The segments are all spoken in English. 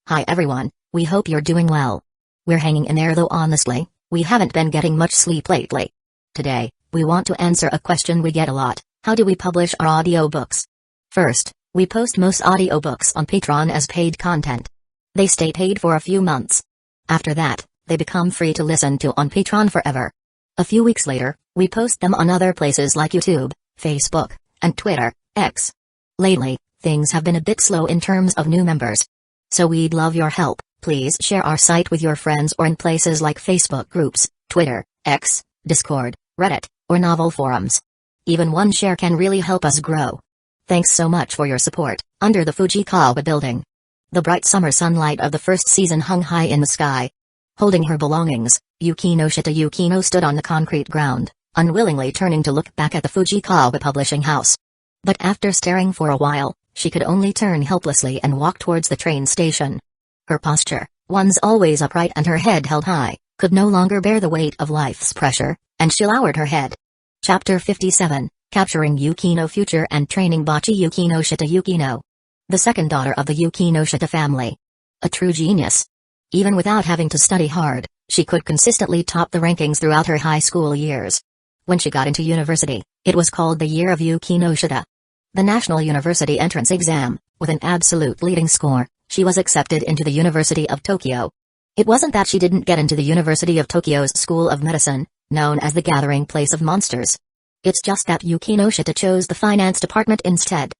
Hi everyone, we hope you're doing well. We're hanging in there though honestly, we haven't been getting much sleep lately. Today, we want to answer a question we get a lot: how do we publish our audiobooks? First, we post most audiobooks on Patreon as paid content. They stay paid for a few months. After that, they become free to listen to on Patreon forever. A few weeks later, we post them on other places like YouTube, Facebook, and Twitter, X. Lately, things have been a bit slow in terms of new members. So we'd love your help. Please share our site with your friends or in places like Facebook groups, Twitter, X, Discord, Reddit, or novel forums. Even one share can really help us grow. Thanks so much for your support. Under the Fujikawa building. The bright summer sunlight of the first season hung high in the sky. Holding her belongings, Yukino stood on the concrete ground, unwillingly turning to look back at the Fujikawa publishing house. But after staring for a while, she could only turn helplessly and walk towards the train station. Her posture, once always upright and her head held high, could no longer bear the weight of life's pressure, and she lowered her head. Chapter 57, Capturing Yukino Future and Training Botchi Yukino. The second daughter of the Yukino family. A true genius. Even without having to study hard, she could consistently top the rankings throughout her high school years. When she got into university, it was called the Year of Yukino. The National University Entrance Exam, with an absolute leading score, she was accepted into the University of Tokyo. It wasn't that she didn't get into the University of Tokyo's School of Medicine, known as the Gathering Place of Monsters. It's just that Yukino chose the finance department instead.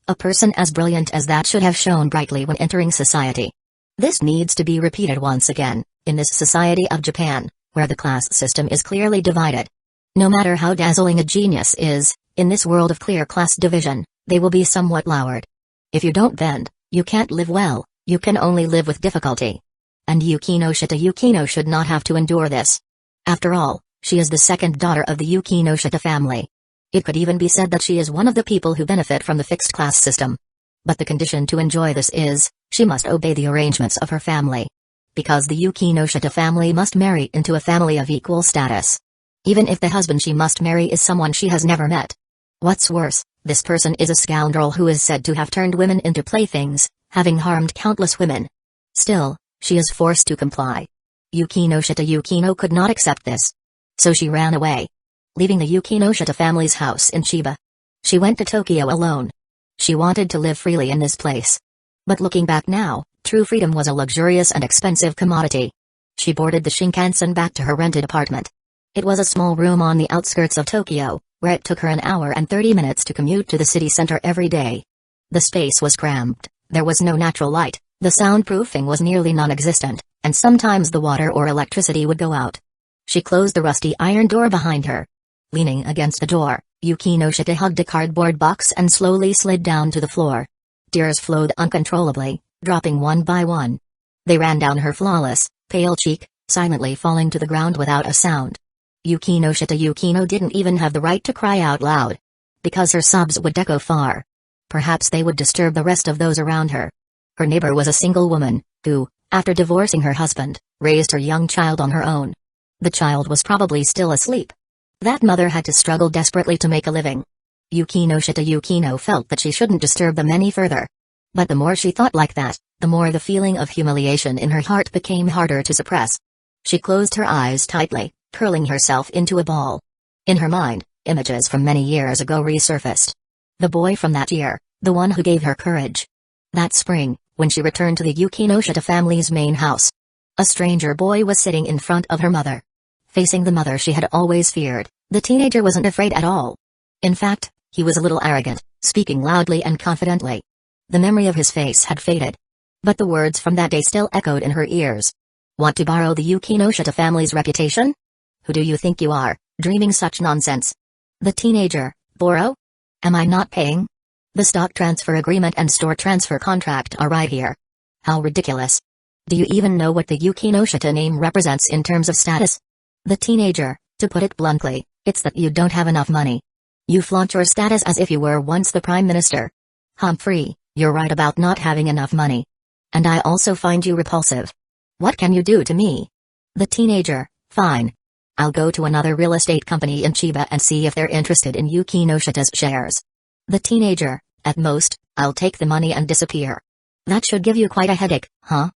A person as brilliant as that should have shone brightly when entering society. This needs to be repeated once again, in this society of Japan, where the class system is clearly divided. No matter how dazzling a genius is, in this world of clear class division, they will be somewhat lowered. If you don't bend, you can't live well, you can only live with difficulty. And Yukino should not have to endure this. After all, she is the second daughter of the Yukino family. It could even be said that she is one of the people who benefit from the fixed class system. But the condition to enjoy this is, she must obey the arrangements of her family. Because the Yukino family must marry into a family of equal status. Even if the husband she must marry is someone she has never met. What's worse, this person is a scoundrel who is said to have turned women into playthings, having harmed countless women. Still, she is forced to comply. Yukino could not accept this. So she ran away. Leaving the Yukino family's house in Chiba. She went to Tokyo alone. She wanted to live freely in this place. But looking back now, true freedom was a luxurious and expensive commodity. She boarded the Shinkansen back to her rented apartment. It was a small room on the outskirts of Tokyo, where it took her an hour and 30 minutes to commute to the city center every day. The space was cramped, there was no natural light, the soundproofing was nearly non-existent, and sometimes the water or electricity would go out. She closed the rusty iron door behind her. Leaning against the door, Yukino hugged a cardboard box and slowly slid down to the floor. Tears flowed uncontrollably, dropping one by one. They ran down her flawless, pale cheek, silently falling to the ground without a sound. Yukino didn't even have the right to cry out loud. Because her sobs would echo far. Perhaps they would disturb the rest of those around her. Her neighbor was a single woman, who, after divorcing her husband, raised her young child on her own. The child was probably still asleep. That mother had to struggle desperately to make a living. Yukino felt that she shouldn't disturb them any further. But the more she thought like that, the more the feeling of humiliation in her heart became harder to suppress. She closed her eyes tightly, curling herself into a ball. In her mind, images from many years ago resurfaced. The boy from that year, the one who gave her courage. That spring, when she returned to the Yukino family's main house. A stranger boy was sitting in front of her mother. Facing the mother she had always feared, the teenager wasn't afraid at all. In fact, he was a little arrogant, speaking loudly and confidently. The memory of his face had faded. But the words from that day still echoed in her ears. Want to borrow the Yukino family's reputation? Who do you think you are, dreaming such nonsense? The teenager, borrow? Am I not paying? The stock transfer agreement and store transfer contract are right here. How ridiculous. Do you even know what the Yukino name represents in terms of status? The teenager, to put it bluntly, it's that you don't have enough money. You flaunt your status as if you were once the prime minister. Humphrey, you're right about not having enough money. And I also find you repulsive. What can you do to me? The teenager, fine. I'll go to another real estate company in Chiba and see if they're interested in Yukino shares. The teenager, at most, I'll take the money and disappear. That should give you quite a headache, huh?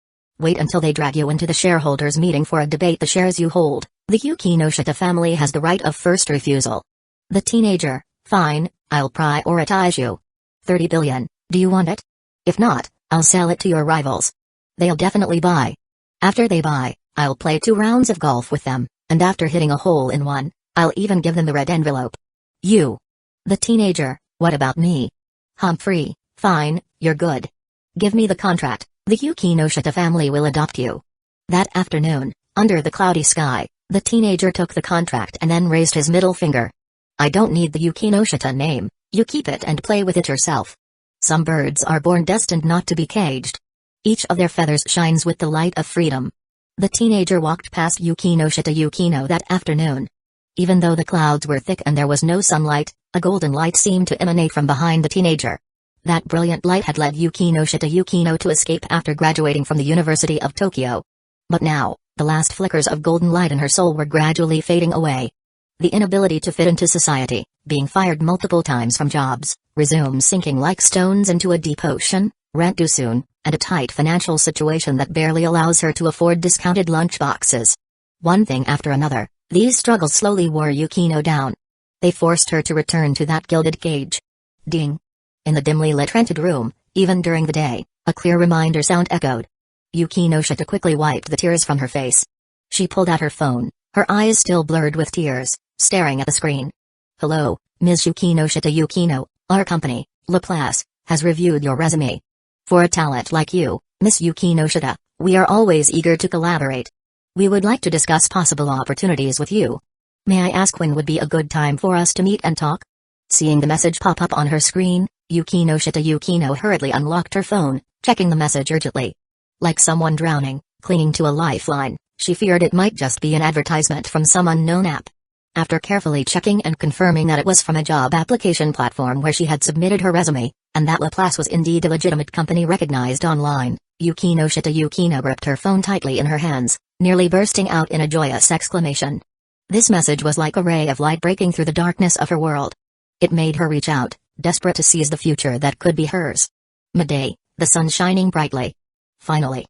Wait until they drag you into the shareholders' meeting for a debate. The shares you hold, the Yukino family has the right of first refusal. The teenager, fine, I'll prioritize you. 30 billion, do you want it? If not, I'll sell it to your rivals. They'll definitely buy. After they buy, I'll play 2 rounds of golf with them, and after hitting a hole in one, I'll even give them the red envelope. You. The teenager, what about me? Humphrey, fine, you're good. Give me the contract, the Yukino family will adopt you. That afternoon, under the cloudy sky, the teenager took the contract and then raised his middle finger. I don't need the Yukino name, you keep it and play with it yourself. Some birds are born destined not to be caged. Each of their feathers shines with the light of freedom. The teenager walked past Yukino that afternoon. Even though the clouds were thick and there was no sunlight, a golden light seemed to emanate from behind the teenager. That brilliant light had led Yukino to escape after graduating from the University of Tokyo. But now, the last flickers of golden light in her soul were gradually fading away. The inability to fit into society, being fired multiple times from jobs, resumes sinking like stones into a deep ocean, rent due soon, and a tight financial situation that barely allows her to afford discounted lunchboxes. One thing after another, these struggles slowly wore Yukino down. They forced her to return to that gilded cage. Ding. In the dimly lit rented room, even during the day, a clear reminder sound echoed. Yukino quickly wiped the tears from her face. She pulled out her phone, her eyes still blurred with tears, staring at the screen. Hello, Ms. Yukino, our company, Laplace, has reviewed your resume. For a talent like you, Miss Yukino, we are always eager to collaborate. We would like to discuss possible opportunities with you. May I ask when would be a good time for us to meet and talk? Seeing the message pop up on her screen, Yukino hurriedly unlocked her phone, checking the message urgently. Like someone drowning, clinging to a lifeline, she feared it might just be an advertisement from some unknown app. After carefully checking and confirming that it was from a job application platform where she had submitted her resume, and that Laplace was indeed a legitimate company recognized online, Yukino gripped her phone tightly in her hands, nearly bursting out in a joyous exclamation. This message was like a ray of light breaking through the darkness of her world. It made her reach out, desperate to seize the future that could be hers. Midday, the sun shining brightly. Finally,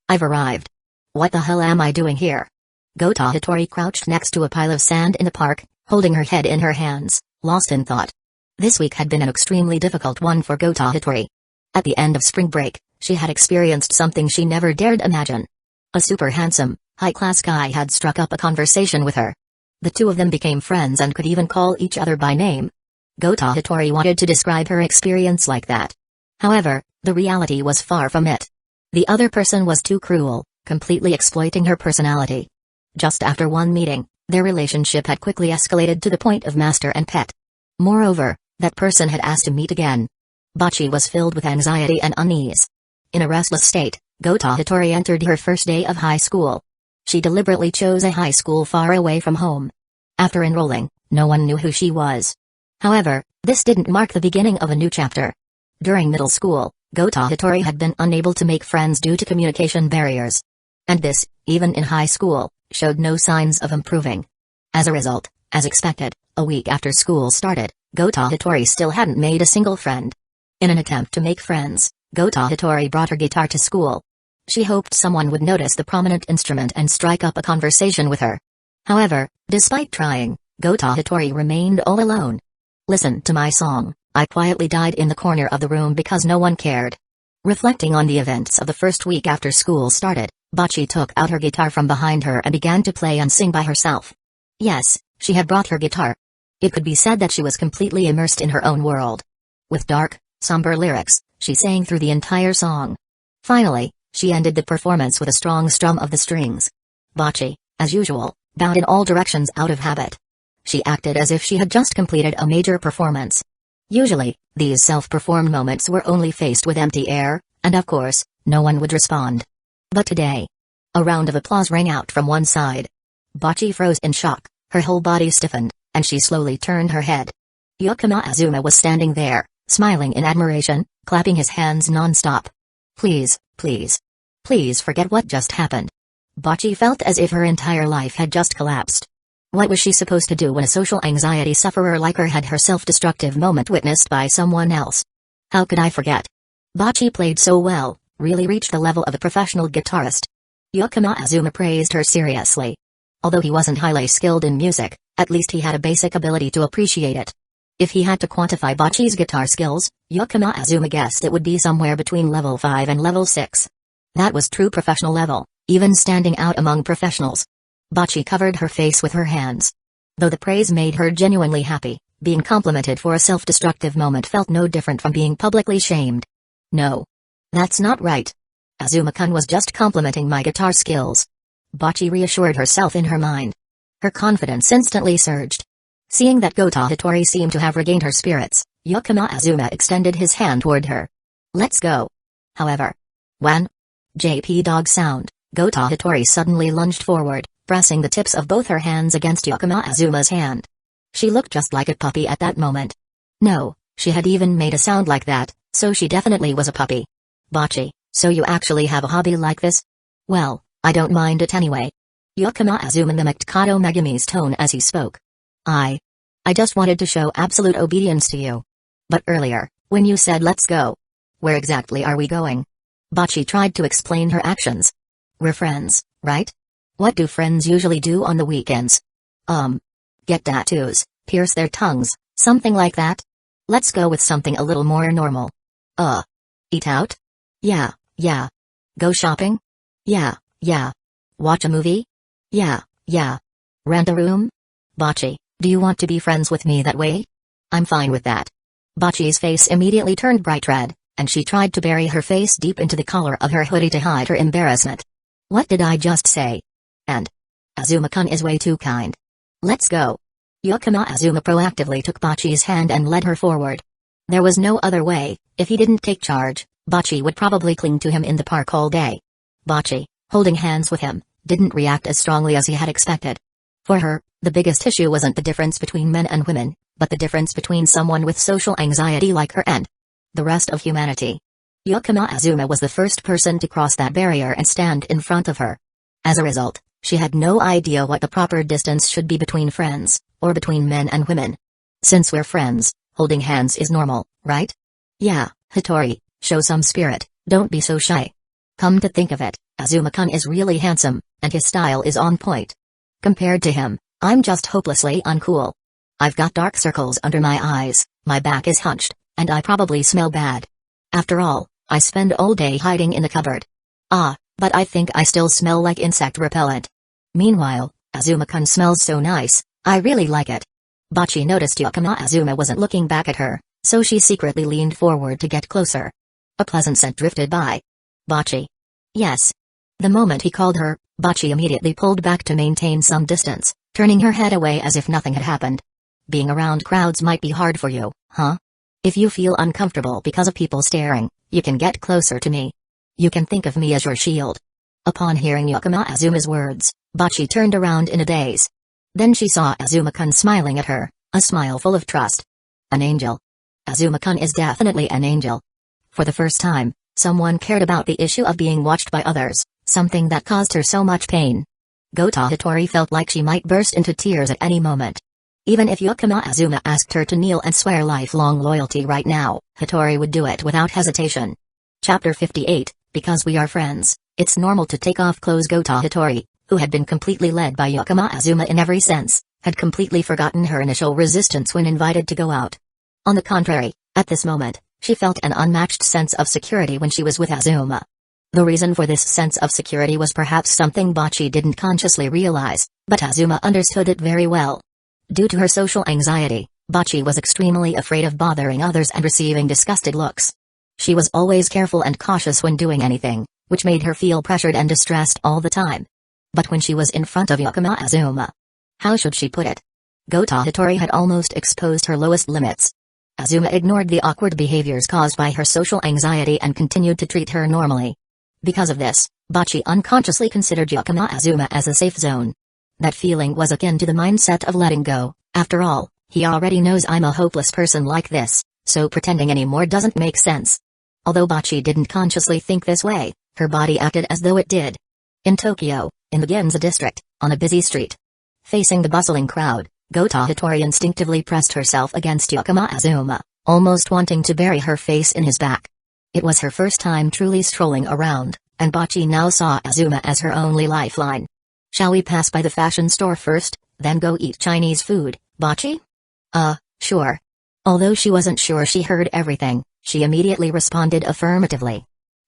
I've arrived. What the hell am I doing here? Hitori crouched next to a pile of sand in the park, holding her head in her hands, lost in thought. This week had been an extremely difficult one for Hitori. At the end of spring break, she had experienced something she never dared imagine. A super handsome, high-class guy had struck up a conversation with her. The two of them became friends and could even call each other by name. Hitori wanted to describe her experience like that. However, the reality was far from it. The other person was too cruel, completely exploiting her personality. Just after one meeting, their relationship had quickly escalated to the point of master and pet. Moreover, that person had asked to meet again. Botchi was filled with anxiety and unease. In a restless state, Hitori entered her first day of high school. She deliberately chose a high school far away from home. After enrolling, no one knew who she was. However, this didn't mark the beginning of a new chapter. During middle school, Hitori had been unable to make friends due to communication barriers. And this, even in high school, showed no signs of improving. As a result, as expected, a week after school started, Hitori still hadn't made a single friend. In an attempt to make friends, Hitori brought her guitar to school. She hoped someone would notice the prominent instrument and strike up a conversation with her. However, despite trying, Hitori remained all alone. Listen to my song, I quietly died in the corner of the room because no one cared. Reflecting on the events of the first week after school started, Botchi took out her guitar from behind her and began to play and sing by herself. Yes, she had brought her guitar. It could be said that she was completely immersed in her own world. With dark, somber lyrics, she sang through the entire song. Finally, she ended the performance with a strong strum of the strings. Botchi, as usual, bowed in all directions out of habit. She acted as if she had just completed a major performance. Usually, these self-performed moments were only faced with empty air, and of course, no one would respond. But today, a round of applause rang out from one side. Botchi froze in shock, her whole body stiffened, and she slowly turned her head. Yukino Azuma was standing there, smiling in admiration, clapping his hands non-stop. Please forget what just happened. Botchi felt as if her entire life had just collapsed. What was she supposed to do when a social anxiety sufferer like her had her self-destructive moment witnessed by someone else? How could I forget? Botchi played so well, really reached the level of a professional guitarist. Yukino Azuma praised her seriously. Although he wasn't highly skilled in music, at least he had a basic ability to appreciate it. If he had to quantify Botchi's guitar skills, Yukino Azuma guessed it would be somewhere between level 5 and level 6. That was true professional level, even standing out among professionals. Botchi covered her face with her hands. Though the praise made her genuinely happy, being complimented for a self-destructive moment felt no different from being publicly shamed. No. That's not right. Azuma-kun was just complimenting my guitar skills. Botchi reassured herself in her mind. Her confidence instantly surged. Seeing that Gota Hitori seemed to have regained her spirits, Yukino Azuma extended his hand toward her. Let's go. However, when JP dog sound, Gota Hitori suddenly lunged forward, pressing the tips of both her hands against Yukino Azuma's hand. She looked just like a puppy at that moment. No, she had even made a sound like that, so she definitely was a puppy. Botchi, so you actually have a hobby like this? Well, I don't mind it anyway. Yukino Azuma mimicked Kato Megami's tone as he spoke. I just wanted to show absolute obedience to you. But earlier, when you said let's go, where exactly are we going? Botchi tried to explain her actions. We're friends, right? What do friends usually do on the weekends? Get tattoos, pierce their tongues, something like that? Let's go with something a little more normal. Eat out? Yeah. Go shopping? Yeah. Watch a movie? Yeah. Rent a room? Botchi, do you want to be friends with me that way? I'm fine with that. Botchi's face immediately turned bright red, and she tried to bury her face deep into the collar of her hoodie to hide her embarrassment. What did I just say? And Azuma-kun is way too kind. Let's go. Yukino Azuma proactively took Botchi's hand and led her forward. There was no other way. If he didn't take charge, Botchi would probably cling to him in the park all day. Botchi, holding hands with him, didn't react as strongly as he had expected. For her, the biggest issue wasn't the difference between men and women, but the difference between someone with social anxiety like her and the rest of humanity. Yukino Azuma was the first person to cross that barrier and stand in front of her. As a result, she had no idea what the proper distance should be between friends, or between men and women. Since we're friends, holding hands is normal, right? Yeah, Hitori, show some spirit, don't be so shy. Come to think of it, Azuma-kun is really handsome, and his style is on point. Compared to him, I'm just hopelessly uncool. I've got dark circles under my eyes, my back is hunched, and I probably smell bad. After all, I spend all day hiding in the cupboard. But I think I still smell like insect repellent. Meanwhile, Azuma-kun smells so nice, I really like it. Botchi noticed Yukino Azuma wasn't looking back at her, so she secretly leaned forward to get closer. A pleasant scent drifted by. Botchi. Yes. The moment he called her, Botchi immediately pulled back to maintain some distance, turning her head away as if nothing had happened. Being around crowds might be hard for you, huh? If you feel uncomfortable because of people staring, you can get closer to me. You can think of me as your shield. Upon hearing Yukino Azuma's words, Botchi turned around in a daze. Then she saw Azuma-kun smiling at her, a smile full of trust. An angel. Azuma-kun is definitely an angel. For the first time, someone cared about the issue of being watched by others, something that caused her so much pain. Gota Hitori felt like she might burst into tears at any moment. Even if Yukino Azuma asked her to kneel and swear lifelong loyalty right now, Hitori would do it without hesitation. Chapter 58, Because We Are Friends, It's Normal to Take Off Clothes. Gota Hitori, who had been completely led by Yukino Azuma in every sense, had completely forgotten her initial resistance when invited to go out. On the contrary, at this moment, she felt an unmatched sense of security when she was with Azuma. The reason for this sense of security was perhaps something Botchi didn't consciously realize, but Azuma understood it very well. Due to her social anxiety, Botchi was extremely afraid of bothering others and receiving disgusted looks. She was always careful and cautious when doing anything, which made her feel pressured and distressed all the time. But when she was in front of Yukino Azuma, how should she put it? Gota Hitori had almost exposed her lowest limits. Azuma ignored the awkward behaviors caused by her social anxiety and continued to treat her normally. Because of this, Botchi unconsciously considered Yukino Azuma as a safe zone. That feeling was akin to the mindset of letting go. After all, he already knows I'm a hopeless person like this, so pretending anymore doesn't make sense. Although Botchi didn't consciously think this way, her body acted as though it did. In Tokyo, in the Ginza district, on a busy street, facing the bustling crowd, Gota Hitori instinctively pressed herself against Yukino Azuma, almost wanting to bury her face in his back. It was her first time truly strolling around, and Botchi now saw Azuma as her only lifeline. "Shall we pass by the fashion store first, then go eat Chinese food, Botchi?" Sure." Although she wasn't sure she heard everything, she immediately responded affirmatively.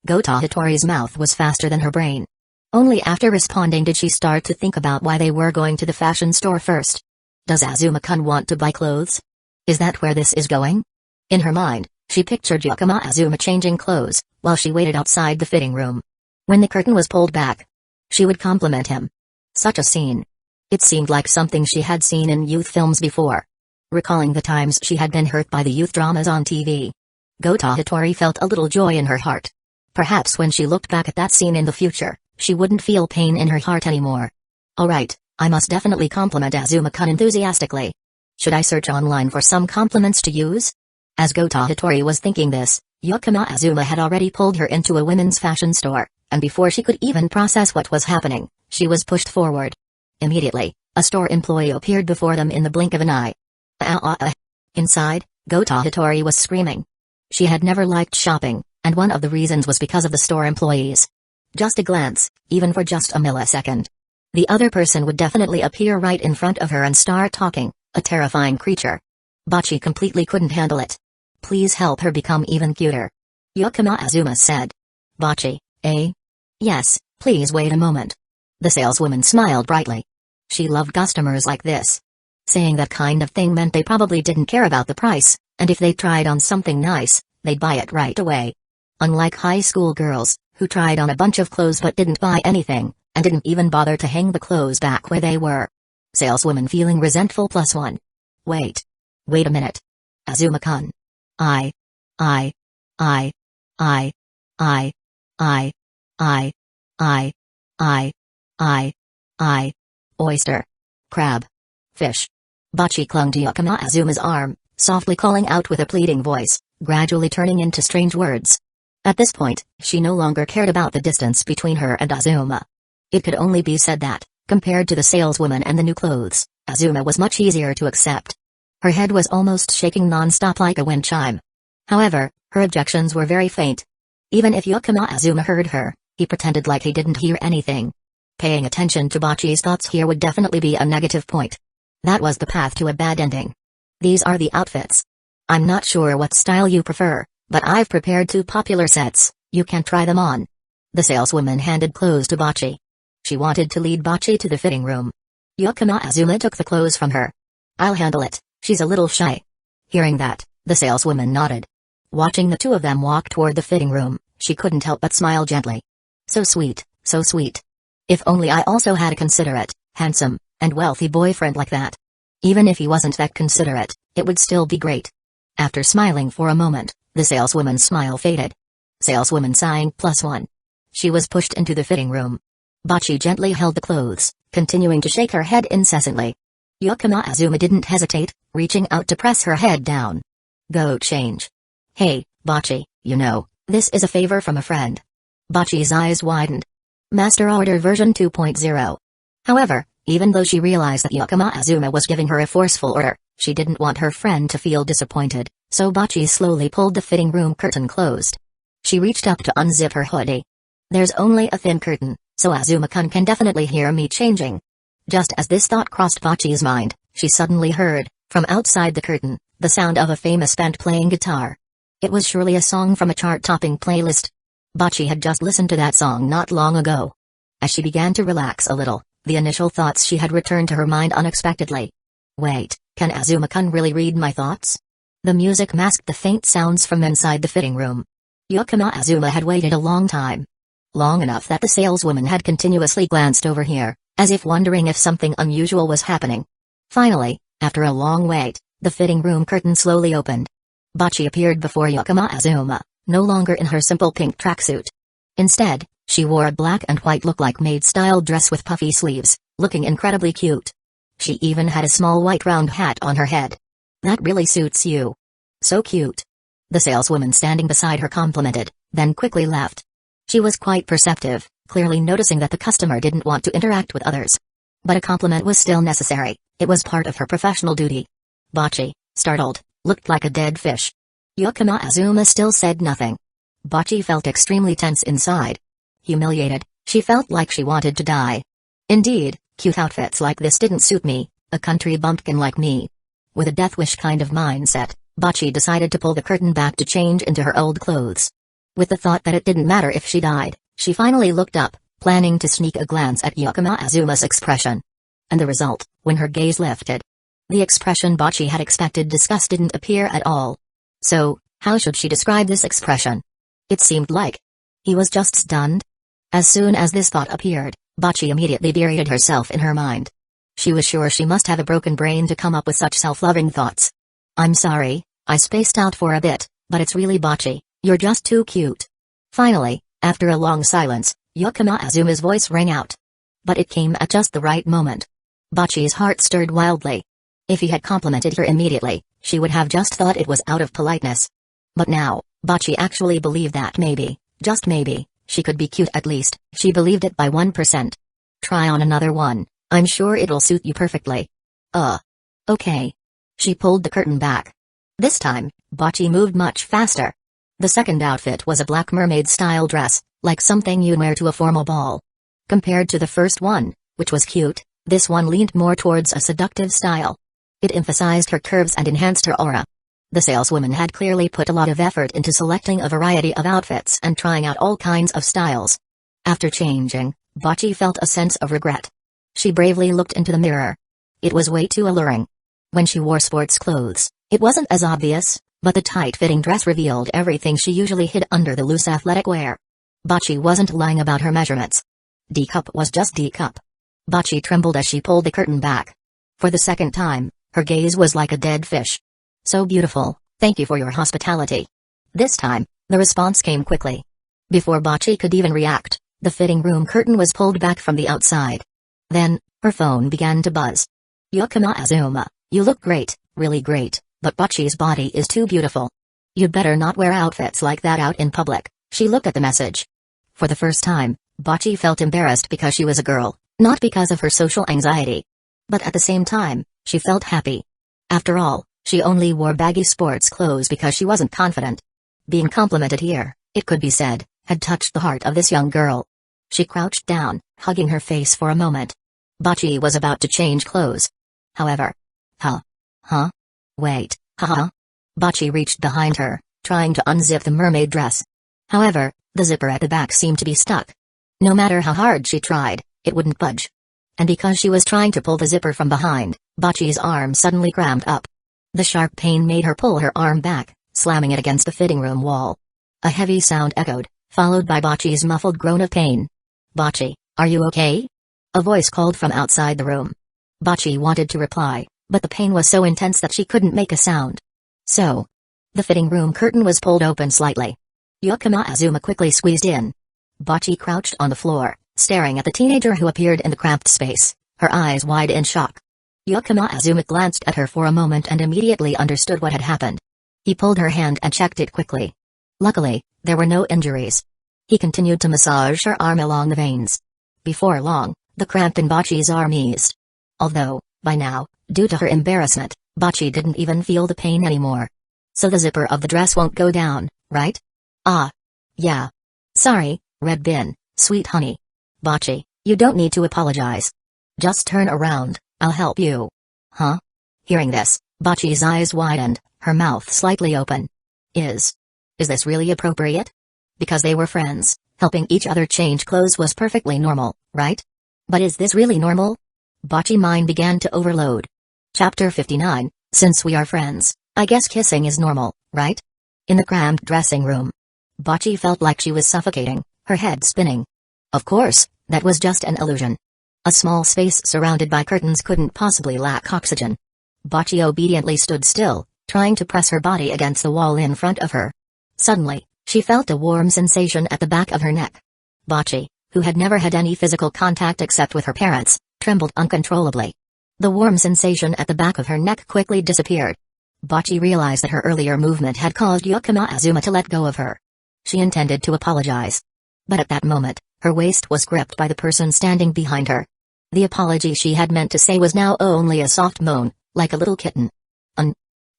Gota Hitori's mouth was faster than her brain. Only after responding did she start to think about why they were going to the fashion store first. Does Azuma-kun want to buy clothes? Is that where this is going? In her mind, she pictured Yakama Azuma changing clothes, while she waited outside the fitting room. When the curtain was pulled back, she would compliment him. Such a scene. It seemed like something she had seen in youth films before. Recalling the times she had been hurt by the youth dramas on TV, Gota Hitori felt a little joy in her heart. Perhaps when she looked back at that scene in the future, she wouldn't feel pain in her heart anymore. Alright, I must definitely compliment Azuma-kun enthusiastically. Should I search online for some compliments to use? As Gota Hitori was thinking this, Yakama Azuma had already pulled her into a women's fashion store, and before she could even process what was happening, she was pushed forward. Immediately, a store employee appeared before them in the blink of an eye. Inside, Gota Hitori was screaming. She had never liked shopping, and one of the reasons was because of the store employees. Just a glance, even for just a millisecond. The other person would definitely appear right in front of her and start talking, a terrifying creature. Botchi completely couldn't handle it. Please help her become even cuter. Yakama Azuma said. Botchi, eh? Yes, please wait a moment. The saleswoman smiled brightly. She loved customers like this. Saying that kind of thing meant they probably didn't care about the price, and if they tried on something nice, they'd buy it right away. Unlike high school girls, who tried on a bunch of clothes but didn't buy anything, and didn't even bother to hang the clothes back where they were. Saleswoman feeling resentful +1. Wait a minute. Azuma-kun. I. Oyster. Crab. Fish. Botchi clung to Yakama Azuma's arm, softly calling out with a pleading voice, gradually turning into strange words. At this point, she no longer cared about the distance between her and Azuma. It could only be said that, compared to the saleswoman and the new clothes, Azuma was much easier to accept. Her head was almost shaking non-stop like a wind chime. However, her objections were very faint. Even if Yakama Azuma heard her, he pretended like he didn't hear anything. Paying attention to Botchi's thoughts here would definitely be a negative point. That was the path to a bad ending. These are the outfits. I'm not sure what style you prefer, but I've prepared 2 popular sets, you can try them on. The saleswoman handed clothes to Botchi. She wanted to lead Botchi to the fitting room. Yakama Azuma took the clothes from her. I'll handle it, she's a little shy. Hearing that, the saleswoman nodded. Watching the 2 of them walk toward the fitting room, she couldn't help but smile gently. So sweet, so sweet. If only I also had a considerate, handsome, and wealthy boyfriend like that. Even if he wasn't that considerate, it would still be great. After smiling for a moment, the saleswoman's smile faded. Saleswoman sighing +1. She was pushed into the fitting room. Botchi gently held the clothes, continuing to shake her head incessantly. Yakama Azuma didn't hesitate, reaching out to press her head down. Go change. Hey, Botchi, you know, this is a favor from a friend. Botchi's eyes widened. Master Order version 2.0. However, even though she realized that Yakama Azuma was giving her a forceful order, she didn't want her friend to feel disappointed, so Botchi slowly pulled the fitting room curtain closed. She reached up to unzip her hoodie. There's only a thin curtain, so Azuma-kun can definitely hear me changing. Just as this thought crossed Botchi's mind, she suddenly heard, from outside the curtain, the sound of a famous band playing guitar. It was surely a song from a chart-topping playlist. Botchi had just listened to that song not long ago. As she began to relax a little, the initial thoughts she had returned to her mind unexpectedly. Wait, can Azuma-kun really read my thoughts? The music masked the faint sounds from inside the fitting room. Yakama Azuma had waited a long time. Long enough that the saleswoman had continuously glanced over here, as if wondering if something unusual was happening. Finally, after a long wait, the fitting room curtain slowly opened. Botchi appeared before Yakama Azuma, no longer in her simple pink tracksuit. Instead, she wore a black and white look-like maid-style dress with puffy sleeves, looking incredibly cute. She even had a small white round hat on her head. That really suits you. So cute. The saleswoman standing beside her complimented, then quickly left. She was quite perceptive, clearly noticing that the customer didn't want to interact with others. But a compliment was still necessary, it was part of her professional duty. Botchi, startled, looked like a dead fish. Yakama Azuma still said nothing. Botchi felt extremely tense inside. Humiliated, she felt like she wanted to die. Indeed, cute outfits like this didn't suit me, a country bumpkin like me. With a death wish kind of mindset, Botchi decided to pull the curtain back to change into her old clothes. With the thought that it didn't matter if she died, she finally looked up, planning to sneak a glance at Yukino Azuma's expression. And the result, when her gaze lifted, the expression Botchi had expected, disgust, didn't appear at all. So, how should she describe this expression? It seemed like he was just stunned. As soon as this thought appeared, Botchi immediately buried herself in her mind. She was sure she must have a broken brain to come up with such self-loving thoughts. I'm sorry, I spaced out for a bit, but it's really Botchi, you're just too cute. Finally, after a long silence, Yukino Azuma's voice rang out. But it came at just the right moment. Botchi's heart stirred wildly. If he had complimented her immediately, she would have just thought it was out of politeness. But now, Botchi actually believed that maybe, just maybe, she could be cute at least. She believed it by 1%. Try on another one, I'm sure it'll suit you perfectly. Okay. She pulled the curtain back. This time, Botchi moved much faster. The second outfit was a black mermaid-style dress, like something you'd wear to a formal ball. Compared to the first one, which was cute, this one leaned more towards a seductive style. It emphasized her curves and enhanced her aura. The saleswoman had clearly put a lot of effort into selecting a variety of outfits and trying out all kinds of styles. After changing, Botchi felt a sense of regret. She bravely looked into the mirror. It was way too alluring. When she wore sports clothes, it wasn't as obvious, but the tight-fitting dress revealed everything she usually hid under the loose athletic wear. Botchi wasn't lying about her measurements. D-cup was just D-cup. Botchi trembled as she pulled the curtain back. For the second time, her gaze was like a dead fish. So beautiful, thank you for your hospitality. This time, the response came quickly. Before Botchi could even react, the fitting room curtain was pulled back from the outside. Then, her phone began to buzz. Yukino Azuma, you look great, really great, but Botchi's body is too beautiful. You'd better not wear outfits like that out in public. She looked at the message. For the first time, Botchi felt embarrassed because she was a girl, not because of her social anxiety. But at the same time, she felt happy. After all, she only wore baggy sports clothes because she wasn't confident. Being complimented here, it could be said, had touched the heart of this young girl. She crouched down, hugging her face for a moment. Botchi was about to change clothes. However. Wait, Botchi reached behind her, trying to unzip the mermaid dress. However, the zipper at the back seemed to be stuck. No matter how hard she tried, it wouldn't budge. And because she was trying to pull the zipper from behind, Botchi's arm suddenly cramped up. The sharp pain made her pull her arm back, slamming it against the fitting room wall. A heavy sound echoed, followed by Botchi's muffled groan of pain. Botchi, are you okay? A voice called from outside the room. Botchi wanted to reply, but the pain was so intense that she couldn't make a sound. So, the fitting room curtain was pulled open slightly. Yukino Azuma quickly squeezed in. Botchi crouched on the floor, staring at the teenager who appeared in the cramped space, her eyes wide in shock. Yukino Azuma glanced at her for a moment and immediately understood what had happened. He pulled her hand and checked it quickly. Luckily, there were no injuries. He continued to massage her arm along the veins. Before long, the cramp in Botchi's arm eased. Although, by now, due to her embarrassment, Botchi didn't even feel the pain anymore. So the zipper of the dress won't go down, right? Yeah. Sorry, Red Bin, sweet honey. Botchi, you don't need to apologize. Just turn around, I'll help you. Hearing this, Botchi's eyes widened, her mouth slightly open. Is this really appropriate? Because they were friends, helping each other change clothes was perfectly normal, right? But is this really normal? Botchi's mind began to overload. Chapter 59, Since we are friends, I guess kissing is normal, right? In the cramped dressing room, Botchi felt like she was suffocating, her head spinning. Of course, that was just an illusion. A small space surrounded by curtains couldn't possibly lack oxygen. Botchi obediently stood still, trying to press her body against the wall in front of her. Suddenly, she felt a warm sensation at the back of her neck. Botchi, who had never had any physical contact except with her parents, trembled uncontrollably. The warm sensation at the back of her neck quickly disappeared. Botchi realized that her earlier movement had caused Yukino Azuma to let go of her. She intended to apologize. But at that moment, her waist was gripped by the person standing behind her. The apology she had meant to say was now only a soft moan, like a little kitten.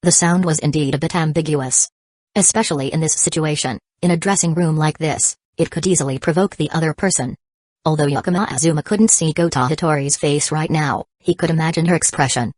The sound was indeed a bit ambiguous. Especially in this situation, In a dressing room like this, it could easily provoke the other person. Although Azuma couldn't see Gota Hitori's face right now, he could imagine her expression.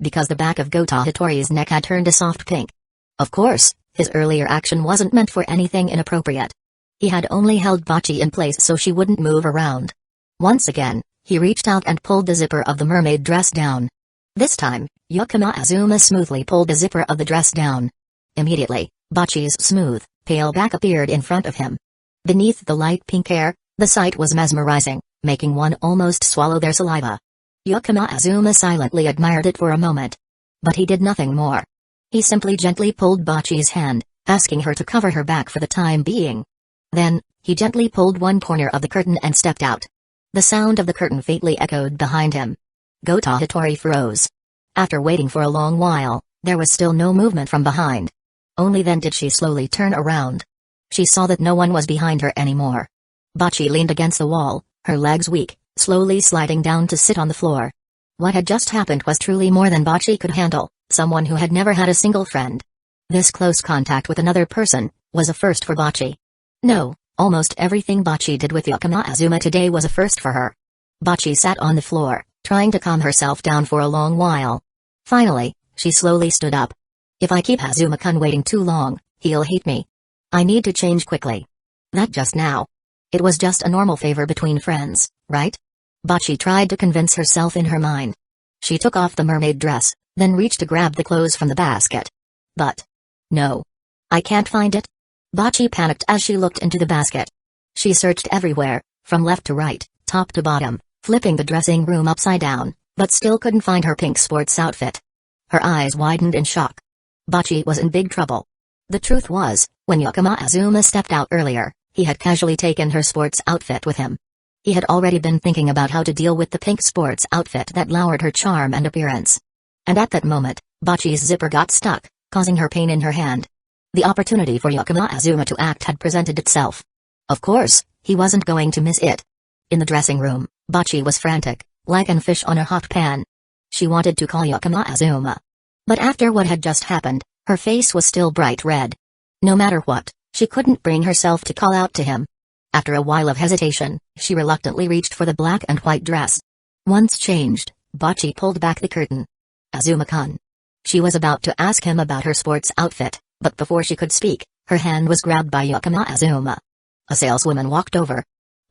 Because the back of Gota Hitori's neck had turned a soft pink. Of course, his earlier action wasn't meant for anything inappropriate. He had only held Botchi in place so she wouldn't move around. Once again, he reached out and pulled the zipper of the mermaid dress down. This time, Azuma smoothly pulled the zipper of the dress down. Immediately, Botchi's smooth, pale back appeared in front of him. Beneath the light pink hair, the sight was mesmerizing, making one almost swallow their saliva. Azuma silently admired it for a moment. But he did nothing more. He simply gently pulled Botchi's hand, asking her to cover her back for the time being. Then, he gently pulled one corner of the curtain and stepped out. The sound of the curtain faintly echoed behind him. Gota Hitori froze. After waiting for a long while, there was still no movement from behind. Only then did she slowly turn around. She saw that no one was behind her anymore. Botchi leaned against the wall, her legs weak, slowly sliding down to sit on the floor. What had just happened was truly more than Botchi could handle, someone who had never had a single friend. This close contact with another person was a first for Botchi. No, almost everything Botchi did with Azuma today was a first for her. Botchi sat on the floor, trying to calm herself down for a long while. Finally, she slowly stood up. If I keep Azuma-kun waiting too long, he'll hate me. I need to change quickly. That just now. It was just a normal favor between friends, right? Botchi tried to convince herself in her mind. She took off the mermaid dress, then reached to grab the clothes from the basket. But... no. I can't find it. Botchi panicked as she looked into the basket. She searched everywhere, from left to right, top to bottom, flipping the dressing room upside down, but still couldn't find her pink sports outfit. Her eyes widened in shock. Botchi was in big trouble. The truth was, when Azuma stepped out earlier, he had casually taken her sports outfit with him. He had already been thinking about how to deal with the pink sports outfit that lowered her charm and appearance. And at that moment, Botchi's zipper got stuck, causing her pain in her hand. The opportunity for Azuma to act had presented itself. Of course, he wasn't going to miss it. In the dressing room, Botchi was frantic, like a fish on a hot pan. She wanted to call Azuma. But after what had just happened, her face was still bright red. No matter what, she couldn't bring herself to call out to him. After a while of hesitation, she reluctantly reached for the black and white dress. Once changed, Botchi pulled back the curtain. Azuma-kun. She was about to ask him about her sports outfit, but before she could speak, her hand was grabbed by Azuma. A saleswoman walked over.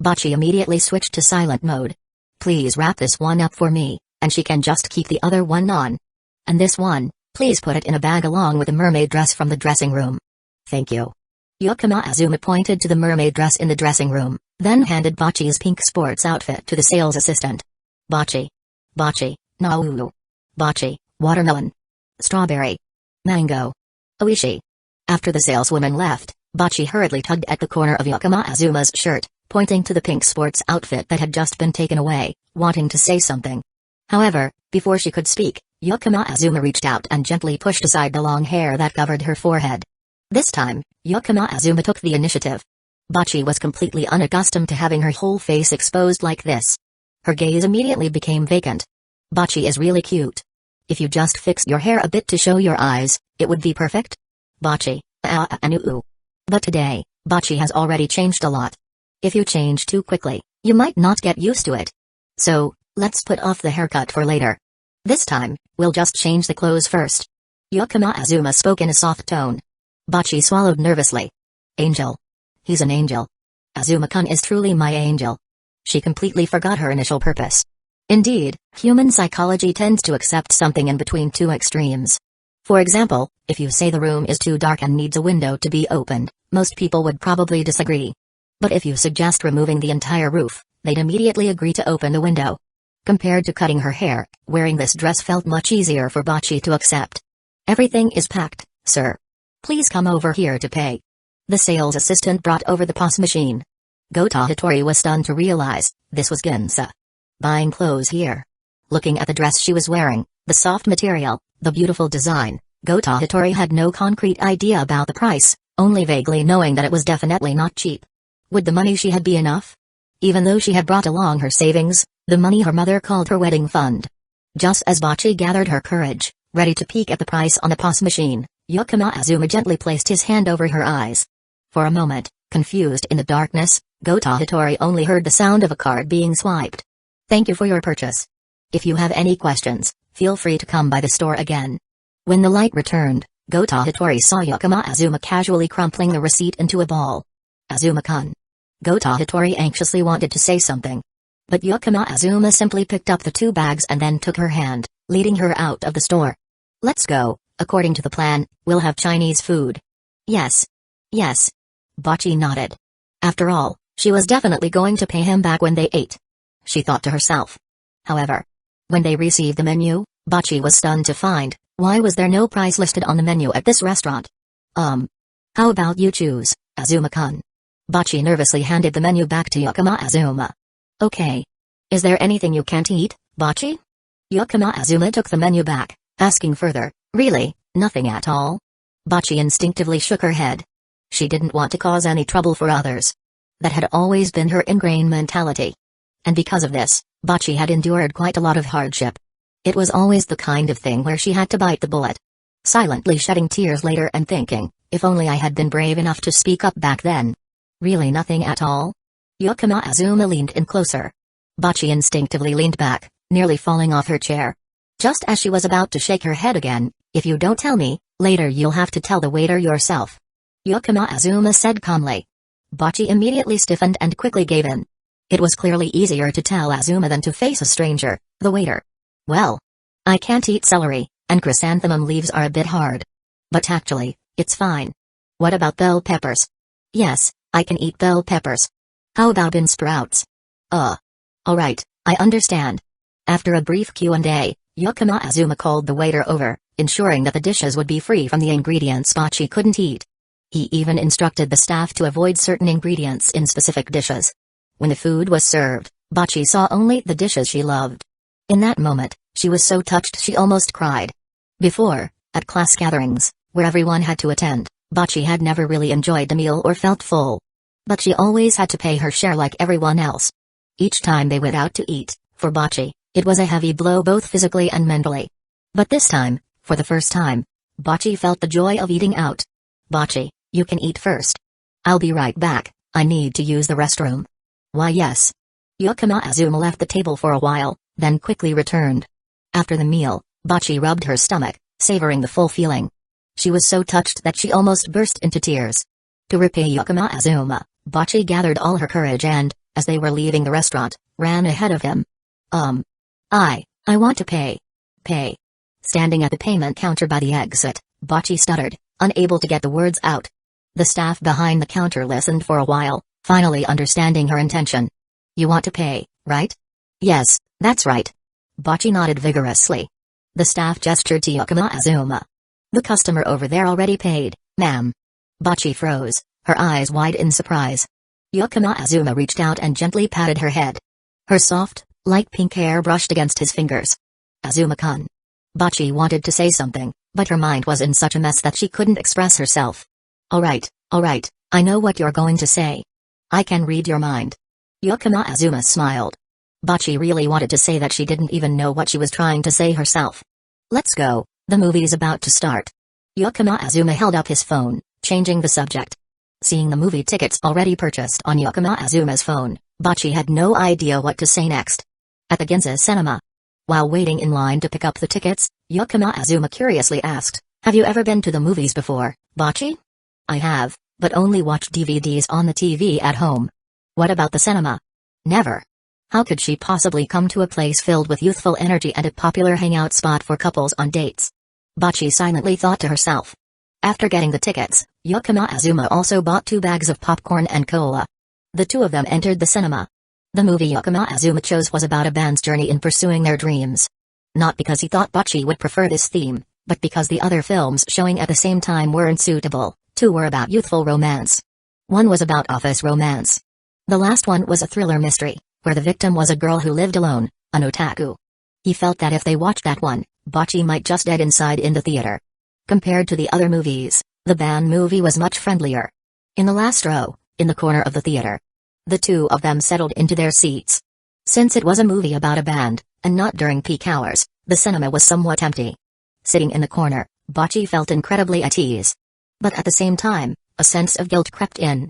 Botchi immediately switched to silent mode. Please wrap this one up for me, and she can just keep the other one on. And this one, please put it in a bag along with the mermaid dress from the dressing room. Thank you. Azuma pointed to the mermaid dress in the dressing room, then handed Botchi's pink sports outfit to the sales assistant. Botchi. Nauru. Botchi, watermelon. Strawberry. Mango. Oishi. After the saleswoman left, Botchi hurriedly tugged at the corner of Azuma's shirt, pointing to the pink sports outfit that had just been taken away, wanting to say something. However, before she could speak, Azuma reached out and gently pushed aside the long hair that covered her forehead. This time, Azuma took the initiative. Botchi was completely unaccustomed to having her whole face exposed like this. Her gaze immediately became vacant. Botchi is really cute. If you just fixed your hair a bit to show your eyes, it would be perfect. Botchi, But today, Botchi has already changed a lot. If you change too quickly, you might not get used to it. So, let's put off the haircut for later. This time, we'll just change the clothes first. Azuma spoke in a soft tone. Botchi swallowed nervously. Angel. He's an angel. Azuma-kun is truly my angel. She completely forgot her initial purpose. Indeed, human psychology tends to accept something in between two extremes. For example, if you say the room is too dark and needs a window to be opened, most people would probably disagree. But if you suggest removing the entire roof, they'd immediately agree to open the window. Compared to cutting her hair, wearing this dress felt much easier for Botchi to accept. Everything is packed, sir. Please come over here to pay. The sales assistant brought over the POS machine. Gota Hitori was stunned to realize, this was Ginza. Buying clothes here. Looking at the dress she was wearing, the soft material, the beautiful design, Gota Hitori had no concrete idea about the price, only vaguely knowing that it was definitely not cheap. Would the money she had be enough? Even though she had brought along her savings, the money her mother called her wedding fund. Just as Botchi gathered her courage, ready to peek at the price on the POS machine, Azuma gently placed his hand over her eyes. For a moment, confused in the darkness, Gota Hitori only heard the sound of a card being swiped. Thank you for your purchase. If you have any questions, feel free to come by the store again. When the light returned, Gota Hitori saw Yakama Azuma casually crumpling the receipt into a ball. Azuma-kun. Gota Hitori anxiously wanted to say something. But Yakama Azuma simply picked up the 2 bags and then took her hand, leading her out of the store. Let's go, according to the plan, we'll have Chinese food. Yes. Yes. Botchi nodded. After all, she was definitely going to pay him back when they ate. She thought to herself. However, when they received the menu, Botchi was stunned to find, why was there no price listed on the menu at this restaurant? How about you choose, Azuma-kun? Botchi nervously handed the menu back to Yakama Azuma. Okay. Is there anything you can't eat, Botchi? Yakama Azuma took the menu back, asking further, really, nothing at all? Botchi instinctively shook her head. She didn't want to cause any trouble for others. That had always been her ingrained mentality. And because of this, Botchi had endured quite a lot of hardship. It was always the kind of thing where she had to bite the bullet. Silently shedding tears later and thinking, if only I had been brave enough to speak up back then. Really nothing at all? Yakama Azuma leaned in closer. Botchi instinctively leaned back, nearly falling off her chair. Just as she was about to shake her head again, if you don't tell me, later you'll have to tell the waiter yourself. Yakama Azuma said calmly. Botchi immediately stiffened and quickly gave in. It was clearly easier to tell Azuma than to face a stranger, the waiter. Well, I can't eat celery, and chrysanthemum leaves are a bit hard. But actually, it's fine. What about bell peppers? Yes, I can eat bell peppers. How about bean sprouts? Alright, I understand. After a brief Q&A, Yakama Azuma called the waiter over, ensuring that the dishes would be free from the ingredients Botchi couldn't eat. He even instructed the staff to avoid certain ingredients in specific dishes. When the food was served, Botchi saw only the dishes she loved. In that moment, she was so touched she almost cried. Before, at class gatherings, where everyone had to attend, Botchi had never really enjoyed the meal or felt full. But she always had to pay her share like everyone else. Each time they went out to eat, for Botchi, it was a heavy blow both physically and mentally. But this time, for the first time, Botchi felt the joy of eating out. Botchi, you can eat first. I'll be right back, I need to use the restroom. Why yes. Yakama Azuma left the table for a while, then quickly returned. After the meal, Botchi rubbed her stomach, savoring the full feeling. She was so touched that she almost burst into tears. To repay Yakama Azuma, Botchi gathered all her courage and, as they were leaving the restaurant, ran ahead of him. I want to pay. Pay. Standing at the payment counter by the exit, Botchi stuttered, unable to get the words out. The staff behind the counter listened for a while, finally understanding her intention. You want to pay, right? Yes, that's right. Botchi nodded vigorously. The staff gestured to Yakama Azuma. The customer over there already paid, ma'am. Botchi froze, her eyes wide in surprise. Yakama Azuma reached out and gently patted her head. Her soft, light pink hair brushed against his fingers. Azuma-kun. Botchi wanted to say something, but her mind was in such a mess that she couldn't express herself. Alright, I know what you're going to say. I can read your mind. Yakama Azuma smiled. Botchi really wanted to say that she didn't even know what she was trying to say herself. Let's go, the movie's about to start. Yakama Azuma held up his phone, changing the subject. Seeing the movie tickets already purchased on Yakama Azuma's phone, Botchi had no idea what to say next. At the Ginza cinema. While waiting in line to pick up the tickets, Yakama Azuma curiously asked, have you ever been to the movies before, Botchi? I have, but only watched DVDs on the TV at home. What about the cinema? Never. How could she possibly come to a place filled with youthful energy and a popular hangout spot for couples on dates? Botchi silently thought to herself. After getting the tickets, Yakama Azuma also bought 2 bags of popcorn and cola. The two of them entered the cinema. The movie Yakama Azuma chose was about a band's journey in pursuing their dreams. Not because he thought Botchi would prefer this theme, but because the other films showing at the same time weren't suitable. 2 were about youthful romance. One was about office romance. The last one was a thriller mystery, where the victim was a girl who lived alone, an otaku. He felt that if they watched that one, Botchi might just dead inside in the theater. Compared to the other movies, the band movie was much friendlier. In the last row, in the corner of the theater, the two of them settled into their seats. Since it was a movie about a band, and not during peak hours, the cinema was somewhat empty. Sitting in the corner, Botchi felt incredibly at ease. But at the same time, A sense of guilt crept in.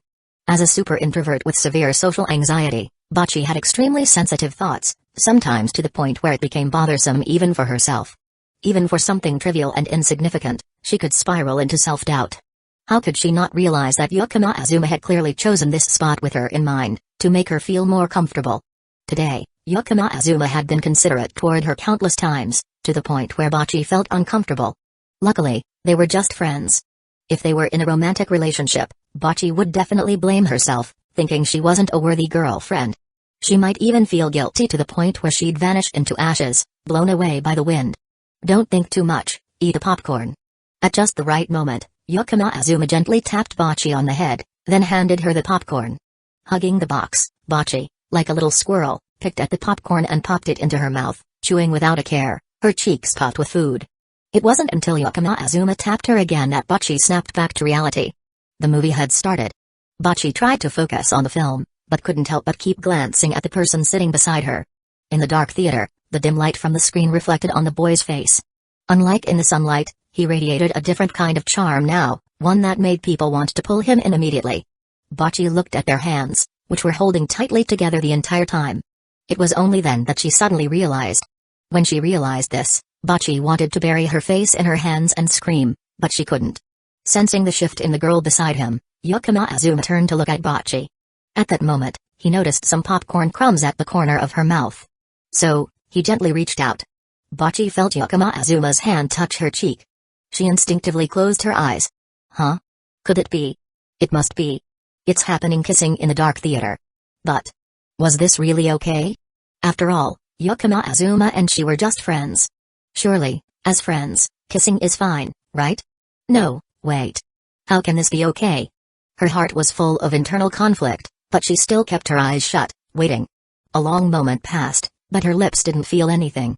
As a super introvert with severe social anxiety, Botchi had extremely sensitive thoughts, sometimes to the point where it became bothersome even for herself. Even for something trivial and insignificant, she could spiral into self-doubt. How could she not realize that Yukino Azuma had clearly chosen this spot with her in mind, to make her feel more comfortable? Today, Yukino Azuma had been considerate toward her countless times, to the point where Botchi felt uncomfortable. Luckily, they were just friends. If they were in a romantic relationship, Botchi would definitely blame herself, thinking she wasn't a worthy girlfriend. She might even feel guilty to the point where she'd vanish into ashes, blown away by the wind. Don't think too much, eat a popcorn. At just the right moment, Yukino Azuma gently tapped Botchi on the head, then handed her the popcorn. Hugging the box, Botchi, like a little squirrel, picked at the popcorn and popped it into her mouth, chewing without a care, her cheeks puffed with food. It wasn't until Yukino Azuma tapped her again that Botchi snapped back to reality. The movie had started. Botchi tried to focus on the film, but couldn't help but keep glancing at the person sitting beside her. In the dark theater, the dim light from the screen reflected on the boy's face. Unlike in the sunlight, he radiated a different kind of charm now, one that made people want to pull him in immediately. Botchi looked at their hands, which were holding tightly together the entire time. It was only then that she suddenly realized. When she realized this, Botchi wanted to bury her face in her hands and scream, but she couldn't. Sensing the shift in the girl beside him, Yukino Azuma turned to look at Botchi. At that moment, he noticed some popcorn crumbs at the corner of her mouth. So, he gently reached out. Botchi felt Yukino Azuma's hand touch her cheek. She instinctively closed her eyes. Huh? Could it be? It must be. It's happening, kissing in the dark theater. But was this really okay? After all, Yukino Azuma and she were just friends. Surely, as friends, kissing is fine, right? No, wait. How can this be okay? Her heart was full of internal conflict, but she still kept her eyes shut, waiting. A long moment passed, but her lips didn't feel anything.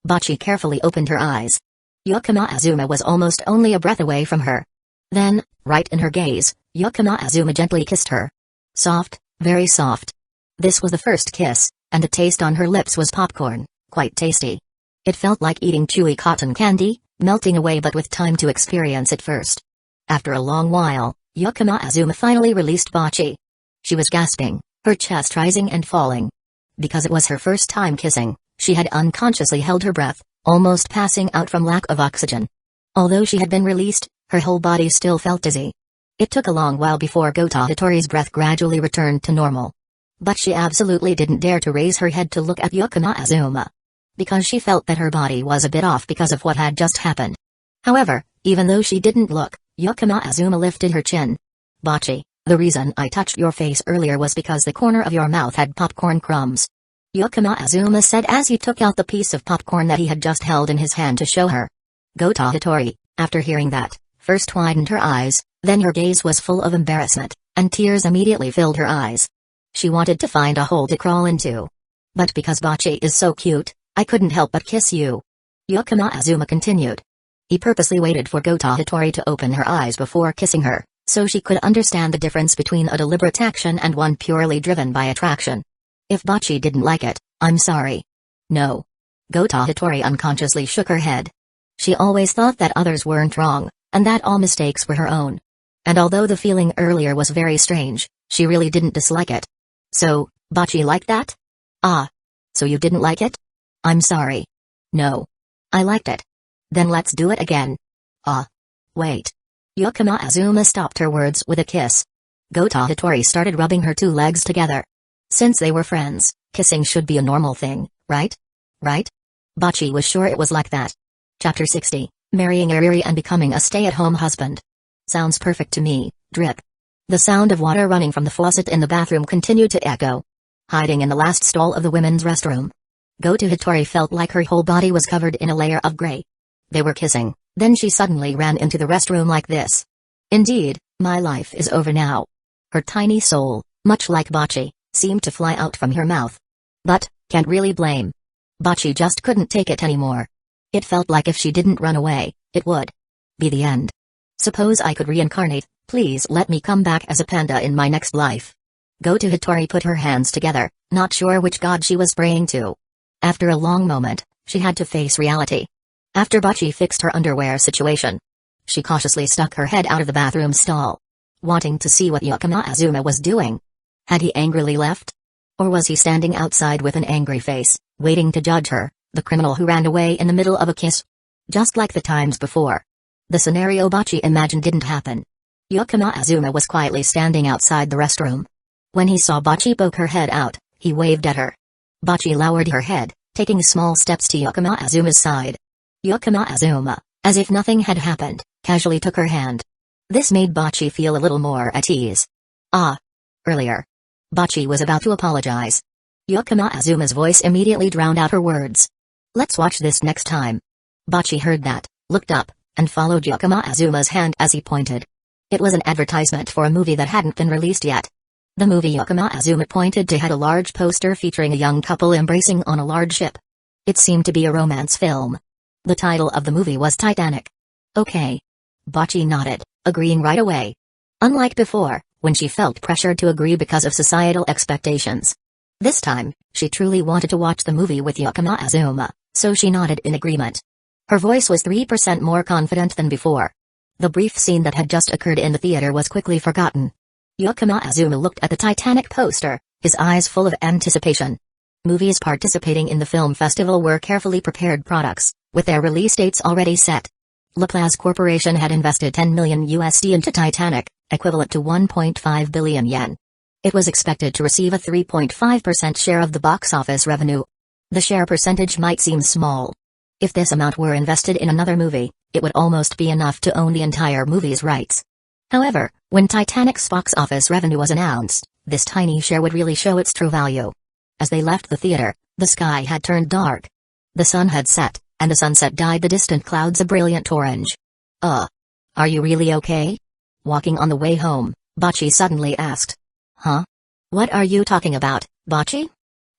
Botchi carefully opened her eyes. Yukino Azuma was almost only a breath away from her. Then, right in her gaze, Yukino Azuma gently kissed her. Soft, very soft. This was the first kiss, and the taste on her lips was popcorn, quite tasty. It felt like eating chewy cotton candy, melting away but with time to experience it first. After a long while, Yukino Azuma finally released Botchi. She was gasping, her chest rising and falling. Because it was her first time kissing, she had unconsciously held her breath, almost passing out from lack of oxygen. Although she had been released, her whole body still felt dizzy. It took a long while before Gota Hitori's breath gradually returned to normal. But she absolutely didn't dare to raise her head to look at Yukino Azuma. Because she felt that her body was a bit off because of what had just happened. However, even though she didn't look, Yukino Azuma lifted her chin. Botchi, the reason I touched your face earlier was because the corner of your mouth had popcorn crumbs. Yukino Azuma said as he took out the piece of popcorn that he had just held in his hand to show her. Gota Hitori, after hearing that, first widened her eyes, then her gaze was full of embarrassment, and tears immediately filled her eyes. She wanted to find a hole to crawl into. But because Botchi is so cute, I couldn't help but kiss you. Yukino Azuma continued. He purposely waited for Gota Hitori to open her eyes before kissing her, so she could understand the difference between a deliberate action and one purely driven by attraction. If Botchi didn't like it, I'm sorry. No. Gota Hitori unconsciously shook her head. She always thought that others weren't wrong, and that all mistakes were her own. And although the feeling earlier was very strange, she really didn't dislike it. So, Botchi liked that? Ah. So you didn't like it? I'm sorry. No. I liked it. Then let's do it again. Ah. Wait. Yukino Azuma stopped her words with a kiss. Gota Hitori started rubbing her two legs together. Since they were friends, kissing should be a normal thing, right? Right? Botchi was sure it was like that. Chapter 60, Marrying Ariri and Becoming a Stay-at-Home Husband. Sounds perfect to me, drip. The sound of water running from the faucet in the bathroom continued to echo. Hiding in the last stall of the women's restroom, Gota Hitori felt like her whole body was covered in a layer of gray. They were kissing, then she suddenly ran into the restroom like this. Indeed, my life is over now. Her tiny soul, much like Botchi, seemed to fly out from her mouth. But, can't really blame. Botchi just couldn't take it anymore. It felt like if she didn't run away, it would be the end. Suppose I could reincarnate, please let me come back as a panda in my next life. Gota Hitori put her hands together, not sure which god she was praying to. After a long moment, she had to face reality. After Botchi fixed her underwear situation, she cautiously stuck her head out of the bathroom stall. wanting to see what Yukino Azuma was doing. Had he angrily left? Or was he standing outside with an angry face, waiting to judge her, the criminal who ran away in the middle of a kiss? Just like the times before. The scenario Botchi imagined didn't happen. Yukino Azuma was quietly standing outside the restroom. When he saw Botchi poke her head out, he waved at her. Botchi lowered her head, taking small steps to Yukino Azuma's side. Yukino Azuma, as if nothing had happened, casually took her hand. This made Botchi feel a little more at ease. Earlier. Botchi was about to apologize. Yukino Azuma's voice immediately drowned out her words. Let's watch this next time. Botchi heard that, looked up, and followed Yukino Azuma's hand as he pointed. It was an advertisement for a movie that hadn't been released yet. The movie Yukino Azuma pointed to had a large poster featuring a young couple embracing on a large ship. It seemed to be a romance film. The title of the movie was Titanic. Okay. Botchi nodded, agreeing right away. Unlike before, when she felt pressured to agree because of societal expectations. This time, she truly wanted to watch the movie with Yukino Azuma, so she nodded in agreement. Her voice was 3% more confident than before. The brief scene that had just occurred in the theater was quickly forgotten. Yukino Azuma looked at the Titanic poster, his eyes full of anticipation. Movies participating in the film festival were carefully prepared products, with their release dates already set. Lelas Corporation had invested $10 million into Titanic, equivalent to 1.5 billion yen. It was expected to receive a 3.5% share of the box office revenue. The share percentage might seem small. If this amount were invested in another movie, it would almost be enough to own the entire movie's rights. However, when Titanic's box office revenue was announced, this tiny share would really show its true value. As they left the theater, the sky had turned dark. The sun had set, and the sunset dyed the distant clouds a brilliant orange. Are you really okay? Walking on the way home, Botchi suddenly asked. Huh? What are you talking about, Botchi?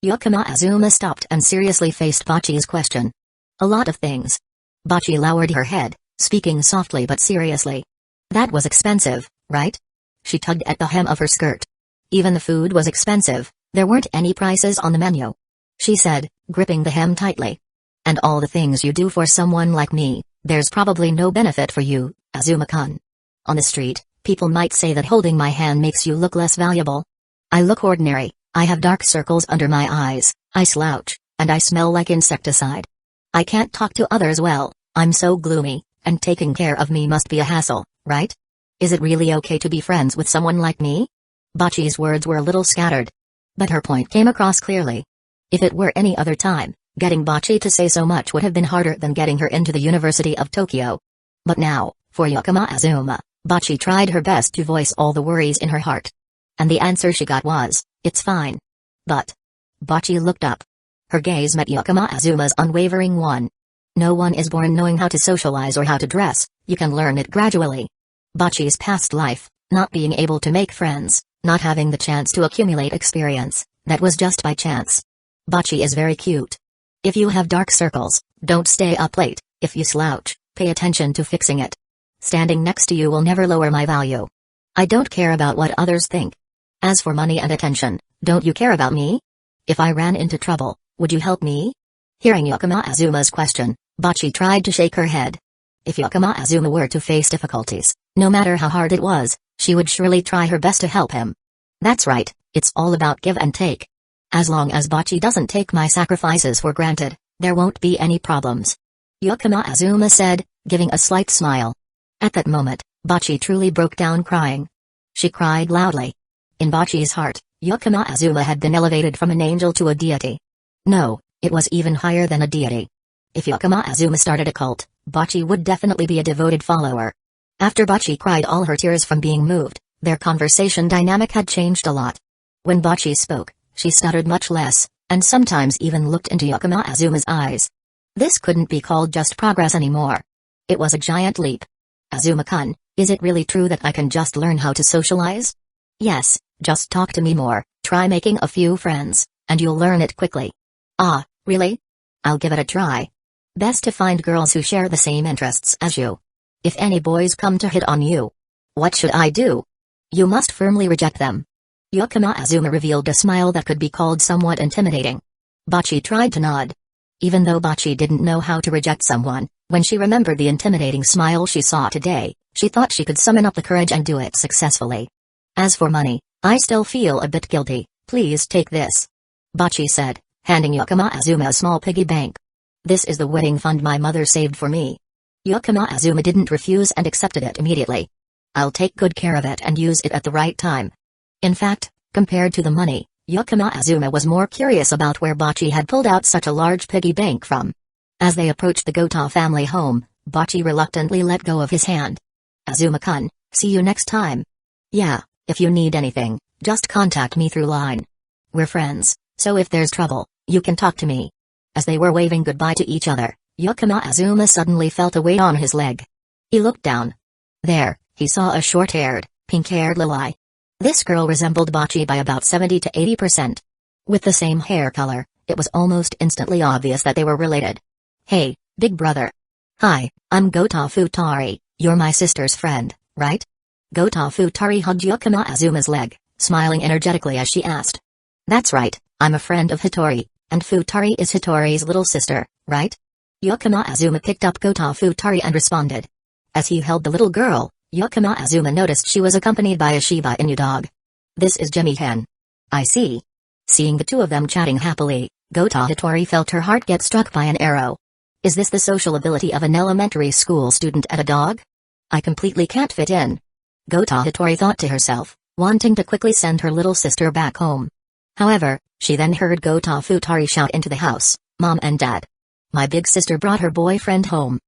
Yukino Azuma stopped and seriously faced Botchi's question. A lot of things. Botchi lowered her head, speaking softly but seriously. That was expensive, right? She tugged at the hem of her skirt. Even the food was expensive, there weren't any prices on the menu. She said, gripping the hem tightly. And all the things you do for someone like me, there's probably no benefit for you, Azuma-kun. On the street, people might say that holding my hand makes you look less valuable. I look ordinary, I have dark circles under my eyes, I slouch, and I smell like insecticide. I can't talk to others well, I'm so gloomy, and taking care of me must be a hassle, right? Is it really okay to be friends with someone like me? Botchi's words were a little scattered. But her point came across clearly. If it were any other time, getting Botchi to say so much would have been harder than getting her into the University of Tokyo. But now, for Yukino Azuma, Botchi tried her best to voice all the worries in her heart. And the answer she got was, it's fine. But. Botchi looked up. Her gaze met Yukino Azuma's unwavering one. No one is born knowing how to socialize or how to dress, you can learn it gradually. Botchi's past life, not being able to make friends, not having the chance to accumulate experience, that was just by chance. Botchi is very cute. If you have dark circles, don't stay up late, if you slouch, pay attention to fixing it. Standing next to you will never lower my value. I don't care about what others think. As for money and attention, don't you care about me? If I ran into trouble, would you help me? Hearing Yukino Azuma's question, Botchi tried to shake her head. If Yukino Azuma were to face difficulties, no matter how hard it was, she would surely try her best to help him. That's right, it's all about give and take. As long as Botchi doesn't take my sacrifices for granted, there won't be any problems. Yukino Azuma said, giving a slight smile. At that moment, Botchi truly broke down crying. She cried loudly. In Botchi's heart, Yukino Azuma had been elevated from an angel to a deity. No, it was even higher than a deity. If Yukino Azuma started a cult, Botchi would definitely be a devoted follower. After Botchi cried all her tears from being moved, their conversation dynamic had changed a lot. When Botchi spoke, she stuttered much less, and sometimes even looked into Yukino Azuma's eyes. This couldn't be called just progress anymore. It was a giant leap. Azuma-kun, is it really true that I can just learn how to socialize? Yes, just talk to me more, try making a few friends, and you'll learn it quickly. Ah, really? I'll give it a try. Best to find girls who share the same interests as you. If any boys come to hit on you, what should I do? You must firmly reject them. Yukino Azuma revealed a smile that could be called somewhat intimidating. Botchi tried to nod. Even though Botchi didn't know how to reject someone, when she remembered the intimidating smile she saw today, She thought she could summon up the courage and do it successfully. As for money, I still feel a bit guilty. Please take this. Botchi said, handing Yakama Azuma a small piggy bank. This is the wedding fund my mother saved for me. Yakama Azuma didn't refuse and accepted it immediately. I'll take good care of it and use it at the right time. In fact, compared to the money, Yakama Azuma was more curious about where Botchi had pulled out such a large piggy bank from. As they approached the Gota family home, Botchi reluctantly let go of his hand. Azuma-kun, see you next time. Yeah, if you need anything, just contact me through line. We're friends, so if there's trouble, you can talk to me. As they were waving goodbye to each other, Yakama Azuma suddenly felt a weight on his leg. He looked down. There, he saw a short-haired, pink-haired Lilai. This girl resembled Botchi by about 70 to 80%. With the same hair color, it was almost instantly obvious that they were related. Hey, big brother. Hi, I'm Gota Futari, you're my sister's friend, right? Gota Futari hugged Yakama Azuma's leg, smiling energetically as she asked. That's right, I'm a friend of Hitori, and Futari is Hitori's little sister, right? Yakama Azuma picked up Gota Futari and responded. As he held the little girl, Yakama Azuma noticed she was accompanied by a Shiba Inu dog. This is Jimmy-hen. I see. Seeing the two of them chatting happily, Gota Hitori felt her heart get struck by an arrow. Is this the social ability of an elementary school student at a dog? I completely can't fit in. Gota Hitori thought to herself, wanting to quickly send her little sister back home. However, she then heard Gota Futari shout into the house, Mom and Dad. My big sister brought her boyfriend home.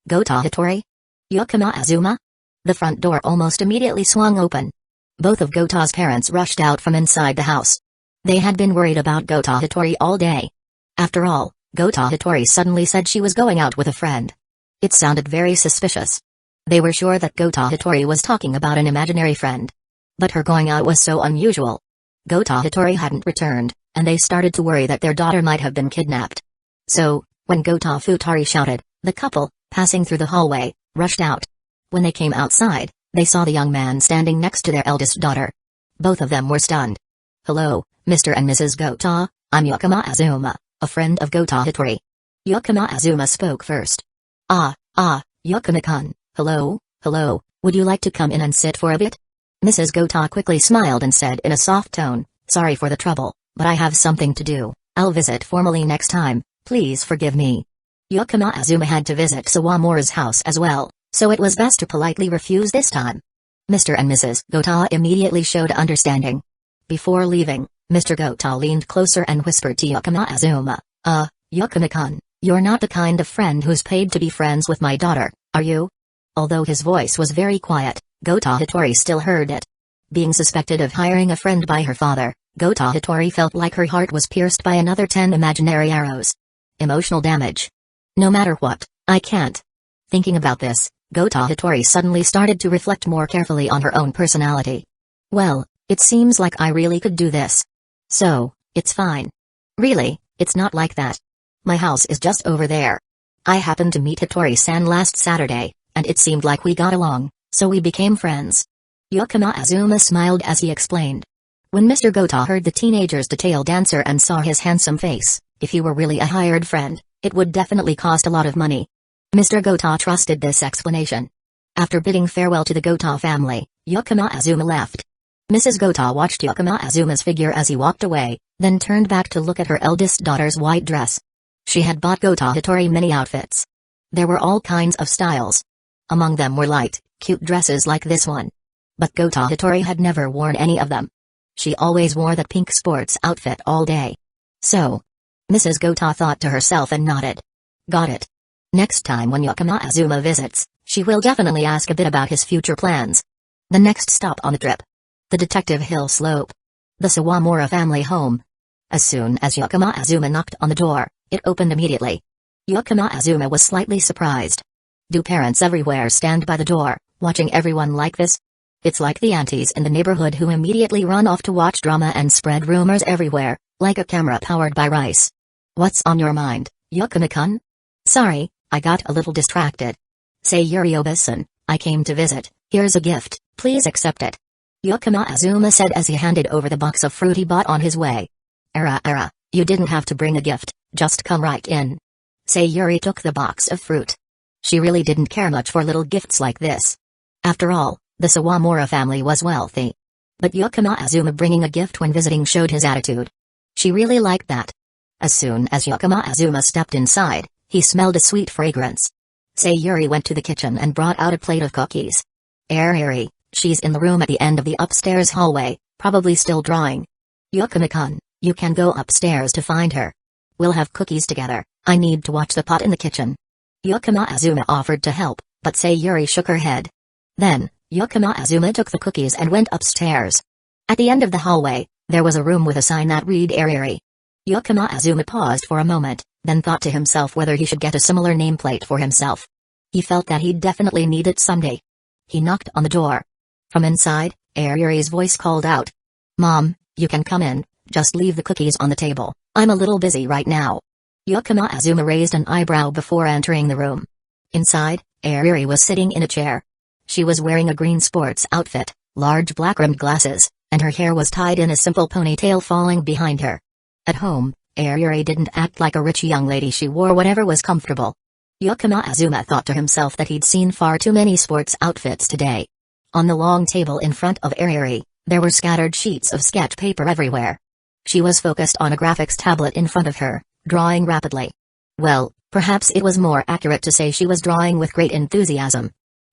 Gota Hitori? Yakama Azuma? The front door almost immediately swung open. Both of Gota's parents rushed out from inside the house. They had been worried about Gota Hitori all day. After all, Gota Hitori suddenly said she was going out with a friend. It sounded very suspicious. They were sure that Gota Hitori was talking about an imaginary friend. But her going out was so unusual. Gota Hitori hadn't returned, and they started to worry that their daughter might have been kidnapped. So, when Gota Futari shouted, the couple, passing through the hallway, rushed out. When they came outside, they saw the young man standing next to their eldest daughter. Both of them were stunned. Hello, Mr. and Mrs. Gota, I'm Yakama Azuma, a friend of Gota Hitori. Yakama Azuma spoke first. Yakama-kun, hello, would you like to come in and sit for a bit? Mrs. Gota quickly smiled and said in a soft tone, sorry for the trouble, but I have something to do. I'll visit formally next time, please forgive me. Yakama Azuma had to visit Sawamura's house as well, so it was best to politely refuse this time. Mr. and Mrs. Gota immediately showed understanding. Before leaving, Mr. Gota leaned closer and whispered to Yakama Azuma, Yakama-kun, you're not the kind of friend who's paid to be friends with my daughter, are you? Although his voice was very quiet, Gota Hitori still heard it. Being suspected of hiring a friend by her father, Gota Hitori felt like her heart was pierced by another 10 imaginary arrows. Emotional damage. No matter what, I can't. Thinking about this, Gota Hitori suddenly started to reflect more carefully on her own personality. Well, it seems like I really could do this. So, it's fine. Really, it's not like that. My house is just over there. I happened to meet Hitori-san last Saturday, and it seemed like we got along, so we became friends. Yakama Azuma smiled as he explained. When Mr. Gota heard the teenager's detailed answer and saw his handsome face, if he were really a hired friend, it would definitely cost a lot of money. Mr. Gota trusted this explanation. After bidding farewell to the Gota family, Yakama Azuma left. Mrs. Gota watched Yakama Azuma's figure as he walked away, then turned back to look at her eldest daughter's white dress. She had bought Gota Hitori many outfits. There were all kinds of styles. Among them were light, cute dresses like this one. But Gota Hitori had never worn any of them. She always wore that pink sports outfit all day. So, Mrs. Gota thought to herself and nodded. Got it. Next time when Yakama Azuma visits, she will definitely ask a bit about his future plans. The next stop on the trip. The Detective Hill Slope. The Sawamura family home. As soon as Yakama Azuma knocked on the door, it opened immediately. Yakama Azuma was slightly surprised. Do parents everywhere stand by the door, watching everyone like this? It's like the aunties in the neighborhood who immediately run off to watch drama and spread rumors everywhere, like a camera powered by rice. What's on your mind, Yakama-kun? Sorry, I got a little distracted. Say Yurioba-san, I came to visit, here's a gift, please accept it. Yakama Azuma said as he handed over the box of fruit he bought on his way. You didn't have to bring a gift, just come right in. Sayuri took the box of fruit. She really didn't care much for little gifts like this. After all, the Sawamura family was wealthy. But Yukino Azuma bringing a gift when visiting showed his attitude. She really liked that. As soon as Yukino Azuma stepped inside, he smelled a sweet fragrance. Sayuri went to the kitchen and brought out a plate of cookies. Ariri, she's in the room at the end of the upstairs hallway, probably still drawing. Yukino-kun, you can go upstairs to find her. We'll have cookies together, I need to watch the pot in the kitchen. Yukino Azuma offered to help, but Sayuri shook her head. Then, Yukino Azuma took the cookies and went upstairs. At the end of the hallway, there was a room with a sign that read Ariri. Yukino Azuma paused for a moment, then thought to himself whether he should get a similar nameplate for himself. He felt that he'd definitely need it someday. He knocked on the door. From inside, Ariri's voice called out. Mom, you can come in, just leave the cookies on the table, I'm a little busy right now. Yukino Azuma raised an eyebrow before entering the room. Inside, Ariri was sitting in a chair. She was wearing a green sports outfit, large black-rimmed glasses, and her hair was tied in a simple ponytail falling behind her. At home, Ariri didn't act like a rich young lady, she wore whatever was comfortable. Yukino Azuma thought to himself that he'd seen far too many sports outfits today. On the long table in front of Ariri, there were scattered sheets of sketch paper everywhere. She was focused on a graphics tablet in front of her, drawing rapidly. Well, perhaps it was more accurate to say she was drawing with great enthusiasm.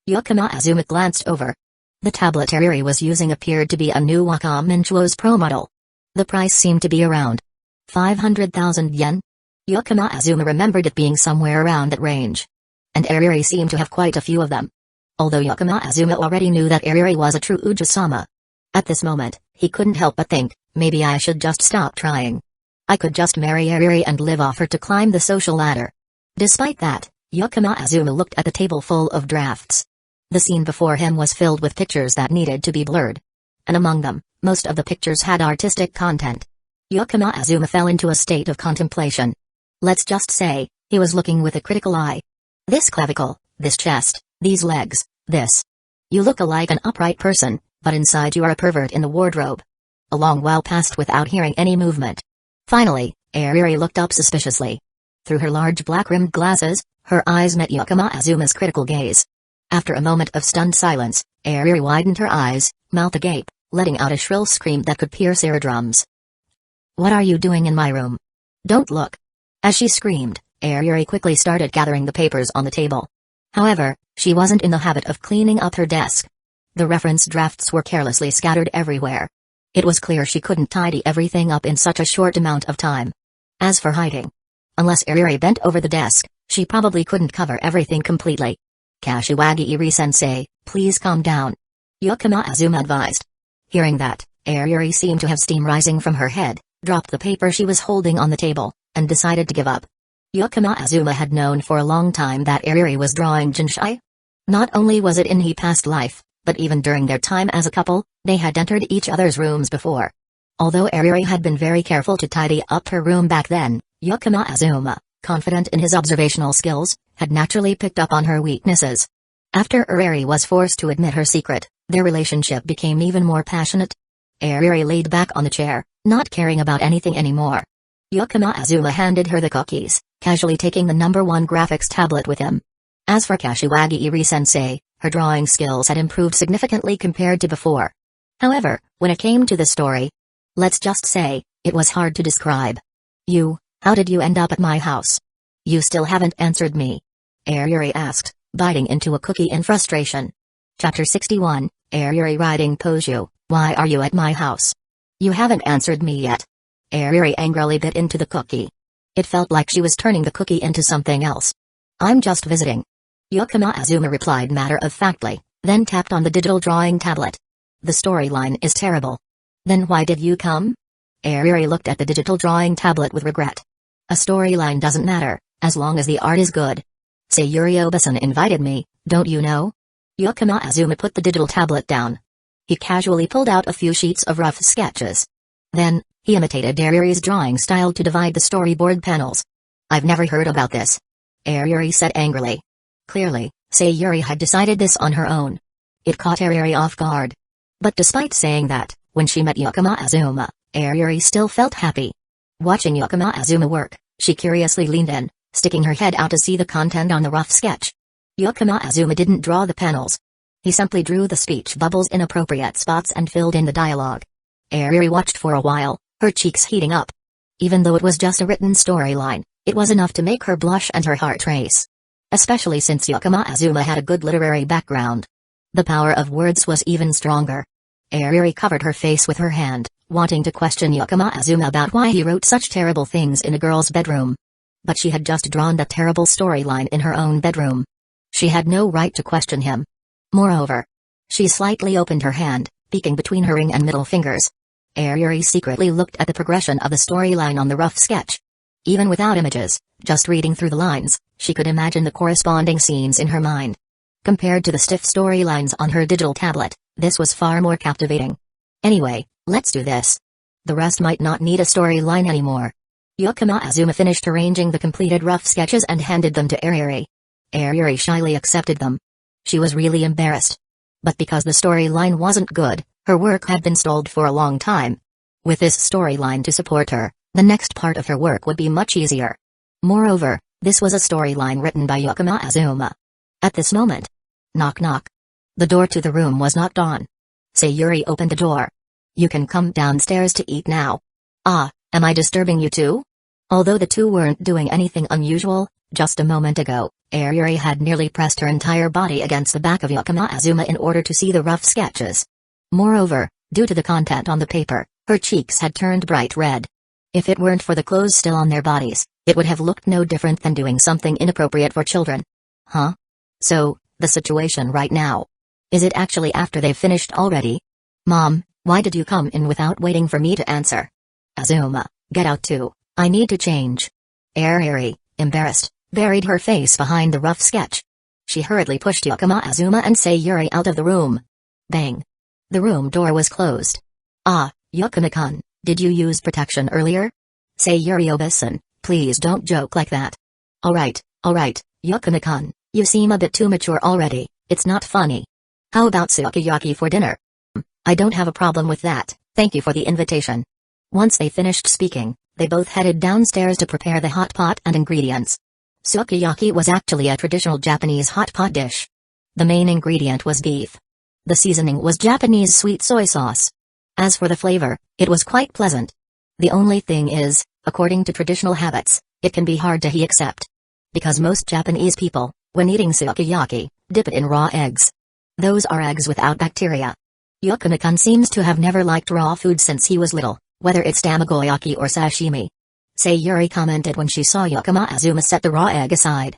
Yukino Azuma glanced over. The tablet Ariri was using appeared to be a new Wacom Minchuo's Pro model. The price seemed to be around 500,000 yen. Yukino Azuma remembered it being somewhere around that range. And Ariri seemed to have quite a few of them. Although Yukino Azuma already knew that Ariri was a true Uji-sama. At this moment, he couldn't help but think, maybe I should just stop trying. I could just marry Ariri and live off her to climb the social ladder. Despite that, Yukino Azuma looked at the table full of drafts. The scene before him was filled with pictures that needed to be blurred. And among them, most of the pictures had artistic content. Yukino Azuma fell into a state of contemplation. Let's just say, he was looking with a critical eye. This clavicle, this chest, these legs, this. You look like an upright person, but inside you are a pervert in the wardrobe. A long while passed without hearing any movement. Finally, Ariri looked up suspiciously. Through her large black-rimmed glasses, her eyes met Yukino Azuma's critical gaze. After a moment of stunned silence, Ariri widened her eyes, mouth agape, letting out a shrill scream that could pierce eardrums. What are you doing in my room? Don't look. As she screamed, Ariri quickly started gathering the papers on the table. However, she wasn't in the habit of cleaning up her desk. The reference drafts were carelessly scattered everywhere. It was clear she couldn't tidy everything up in such a short amount of time. As for hiding, unless Ariri bent over the desk, she probably couldn't cover everything completely. Kashiwagi-iri-sensei, please calm down. Yukino Azuma advised. Hearing that, Ariri seemed to have steam rising from her head, dropped the paper she was holding on the table, and decided to give up. Yukino Azuma had known for a long time that Ariri was drawing Jinshai. Not only was it in his past life, but even during their time as a couple, they had entered each other's rooms before. Although Ariri had been very careful to tidy up her room back then, Yukino Azuma, confident in his observational skills, had naturally picked up on her weaknesses. After Ariri was forced to admit her secret, their relationship became even more passionate. Ariri laid back on the chair, not caring about anything anymore. Yukino Azuma handed her the cookies, casually taking the #1 graphics tablet with him. As for Kashiwagi-iri-sensei, her drawing skills had improved significantly compared to before. However, when it came to the story, let's just say, it was hard to describe. How did you end up at my house? You still haven't answered me. Ariri asked, biting into a cookie in frustration. Chapter 61, Ariri riding Poju, why are you at my house? You haven't answered me yet. Ariri angrily bit into the cookie. It felt like she was turning the cookie into something else. I'm just visiting. Yukino Azuma replied matter-of-factly, then tapped on the digital drawing tablet. The storyline is terrible. Then why did you come? Ariri looked at the digital drawing tablet with regret. A storyline doesn't matter, as long as the art is good. Sayuri Obasan invited me, don't you know? Yukino Azuma put the digital tablet down. He casually pulled out a few sheets of rough sketches. Then, he imitated Ariri's drawing style to divide the storyboard panels. I've never heard about this. Ariri said angrily. Clearly, Sayuri had decided this on her own. It caught Ariri off guard. But despite saying that, when she met Yukino Azuma, Ariri still felt happy. Watching Yukino Azuma work, she curiously leaned in, sticking her head out to see the content on the rough sketch. Yukino Azuma didn't draw the panels. He simply drew the speech bubbles in appropriate spots and filled in the dialogue. Ariri watched for a while, her cheeks heating up. Even though it was just a written storyline, it was enough to make her blush and her heart race. Especially since Yukino Azuma had a good literary background. The power of words was even stronger. Ariri covered her face with her hand, wanting to question Yukino Azuma about why he wrote such terrible things in a girl's bedroom. But she had just drawn that terrible storyline in her own bedroom. She had no right to question him. Moreover, she slightly opened her hand, peeking between her ring and middle fingers. Ariri secretly looked at the progression of the storyline on the rough sketch. Even without images, just reading through the lines, she could imagine the corresponding scenes in her mind. Compared to the stiff storylines on her digital tablet, this was far more captivating. Anyway, let's do this. The rest might not need a storyline anymore. Yukino Azuma finished arranging the completed rough sketches and handed them to Ariri. Ariri shyly accepted them. She was really embarrassed. But because the storyline wasn't good, her work had been stalled for a long time. With this storyline to support her, the next part of her work would be much easier. Moreover, this was a storyline written by Yukino Azuma. At this moment, knock knock. The door to the room was knocked on. Sayuri opened the door. You can come downstairs to eat now. Ah, am I disturbing you too? Although the two weren't doing anything unusual, just a moment ago, Ariri had nearly pressed her entire body against the back of Yukino Azuma in order to see the rough sketches. Moreover, due to the content on the paper, her cheeks had turned bright red. If it weren't for the clothes still on their bodies, it would have looked no different than doing something inappropriate for children. Huh? So, the situation right now. Is it actually after they've finished already? Mom, why did you come in without waiting for me to answer? Azuma, get out too, I need to change. Ariri, embarrassed, buried her face behind the rough sketch. She hurriedly pushed Yukino Azuma and Sayuri out of the room. Bang. The room door was closed. Ah, Yukino-kun, did you use protection earlier? Sayuri-obasan, please don't joke like that. Alright, Yukino-kun, you seem a bit too mature already, it's not funny. How about sukiyaki for dinner? I don't have a problem with that, thank you for the invitation. Once they finished speaking, they both headed downstairs to prepare the hot pot and ingredients. Sukiyaki was actually a traditional Japanese hot pot dish. The main ingredient was beef. The seasoning was Japanese sweet soy sauce. As for the flavor, it was quite pleasant. The only thing is, according to traditional habits, it can be hard to accept. Because most Japanese people, when eating sukiyaki, dip it in raw eggs. Those are eggs without bacteria. Yukino-kun seems to have never liked raw food since he was little, whether it's tamagoyaki or sashimi. Sayuri commented when she saw Yukino Azuma set the raw egg aside.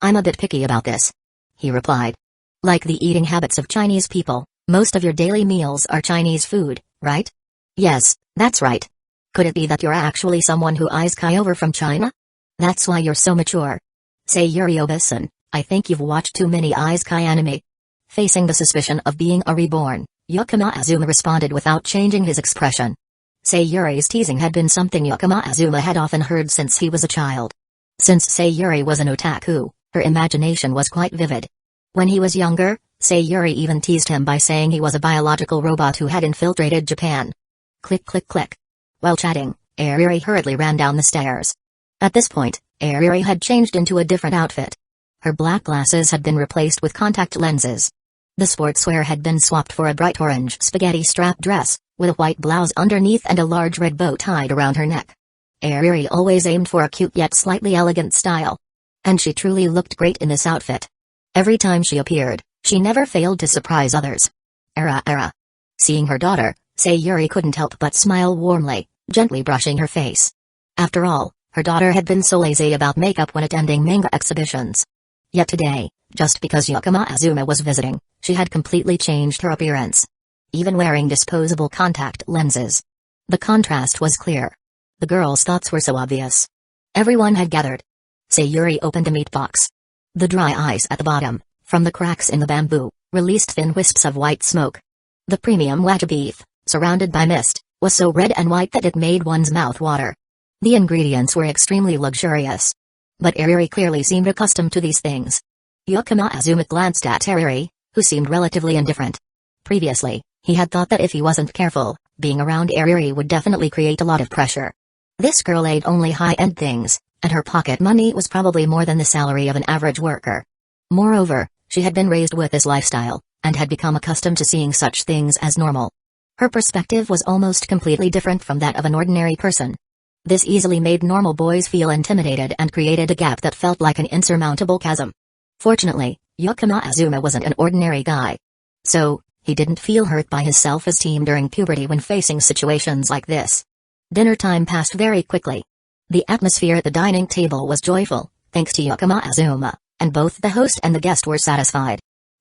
I'm a bit picky about this. He replied. Like the eating habits of Chinese people, most of your daily meals are Chinese food, right? Yes, that's right. Could it be that you're actually someone who eyes Kai over from China? That's why you're so mature. Sayuri-obasan, I think you've watched too many Eyes Kai anime. Facing the suspicion of being a reborn, Yukino Azuma responded without changing his expression. Sayuri's teasing had been something Yukino Azuma had often heard since he was a child. Since Sayuri was an otaku, her imagination was quite vivid. When he was younger, Sayuri even teased him by saying he was a biological robot who had infiltrated Japan. Click click click. While chatting, Ariri hurriedly ran down the stairs. At this point, Ariri had changed into a different outfit. Her black glasses had been replaced with contact lenses. The sportswear had been swapped for a bright orange spaghetti strap dress, with a white blouse underneath and a large red bow tied around her neck. Ariri always aimed for a cute yet slightly elegant style. And she truly looked great in this outfit. Every time she appeared, she never failed to surprise others. Era. Seeing her daughter, Sayuri couldn't help but smile warmly, gently brushing her face. After all, her daughter had been so lazy about makeup when attending manga exhibitions. Yet today, just because Yukino Azuma was visiting, she had completely changed her appearance. Even wearing disposable contact lenses. The contrast was clear. The girl's thoughts were so obvious. Everyone had gathered. Sayuri opened a meat box. The dry ice at the bottom, from the cracks in the bamboo, released thin wisps of white smoke. The premium wagyu beef, surrounded by mist, was so red and white that it made one's mouth water. The ingredients were extremely luxurious. But Ariri clearly seemed accustomed to these things. Yukino Azuma glanced at Ariri, who seemed relatively indifferent. Previously, he had thought that if he wasn't careful, being around Ariri would definitely create a lot of pressure. This girl ate only high-end things, and her pocket money was probably more than the salary of an average worker. Moreover, she had been raised with this lifestyle, and had become accustomed to seeing such things as normal. Her perspective was almost completely different from that of an ordinary person. This easily made normal boys feel intimidated and created a gap that felt like an insurmountable chasm. Fortunately, Yukino Azuma wasn't an ordinary guy. So, he didn't feel hurt by his self-esteem during puberty when facing situations like this. Dinner time passed very quickly. The atmosphere at the dining table was joyful, thanks to Yukino Azuma, and both the host and the guest were satisfied.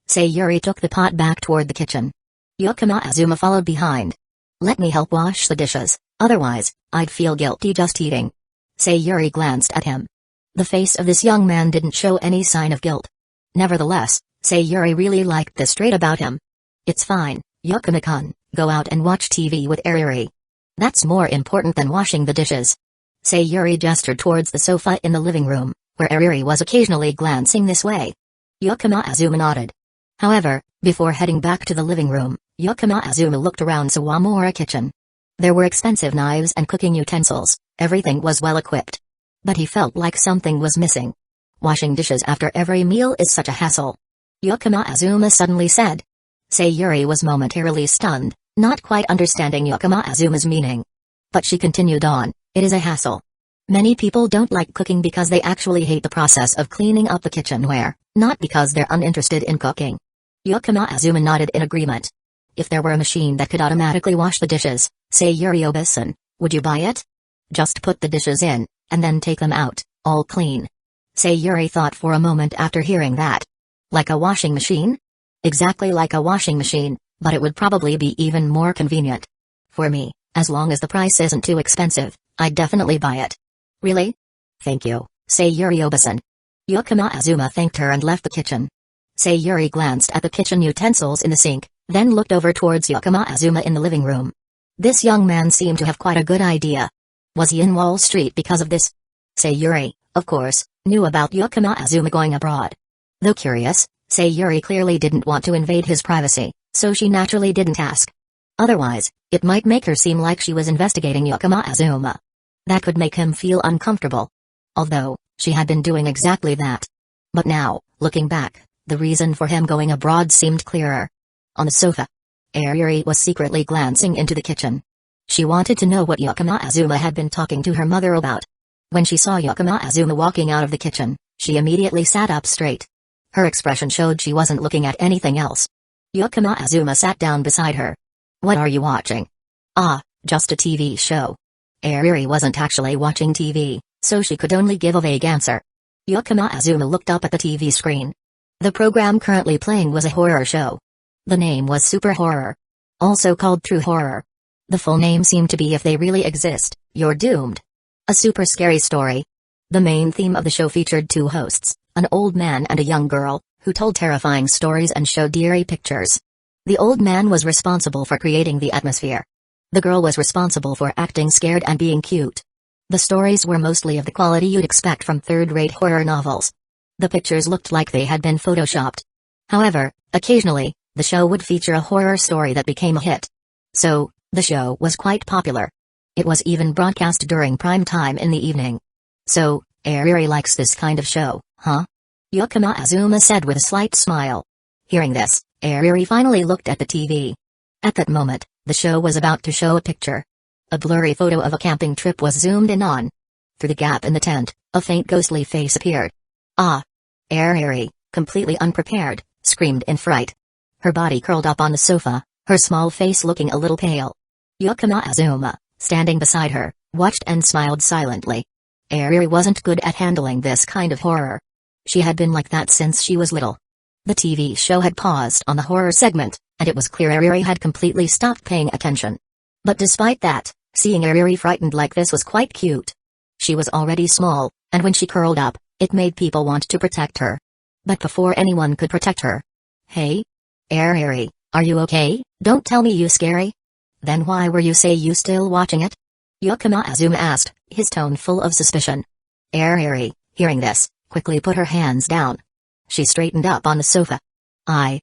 Sayuri took the pot back toward the kitchen. Yukino Azuma followed behind. "Let me help wash the dishes, otherwise, I'd feel guilty just eating." Sayuri glanced at him. The face of this young man didn't show any sign of guilt. Nevertheless, Sayuri really liked this trait about him. "It's fine, Yukino-kun, go out and watch TV with Ariri. That's more important than washing the dishes." Sayuri gestured towards the sofa in the living room, where Ariri was occasionally glancing this way. Yukino Azuma nodded. However, before heading back to the living room, Yukino Azuma looked around Sawamura kitchen. There were expensive knives and cooking utensils, everything was well equipped. But he felt like something was missing. Washing dishes after every meal is such a hassle. Yukino Azuma suddenly said. Sayuri was momentarily stunned, not quite understanding Yukino Azuma's meaning. But she continued on, "It is a hassle. Many people don't like cooking because they actually hate the process of cleaning up the kitchenware, not because they're uninterested in cooking." Yukino Azuma nodded in agreement. "If there were a machine that could automatically wash the dishes, Sayuri Obasan, would you buy it? Just put the dishes in, and then take them out, all clean." Sayuri thought for a moment after hearing that. Like a washing machine? Exactly like a washing machine, but it would probably be even more convenient. "For me, as long as the price isn't too expensive, I'd definitely buy it." "Really? Thank you, Sayuri Obasan." Yukino Azuma thanked her and left the kitchen. Sayuri glanced at the kitchen utensils in the sink, then looked over towards Yukino Azuma in the living room. This young man seemed to have quite a good idea. Was he in Wall Street because of this? Sayuri, of course, knew about Yukino Azuma going abroad. Though curious, Sayuri clearly didn't want to invade his privacy, so she naturally didn't ask. Otherwise, it might make her seem like she was investigating Yukino Azuma. That could make him feel uncomfortable. Although, she had been doing exactly that. But now, looking back, the reason for him going abroad seemed clearer. On the sofa, Ariri was secretly glancing into the kitchen. She wanted to know what Yukino Azuma had been talking to her mother about. When she saw Yukino Azuma walking out of the kitchen, she immediately sat up straight. Her expression showed she wasn't looking at anything else. Yukino Azuma sat down beside her. "What are you watching?" "Ah, just a TV show." Ariri wasn't actually watching TV, so she could only give a vague answer. Yukino Azuma looked up at the TV screen. The program currently playing was a horror show. The name was Super Horror. Also called True Horror. The full name seemed to be If They Really Exist, You're Doomed. A super scary story. The main theme of the show featured two hosts, an old man and a young girl, who told terrifying stories and showed eerie pictures. The old man was responsible for creating the atmosphere. The girl was responsible for acting scared and being cute. The stories were mostly of the quality you'd expect from third-rate horror novels. The pictures looked like they had been photoshopped. However, occasionally, the show would feature a horror story that became a hit. So, the show was quite popular. It was even broadcast during prime time in the evening. "So, Ariri likes this kind of show, huh?" Yukino Azuma said with a slight smile. Hearing this, Ariri finally looked at the TV. At that moment, the show was about to show a picture. A blurry photo of a camping trip was zoomed in on. Through the gap in the tent, a faint ghostly face appeared. "Ah!" Ariri, completely unprepared, screamed in fright. Her body curled up on the sofa, her small face looking a little pale. Yukino Azuma, standing beside her, watched and smiled silently. Ariri wasn't good at handling this kind of horror. She had been like that since she was little. The TV show had paused on the horror segment, and it was clear Ariri had completely stopped paying attention. But despite that, seeing Ariri frightened like this was quite cute. She was already small, and when she curled up, it made people want to protect her. But before anyone could protect her. "Hey? Ariri, are you okay? Don't tell me you scary." "Then why were you still watching it?" Yukino Azuma asked, his tone full of suspicion. Ariri, hearing this, quickly put her hands down. She straightened up on the sofa. I,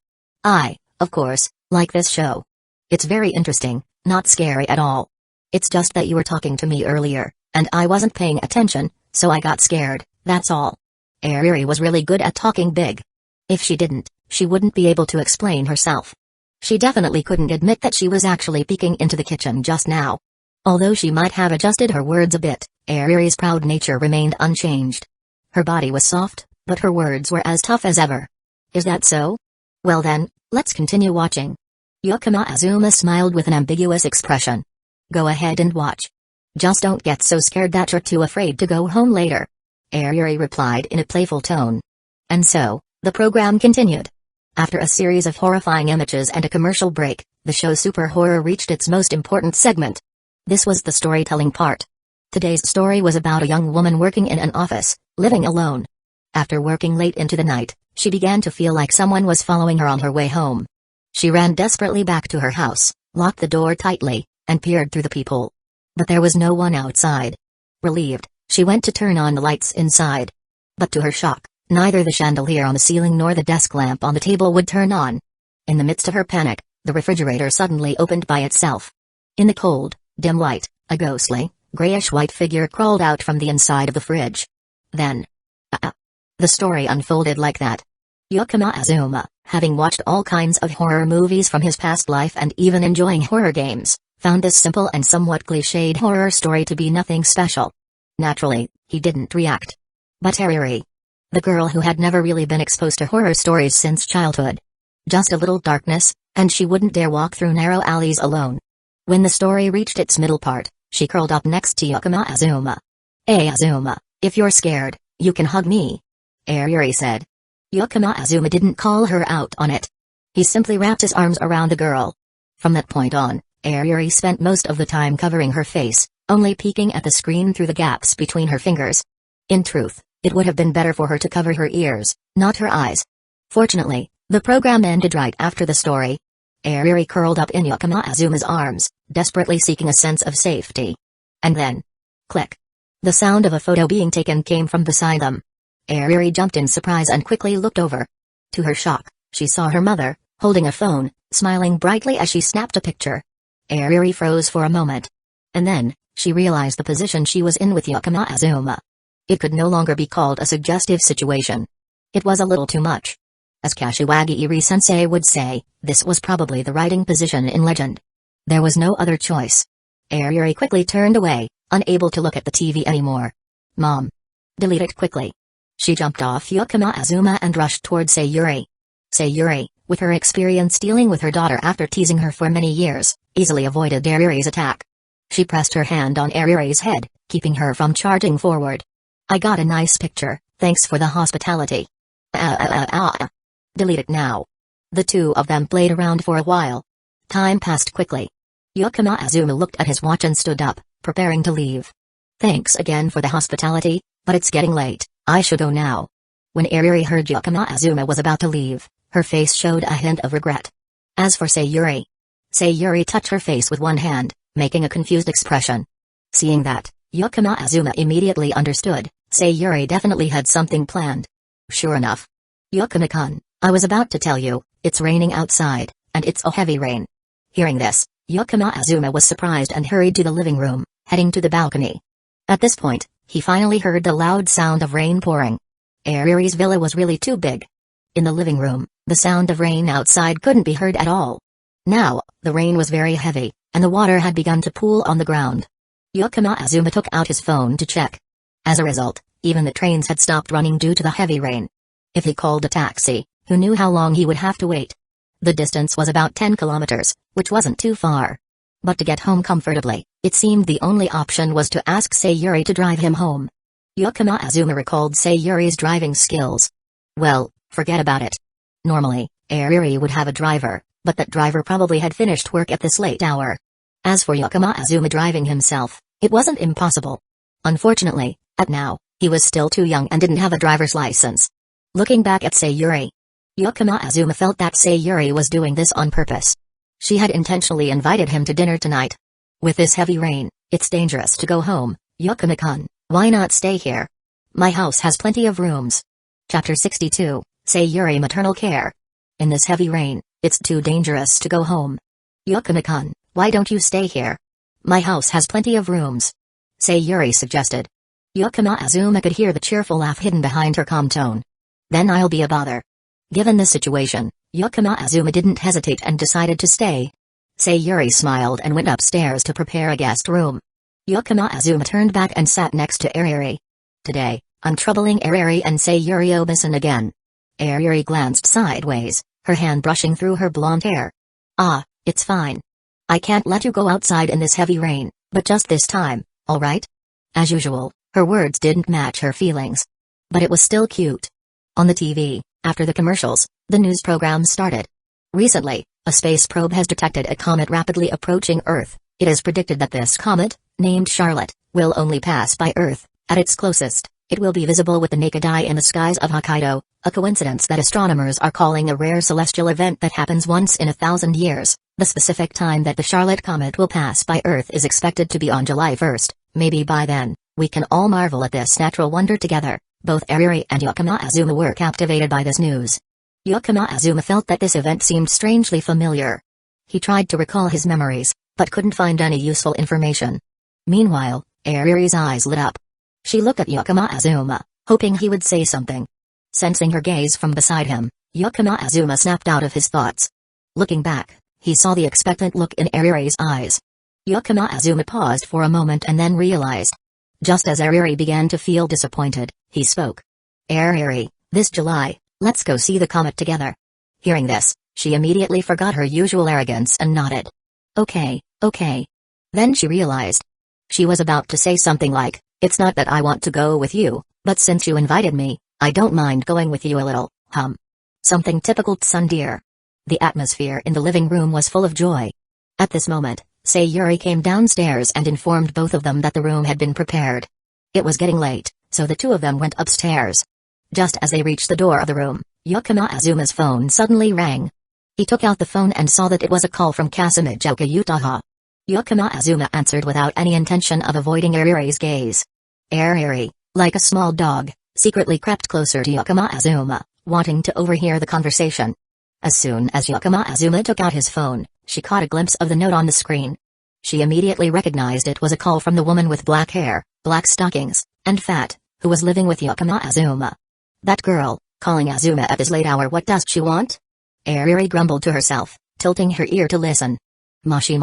of course, like this show. It's very interesting, not scary at all. It's just that you were talking to me earlier, and I wasn't paying attention, so I got scared, that's all." Ariri was really good at talking big. If she didn't, she wouldn't be able to explain herself. She definitely couldn't admit that she was actually peeking into the kitchen just now. Although she might have adjusted her words a bit, Ariri's proud nature remained unchanged. Her body was soft, but her words were as tough as ever. Is that so? Well then, let's continue watching. Yukino Azuma smiled with an ambiguous expression. Go ahead and watch. Just don't get so scared that you're too afraid to go home later. Ariri replied in a playful tone. And so, the program continued. After a series of horrifying images and a commercial break, the show Super Horror reached its most important segment. This was the storytelling part. Today's story was about a young woman working in an office, living alone. After working late into the night, she began to feel like someone was following her on her way home. She ran desperately back to her house, locked the door tightly, and peered through the peephole. But there was no one outside. Relieved, she went to turn on the lights inside. But to her shock, neither the chandelier on the ceiling nor the desk lamp on the table would turn on. In the midst of her panic, the refrigerator suddenly opened by itself. In the cold, dim light, a ghostly, grayish-white figure crawled out from the inside of the fridge. Then, the story unfolded like that. Yukino Azuma, having watched all kinds of horror movies from his past life and even enjoying horror games, found this simple and somewhat cliched horror story to be nothing special. Naturally, he didn't react. But Ariri, the girl who had never really been exposed to horror stories since childhood. Just a little darkness, and she wouldn't dare walk through narrow alleys alone. When the story reached its middle part, she curled up next to Yukino Azuma. Hey Azuma, if you're scared, you can hug me. Ariri said. Yukino Azuma didn't call her out on it. He simply wrapped his arms around the girl. From that point on, Ariri spent most of the time covering her face, only peeking at the screen through the gaps between her fingers. In truth, it would have been better for her to cover her ears, not her eyes. Fortunately, the program ended right after the story. Ariri curled up in Yukino Azuma's arms, desperately seeking a sense of safety. And then, click. The sound of a photo being taken came from beside them. Ariri jumped in surprise and quickly looked over. To her shock, she saw her mother, holding a phone, smiling brightly as she snapped a picture. Ariri froze for a moment. And then, she realized the position she was in with Yukino Azuma. It could no longer be called a suggestive situation. It was a little too much. As Kashiwagi Iri-sensei would say, this was probably the writing position in legend. There was no other choice. Ariri quickly turned away, unable to look at the TV anymore. Mom. Delete it quickly. She jumped off Yukino Azuma and rushed toward Sayuri. Sayuri, with her experience dealing with her daughter after teasing her for many years, easily avoided Ariri's attack. She pressed her hand on Ariri's head, keeping her from charging forward. I got a nice picture, thanks for the hospitality. Delete it now. The two of them played around for a while. Time passed quickly. Yukino Azuma looked at his watch and stood up, preparing to leave. Thanks again for the hospitality, but it's getting late, I should go now. When Ariri heard Yukino Azuma was about to leave, her face showed a hint of regret. As for Sayuri touched her face with one hand, making a confused expression. Seeing that, Yukino Azuma immediately understood, Sayuri definitely had something planned. Sure enough. Yukino-kun, I was about to tell you, it's raining outside, and it's a heavy rain. Hearing this, Yukino Azuma was surprised and hurried to the living room, heading to the balcony. At this point, he finally heard the loud sound of rain pouring. Ariri's villa was really too big. In the living room, the sound of rain outside couldn't be heard at all. Now, the rain was very heavy, and the water had begun to pool on the ground. Yukino Azuma took out his phone to check. As a result, even the trains had stopped running due to the heavy rain. If he called a taxi, who knew how long he would have to wait? The distance was about 10 kilometers, which wasn't too far. But to get home comfortably, it seemed the only option was to ask Sayuri to drive him home. Yukino Azuma recalled Sayuri's driving skills. Well, forget about it. Normally, Ariri would have a driver, but that driver probably had finished work at this late hour. As for Yukino Azuma driving himself, it wasn't impossible. Unfortunately, at now, he was still too young and didn't have a driver's license. Looking back at Sayuri, Yukino Azuma felt that Sayuri was doing this on purpose. She had intentionally invited him to dinner tonight. With this heavy rain, it's dangerous to go home, Yukino-kun, why not stay here? My house has plenty of rooms. Chapter 62, Sayuri Maternal Care. In this heavy rain, it's too dangerous to go home. Yukino-kun, why don't you stay here? My house has plenty of rooms. Sayuri suggested. Yukino Azuma could hear the cheerful laugh hidden behind her calm tone. Then I'll be a bother. Given the situation, Yukino Azuma didn't hesitate and decided to stay. Sayuri smiled and went upstairs to prepare a guest room. Yukino Azuma turned back and sat next to Ariri. Today, I'm troubling Ariri and Sayuri Obasan again. Ariri glanced sideways, her hand brushing through her blonde hair. Ah, it's fine. I can't let you go outside in this heavy rain, but just this time, alright? As usual, her words didn't match her feelings. But it was still cute. On the TV, after the commercials, the news program started. Recently, a space probe has detected a comet rapidly approaching Earth. It is predicted that this comet, named Charlotte, will only pass by Earth. At its closest, it will be visible with the naked eye in the skies of Hokkaido, a coincidence that astronomers are calling a rare celestial event that happens once in 1,000 years. The specific time that the Charlotte comet will pass by Earth is expected to be on July 1st. Maybe by then, we can all marvel at this natural wonder together. Both Ariri and Yukino Azuma were captivated by this news. Yukino Azuma felt that this event seemed strangely familiar. He tried to recall his memories, but couldn't find any useful information. Meanwhile, Ariri's eyes lit up. She looked at Yukino Azuma, hoping he would say something. Sensing her gaze from beside him, Yukino Azuma snapped out of his thoughts. Looking back, he saw the expectant look in Ariri's eyes. Yukino Azuma paused for a moment and then realized. Just as Ariri began to feel disappointed, he spoke. Ariri, this July, let's go see the comet together. Hearing this, she immediately forgot her usual arrogance and nodded. Okay. Then she realized. She was about to say something like, it's not that I want to go with you, but since you invited me, I don't mind going with you a little, Something typical tsundere. The atmosphere in the living room was full of joy. At this moment, Sayuri came downstairs and informed both of them that the room had been prepared. It was getting late, so the two of them went upstairs. Just as they reached the door of the room, Yukino Azuma's phone suddenly rang. He took out the phone and saw that it was a call from Calamity Utaha. Yukino Azuma answered without any intention of avoiding Ariri's gaze. Ariri, like a small dog, secretly crept closer to Yukino Azuma, wanting to overhear the conversation. As soon as Yukino Azuma took out his phone, she caught a glimpse of the note on the screen. She immediately recognized it was a call from the woman with black hair, black stockings, and fat, who was living with Yukino Azuma. That girl, calling Azuma at this late hour, what does she want? Ariri grumbled to herself, tilting her ear to listen. Moshi,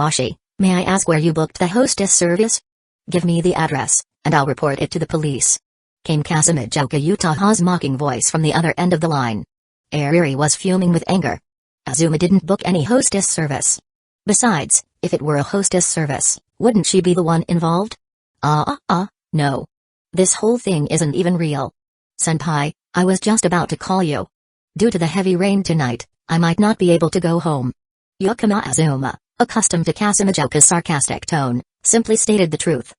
may I ask where you booked the hostess service? Give me the address, and I'll report it to the police. Came Calamity Utaha's mocking voice from the other end of the line. Ariri was fuming with anger. Azuma didn't book any hostess service. Besides, if it were a hostess service, wouldn't she be the one involved? No. This whole thing isn't even real. Senpai, I was just about to call you. Due to the heavy rain tonight, I might not be able to go home. Yukino Azuma, accustomed to Kasumijoka's sarcastic tone, simply stated the truth.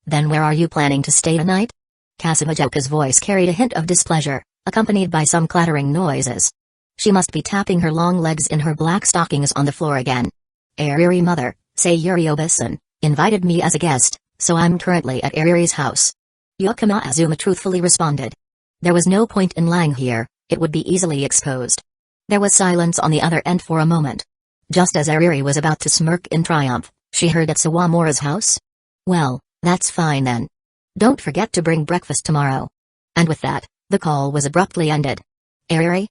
Then where are you planning to stay tonight? Kasumijoka's voice carried a hint of displeasure, accompanied by some clattering noises. She must be tapping her long legs in her black stockings on the floor again. Ariri mother, Sayuri Obasan, invited me as a guest, so I'm currently at Ariri's house. Yukino Azuma truthfully responded. There was no point in lying here, it would be easily exposed. There was silence on the other end for a moment. Just as Ariri was about to smirk in triumph, she heard at Sawamura's house. Well, that's fine then. Don't forget to bring breakfast tomorrow. And with that, the call was abruptly ended. Ariri?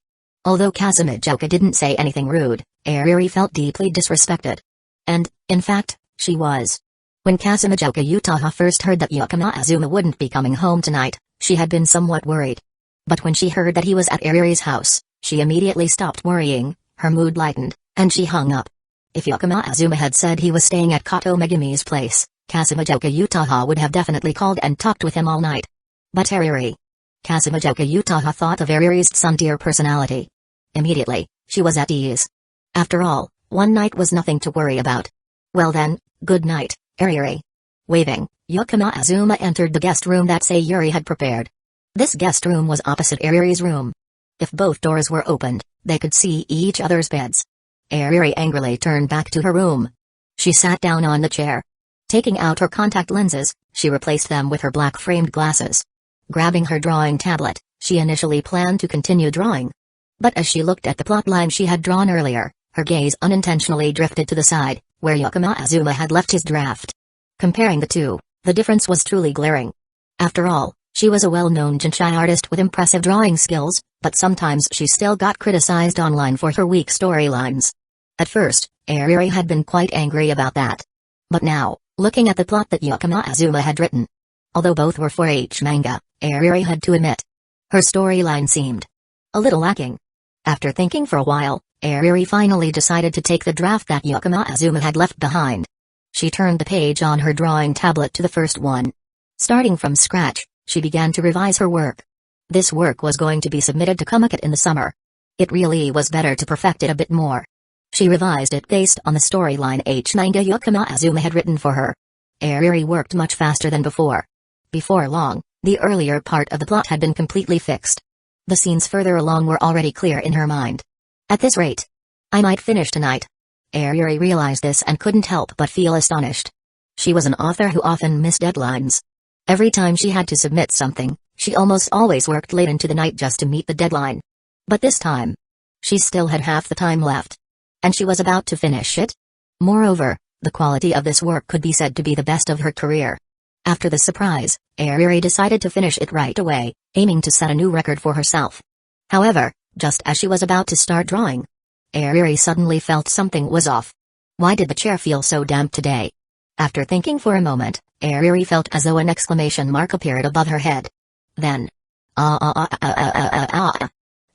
Although Kasumijoka didn't say anything rude, Ariri felt deeply disrespected. And, in fact, she was. When Kasumijoka Utaha first heard that Yukino Azuma wouldn't be coming home tonight, she had been somewhat worried. But when she heard that he was at Ariri's house, she immediately stopped worrying, her mood lightened, and she hung up. If Yukino Azuma had said he was staying at Kato Megami's place, Kasumijoka Utaha would have definitely called and talked with him all night. But Ariri. Kasumijoka Utaha thought of Ariri's tsundere personality. Immediately, she was at ease. After all, one night was nothing to worry about. Well then, good night, Ariri. Waving, Yukino Azuma entered the guest room that Sayuri had prepared. This guest room was opposite Ariri's room. If both doors were opened, they could see each other's beds. Ariri angrily turned back to her room. She sat down on the chair. Taking out her contact lenses, she replaced them with her black-framed glasses. Grabbing her drawing tablet, she initially planned to continue drawing. But as she looked at the plotline she had drawn earlier, her gaze unintentionally drifted to the side, where Yukino Azuma had left his draft. Comparing the two, the difference was truly glaring. After all, She was a well-known Jinchai artist with impressive drawing skills, but sometimes she still got criticized online for her weak storylines. At first, Ariri had been quite angry about that. But now, looking at the plot that Yukino Azuma had written, although both were for H manga, Ariri had to admit, her storyline seemed a little lacking. After thinking for a while, Ariri finally decided to take the draft that Yukino Azuma had left behind. She turned the page on her drawing tablet to the first one. Starting from scratch, she began to revise her work. This work was going to be submitted to Conquest in the summer. It really was better to perfect it a bit more. She revised it based on the storyline H manga Yukino Azuma had written for her. Ariri worked much faster than before. Before long, the earlier part of the plot had been completely fixed. The scenes further along were already clear in her mind. At this rate, I might finish tonight. Ariri realized this and couldn't help but feel astonished. She was an author who often missed deadlines. Every time she had to submit something, she almost always worked late into the night just to meet the deadline. But this time, she still had half the time left. And she was about to finish it. Moreover, the quality of this work could be said to be the best of her career. After the surprise, Ariri decided to finish it right away, aiming to set a new record for herself. However, just as she was about to start drawing, Ariri suddenly felt something was off. Why did the chair feel so damp today? After thinking for a moment, Ariri felt as though an exclamation mark appeared above her head. Then,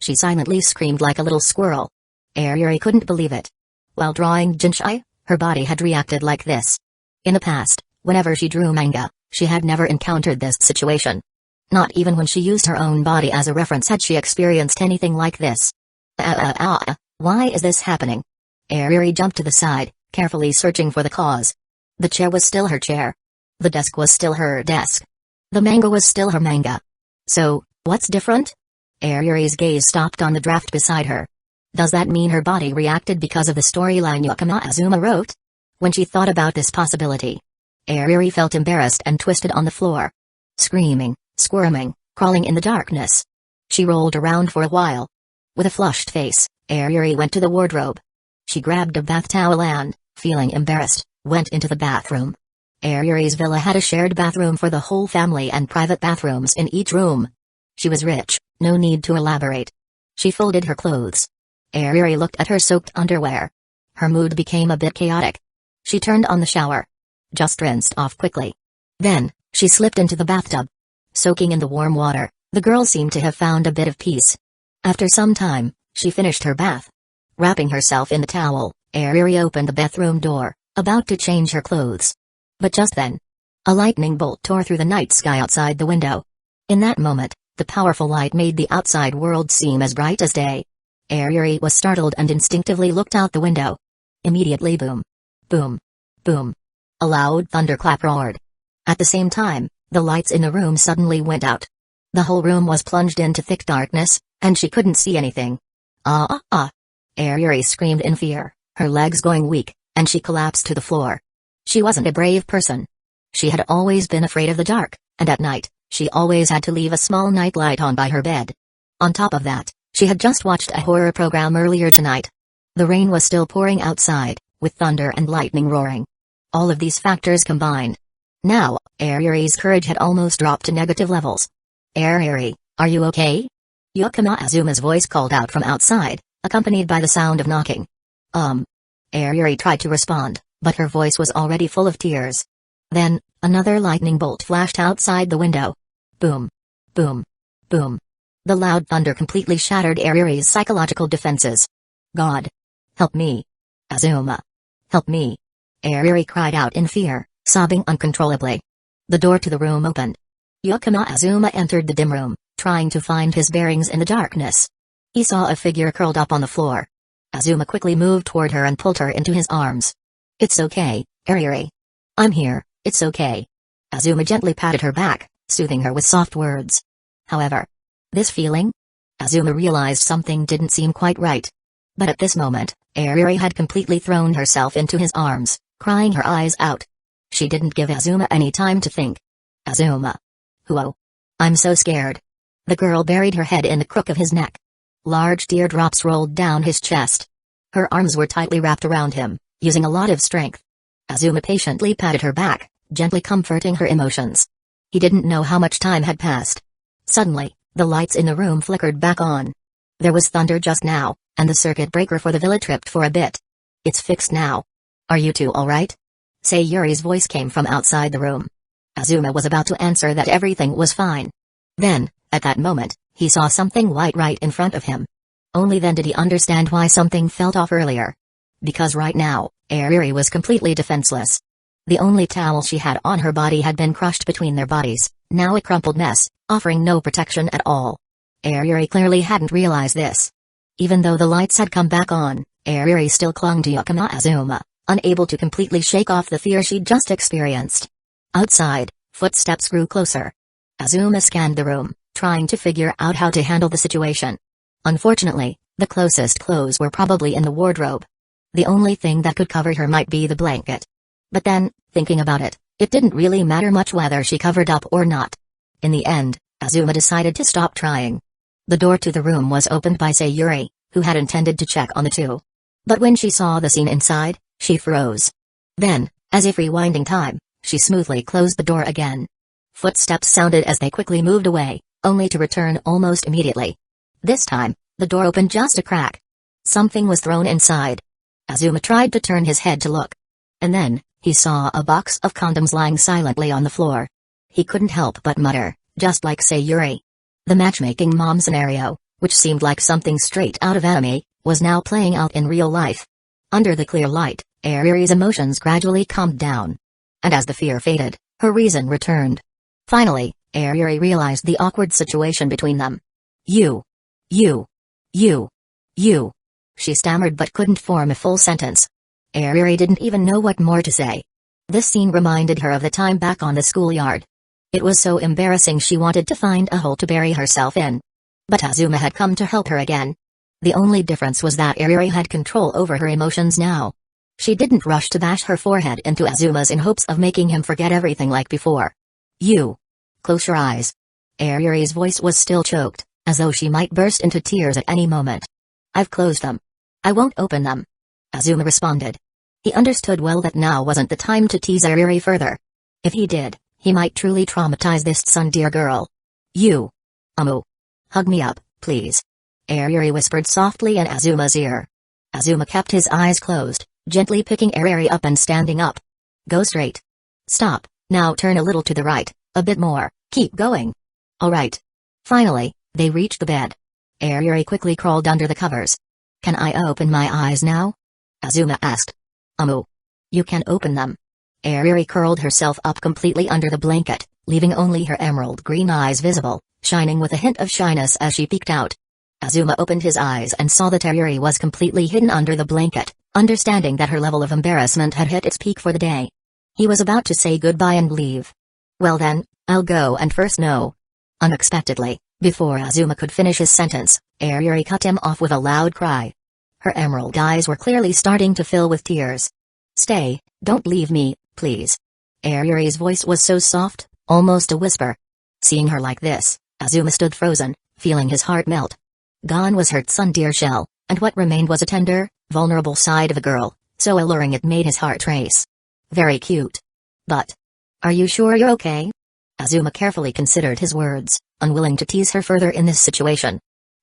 she silently screamed like a little squirrel. Ariri couldn't believe it. While drawing Jinchai, her body had reacted like this. In the past, whenever she drew manga, she had never encountered this situation. Not even when she used her own body as a reference had she experienced anything like this. Why is this happening? Ariri jumped to the side, carefully searching for the cause. The chair was still her chair. The desk was still her desk. The manga was still her manga. So, what's different? Ariri's gaze stopped on the draft beside her. Does that mean her body reacted because of the storyline Yukino Azuma wrote? When she thought about this possibility, Ariri felt embarrassed and twisted on the floor. Screaming, squirming, crawling in the darkness. She rolled around for a while. With a flushed face, Ariri went to the wardrobe. She grabbed a bath towel and, feeling embarrassed, went into the bathroom. Ariri's villa had a shared bathroom for the whole family and private bathrooms in each room. She was rich, no need to elaborate. She folded her clothes. Ariri looked at her soaked underwear. Her mood became a bit chaotic. She turned on the shower. Just rinsed off quickly. Then, she slipped into the bathtub. Soaking in the warm water, the girl seemed to have found a bit of peace. After some time, she finished her bath. Wrapping herself in the towel, Ariri opened the bathroom door, about to change her clothes. But just then, a lightning bolt tore through the night sky outside the window. In that moment, the powerful light made the outside world seem as bright as day. Ariri was startled and instinctively looked out the window. Immediately boom. Boom. Boom. A loud thunderclap roared. At the same time, the lights in the room suddenly went out. The whole room was plunged into thick darkness, and she couldn't see anything. Ariri screamed in fear, her legs going weak, and she collapsed to the floor. She wasn't a brave person. She had always been afraid of the dark, and at night, she always had to leave a small night light on by her bed. On top of that, she had just watched a horror program earlier tonight. The rain was still pouring outside, with thunder and lightning roaring. All of these factors combined. Now, Ariri's courage had almost dropped to negative levels. Ariri, are you okay? Yukino Azuma's voice called out from outside, accompanied by the sound of knocking. Ariri tried to respond, but her voice was already full of tears. Then, another lightning bolt flashed outside the window. Boom. Boom. Boom. The loud thunder completely shattered Ariri's psychological defenses. God. Help me. Azuma. Help me. Ariri cried out in fear, sobbing uncontrollably. The door to the room opened. Yukino Azuma entered the dim room, trying to find his bearings in the darkness. He saw a figure curled up on the floor. Azuma quickly moved toward her and pulled her into his arms. It's okay, Ariri. I'm here, it's okay. Azuma gently patted her back, soothing her with soft words. However, this feeling? Azuma realized something didn't seem quite right. But at this moment, Ariri had completely thrown herself into his arms, crying her eyes out. She didn't give Azuma any time to think. Azuma. Whoa. I'm so scared. The girl buried her head in the crook of his neck. Large teardrops rolled down his chest. Her arms were tightly wrapped around him, using a lot of strength. Azuma patiently patted her back, gently comforting her emotions. He didn't know how much time had passed. Suddenly, the lights in the room flickered back on. There was thunder just now, and the circuit breaker for the villa tripped for a bit. It's fixed now. Are you two alright? Sayuri's voice came from outside the room. Azuma was about to answer that everything was fine. Then, at that moment, he saw something white right in front of him. Only then did he understand why something felt off earlier. Because right now, Ariri was completely defenseless. The only towel she had on her body had been crushed between their bodies, now a crumpled mess, offering no protection at all. Ariri clearly hadn't realized this. Even though the lights had come back on, Ariri still clung to Yukino Azuma, unable to completely shake off the fear she'd just experienced. Outside, footsteps grew closer. Azuma scanned the room, trying to figure out how to handle the situation. Unfortunately, the closest clothes were probably in the wardrobe. The only thing that could cover her might be the blanket. But then, thinking about it, it didn't really matter much whether she covered up or not. In the end, Azuma decided to stop trying. The door to the room was opened by Sayuri, who had intended to check on the two. But when she saw the scene inside, she froze. Then, as if rewinding time, she smoothly closed the door again. Footsteps sounded as they quickly moved away, only to return almost immediately. This time, the door opened just a crack. Something was thrown inside. Azuma tried to turn his head to look. And then, he saw a box of condoms lying silently on the floor. He couldn't help but mutter, just like Sayuri. The matchmaking mom scenario, which seemed like something straight out of anime, was now playing out in real life. Under the clear light, Ariri's emotions gradually calmed down. And as the fear faded, her reason returned. Finally, Ariri realized the awkward situation between them. You, she stammered but couldn't form a full sentence. Ariri didn't even know what more to say. This scene reminded her of the time back on the schoolyard. It was so embarrassing she wanted to find a hole to bury herself in. But Azuma had come to help her again. The only difference was that Ariri had control over her emotions now. She didn't rush to bash her forehead into Azuma's in hopes of making him forget everything like before. You. Close your eyes. Ariri's voice was still choked, as though she might burst into tears at any moment. I've closed them. I won't open them. Azuma responded. He understood well that now wasn't the time to tease Ariri further. If he did, he might truly traumatize this tsundere girl. You. Hug me up, please. Ariri whispered softly in Azuma's ear. Azuma kept his eyes closed, gently picking Ariri up and standing up. Go straight. Stop, now turn a little to the right, a bit more, keep going. Alright. Finally, they reached the bed. Ariri quickly crawled under the covers. Can I open my eyes now? Azuma asked. You can open them. Ariri curled herself up completely under the blanket, leaving only her emerald green eyes visible, shining with a hint of shyness as she peeked out. Azuma opened his eyes and saw that Ariri was completely hidden under the blanket, understanding that her level of embarrassment had hit its peak for the day. He was about to say goodbye and leave. Well then, I'll go and first no. Unexpectedly, before Azuma could finish his sentence, Ariri cut him off with a loud cry. Her emerald eyes were clearly starting to fill with tears. Stay, don't leave me, please. Ariri's voice was so soft, almost a whisper. Seeing her like this, Azuma stood frozen, feeling his heart melt. Gone was her tsundere shell, and what remained was a tender, vulnerable side of a girl, so alluring it made his heart race. Very cute. But, are you sure you're okay? Azuma carefully considered his words, unwilling to tease her further in this situation.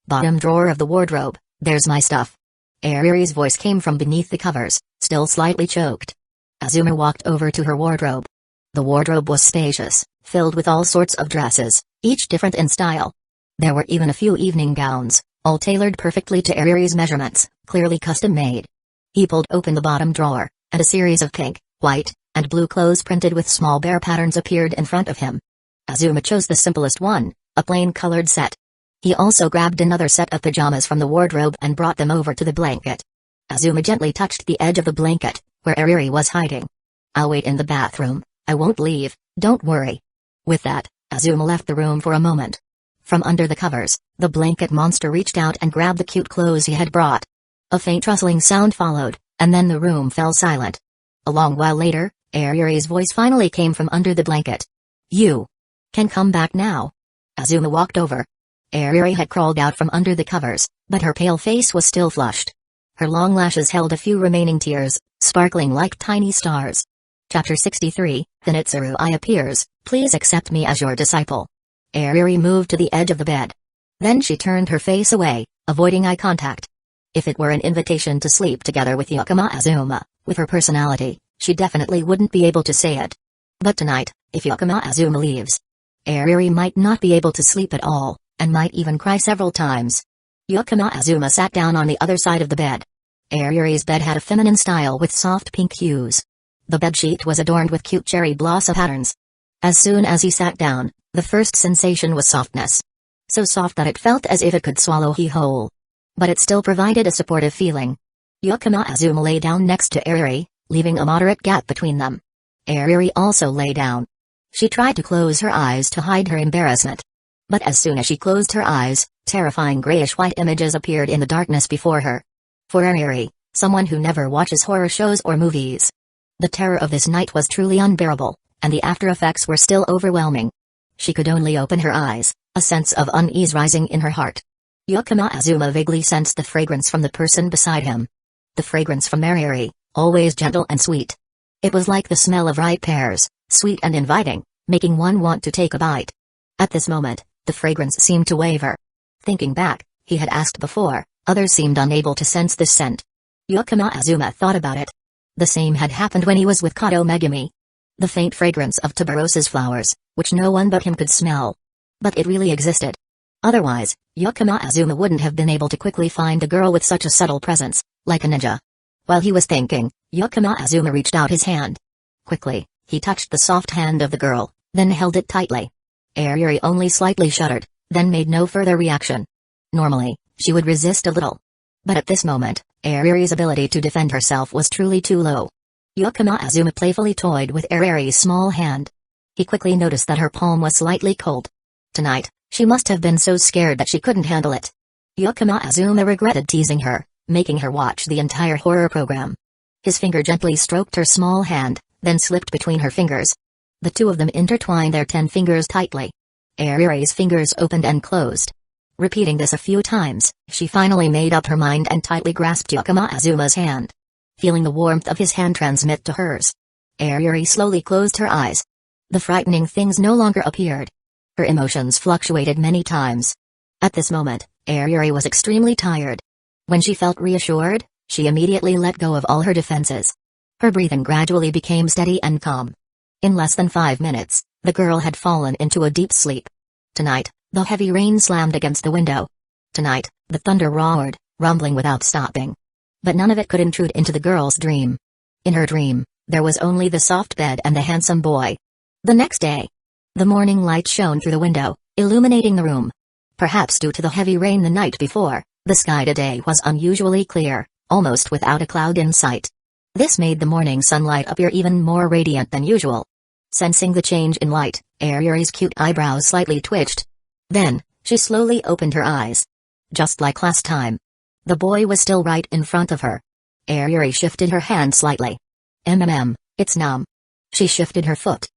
Bottom drawer of the wardrobe, there's my stuff. Ariri's voice came from beneath the covers, still slightly choked. Azuma walked over to her wardrobe. The wardrobe was spacious, filled with all sorts of dresses, each different in style. There were even a few evening gowns, all tailored perfectly to Ariri's measurements, clearly custom-made. He pulled open the bottom drawer, and a series of pink, white, and blue clothes printed with small bear patterns appeared in front of him. Azuma chose the simplest one, a plain colored set. He also grabbed another set of pajamas from the wardrobe and brought them over to the blanket. Azuma gently touched the edge of the blanket, where Ariri was hiding. I'll wait in the bathroom, I won't leave, don't worry. With that, Azuma left the room for a moment. From under the covers, the blanket monster reached out and grabbed the cute clothes he had brought. A faint rustling sound followed, and then the room fell silent. A long while later, Ariri's voice finally came from under the blanket. You can come back now. Azuma walked over. Ariri had crawled out from under the covers, but her pale face was still flushed. Her long lashes held a few remaining tears, sparkling like tiny stars. Chapter 63, The Nitsuru Eye appears, Please accept me as your disciple. Ariri moved to the edge of the bed. Then she turned her face away, avoiding eye contact. If it were an invitation to sleep together with Yakama Azuma, with her personality, she definitely wouldn't be able to say it. But tonight, if Yakama Azuma leaves, Ariri might not be able to sleep at all, and might even cry several times. Yakama Azuma sat down on the other side of the bed. Ariri's bed had a feminine style with soft pink hues. The bedsheet was adorned with cute cherry blossom patterns. As soon as he sat down, the first sensation was softness. So soft that it felt as if it could swallow he whole. But it still provided a supportive feeling. Yakama Azuma lay down next to Ariri, leaving a moderate gap between them. Ariri also lay down. She tried to close her eyes to hide her embarrassment. But as soon as she closed her eyes, terrifying grayish-white images appeared in the darkness before her. For Ariri, someone who never watches horror shows or movies, the terror of this night was truly unbearable, and the after effects were still overwhelming. She could only open her eyes, a sense of unease rising in her heart. Yakama Azuma vaguely sensed the fragrance from the person beside him. The fragrance from Ariri, always gentle and sweet. It was like the smell of ripe pears, sweet and inviting, making one want to take a bite. At this moment, the fragrance seemed to waver. Thinking back, he had asked before, others seemed unable to sense this scent. Yakama Azuma thought about it. The same had happened when he was with Kato Megumi. The faint fragrance of tuberoses flowers, which no one but him could smell. But it really existed. Otherwise, Yakama Azuma wouldn't have been able to quickly find a girl with such a subtle presence, like a ninja. While he was thinking, Yakama Azuma reached out his hand. Quickly, he touched the soft hand of the girl, then held it tightly. Ariri only slightly shuddered, then made no further reaction. Normally, she would resist a little. But at this moment, Ariri's ability to defend herself was truly too low. Yakama Azuma playfully toyed with Ariri's small hand. He quickly noticed that her palm was slightly cold. Tonight, she must have been so scared that she couldn't handle it. Yakama Azuma regretted teasing her, making her watch the entire horror program. His finger gently stroked her small hand, then slipped between her fingers. The two of them intertwined their 10 fingers tightly. Ariri's fingers opened and closed. Repeating this a few times, she finally made up her mind and tightly grasped Yakama Azuma's hand. Feeling the warmth of his hand transmit to hers, Ariri slowly closed her eyes. The frightening things no longer appeared. Her emotions fluctuated many times. At this moment, Ariri was extremely tired. When she felt reassured, she immediately let go of all her defenses. Her breathing gradually became steady and calm. In less than 5 minutes, the girl had fallen into a deep sleep. Tonight, the heavy rain slammed against the window. Tonight, the thunder roared, rumbling without stopping. But none of it could intrude into the girl's dream. In her dream, there was only the soft bed and the handsome boy. The next day, the morning light shone through the window, illuminating the room. Perhaps due to the heavy rain the night before, the sky today was unusually clear, almost without a cloud in sight. This made the morning sunlight appear even more radiant than usual. Sensing the change in light, Ariri's cute eyebrows slightly twitched. Then, she slowly opened her eyes. Just like last time, the boy was still right in front of her. Ariri shifted her hand slightly. It's numb. She shifted her foot.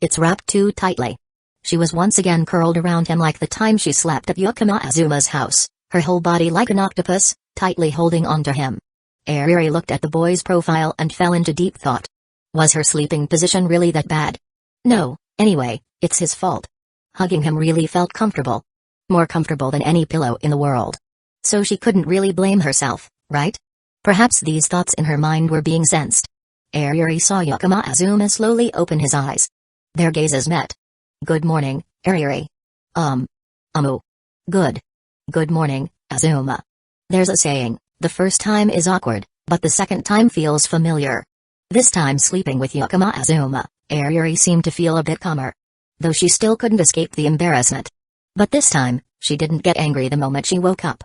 It's wrapped too tightly. She was once again curled around him like the time she slept at Yakama Azuma's house, her whole body like an octopus, tightly holding onto him. Ariri looked at the boy's profile and fell into deep thought. Was her sleeping position really that bad? No, anyway, it's his fault. Hugging him really felt comfortable. More comfortable than any pillow in the world. So she couldn't really blame herself, right? Perhaps these thoughts in her mind were being sensed. Ariri saw Yakama Azuma slowly open his eyes. Their gazes met. Good morning, Ariri. Good. Good morning, Azuma. There's a saying, the first time is awkward, but the second time feels familiar. This time sleeping with Yakama Azuma, Ariri seemed to feel a bit calmer. Though she still couldn't escape the embarrassment. But this time, she didn't get angry the moment she woke up.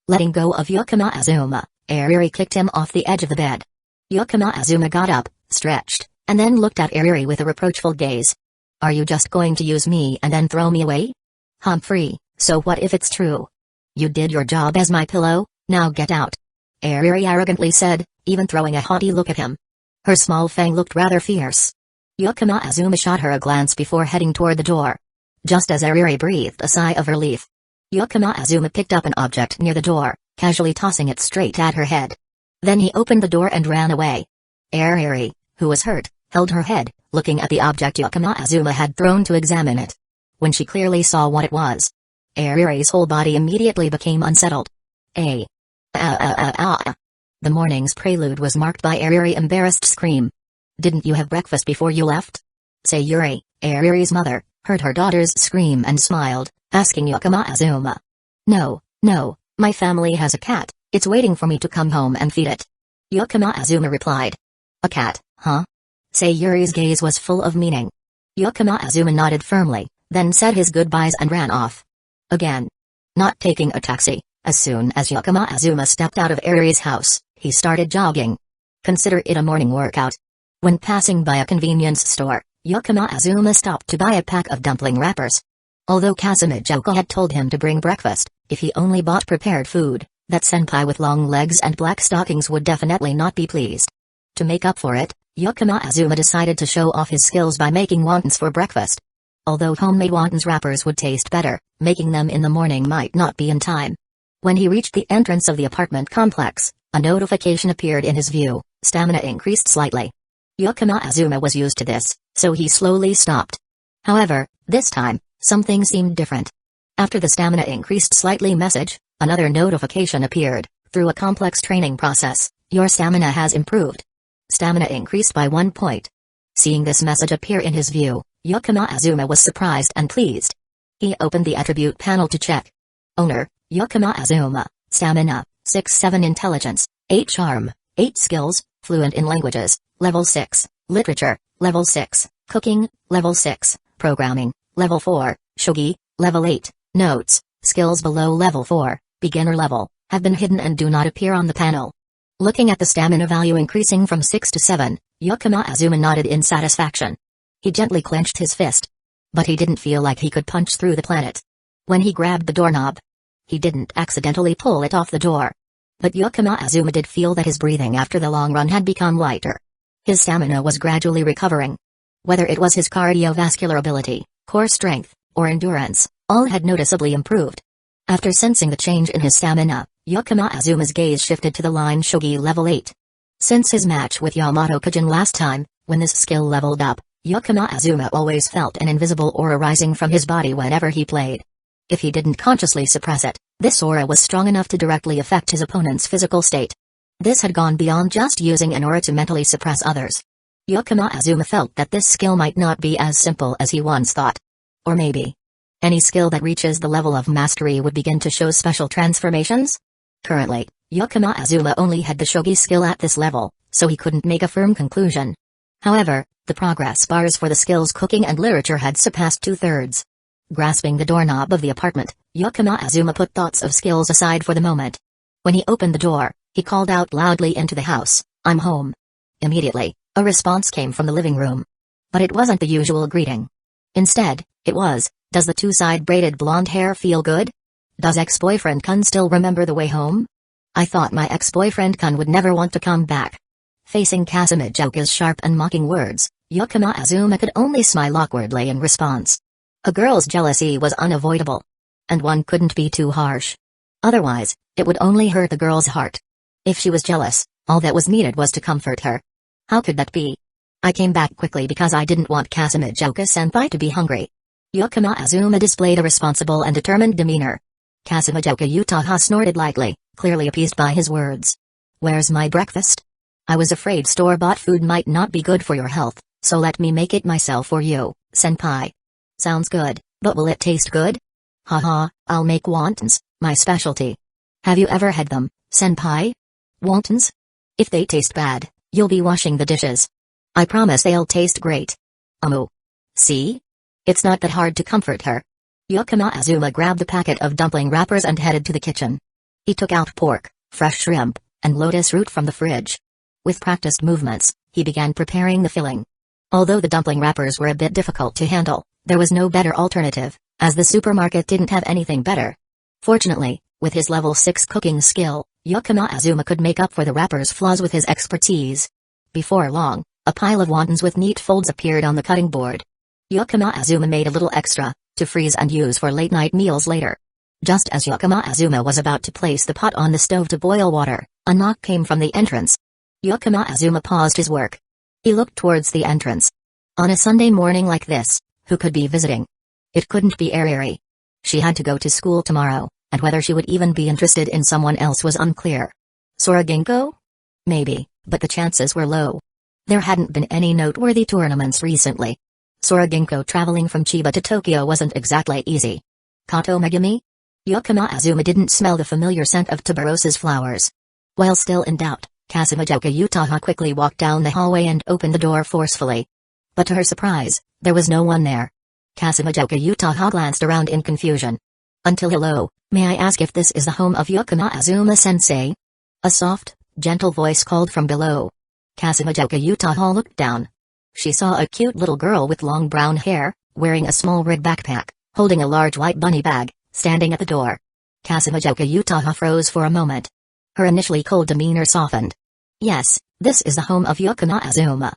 Letting go of Yakama Azuma, Ariri kicked him off the edge of the bed. Yakama Azuma got up, stretched, and then looked at Ariri with a reproachful gaze. Are you just going to use me and then throw me away? Humphrey, so what if it's true? You did your job as my pillow, now get out. Ariri arrogantly said, even throwing a haughty look at him. Her small fang looked rather fierce. Yakama Azuma shot her a glance before heading toward the door. Just as Ariri breathed a sigh of relief, Yakama Azuma picked up an object near the door, casually tossing it straight at her head. Then he opened the door and ran away. Ariri, who was hurt, held her head, looking at the object Azuma had thrown to examine it. When she clearly saw what it was, Ariri's whole body immediately became unsettled. The morning's prelude was marked by Ariri's embarrassed scream. "Didn't you have breakfast before you left?" Sayuri, Ariri's mother, heard her daughter's scream and smiled, asking Azuma. No, my family has a cat, it's waiting for me to come home and feed it." Azuma replied. "A cat, huh?" Sayuri's gaze was full of meaning. Azuma nodded firmly, then said his goodbyes and ran off. Again. Not taking a taxi, as soon as Azuma stepped out of Ariri's house, he started jogging. Consider it a morning workout. When passing by a convenience store, Azuma stopped to buy a pack of dumpling wrappers. Although Kasumijoku had told him to bring breakfast, if he only bought prepared food, that senpai with long legs and black stockings would definitely not be pleased. To make up for it, Azuma decided to show off his skills by making wontons for breakfast. Although homemade wontons wrappers would taste better, making them in the morning might not be in time. When he reached the entrance of the apartment complex, a notification appeared in his view: stamina increased slightly. Azuma was used to this, so he slowly stopped. However, this time, something seemed different. After the stamina increased slightly message, another notification appeared: through a complex training process, your stamina has improved. Stamina increased by 1 point. Seeing this message appear in his view, Azuma was surprised and pleased. He opened the attribute panel to check. Owner, Azuma, stamina, 6-7 intelligence, 8 charm, 8 skills, fluent in languages, level 6, literature, level 6, cooking, level 6, programming, level 4, shogi, level 8, notes, skills below level 4, beginner level, have been hidden and do not appear on the panel. Looking at the stamina value increasing from 6 to 7, Azuma nodded in satisfaction. He gently clenched his fist. But he didn't feel like he could punch through the planet. When he grabbed the doorknob, he didn't accidentally pull it off the door. But Azuma did feel that his breathing after the long run had become lighter. His stamina was gradually recovering. Whether it was his cardiovascular ability, core strength, or endurance, all had noticeably improved. After sensing the change in his stamina, Azuma's gaze shifted to the line Shogi level 8. Since his match with Yamato Kujin last time, when this skill leveled up, Azuma always felt an invisible aura rising from his body whenever he played. If he didn't consciously suppress it, this aura was strong enough to directly affect his opponent's physical state. This had gone beyond just using an aura to mentally suppress others. Azuma felt that this skill might not be as simple as he once thought. Or maybe any skill that reaches the level of mastery would begin to show special transformations? Currently, Azuma only had the Shogi skill at this level, so he couldn't make a firm conclusion. However, the progress bars for the skills cooking and literature had surpassed 2/3. Grasping the doorknob of the apartment, Azuma put thoughts of skills aside for the moment. When he opened the door, he called out loudly into the house, "I'm home." Immediately, a response came from the living room. But it wasn't the usual greeting. Instead, it was, "Does the two-side braided blonde hair feel good? Does ex-boyfriend Kun still remember the way home? I thought my ex-boyfriend Kun would never want to come back." Facing Kasumijoku's sharp and mocking words, Azuma could only smile awkwardly in response. A girl's jealousy was unavoidable. And one couldn't be too harsh. Otherwise, it would only hurt the girl's heart. If she was jealous, all that was needed was to comfort her. How could that be? "I came back quickly because I didn't want Kasumijoku-senpai to be hungry." Azuma displayed a responsible and determined demeanor. Kasumijoku Utaha snorted lightly, clearly appeased by his words. "Where's my breakfast? I was afraid store-bought food might not be good for your health, so let me make it myself for you, senpai." "Sounds good, but will it taste good?" "Haha, I'll make wontons, my specialty." "Have you ever had them, senpai? Wontons? If they taste bad, you'll be washing the dishes." "I promise they'll taste great." See? It's not that hard to comfort her. Azuma grabbed the packet of dumpling wrappers and headed to the kitchen. He took out pork, fresh shrimp, and lotus root from the fridge. With practiced movements, he began preparing the filling. Although the dumpling wrappers were a bit difficult to handle, there was no better alternative, as the supermarket didn't have anything better. Fortunately, with his level 6 cooking skill, Azuma could make up for the wrapper's flaws with his expertise. Before long, a pile of wontons with neat folds appeared on the cutting board. Azuma made a little extra, to freeze and use for late-night meals later. Just as Azuma was about to place the pot on the stove to boil water, a knock came from the entrance. Azuma paused his work. He looked towards the entrance. On a Sunday morning like this, who could be visiting? It couldn't be Ariri. She had to go to school tomorrow, and whether she would even be interested in someone else was unclear. Sora-Ginkgo? Maybe, but the chances were low. There hadn't been any noteworthy tournaments recently. Sora-Ginkgo traveling from Chiba to Tokyo wasn't exactly easy. Kato Megumi? Yukino Azuma didn't smell the familiar scent of tuberoses flowers. While still in doubt, Kasumijoka Utaha quickly walked down the hallway and opened the door forcefully. But to her surprise, there was no one there. Kasumijoka Utaha glanced around in confusion. Hello, may I ask if this is the home of Yukino Azuma-sensei? A soft, gentle voice called from below. Kasumijoka Utaha looked down. She saw a cute little girl with long brown hair, wearing a small red backpack, holding a large white bunny bag, standing at the door. Kasumijoka Utaha froze for a moment. Her initially cold demeanor softened. Yes, this is the home of Yukino Azuma.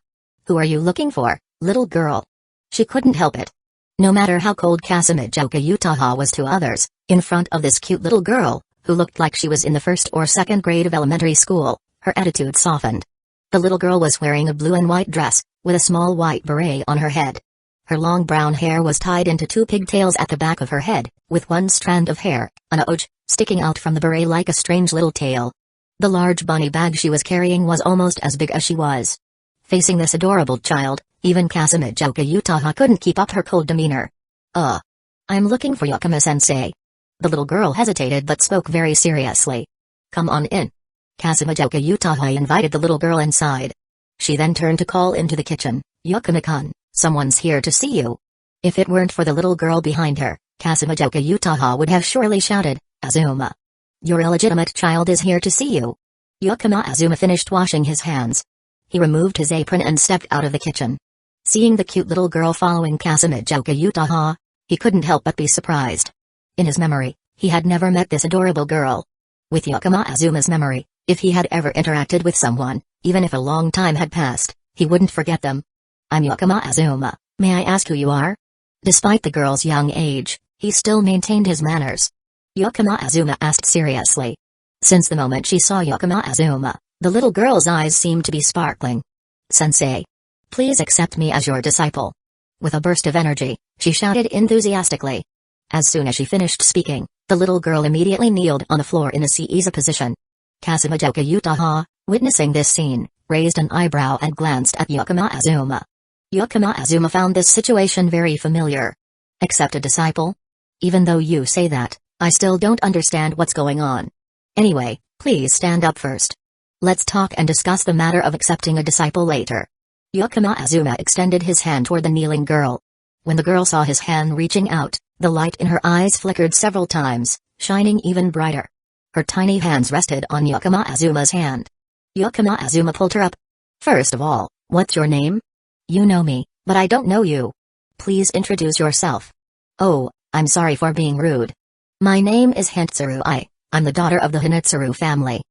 Who are you looking for, little girl? She couldn't help it. No matter how cold Kasumijoka Utaha was to others, in front of this cute little girl, who looked like she was in the first or second grade of elementary school, her attitude softened. The little girl was wearing a blue and white dress, with a small white beret on her head. Her long brown hair was tied into two pigtails at the back of her head, with one strand of hair, an oge, sticking out from the beret like a strange little tail. The large bunny bag she was carrying was almost as big as she was. Facing this adorable child, even Kasumijoka Utaha couldn't keep up her cold demeanor. I'm looking for Yukino-sensei. The little girl hesitated but spoke very seriously. Come on in. Kasumijoka Utaha invited the little girl inside. She then turned to call into the kitchen, Yukino-kun, someone's here to see you. If it weren't for the little girl behind her, Kasumijoka Utaha would have surely shouted, Azuma. Your illegitimate child is here to see you. Yukino Azuma finished washing his hands. He removed his apron and stepped out of the kitchen. Seeing the cute little girl following Kasumijoka Utaha, he couldn't help but be surprised. In his memory, he had never met this adorable girl. With Yukino Azuma's memory, if he had ever interacted with someone, even if a long time had passed, he wouldn't forget them. I'm Yukino Azuma, may I ask who you are? Despite the girl's young age, he still maintained his manners. Yukino Azuma asked seriously. Since the moment she saw Yukino Azuma, the little girl's eyes seemed to be sparkling. Sensei. Please accept me as your disciple. With a burst of energy, she shouted enthusiastically. As soon as she finished speaking, the little girl immediately kneeled on the floor in a seiza position. Kasumijoka Utaha, witnessing this scene, raised an eyebrow and glanced at Yukino Azuma. Yukino Azuma found this situation very familiar. Accept a disciple? Even though you say that, I still don't understand what's going on. Anyway, please stand up first. Let's talk and discuss the matter of accepting a disciple later. Yukino Azuma extended his hand toward the kneeling girl. When the girl saw his hand reaching out, the light in her eyes flickered several times, shining even brighter. Her tiny hands rested on Yukino Azuma's hand. Yukino Azuma pulled her up. First of all, what's your name? You know me, but I don't know you. Please introduce yourself. Oh, I'm sorry for being rude. My name is Hitsuru I. I'm the daughter of the Hitsuru family.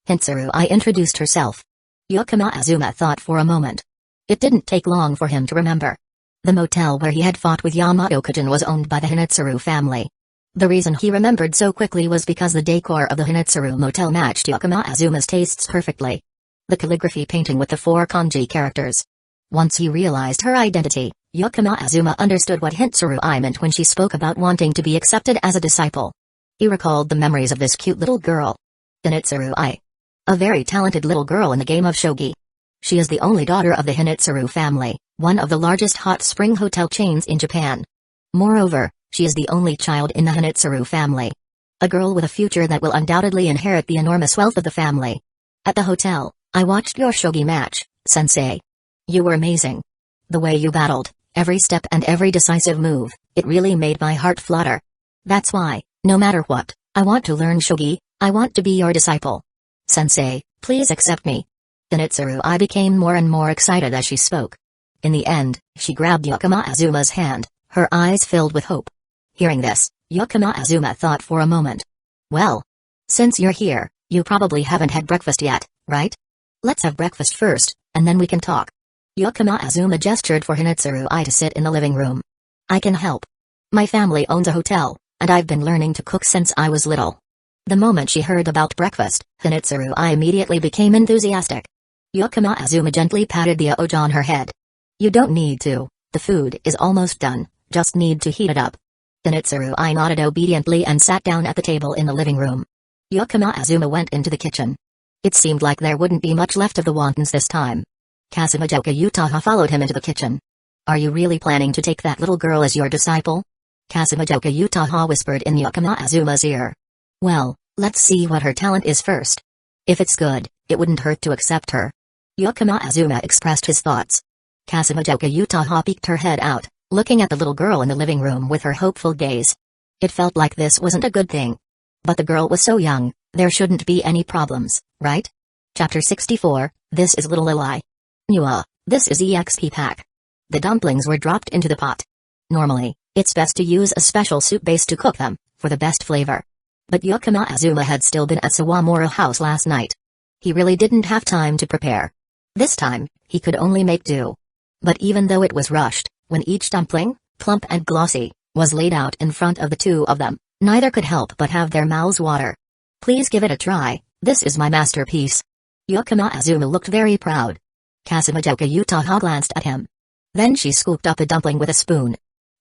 Hitsuru I introduced herself. Yukino Azuma thought for a moment. It didn't take long for him to remember. The motel where he had fought with Yamato-kujin was owned by the Hitsuru family. The reason he remembered so quickly was because the decor of the Hitsuru motel matched Yukino Azuma's tastes perfectly. The calligraphy painting with the 4 kanji characters. Once he realized her identity, Yukino Azuma understood what Hitsuru I meant when she spoke about wanting to be accepted as a disciple. He recalled the memories of this cute little girl. Hitsuru I. A very talented little girl in the game of Shogi. She is the only daughter of the Hitsuru family, one of the largest hot spring hotel chains in Japan. Moreover, she is the only child in the Hitsuru family. A girl with a future that will undoubtedly inherit the enormous wealth of the family. At the hotel, I watched your Shogi match, Sensei. You were amazing. The way you battled, every step and every decisive move, it really made my heart flutter. That's why, no matter what, I want to learn Shogi, I want to be your disciple. Sensei, please accept me. Hitsuru I became more and more excited as she spoke. In the end, she grabbed Yukino Azuma's hand, her eyes filled with hope. Hearing this, Yukino Azuma thought for a moment. Well, since you're here, you probably haven't had breakfast yet, right? Let's have breakfast first, and then we can talk. Yukino Azuma gestured for Hitsuru I to sit in the living room. I can help. My family owns a hotel, and I've been learning to cook since I was little. The moment she heard about breakfast, Hitsuru I immediately became enthusiastic. Yukino Azuma gently patted the ojo on her head. You don't need to, the food is almost done, just need to heat it up. Zenitsu nodded obediently and sat down at the table in the living room. Yukino Azuma went into the kitchen. It seemed like there wouldn't be much left of the wontons this time. Kasumijoka Utaha followed him into the kitchen. Are you really planning to take that little girl as your disciple? Kasumijoka Utaha whispered in Yukino Azuma's ear. Well, let's see what her talent is first. If it's good, it wouldn't hurt to accept her. Yukino Azuma expressed his thoughts. Kasumijoka Utaha peeked her head out, looking at the little girl in the living room with her hopeful gaze. It felt like this wasn't a good thing. But the girl was so young, there shouldn't be any problems, right? Chapter 64, This is Little Lili. This is EXP pack. The dumplings were dropped into the pot. Normally, it's best to use a special soup base to cook them, for the best flavor. But Yukino Azuma had still been at Sawamura House last night. He really didn't have time to prepare. This time, he could only make do. But even though it was rushed, when each dumpling, plump and glossy, was laid out in front of the two of them, neither could help but have their mouths water. Please give it a try, this is my masterpiece. Yukino Azuma looked very proud. Kasumijoka Utaha glanced at him. Then she scooped up a dumpling with a spoon.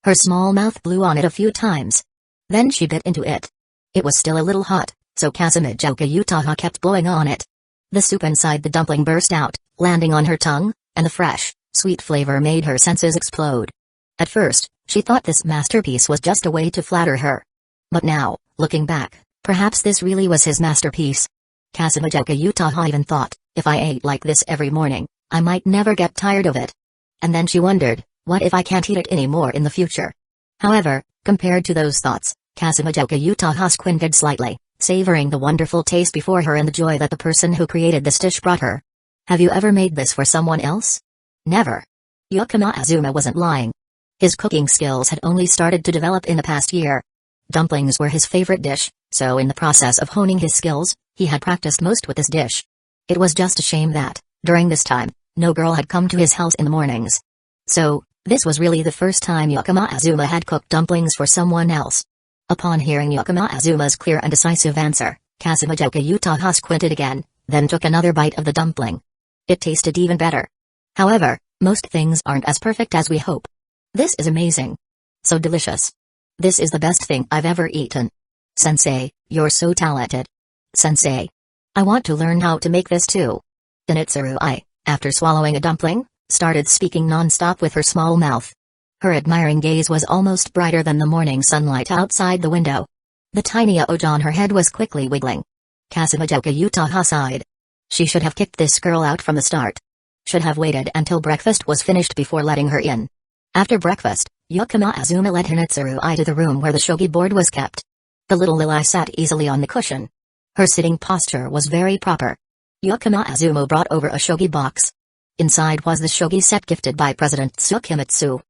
Her small mouth blew on it a few times. Then she bit into it. It was still a little hot, so Kasumijoka Utaha kept blowing on it. The soup inside the dumpling burst out, landing on her tongue, and the fresh, sweet flavor made her senses explode. At first, she thought this masterpiece was just a way to flatter her. But now, looking back, perhaps this really was his masterpiece. Kasumijoka Utaha even thought, if I ate like this every morning, I might never get tired of it. And then she wondered, what if I can't eat it anymore in the future? However, compared to those thoughts, Kasumijoka Utaha squinted slightly, savoring the wonderful taste before her and the joy that the person who created this dish brought her. Have you ever made this for someone else? Never. Yukino Azuma wasn't lying. His cooking skills had only started to develop in the past year. Dumplings were his favorite dish, so in the process of honing his skills, he had practiced most with this dish. It was just a shame that, during this time, no girl had come to his house in the mornings. So, this was really the first time Yukino Azuma had cooked dumplings for someone else. Upon hearing Yukino Azuma's clear and decisive answer, Kasumijoka Utaha squinted again, then took another bite of the dumpling. It tasted even better. However, most things aren't as perfect as we hope. This is amazing. So delicious. This is the best thing I've ever eaten. Sensei, you're so talented. Sensei. I want to learn how to make this too. Zenitsu, after swallowing a dumpling, started speaking non-stop with her small mouth. Her admiring gaze was almost brighter than the morning sunlight outside the window. The tiny ojo on her head was quickly wiggling. Kasumijoka Utaha sighed. She should have kicked this girl out from the start. Should have waited until breakfast was finished before letting her in. After breakfast, Yukino Azuma led Zenitsu to the room where the shogi board was kept. The little Lili sat easily on the cushion. Her sitting posture was very proper. Yukino Azuma brought over a shogi box. Inside was the shogi set gifted by President Tsukimitsu.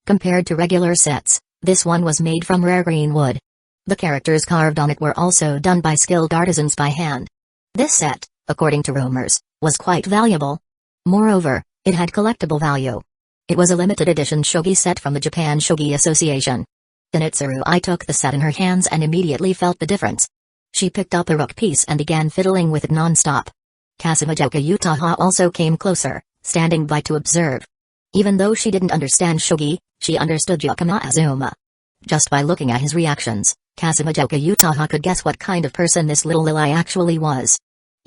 Compared to regular sets, this one was made from rare green wood. The characters carved on it were also done by skilled artisans by hand. This set, according to rumors, was quite valuable. Moreover, it had collectible value. It was a limited edition shogi set from the Japan Shogi Association. Zenitsu took the set in her hands and immediately felt the difference. She picked up a rook piece and began fiddling with it non-stop. Kasumijoka Utaha also came closer, standing by to observe. Even though she didn't understand shogi, she understood Yukino Azuma. Just by looking at his reactions, Kasumijoka Utaha could guess what kind of person this little Lili actually was.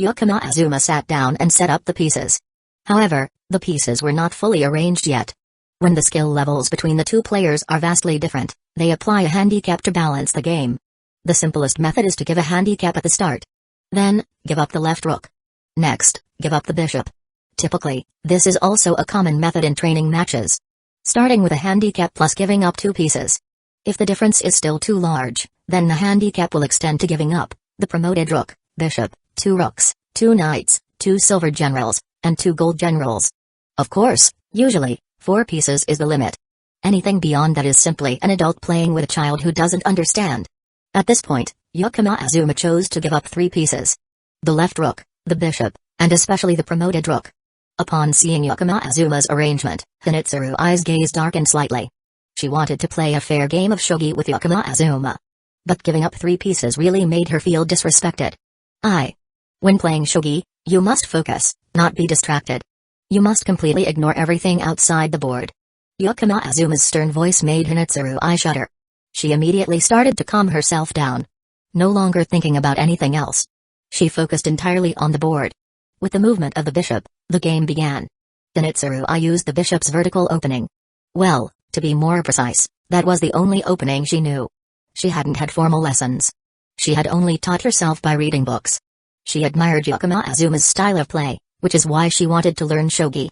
Yukino Azuma sat down and set up the pieces. However, the pieces were not fully arranged yet. When the skill levels between the two players are vastly different, they apply a handicap to balance the game. The simplest method is to give a handicap at the start. Then, give up the left rook. Next, give up the bishop. Typically, this is also a common method in training matches. Starting with a handicap plus giving up two pieces. If the difference is still too large, then the handicap will extend to giving up the promoted rook, bishop, 2 rooks, 2 knights, 2 silver generals, and 2 gold generals. Of course, usually, 4 pieces is the limit. Anything beyond that is simply an adult playing with a child who doesn't understand. At this point, Yukino Azuma chose to give up 3 pieces. The left rook, the bishop, and especially the promoted rook. Upon seeing Yukino Azuma's arrangement, Zenitsu's gaze darkened slightly. She wanted to play a fair game of shogi with Yukino Azuma. But giving up 3 pieces really made her feel disrespected. When playing shogi, You must focus, not be distracted. You must completely ignore everything outside the board. Yukino Azuma's stern voice made Hinetsuru I shudder. She immediately started to calm herself down. No longer thinking about anything else. She focused entirely on the board. With the movement of the bishop, the game began. Hinetsuru I used the bishop's vertical opening. Well, to be more precise, that was the only opening she knew. She hadn't had formal lessons. She had only taught herself by reading books. She admired Yukino Azuma's style of play, which is why she wanted to learn shogi.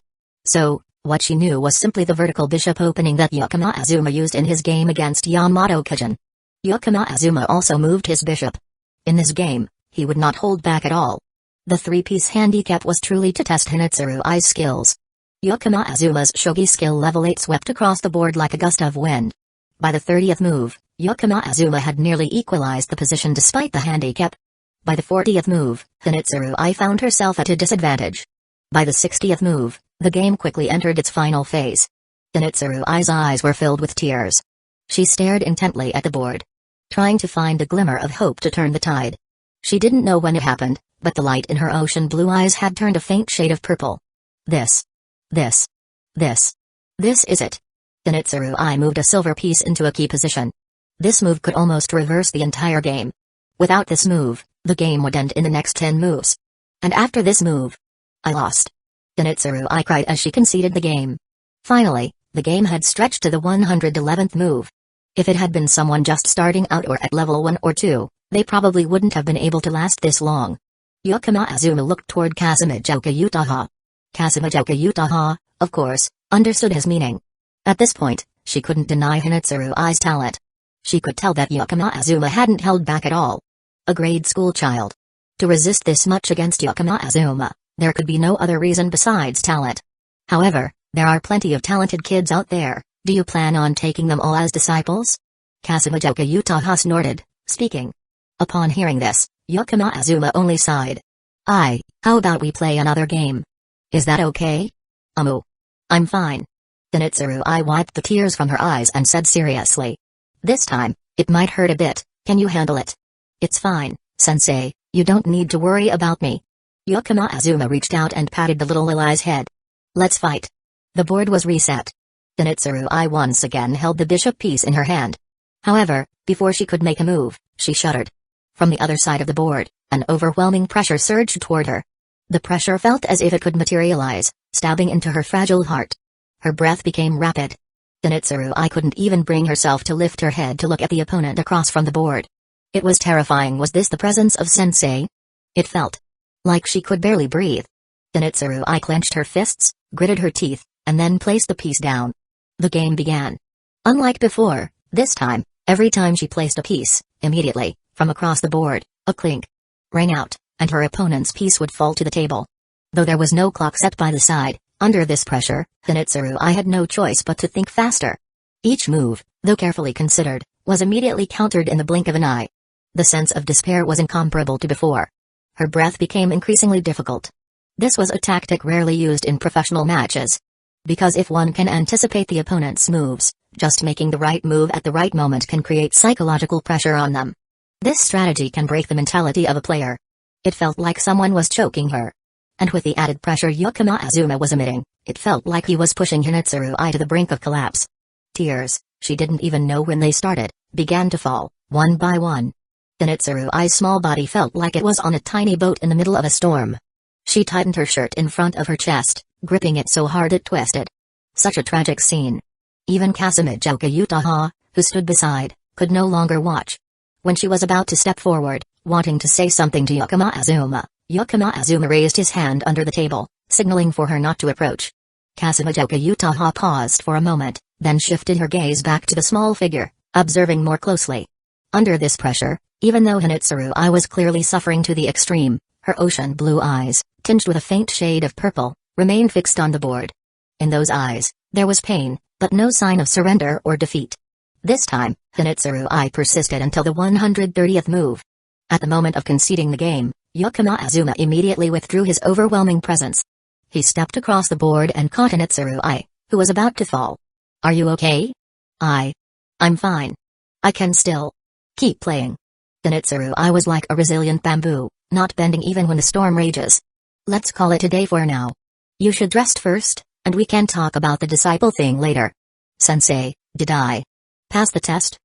So, what she knew was simply the vertical bishop opening that Yukino Azuma used in his game against Yamato Kajin. Yukino Azuma also moved his bishop. In this game, he would not hold back at all. The three-piece handicap was truly to test Hinetsuru I's skills. Yukino Azuma's shogi skill level 8 swept across the board like a gust of wind. By the 30th move, Yukino Azuma had nearly equalized the position despite the handicap. By the 40th move, Hinetsuru I found herself at a disadvantage. By the 60th move, the game quickly entered its final phase. Hinetsuru I's eyes were filled with tears. She stared intently at the board, trying to find a glimmer of hope to turn the tide. She didn't know when it happened, but the light in her ocean blue eyes had turned a faint shade of purple. This is it. Hinetsuru I moved a silver piece into a key position. This move could almost reverse the entire game. Without this move, the game would end in the next 10 moves. And after this move, I lost. Hinetsuru I cried as she conceded the game. Finally, the game had stretched to the 111th move. If it had been someone just starting out or at level 1 or 2, they probably wouldn't have been able to last this long. Yukino Azuma looked toward Kasumijoka Utaha. Kasumijoka Utaha, of course, understood his meaning. At this point, she couldn't deny Hinetsuru I's talent. She could tell that Yukino Azuma hadn't held back at all. A grade school child. To resist this much against Yukino Azuma, there could be no other reason besides talent. However, there are plenty of talented kids out there. Do you plan on taking them all as disciples? Kasumijoka Utaha snorted, speaking. Upon hearing this, Yukino Azuma only sighed. How about we play another game? Is that okay? I'm fine. Hinetsuru I wiped the tears from her eyes and said seriously. This time, it might hurt a bit, can you handle it? It's fine, sensei, you don't need to worry about me. Yukino Azuma reached out and patted the little Lelas's head. Let's fight. The board was reset. Hinetsuru I once again held the bishop piece in her hand. However, before she could make a move, she shuddered. From the other side of the board, an overwhelming pressure surged toward her. The pressure felt as if it could materialize, stabbing into her fragile heart. Her breath became rapid. Hinetsuru I couldn't even bring herself to lift her head to look at the opponent across from the board. It was terrifying. Was this the presence of sensei? It felt like she could barely breathe. Hinetsuru I clenched her fists, gritted her teeth, and then placed the piece down. The game began. Unlike before, this time, every time she placed a piece, immediately, from across the board, a clink rang out, and her opponent's piece would fall to the table. Though there was no clock set by the side, under this pressure, Hinetsuru I had no choice but to think faster. Each move, though carefully considered, was immediately countered in the blink of an eye. The sense of despair was incomparable to before. Her breath became increasingly difficult. This was a tactic rarely used in professional matches. Because if one can anticipate the opponent's moves, just making the right move at the right moment can create psychological pressure on them. This strategy can break the mentality of a player. It felt like someone was choking her. And with the added pressure Yukino Azuma was emitting, it felt like he was pushing Hinetsuru I to the brink of collapse. Tears, she didn't even know when they started, began to fall, one by one. Hinetsuru I's small body felt like it was on a tiny boat in the middle of a storm. She tightened her shirt in front of her chest, gripping it so hard it twisted. Such a tragic scene. Even Kasumijoka Utaha, who stood beside, could no longer watch. When she was about to step forward, wanting to say something to Yukino Azuma raised his hand under the table, signaling for her not to approach. Kasumijoka Utaha paused for a moment, then shifted her gaze back to the small figure, observing more closely. Under this pressure, even though Hinetsuru I was clearly suffering to the extreme, her ocean blue eyes, tinged with a faint shade of purple, remained fixed on the board. In those eyes, there was pain, but no sign of surrender or defeat. This time, Hinetsuru I persisted until the 130th move. At the moment of conceding the game, Yukino Azuma immediately withdrew his overwhelming presence. He stepped across the board and caught Hinetsuru I, who was about to fall. Are you okay? I'm fine. I can still keep playing. Hinetsuru I was like a resilient bamboo, not bending even when the storm rages. Let's call it a day for now. You should rest first, and we can talk about the disciple thing later. Sensei, did I pass the test?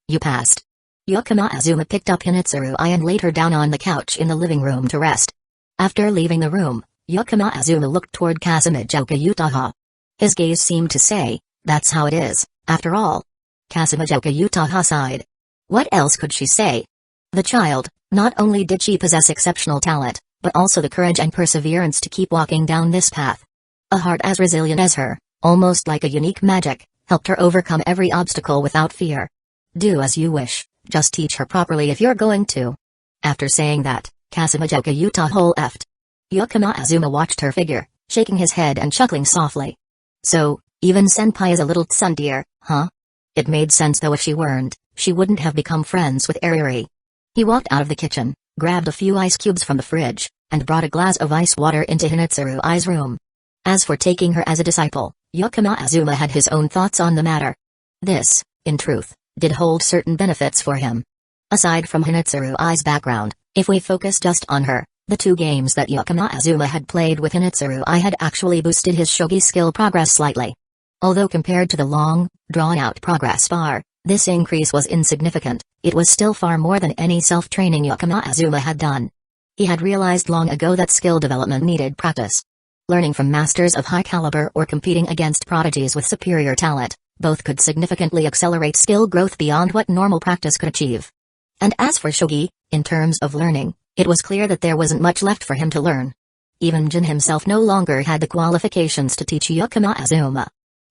You passed. Yukino Azuma picked up Hinitsuru Ai and laid her down on the couch in the living room to rest. After leaving the room, Yukino Azuma looked toward Kasumijoka Utaha. His gaze seemed to say, that's how it is, after all. Kasumijoka Utaha sighed. What else could she say? The child, not only did she possess exceptional talent, but also the courage and perseverance to keep walking down this path. A heart as resilient as her, almost like a unique magic, helped her overcome every obstacle without fear. Do as you wish, just teach her properly if you're going to. After saying that, Kasumijoka Utaha left. Yukino Azuma watched her figure, shaking his head and chuckling softly. So, even senpai is a little tsundere, huh? It made sense though if she weren't, she wouldn't have become friends with Ariri. He walked out of the kitchen, grabbed a few ice cubes from the fridge, and brought a glass of ice water into Hinitsuru Ai's room. As for taking her as a disciple, Yukino Azuma had his own thoughts on the matter. This, in truth, did hold certain benefits for him. Aside from Hinitsuru Ai's background, if we focus just on her, the 2 games that Yukino Azuma had played with Hinitsuru Ai had actually boosted his shogi skill progress slightly. Although compared to the long, drawn-out progress bar, this increase was insignificant, it was still far more than any self-training Yukino Azuma had done. He had realized long ago that skill development needed practice. Learning from masters of high caliber or competing against prodigies with superior talent, both could significantly accelerate skill growth beyond what normal practice could achieve. And as for shogi, in terms of learning, it was clear that there wasn't much left for him to learn. Even Jin himself no longer had the qualifications to teach Yukino Azuma.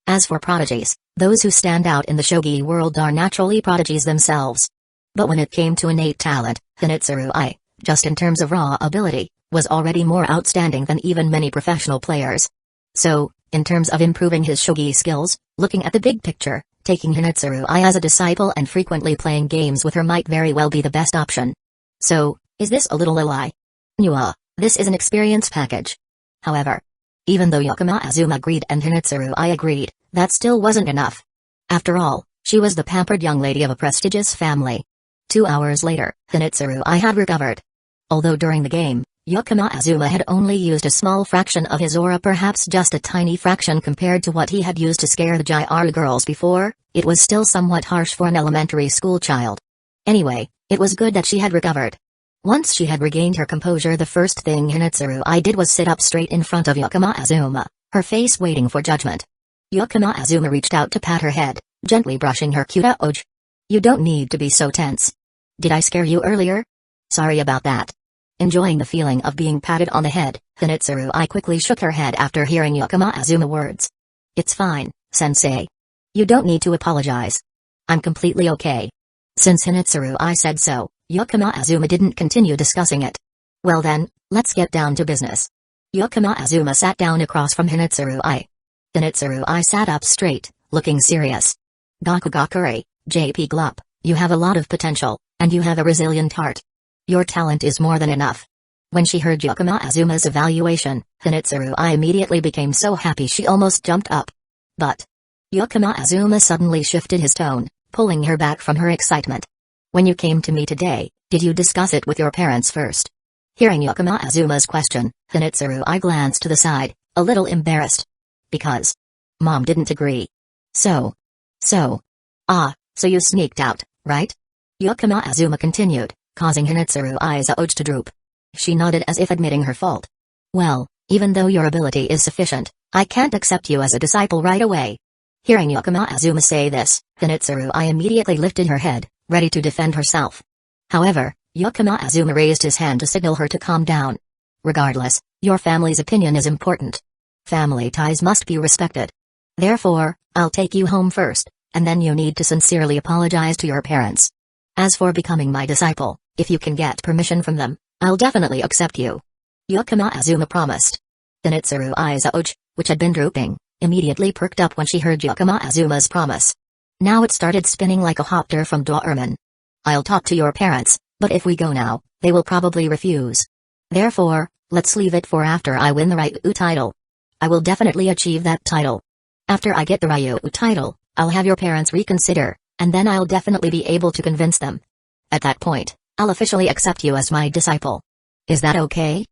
As for prodigies, those who stand out in the shogi world are naturally prodigies themselves. But when it came to innate talent, Hinitsuru Ai, just in terms of raw ability, was already more outstanding than even many professional players. So, in terms of improving his shogi skills, looking at the big picture, taking Hinitsuru Ai as a disciple and frequently playing games with her might very well be the best option. So, is this a little a lie? This is an experience package. However, even though Yukino Azuma agreed and Hinitsuru Ai agreed, that still wasn't enough. After all, she was the pampered young lady of a prestigious family. 2 hours later, Hinitsuru Ai had recovered. Although during the game, Yukino Azuma had only used a small fraction of his aura, perhaps just a tiny fraction compared to what he had used to scare the Gyara girls before, it was still somewhat harsh for an elementary school child. Anyway, it was good that she had recovered. Once she had regained her composure, the first thing Hinitsuru Ai did was sit up straight in front of Yukino Azuma, her face waiting for judgment. Yukino Azuma reached out to pat her head, gently brushing her cuta. You don't need to be so tense. Did I scare you earlier? Sorry about that. Enjoying the feeling of being patted on the head, Hinitsuru Ai quickly shook her head after hearing Yukino Azuma words. It's fine, sensei. You don't need to apologize. I'm completely okay. Since Hinitsuru Ai said so, Yukino Azuma didn't continue discussing it. Well then, let's get down to business. Yukino Azuma sat down across from Hinitsuru Ai. Hinitsuru Ai sat up straight, looking serious. Gakugakure, JP Glup, you have a lot of potential, and you have a resilient heart. Your talent is more than enough. When she heard Yukino Azuma's evaluation, Hinitsuru Ai immediately became so happy she almost jumped up. But Yukino Azuma suddenly shifted his tone, pulling her back from her excitement. When you came to me today, did you discuss it with your parents first? Hearing Yukino Azuma's question, Hinitsuru Ai glanced to the side, a little embarrassed. Because Mom didn't agree. So you sneaked out, right? Yukino Azuma continued, causing Hinitsuru Ai's oj to droop. She nodded as if admitting her fault. Well, even though your ability is sufficient, I can't accept you as a disciple right away. Hearing Yukino Azuma say this, Hinitsuru Ai immediately lifted her head, ready to defend herself. However, Yukino Azuma raised his hand to signal her to calm down. Regardless, your family's opinion is important. Family ties must be respected. Therefore, I'll take you home first, and then you need to sincerely apologize to your parents. As for becoming my disciple, if you can get permission from them, I'll definitely accept you. Yukino Azuma promised. Hinitsuru Ai's oj, which had been drooping, immediately perked up when she heard Yukino Azuma's promise. Now it started spinning like a hopter from Doraemon. I'll talk to your parents, but if we go now, they will probably refuse. Therefore, let's leave it for after I win the Ryu title. I will definitely achieve that title. After I get the Ryu title, I'll have your parents reconsider, and then I'll definitely be able to convince them. At that point, I'll officially accept you as my disciple. Is that okay?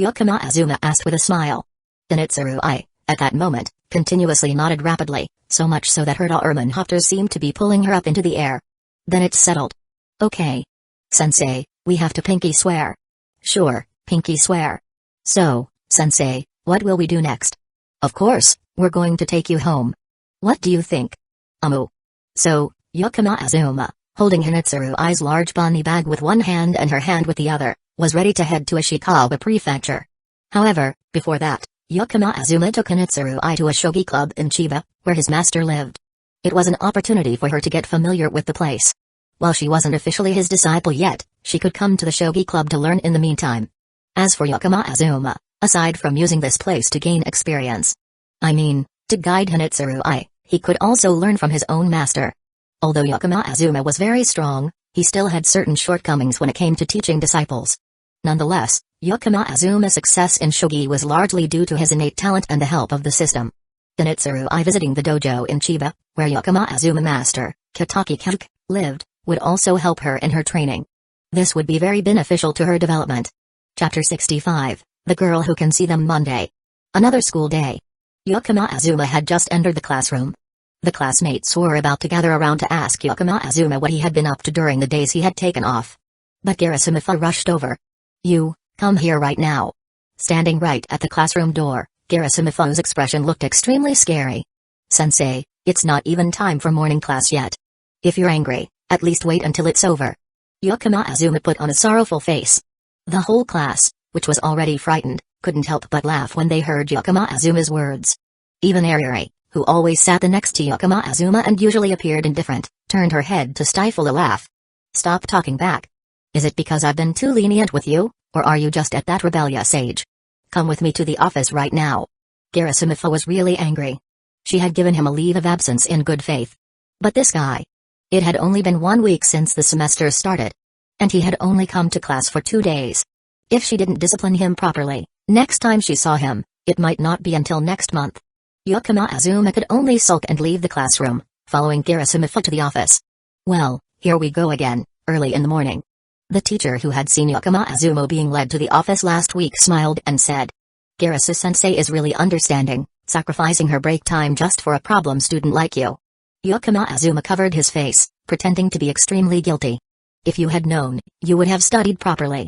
Yukino Azuma asked with a smile. Zenitsu I, at that moment, continuously nodded rapidly, so much so that her Doberman-hofters seemed to be pulling her up into the air. Then it settled. Okay. Sensei, we have to pinky swear. Sure, pinky swear. So, Sensei, what will we do next? Of course, we're going to take you home. What do you think? So, Yukino Azuma, holding Zenitsu I's large bunny bag with one hand and her hand with the other, was ready to head to Ishikawa Prefecture. However, before that, Yukino Azuma took Zenitsu I to a shogi club in Chiba, where his master lived. It was an opportunity for her to get familiar with the place. While she wasn't officially his disciple yet, she could come to the shogi club to learn in the meantime. As for Yukino Azuma, aside from using this place to gain experience, to guide Zenitsu I, he could also learn from his own master. Although Yukino Azuma was very strong, he still had certain shortcomings when it came to teaching disciples. Nonetheless, Yukino Azuma's success in shogi was largely due to his innate talent and the help of the system. Zenitsu I visiting the dojo in Chiba, where Yukino Azuma master, Kitaki Kazuki, lived, would also help her in her training. This would be very beneficial to her development. Chapter 65, The Girl Who Can See Them Monday. Another school day. Yukino Azuma had just entered the classroom. The classmates were about to gather around to ask Yukino Azuma what he had been up to during the days he had taken off. But Garasamitha rushed over. You, come here right now. Standing right at the classroom door, Garasamitha's expression looked extremely scary. Sensei, it's not even time for morning class yet. If you're angry, at least wait until it's over. Yukino Azuma put on a sorrowful face. The whole class, which was already frightened, couldn't help but laugh when they heard Yukino Azuma's words. Even Ariri, who always sat next to Yukino Azuma and usually appeared indifferent, turned her head to stifle a laugh. Stop talking back. Is it because I've been too lenient with you, or are you just at that rebellious age? Come with me to the office right now. Garasamitha was really angry. She had given him a leave of absence in good faith. But this guy. It had only been 1 week since the semester started. And he had only come to class for 2 days. If she didn't discipline him properly, next time she saw him, it might not be until next month. Yukino Azuma could only sulk and leave the classroom, following Garasamitha to the office. Well, here we go again, early in the morning. The teacher who had seen Yukino Azuma being led to the office last week smiled and said, Garasa-sensei is really understanding, sacrificing her break time just for a problem student like you. Yukino Azuma covered his face, pretending to be extremely guilty. If you had known, you would have studied properly.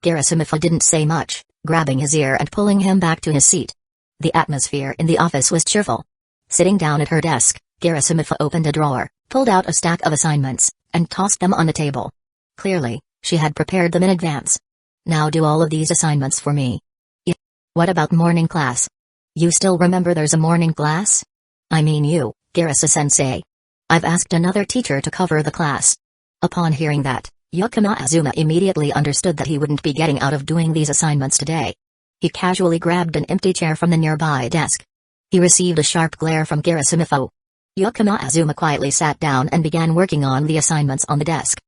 Garasamitha didn't say much, grabbing his ear and pulling him back to his seat. The atmosphere in the office was cheerful. Sitting down at her desk, Garasamitha opened a drawer, pulled out a stack of assignments, and tossed them on the table. Clearly, she had prepared them in advance. Now do all of these assignments for me. What about morning class? You still remember there's a morning class? You, Garasa-sensei. I've asked another teacher to cover the class. Upon hearing that, Yukino Azuma immediately understood that he wouldn't be getting out of doing these assignments today. He casually grabbed an empty chair from the nearby desk. He received a sharp glare from Garasamitha. Yukino Azuma quietly sat down and began working on the assignments on the desk.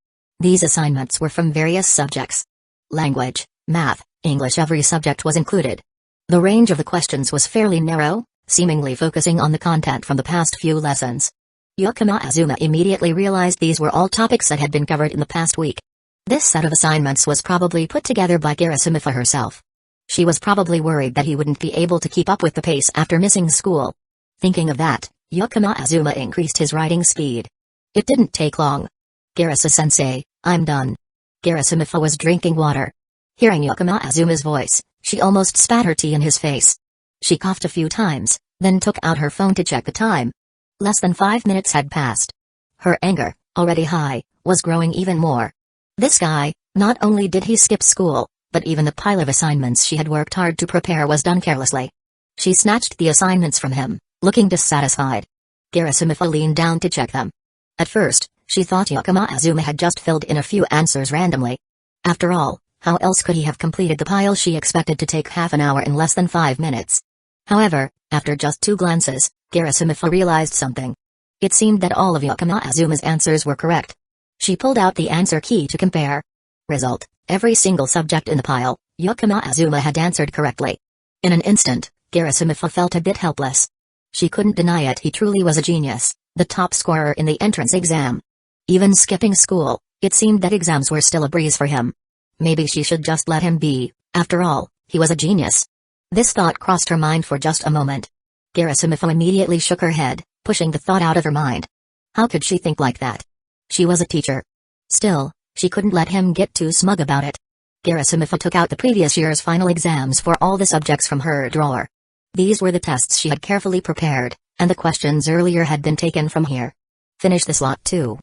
These assignments were from various subjects. Language, math, English, every subject was included. The range of the questions was fairly narrow, seemingly focusing on the content from the past few lessons. Yukino Azuma immediately realized these were all topics that had been covered in the past week. This set of assignments was probably put together by Garasamitha herself. She was probably worried that he wouldn't be able to keep up with the pace after missing school. Thinking of that, Yukino Azuma increased his writing speed. It didn't take long. Garasa-sensei, I'm done. Garasamitha was drinking water. Hearing Yukino Azuma's voice, she almost spat her tea in his face. She coughed a few times, then took out her phone to check the time. Less than 5 minutes had passed. Her anger, already high, was growing even more. This guy, not only did he skip school, but even the pile of assignments she had worked hard to prepare was done carelessly. She snatched the assignments from him, looking dissatisfied. Garasamitha leaned down to check them. At first, she thought Yukino Azuma had just filled in a few answers randomly. After all, how else could he have completed the pile she expected to take half an hour in less than 5 minutes? However, after just 2 glances, Garasamitha realized something. It seemed that all of Yukino Azuma's answers were correct. She pulled out the answer key to compare. Result: every single subject in the pile, Yukino Azuma had answered correctly. In an instant, Garasamitha felt a bit helpless. She couldn't deny it, he truly was a genius, the top scorer in the entrance exam. Even skipping school, it seemed that exams were still a breeze for him. Maybe she should just let him be. After all, He was a genius. This thought crossed her mind for just a moment. Garasimifo immediately shook her head, pushing the thought out of her mind. How could she think like that? She was a teacher. Still, she couldn't let him get too smug about it. Garasimifo took out the previous year's final exams for all the subjects from her drawer. These were the tests she had carefully prepared, and the questions earlier had been taken from here. Finish this lot too.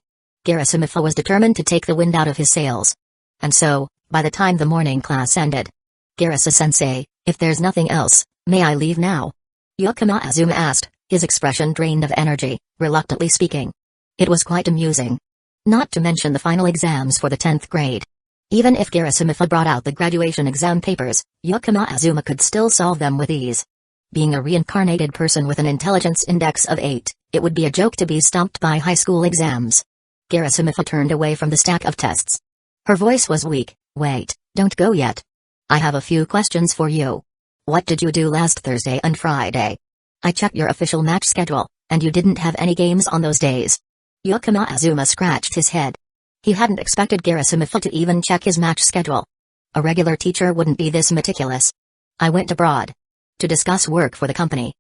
Garasimifo was determined to take the wind out of his sails. And so, by the time the morning class ended, Garasa-sensei, if there's nothing else, may I leave now? Yukino Azuma asked, his expression drained of energy, reluctantly speaking. It was quite amusing. Not to mention the final exams for the 10th grade. Even if Garasimifo brought out the graduation exam papers, Yukino Azuma could still solve them with ease. Being a reincarnated person with an intelligence index of 8, it would be a joke to be stumped by high school exams. Garasimifo turned away from the stack of tests. Her voice was weak. Wait, don't go yet. I have a few questions for you. What did you do last Thursday and Friday? I checked your official match schedule, and you didn't have any games on those days. Yukino Azuma scratched his head. He hadn't expected Garasimifo to even check his match schedule. A regular teacher wouldn't be this meticulous. I went abroad. To discuss work for the company.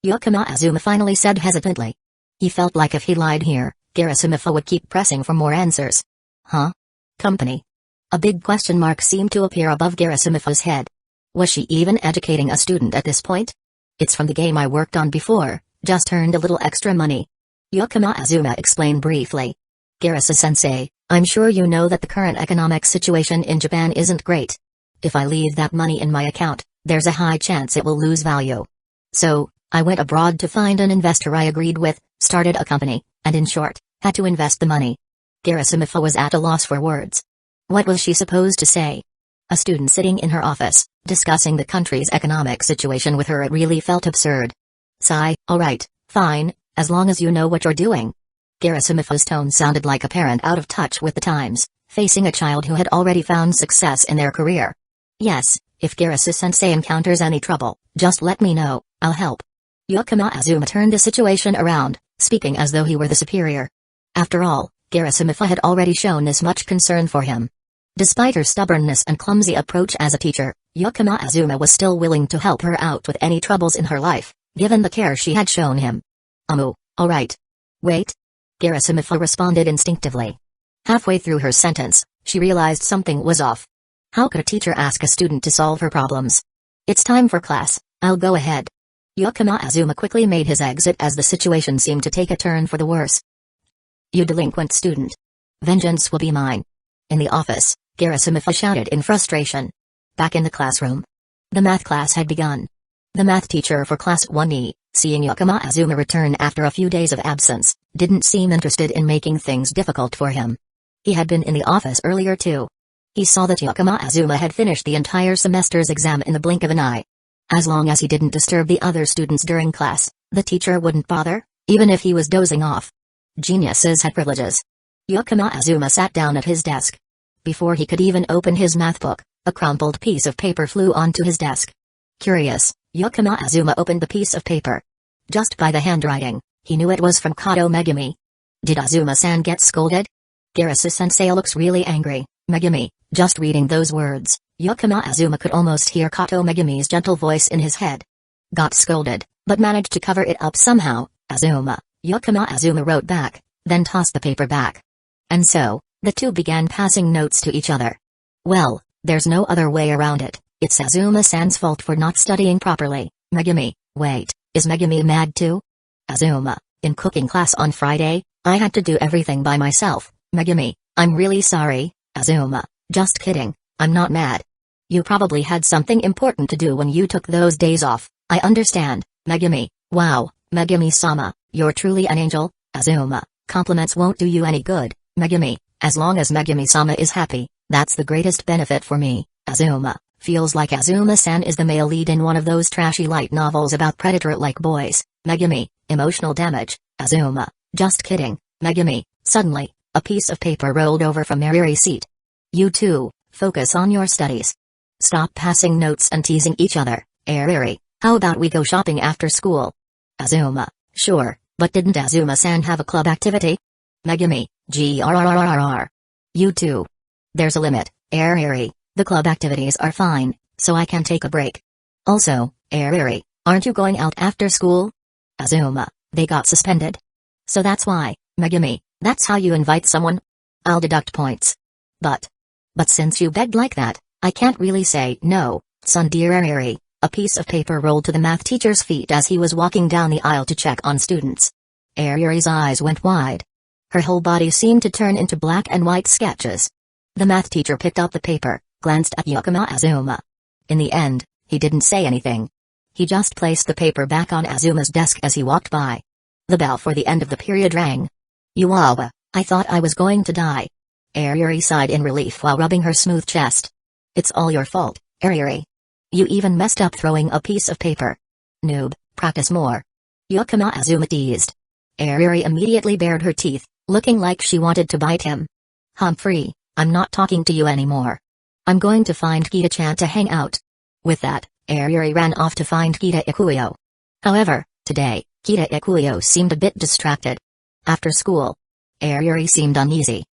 Yukino Azuma finally said hesitantly. He felt like if he lied here, Garasimifo would keep pressing for more answers. Huh? Company? A big question mark seemed to appear above Garasimifo's head. Was she even educating a student at this point? It's from the game I worked on before, just earned a little extra money. Yukino Azuma explained briefly. Garasa-sensei, I'm sure you know that the current economic situation in Japan isn't great. If I leave that money in my account, there's a high chance it will lose value. So, I went abroad to find an investor I agreed with, started a company, and in short, had to invest the money. Garasimifo was at a loss for words. What was she supposed to say? A student sitting in her office, discussing the country's economic situation with her, it really felt absurd. Sigh, alright, fine, as long as you know what you're doing. Garasimifo's tone sounded like a parent out of touch with the times, facing a child who had already found success in their career. Yes, if Garasa-sensei encounters any trouble, just let me know, I'll help. Yukino Azuma turned the situation around, speaking as though he were the superior. After all, Garasimifo had already shown this much concern for him. Despite her stubbornness and clumsy approach as a teacher, Yukino Azuma was still willing to help her out with any troubles in her life, given the care she had shown him. Alright. Wait. Garasimifo responded instinctively. Halfway through her sentence, she realized something was off. How could a teacher ask a student to solve her problems? It's time for class, I'll go ahead. Yukino Azuma quickly made his exit as the situation seemed to take a turn for the worse. You delinquent student. Vengeance will be mine. In the office, Garasimifo shouted in frustration. Back in the classroom. The math class had begun. The math teacher for Class 1E, seeing Yukino Azuma return after a few days of absence, didn't seem interested in making things difficult for him. He had been in the office earlier too. He saw that Yukino Azuma had finished the entire semester's exam in the blink of an eye. As long as he didn't disturb the other students during class, the teacher wouldn't bother, even if he was dozing off. Geniuses had privileges. Yukino Azuma sat down at his desk. Before he could even open his math book, a crumpled piece of paper flew onto his desk. Curious, Yukino Azuma opened the piece of paper. Just by the handwriting, he knew it was from Kato Megumi. Did Azuma-san get scolded? Garasa-sensei looks really angry, Megumi. Just reading those words, Yukino Azuma could almost hear Kato Megumi's gentle voice in his head. Got scolded, but managed to cover it up somehow, Azuma. Yukino Azuma wrote back, then tossed the paper back. And so, the two began passing notes to each other. Well, there's no other way around it, it's Azuma-san's fault for not studying properly, Megumi. Wait, is Megumi mad too? Azuma, in cooking class on Friday, I had to do everything by myself, Megumi. I'm really sorry, Azuma. Just kidding, I'm not mad. You probably had something important to do when you took those days off, I understand, Megumi. Wow, Megumi-sama, you're truly an angel, Azuma. Compliments won't do you any good, Megumi. As long as Megumi-sama is happy, that's the greatest benefit for me, Azuma. Feels like Azuma-san is the male lead in one of those trashy light novels about predator-like boys, Megumi. Emotional damage, Azuma. Just kidding, Megumi. Suddenly, a piece of paper rolled over from Ariri's seat. You two, focus on your studies. Stop passing notes and teasing each other, Ariri. How about we go shopping after school? Azuma, sure, but didn't Azuma-san have a club activity? Megumi, grrrrrr. You two. There's a limit, Ariri. The club activities are fine, so I can take a break. Also, Ariri, aren't you going out after school? Azuma, they got suspended. So that's why, Megumi, that's how you invite someone? I'll deduct points. But since you begged like that, I can't really say no, dear Ariri. A piece of paper rolled to the math teacher's feet as he was walking down the aisle to check on students. Ariri's eyes went wide. Her whole body seemed to turn into black and white sketches. The math teacher picked up the paper, glanced at Azuma. In the end, he didn't say anything. He just placed the paper back on Azuma's desk as he walked by. The bell for the end of the period rang. Yuawa, I thought I was going to die. Ariri sighed in relief while rubbing her smooth chest. It's all your fault, Ariri. You even messed up throwing a piece of paper. Noob, practice more. Azuma teased. Ariri immediately bared her teeth, looking like she wanted to bite him. Humphrey, I'm not talking to you anymore. I'm going to find Kita-chan to hang out. With that, Ariri ran off to find Kita Ikuyo. However, today, Kita Ikuyo seemed a bit distracted. After school, Ariri seemed uneasy.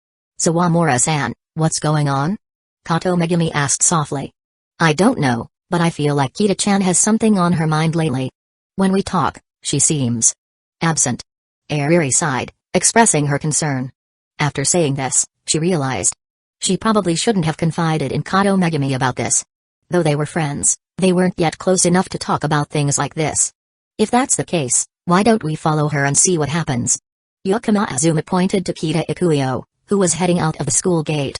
Sawamura-san, what's going on? Kato Megumi asked softly. I don't know, but I feel like Kita-chan has something on her mind lately. When we talk, she seems absent. Ariri sighed, expressing her concern. After saying this, she realized she probably shouldn't have confided in Kato Megumi about this. Though they were friends, they weren't yet close enough to talk about things like this. If that's the case, why don't we follow her and see what happens? Azuma pointed to Kita Ikuyo, who was heading out of the school gate.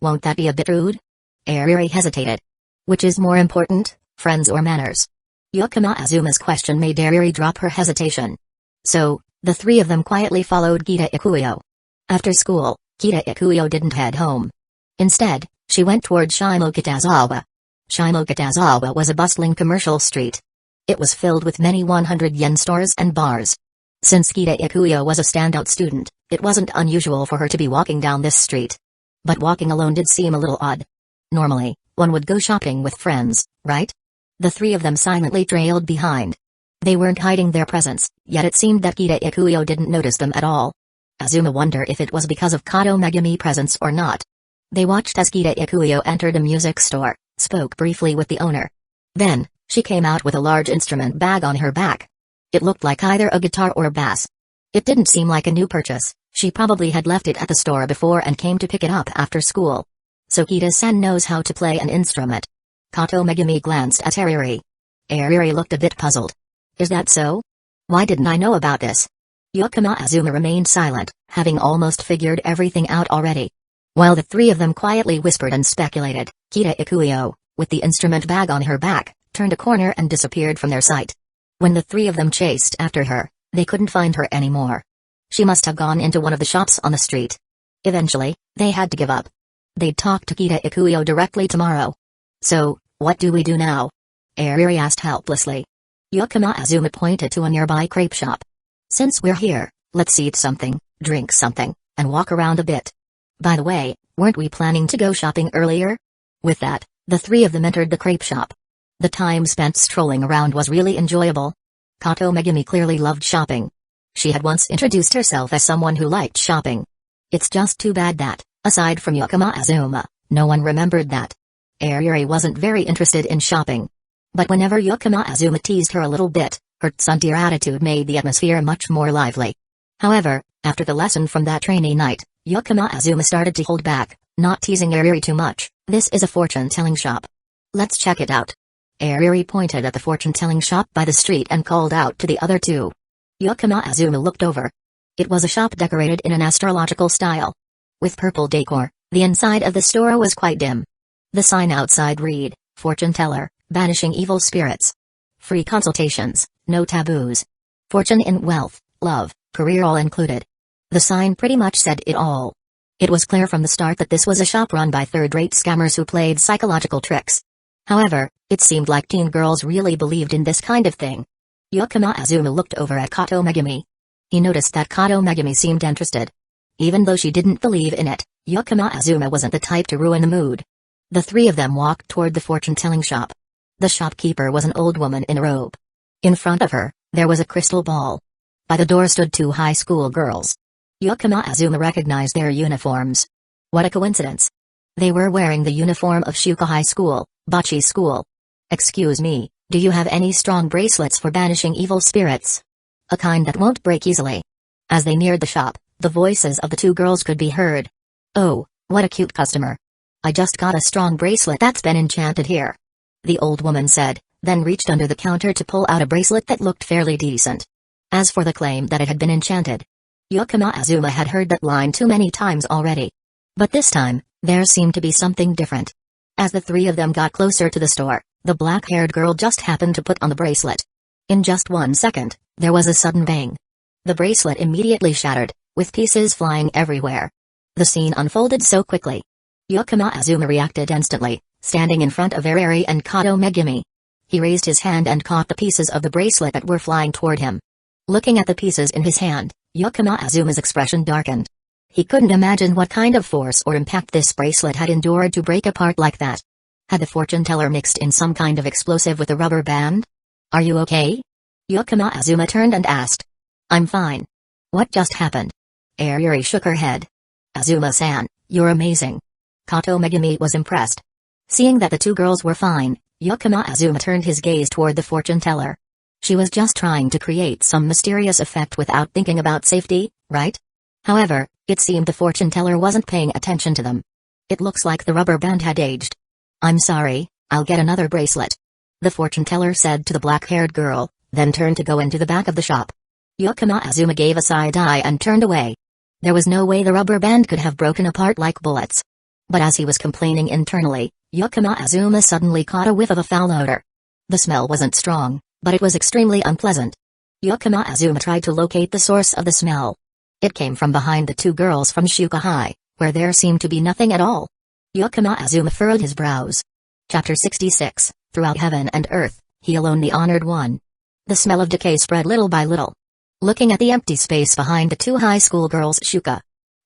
Won't that be a bit rude? Ariri hesitated. Which is more important, friends or manners? Azuma's question made Ariri drop her hesitation. So, the three of them quietly followed Kita Ikuyo. After school, Kita Ikuyo didn't head home. Instead, she went toward Shimokitazawa. Shimokitazawa was a bustling commercial street. It was filled with many 100-yen stores and bars. Since Kita Ikuyo was a standout student, it wasn't unusual for her to be walking down this street. But walking alone did seem a little odd. Normally, one would go shopping with friends, right? The three of them silently trailed behind. They weren't hiding their presence, yet it seemed that Kita Ikuyo didn't notice them at all. Azuma wondered if it was because of Kato Megumi's presence or not. They watched as Kita Ikuyo entered a music store, spoke briefly with the owner. Then, she came out with a large instrument bag on her back. It looked like either a guitar or a bass. It didn't seem like a new purchase, she probably had left it at the store before and came to pick it up after school. So Kita-san knows how to play an instrument. Kato Megumi glanced at Ariri. Ariri looked a bit puzzled. Is that so? Why didn't I know about this? Azuma remained silent, having almost figured everything out already. While the three of them quietly whispered and speculated, Kita Ikuyo, with the instrument bag on her back, turned a corner and disappeared from their sight. When the three of them chased after her, they couldn't find her anymore. She must have gone into one of the shops on the street. Eventually, they had to give up. They'd talk to Kita Ikuyo directly tomorrow. So, what do we do now? Ariri asked helplessly. Azuma pointed to a nearby crepe shop. Since we're here, let's eat something, drink something, and walk around a bit. By the way, weren't we planning to go shopping earlier? With that, the three of them entered the crepe shop. The time spent strolling around was really enjoyable. Kato Megumi clearly loved shopping. She had once introduced herself as someone who liked shopping. It's just too bad that, aside from Azuma, no one remembered that. Ariri wasn't very interested in shopping. But whenever Azuma teased her a little bit, her tsundere attitude made the atmosphere much more lively. However, after the lesson from that trainee night, Azuma started to hold back, not teasing Ariri too much. This is a fortune-telling shop. Let's check it out. Ariri pointed at the fortune-telling shop by the street and called out to the other two. Azuma looked over. It was a shop decorated in an astrological style. With purple decor, the inside of the store was quite dim. The sign outside read, Fortune Teller, Banishing Evil Spirits. Free consultations, no taboos. Fortune in wealth, love, career all included. The sign pretty much said it all. It was clear from the start that this was a shop run by third-rate scammers who played psychological tricks. However, it seemed like teen girls really believed in this kind of thing. Azuma looked over at Kato Megumi. He noticed that Kato Megumi seemed interested. Even though she didn't believe in it, Azuma wasn't the type to ruin the mood. The three of them walked toward the fortune-telling shop. The shopkeeper was an old woman in a robe. In front of her, there was a crystal ball. By the door stood two high school girls. Azuma recognized their uniforms. What a coincidence. They were wearing the uniform of Shuka High School, Botchi School. Excuse me, do you have any strong bracelets for banishing evil spirits? A kind that won't break easily. As they neared the shop, the voices of the two girls could be heard. Oh, what a cute customer. I just got a strong bracelet that's been enchanted here. The old woman said, then reached under the counter to pull out a bracelet that looked fairly decent. As for the claim that it had been enchanted, Yukino Azuma had heard that line too many times already. But this time, there seemed to be something different. As the three of them got closer to the store, the black-haired girl just happened to put on the bracelet. In just 1 second, there was a sudden bang. The bracelet immediately shattered, with pieces flying everywhere. The scene unfolded so quickly. Yukino Azuma reacted instantly, standing in front of Ariri and Kato Megumi. He raised his hand and caught the pieces of the bracelet that were flying toward him. Looking at the pieces in his hand, Yukino Azuma's expression darkened. He couldn't imagine what kind of force or impact this bracelet had endured to break apart like that. Had the fortune teller mixed in some kind of explosive with a rubber band? Are you okay? Yukino Azuma turned and asked. I'm fine. What just happened? Ariri shook her head. Azuma-san, you're amazing. Kato Megumi was impressed. Seeing that the two girls were fine, Yukino Azuma turned his gaze toward the fortune teller. She was just trying to create some mysterious effect without thinking about safety, right? However, it seemed the fortune teller wasn't paying attention to them. It looks like the rubber band had aged. I'm sorry, I'll get another bracelet. The fortune teller said to the black-haired girl, then turned to go into the back of the shop. Yukino Azuma gave a side eye and turned away. There was no way the rubber band could have broken apart like bullets. But as he was complaining internally, Yukino Azuma suddenly caught a whiff of a foul odor. The smell wasn't strong, but it was extremely unpleasant. Yukino Azuma tried to locate the source of the smell. It came from behind the two girls from Shuka High, where there seemed to be nothing at all. Yukino Azuma furrowed his brows. Chapter 66, Throughout Heaven and Earth, he alone the honored one. The smell of decay spread little by little. Looking at the empty space behind the two high school girls' Shuka,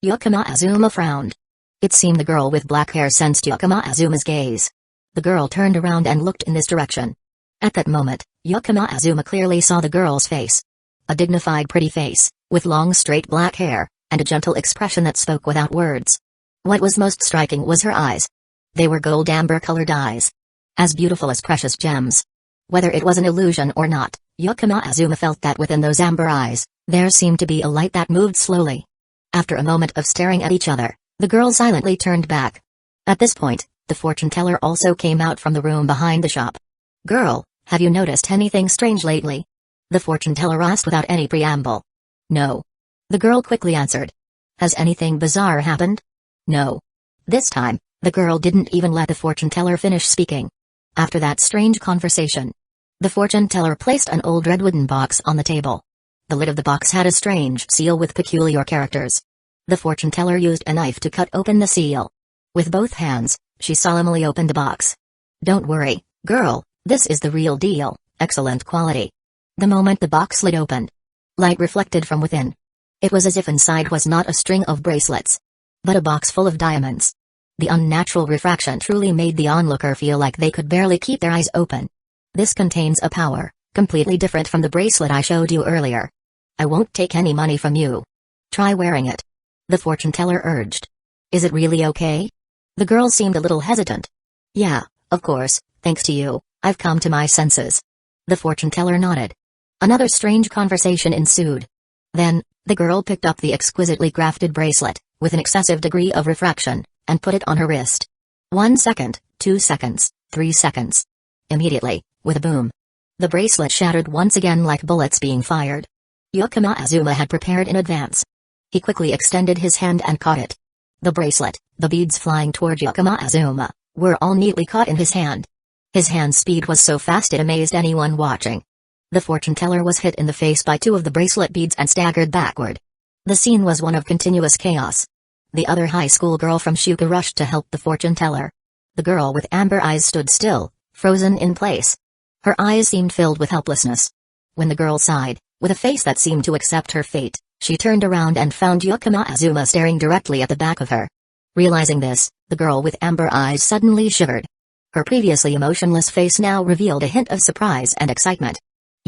Yukino Azuma frowned. It seemed the girl with black hair sensed Yukino Azuma's gaze. The girl turned around and looked in this direction. At that moment, Yukino Azuma clearly saw the girl's face. A dignified pretty face, with long straight black hair, and a gentle expression that spoke without words. What was most striking was her eyes. They were gold amber-colored eyes. As beautiful as precious gems. Whether it was an illusion or not, Yukino Azuma felt that within those amber eyes, there seemed to be a light that moved slowly. After a moment of staring at each other, the girl silently turned back. At this point, the fortune teller also came out from the room behind the shop. Girl, have you noticed anything strange lately? The fortune teller asked without any preamble. No. The girl quickly answered. Has anything bizarre happened? No. This time, the girl didn't even let the fortune teller finish speaking. After that strange conversation, the fortune teller placed an old red wooden box on the table. The lid of the box had a strange seal with peculiar characters. The fortune teller used a knife to cut open the seal. With both hands, she solemnly opened the box. Don't worry, girl, this is the real deal, excellent quality. The moment the box lid opened, light reflected from within. It was as if inside was not a string of bracelets, but a box full of diamonds. The unnatural refraction truly made the onlooker feel like they could barely keep their eyes open. This contains a power, completely different from the bracelet I showed you earlier. I won't take any money from you. Try wearing it. The fortune teller urged. Is it really okay? The girl seemed a little hesitant. Yeah, of course, thanks to you, I've come to my senses. The fortune teller nodded. Another strange conversation ensued. Then, the girl picked up the exquisitely crafted bracelet, with an excessive degree of refraction, and put it on her wrist. 1 second, 2 seconds, 3 seconds. Immediately, with a boom, the bracelet shattered once again like bullets being fired. Yukino Azuma had prepared in advance. He quickly extended his hand and caught it. The bracelet, the beads flying toward Yukino Azuma, were all neatly caught in his hand. His hand speed was so fast it amazed anyone watching. The fortune teller was hit in the face by 2 of the bracelet beads and staggered backward. The scene was one of continuous chaos. The other high school girl from Shuka rushed to help the fortune teller. The girl with amber eyes stood still, frozen in place. Her eyes seemed filled with helplessness. When the girl sighed, with a face that seemed to accept her fate, she turned around and found Yukino Azuma staring directly at the back of her. Realizing this, the girl with amber eyes suddenly shivered. Her previously emotionless face now revealed a hint of surprise and excitement.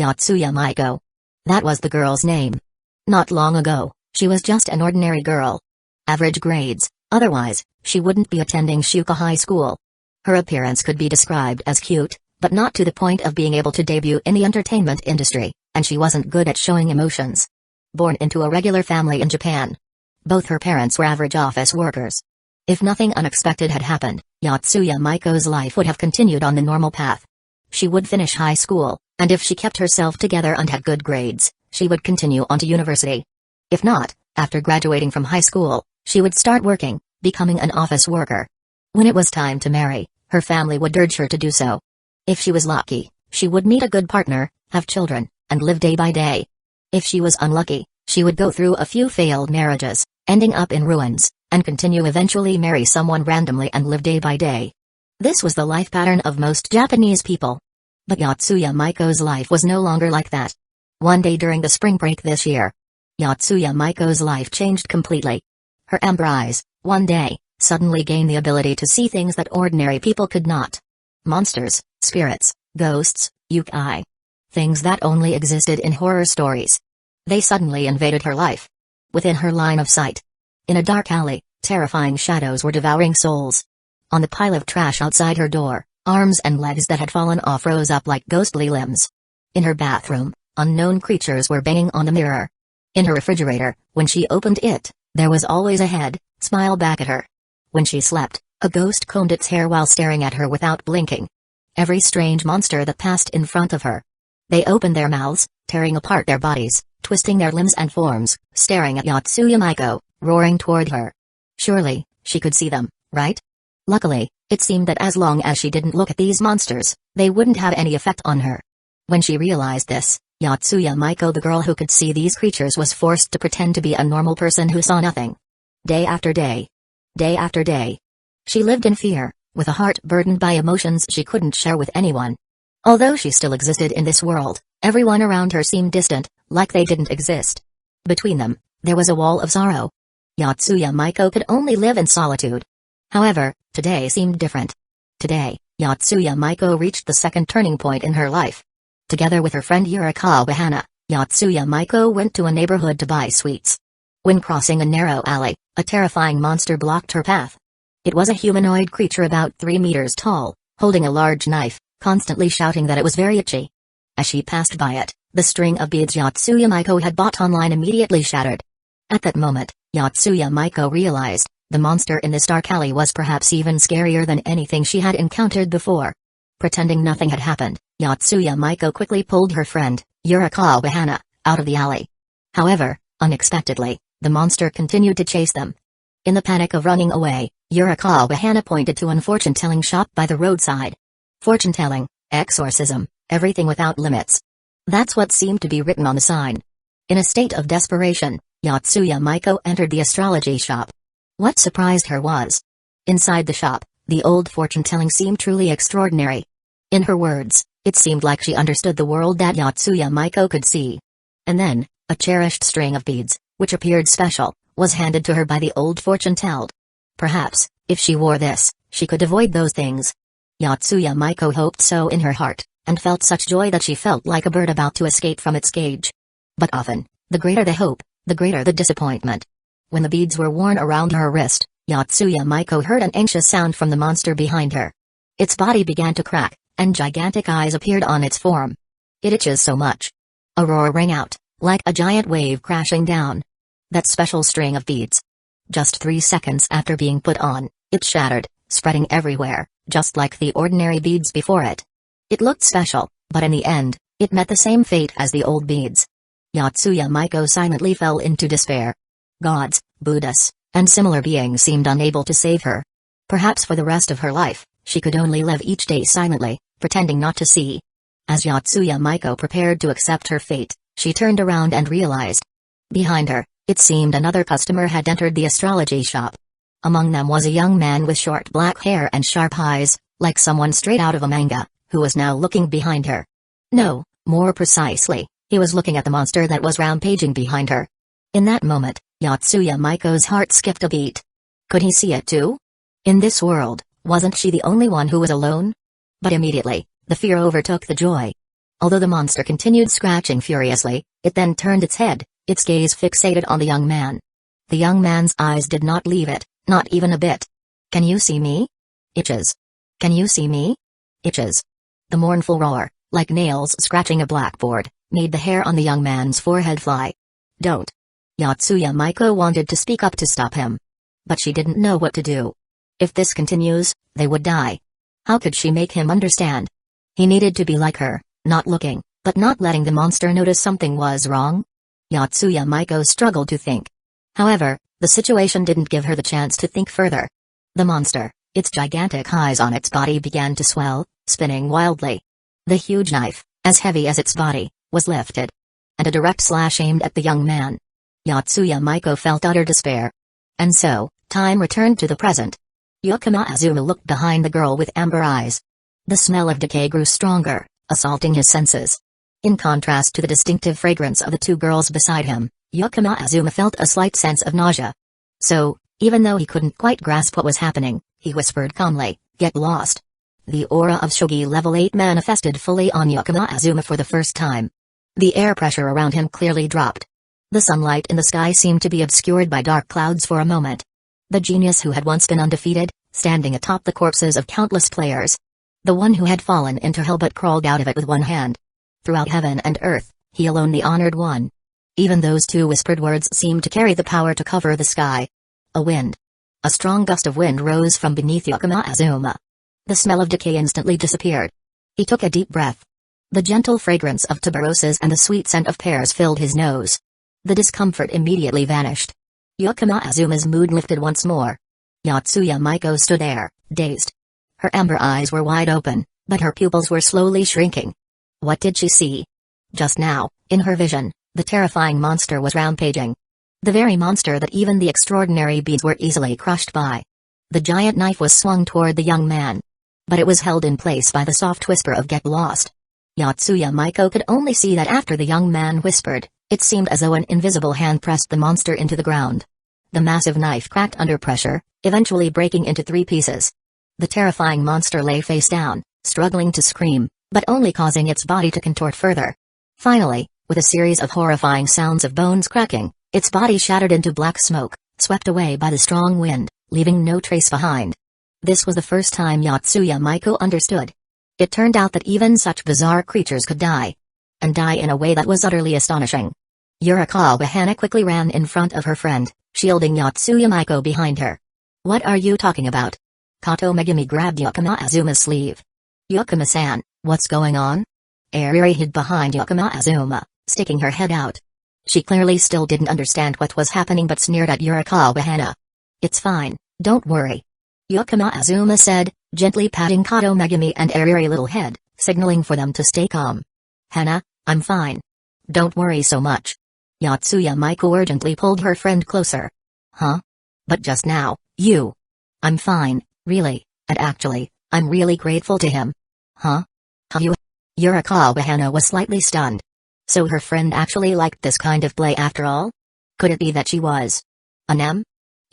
Yatsuya Miko. That was the girl's name. Not long ago, she was just an ordinary girl. Average grades, otherwise, she wouldn't be attending Shuka High School. Her appearance could be described as cute, but not to the point of being able to debut in the entertainment industry, and she wasn't good at showing emotions. Born into a regular family in Japan. Both her parents were average office workers. If nothing unexpected had happened, Yotsuya Miko's life would have continued on the normal path. She would finish high school, and if she kept herself together and had good grades, she would continue on to university. If not, after graduating from high school, she would start working, becoming an office worker. When it was time to marry, her family would urge her to do so. If she was lucky, she would meet a good partner, have children, and live day by day. If she was unlucky, she would go through a few failed marriages, ending up in ruins, and continue eventually marry someone randomly and live day by day. This was the life pattern of most Japanese people. But Yotsuya Miko's life was no longer like that. One day during the spring break this year, Yotsuya Miko's life changed completely. Her amber eyes, one day, suddenly gained the ability to see things that ordinary people could not. Monsters, spirits, ghosts, yukai. Things that only existed in horror stories. They suddenly invaded her life. Within her line of sight. In a dark alley, terrifying shadows were devouring souls. On the pile of trash outside her door, arms and legs that had fallen off rose up like ghostly limbs. In her bathroom, unknown creatures were banging on the mirror. In her refrigerator, when she opened it, there was always a head, smile back at her. When she slept, a ghost combed its hair while staring at her without blinking. Every strange monster that passed in front of her. They opened their mouths, tearing apart their bodies, twisting their limbs and forms, staring at Yotsuya Miko, roaring toward her. Surely, she could see them, right? Luckily, it seemed that as long as she didn't look at these monsters, they wouldn't have any effect on her. When she realized this, Yotsuya Miko, the girl who could see these creatures, was forced to pretend to be a normal person who saw nothing. Day after day. Day after day. She lived in fear, with a heart burdened by emotions she couldn't share with anyone. Although she still existed in this world, everyone around her seemed distant, like they didn't exist. Between them, there was a wall of sorrow. Yotsuya Miko could only live in solitude. However, today seemed different. Today, Yotsuya Miko reached the second turning point in her life. Together with her friend Yurikawa Hana, Yotsuya Miko went to a neighborhood to buy sweets. When crossing a narrow alley, a terrifying monster blocked her path. It was a humanoid creature about 3 meters tall, holding a large knife, constantly shouting that it was very itchy. As she passed by it, the string of beads Yotsuya Miko had bought online immediately shattered. At that moment, Yotsuya Miko realized, the monster in this dark alley was perhaps even scarier than anything she had encountered before. Pretending nothing had happened, Yotsuya Miko quickly pulled her friend, Yurikawa Hana, out of the alley. However, unexpectedly, the monster continued to chase them. In the panic of running away, Yurikawa Hana pointed to an fortune-telling shop by the roadside. Fortune-telling, exorcism, everything without limits. That's what seemed to be written on the sign. In a state of desperation, Yotsuya Miko entered the astrology shop. What surprised her was, inside the shop, the old fortune-telling seemed truly extraordinary. In her words, it seemed like she understood the world that Yotsuya Miko could see. And then, a cherished string of beads, which appeared special, was handed to her by the old fortune-teller. Perhaps, if she wore this, she could avoid those things. Yotsuya Miko hoped so in her heart, and felt such joy that she felt like a bird about to escape from its cage. But often, the greater the hope, the greater the disappointment. When the beads were worn around her wrist, Yotsuya Miko heard an anxious sound from the monster behind her. Its body began to crack, and gigantic eyes appeared on its form. It itches so much. A roar rang out, like a giant wave crashing down. That special string of beads. Just 3 seconds after being put on, it shattered, spreading everywhere, just like the ordinary beads before it. It looked special, but in the end, it met the same fate as the old beads. Yotsuya Miko silently fell into despair. Gods, Buddhas, and similar beings seemed unable to save her. Perhaps for the rest of her life, she could only live each day silently, pretending not to see. As Yotsuya Miko prepared to accept her fate, she turned around and realized. Behind her, it seemed another customer had entered the astrology shop. Among them was a young man with short black hair and sharp eyes, like someone straight out of a manga, who was now looking behind her. No, more precisely, he was looking at the monster that was rampaging behind her. In that moment, Yotsuya Miko's heart skipped a beat. Could he see it too? In this world, wasn't she the only one who was alone? But immediately, the fear overtook the joy. Although the monster continued scratching furiously, it then turned its head, its gaze fixated on the young man. The young man's eyes did not leave it, not even a bit. Can you see me? Itches. Can you see me? Itches. The mournful roar, like nails scratching a blackboard, made the hair on the young man's forehead fly. Don't. Yotsuya Miko wanted to speak up to stop him. But she didn't know what to do. If this continues, they would die. How could she make him understand? He needed to be like her, not looking, but not letting the monster notice something was wrong. Yotsuya Miko struggled to think. However, the situation didn't give her the chance to think further. The monster, its gigantic eyes on its body began to swell, spinning wildly. The huge knife, as heavy as its body, was lifted. And a direct slash aimed at the young man. Yotsuya Miko felt utter despair. And so, time returned to the present. Yukino Azuma looked behind the girl with amber eyes. The smell of decay grew stronger, assaulting his senses. In contrast to the distinctive fragrance of the two girls beside him, Yukino Azuma felt a slight sense of nausea. So, even though he couldn't quite grasp what was happening, he whispered calmly, "Get lost." The aura of Shogi level 8 manifested fully on Yukino Azuma for the first time. The air pressure around him clearly dropped. The sunlight in the sky seemed to be obscured by dark clouds for a moment. The genius who had once been undefeated, standing atop the corpses of countless players. The one who had fallen into hell but crawled out of it with one hand. Throughout heaven and earth, he alone the honored one. Even those two whispered words seemed to carry the power to cover the sky. A wind. A strong gust of wind rose from beneath Yukino Azuma. The smell of decay instantly disappeared. He took a deep breath. The gentle fragrance of tuberoses and the sweet scent of pears filled his nose. The discomfort immediately vanished. Yukino Azuma's mood lifted once more. Yotsuya Miko stood there, dazed. Her amber eyes were wide open, but her pupils were slowly shrinking. What did she see? Just now, in her vision, the terrifying monster was rampaging. The very monster that even the extraordinary beasts were easily crushed by. The giant knife was swung toward the young man. But it was held in place by the soft whisper of "Get lost." Yotsuya Miko could only see that after the young man whispered, it seemed as though an invisible hand pressed the monster into the ground. The massive knife cracked under pressure, eventually breaking into 3 pieces. The terrifying monster lay face down, struggling to scream, but only causing its body to contort further. Finally, with a series of horrifying sounds of bones cracking, its body shattered into black smoke, swept away by the strong wind, leaving no trace behind. This was the first time Yotsuya Miko understood. It turned out that even such bizarre creatures could die. And die in a way that was utterly astonishing. Yurikawa Hana quickly ran in front of her friend, shielding Yotsuya Miko behind her. "What are you talking about?" Kato Megumi grabbed Yukino Azuma's sleeve. "Yukino-san, what's going on?" Ariri hid behind Yukino Azuma, sticking her head out. She clearly still didn't understand what was happening but sneered at Yurikawa Hana. "It's fine, don't worry," Yukino Azuma said, gently patting Kato Megumi and Ariri's little head, signaling for them to stay calm. "Hana, I'm fine. Don't worry so much." Yotsuya Miko urgently pulled her friend closer. "Huh? But just now, you..." "I'm fine, really, and actually, I'm really grateful to him." "Huh? Have you..." Yurikawa Hana was slightly stunned. So her friend actually liked this kind of play after all? Could it be that she was an M?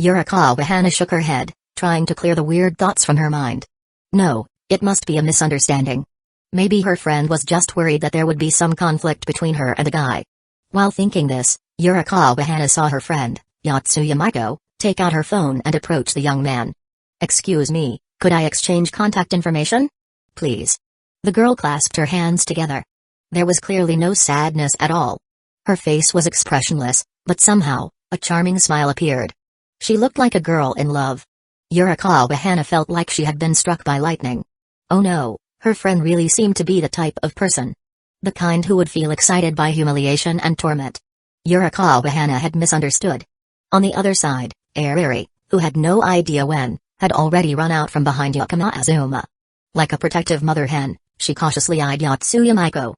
Yurikawa Hana shook her head, trying to clear the weird thoughts from her mind. No, it must be a misunderstanding. Maybe her friend was just worried that there would be some conflict between her and the guy. While thinking this, Yurikawa Hana saw her friend, Yotsuya Miko, take out her phone and approach the young man. "Excuse me, could I exchange contact information? Please." The girl clasped her hands together. There was clearly no sadness at all. Her face was expressionless, but somehow, a charming smile appeared. She looked like a girl in love. Yurikawa Hana felt like she had been struck by lightning. Oh no, her friend really seemed to be the type of person. The kind who would feel excited by humiliation and torment. Yurikawa Hana had misunderstood. On the other side, Ariri, who had no idea when, had already run out from behind Yukino Azuma. Like a protective mother hen, she cautiously eyed Yotsuya Miko.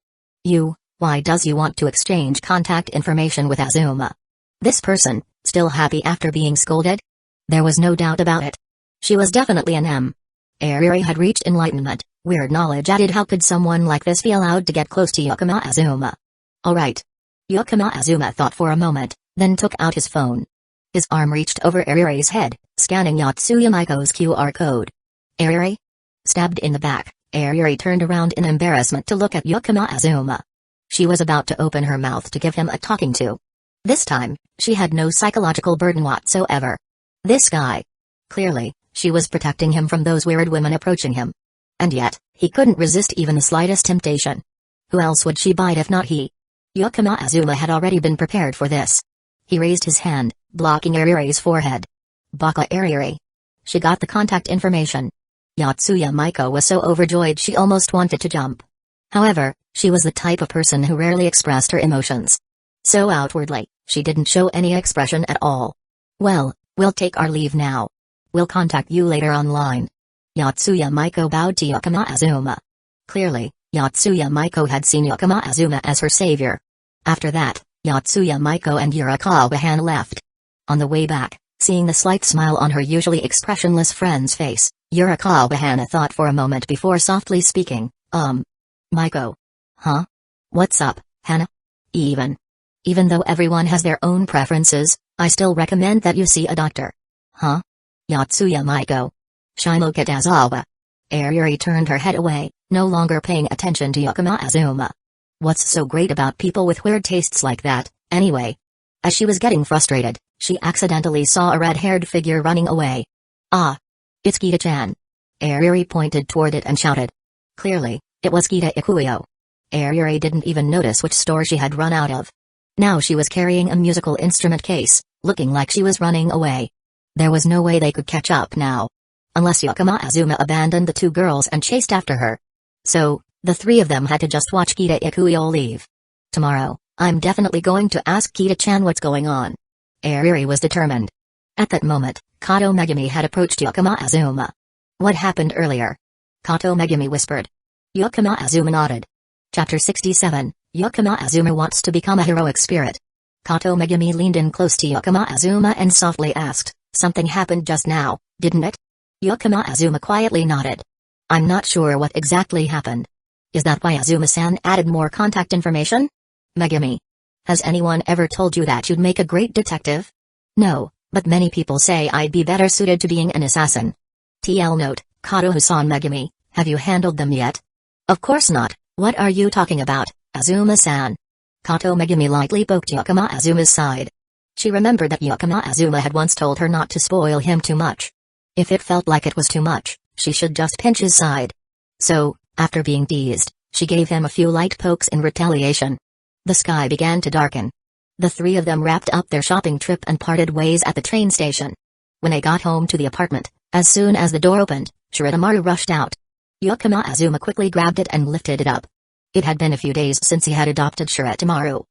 Why does you want to exchange contact information with Azuma? This person, still happy after being scolded? There was no doubt about it. She was definitely an M. Ariri had reached enlightenment, weird knowledge added. How could someone like this be allowed to get close to Yukino Azuma? Alright. Yukino Azuma thought for a moment, then took out his phone. His arm reached over Ariri's head, scanning Yotsuya Miko's QR code. "Ariri?" Stabbed in the back, Ariri turned around in embarrassment to look at Yukino Azuma. She was about to open her mouth to give him a talking to. This time, she had no psychological burden whatsoever. This guy. Clearly, she was protecting him from those weird women approaching him. And yet, he couldn't resist even the slightest temptation. Who else would she bite if not he? Yukino Azuma had already been prepared for this. He raised his hand, blocking Ariri's forehead. Baka Ariri. She got the contact information. Yotsuya Miko was so overjoyed she almost wanted to jump. However, she was the type of person who rarely expressed her emotions. So outwardly, she didn't show any expression at all. Well, we'll take our leave now. We'll contact you later online. Yotsuya Miko bowed to Yukino Azuma. Clearly, Yotsuya Miko had seen Yukino Azuma as her savior. After that, Yotsuya Miko and Yurikawa left. On the way back, seeing the slight smile on her usually expressionless friend's face, Yurikawa thought for a moment before softly speaking, Miko. Huh? What's up, Hana? Even though everyone has their own preferences, I still recommend that you see a doctor. Huh? Yotsuya Miko. Shimokitazawa. Ariri turned her head away, no longer paying attention to Yukino Azuma. What's so great about people with weird tastes like that, anyway? As she was getting frustrated, she accidentally saw a red-haired figure running away. Ah! It's Kita-chan. Ariri pointed toward it and shouted. Clearly, it was Kita Ikuyo. Ariri didn't even notice which store she had run out of. Now she was carrying a musical instrument case, looking like she was running away. There was no way they could catch up now. Unless Yukino Azuma abandoned the two girls and chased after her. So, the three of them had to just watch Kita Ikuyo leave. Tomorrow, I'm definitely going to ask Kita-chan what's going on. Ariri was determined. At that moment, Kato Megumi had approached Yukino Azuma. What happened earlier? Kato Megumi whispered. Yukino Azuma nodded. Chapter 67, Yukino Azuma wants to become a heroic spirit. Kato Megumi leaned in close to Yukino Azuma and softly asked, something happened just now, didn't it? Yukino Azuma quietly nodded. I'm not sure what exactly happened. Is that why Azuma-san added more contact information? Megumi. Has anyone ever told you that you'd make a great detective? No, but many people say I'd be better suited to being an assassin. TL note, Kato-san Megumi, have you handled them yet? Of course not, what are you talking about, Azuma-san? Kato Megumi lightly poked Yukino Azuma's side. She remembered that Yukino Azuma had once told her not to spoil him too much. If it felt like it was too much, she should just pinch his side. So, after being teased, she gave him a few light pokes in retaliation. The sky began to darken. The three of them wrapped up their shopping trip and parted ways at the train station. When they got home to the apartment, as soon as the door opened, Shirotamaru rushed out. Yukino Azuma quickly grabbed it and lifted it up. It had been a few days since he had adopted Shirotamaru.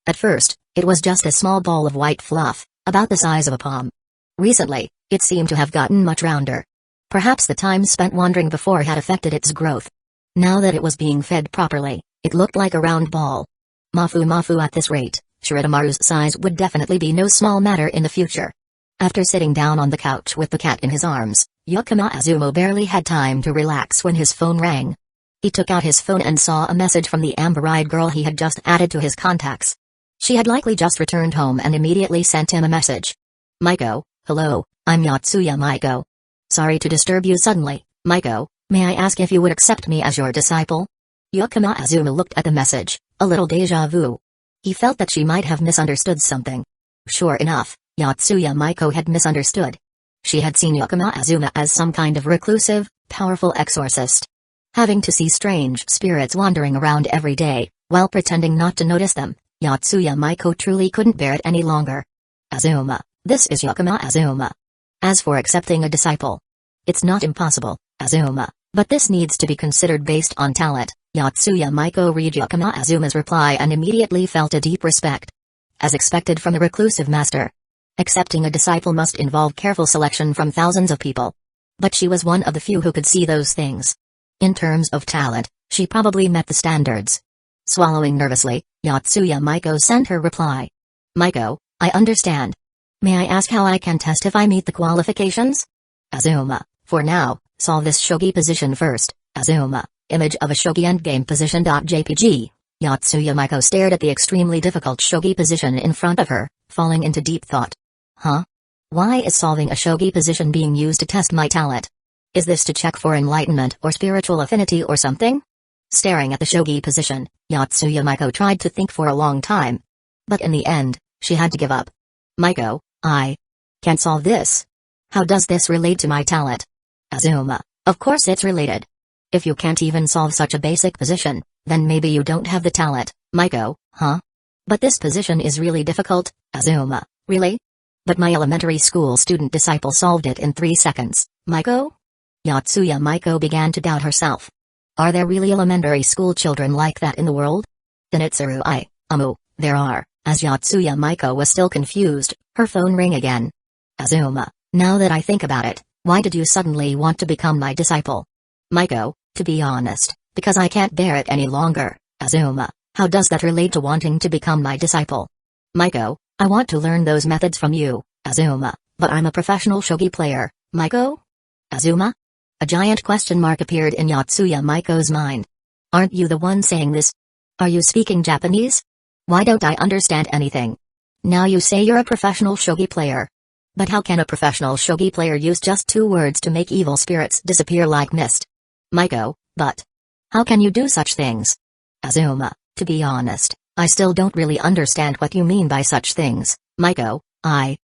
At first, it was just a small ball of white fluff, about the size of a palm. Recently, it seemed to have gotten much rounder. Perhaps the time spent wandering before had affected its growth. Now that it was being fed properly, it looked like a round ball. Mafu at this rate, Shirotamaru's size would definitely be no small matter in the future. After sitting down on the couch with the cat in his arms, Yukino Azuma barely had time to relax when his phone rang. He took out his phone and saw a message from the amber-eyed girl he had just added to his contacts. She had likely just returned home and immediately sent him a message. Miko, hello, I'm Yotsuya Miko. Sorry to disturb you suddenly, Miko, may I ask if you would accept me as your disciple? Yukino Azuma looked at the message, a little déjà vu. He felt that she might have misunderstood something. Sure enough, Yotsuya Miko had misunderstood. She had seen Yukino Azuma as some kind of reclusive, powerful exorcist. Having to see strange spirits wandering around every day, while pretending not to notice them, Yotsuya Miko truly couldn't bear it any longer. Azuma, this is Yukino Azuma. As for accepting a disciple, it's not impossible, Azuma, but this needs to be considered based on talent. Yotsuya Miko read Yukino Azuma's reply and immediately felt a deep respect. As expected from the reclusive master, accepting a disciple must involve careful selection from thousands of people. But she was one of the few who could see those things. In terms of talent, she probably met the standards. Swallowing nervously, Yotsuya Miko sent her reply. Miko, I understand. May I ask how I can test if I meet the qualifications? Azuma, for now, solve this shogi position first. Azuma, image of a shogi endgame position.jpg. Yotsuya Miko stared at the extremely difficult shogi position in front of her, falling into deep thought. Huh? Why is solving a shogi position being used to test my talent? Is this to check for enlightenment or spiritual affinity or something? Staring at the shogi position, Yotsuya Miko tried to think for a long time. But in the end, she had to give up. Miko, I can't solve this. How does this relate to my talent? Azuma, of course it's related. If you can't even solve such a basic position, then maybe you don't have the talent, Miko, huh? But this position is really difficult, Azuma, really? But my elementary school student disciple solved it in 3 seconds, Miko? Yotsuya Miko began to doubt herself. Are there really elementary school children like that in the world? Tenetsuru there are. As Yotsuya Miko was still confused, her phone rang again. Azuma, now that I think about it, why did you suddenly want to become my disciple? Miko, to be honest, because I can't bear it any longer. Azuma, how does that relate to wanting to become my disciple? Miko, I want to learn those methods from you, Azuma, but I'm a professional shogi player, Miko? Azuma? A giant question mark appeared in Yotsuya Miko's mind. Aren't you the one saying this? Are you speaking Japanese? Why don't I understand anything? Now you say you're a professional shogi player. But how can a professional shogi player use just 2 words to make evil spirits disappear like mist? Miko, but how can you do such things? Azuma, to be honest, I still don't really understand what you mean by such things, Miko. I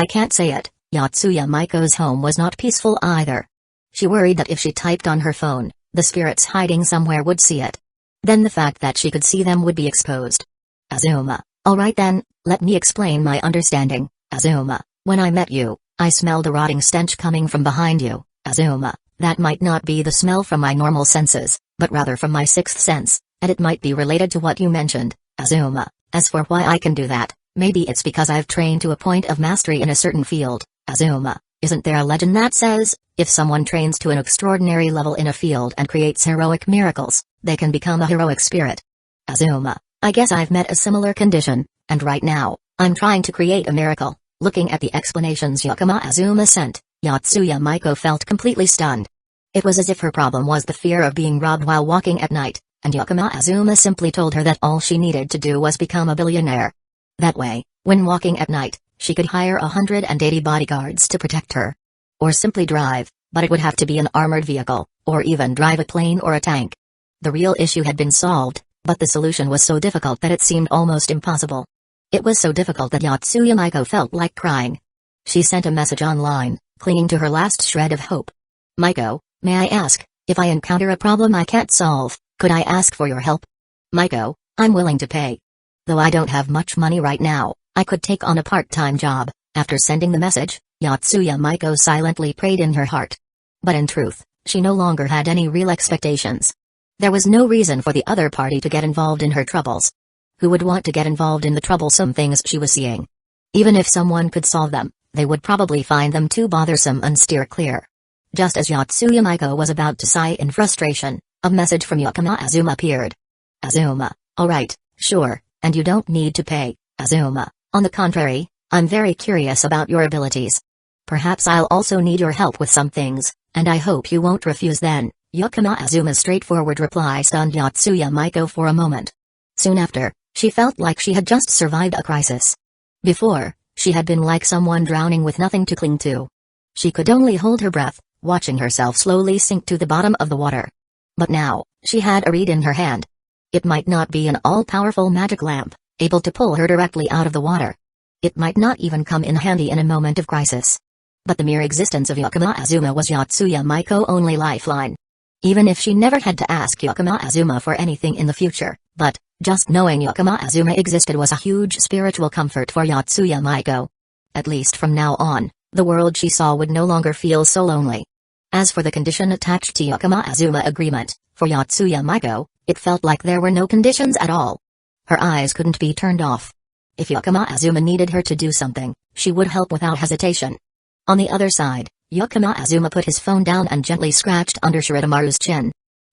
can't say it. Yotsuya Miko's home was not peaceful either. She worried that if she typed on her phone, the spirits hiding somewhere would see it. Then the fact that she could see them would be exposed. Azuma, alright then, let me explain my understanding. Azuma, when I met you, I smelled a rotting stench coming from behind you. Azuma, that might not be the smell from my normal senses, but rather from my 6th sense, and it might be related to what you mentioned. Azuma, as for why I can do that, maybe it's because I've trained to a point of mastery in a certain field. Azuma, isn't there a legend that says, if someone trains to an extraordinary level in a field and creates heroic miracles, they can become a heroic spirit? Azuma, I guess I've met a similar condition, and right now, I'm trying to create a miracle. Looking at the explanations Yakama Azuma sent, Yotsuya Miko felt completely stunned. It was as if her problem was the fear of being robbed while walking at night, and Yakama Azuma simply told her that all she needed to do was become a billionaire. That way, when walking at night, she could hire 180 bodyguards to protect her. Or simply drive, but it would have to be an armored vehicle, or even drive a plane or a tank. The real issue had been solved, but the solution was so difficult that it seemed almost impossible. It was so difficult that Yotsuya Miko felt like crying. She sent a message online, clinging to her last shred of hope. Miko, may I ask, if I encounter a problem I can't solve, could I ask for your help? Miko, I'm willing to pay. Though I don't have much money right now, I could take on a part-time job. After sending the message, Yotsuya Miko silently prayed in her heart. But in truth, she no longer had any real expectations. There was no reason for the other party to get involved in her troubles. Who would want to get involved in the troublesome things she was seeing? Even if someone could solve them, they would probably find them too bothersome and steer clear. Just as Yotsuya Miko was about to sigh in frustration, a message from Yakama Azuma appeared. Azuma, alright, sure, and you don't need to pay, Azuma. On the contrary, I'm very curious about your abilities. Perhaps I'll also need your help with some things, and I hope you won't refuse then. Yakama Azuma's straightforward reply stunned Yotsuya Miko for a moment. Soon after, she felt like she had just survived a crisis. Before, she had been like someone drowning with nothing to cling to. She could only hold her breath, watching herself slowly sink to the bottom of the water. But now, she had a reed in her hand. It might not be an all-powerful magic lamp, able to pull her directly out of the water. It might not even come in handy in a moment of crisis. But the mere existence of Yakama Azuma was Yotsuya Miko's only lifeline. Even if she never had to ask Yakama Azuma for anything in the future, but just knowing Yakama Azuma existed was a huge spiritual comfort for Yotsuya Miko. At least from now on, the world she saw would no longer feel so lonely. As for the condition attached to Yakama Azuma agreement, for Yotsuya Miko, it felt like there were no conditions at all. Her eyes couldn't be turned off. If Yakama Azuma needed her to do something, she would help without hesitation. On the other side, Yakama Azuma put his phone down and gently scratched under Shiritamaru's chin.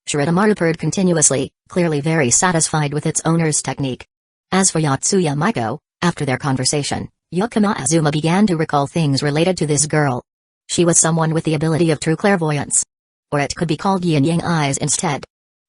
Shiritamaru purred continuously, clearly very satisfied with its owner's technique. As for Yotsuya Miko, after their conversation, Yakama Azuma began to recall things related to this girl. She was someone with the ability of true clairvoyance. Or it could be called yin-yang eyes instead.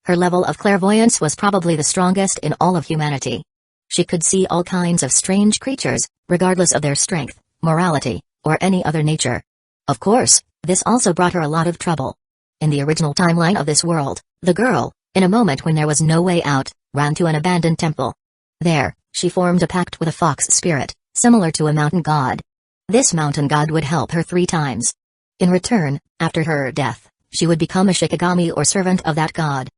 Her level of clairvoyance was probably the strongest in all of humanity. She could see all kinds of strange creatures, regardless of their strength, morality, or any other nature. Of course, this also brought her a lot of trouble. In the original timeline of this world, the girl, in a moment when there was no way out, ran to an abandoned temple. There, she formed a pact with a fox spirit, similar to a mountain god. This mountain god would help her 3 times. In return, after her death, She would become a Shikigami or servant of that god.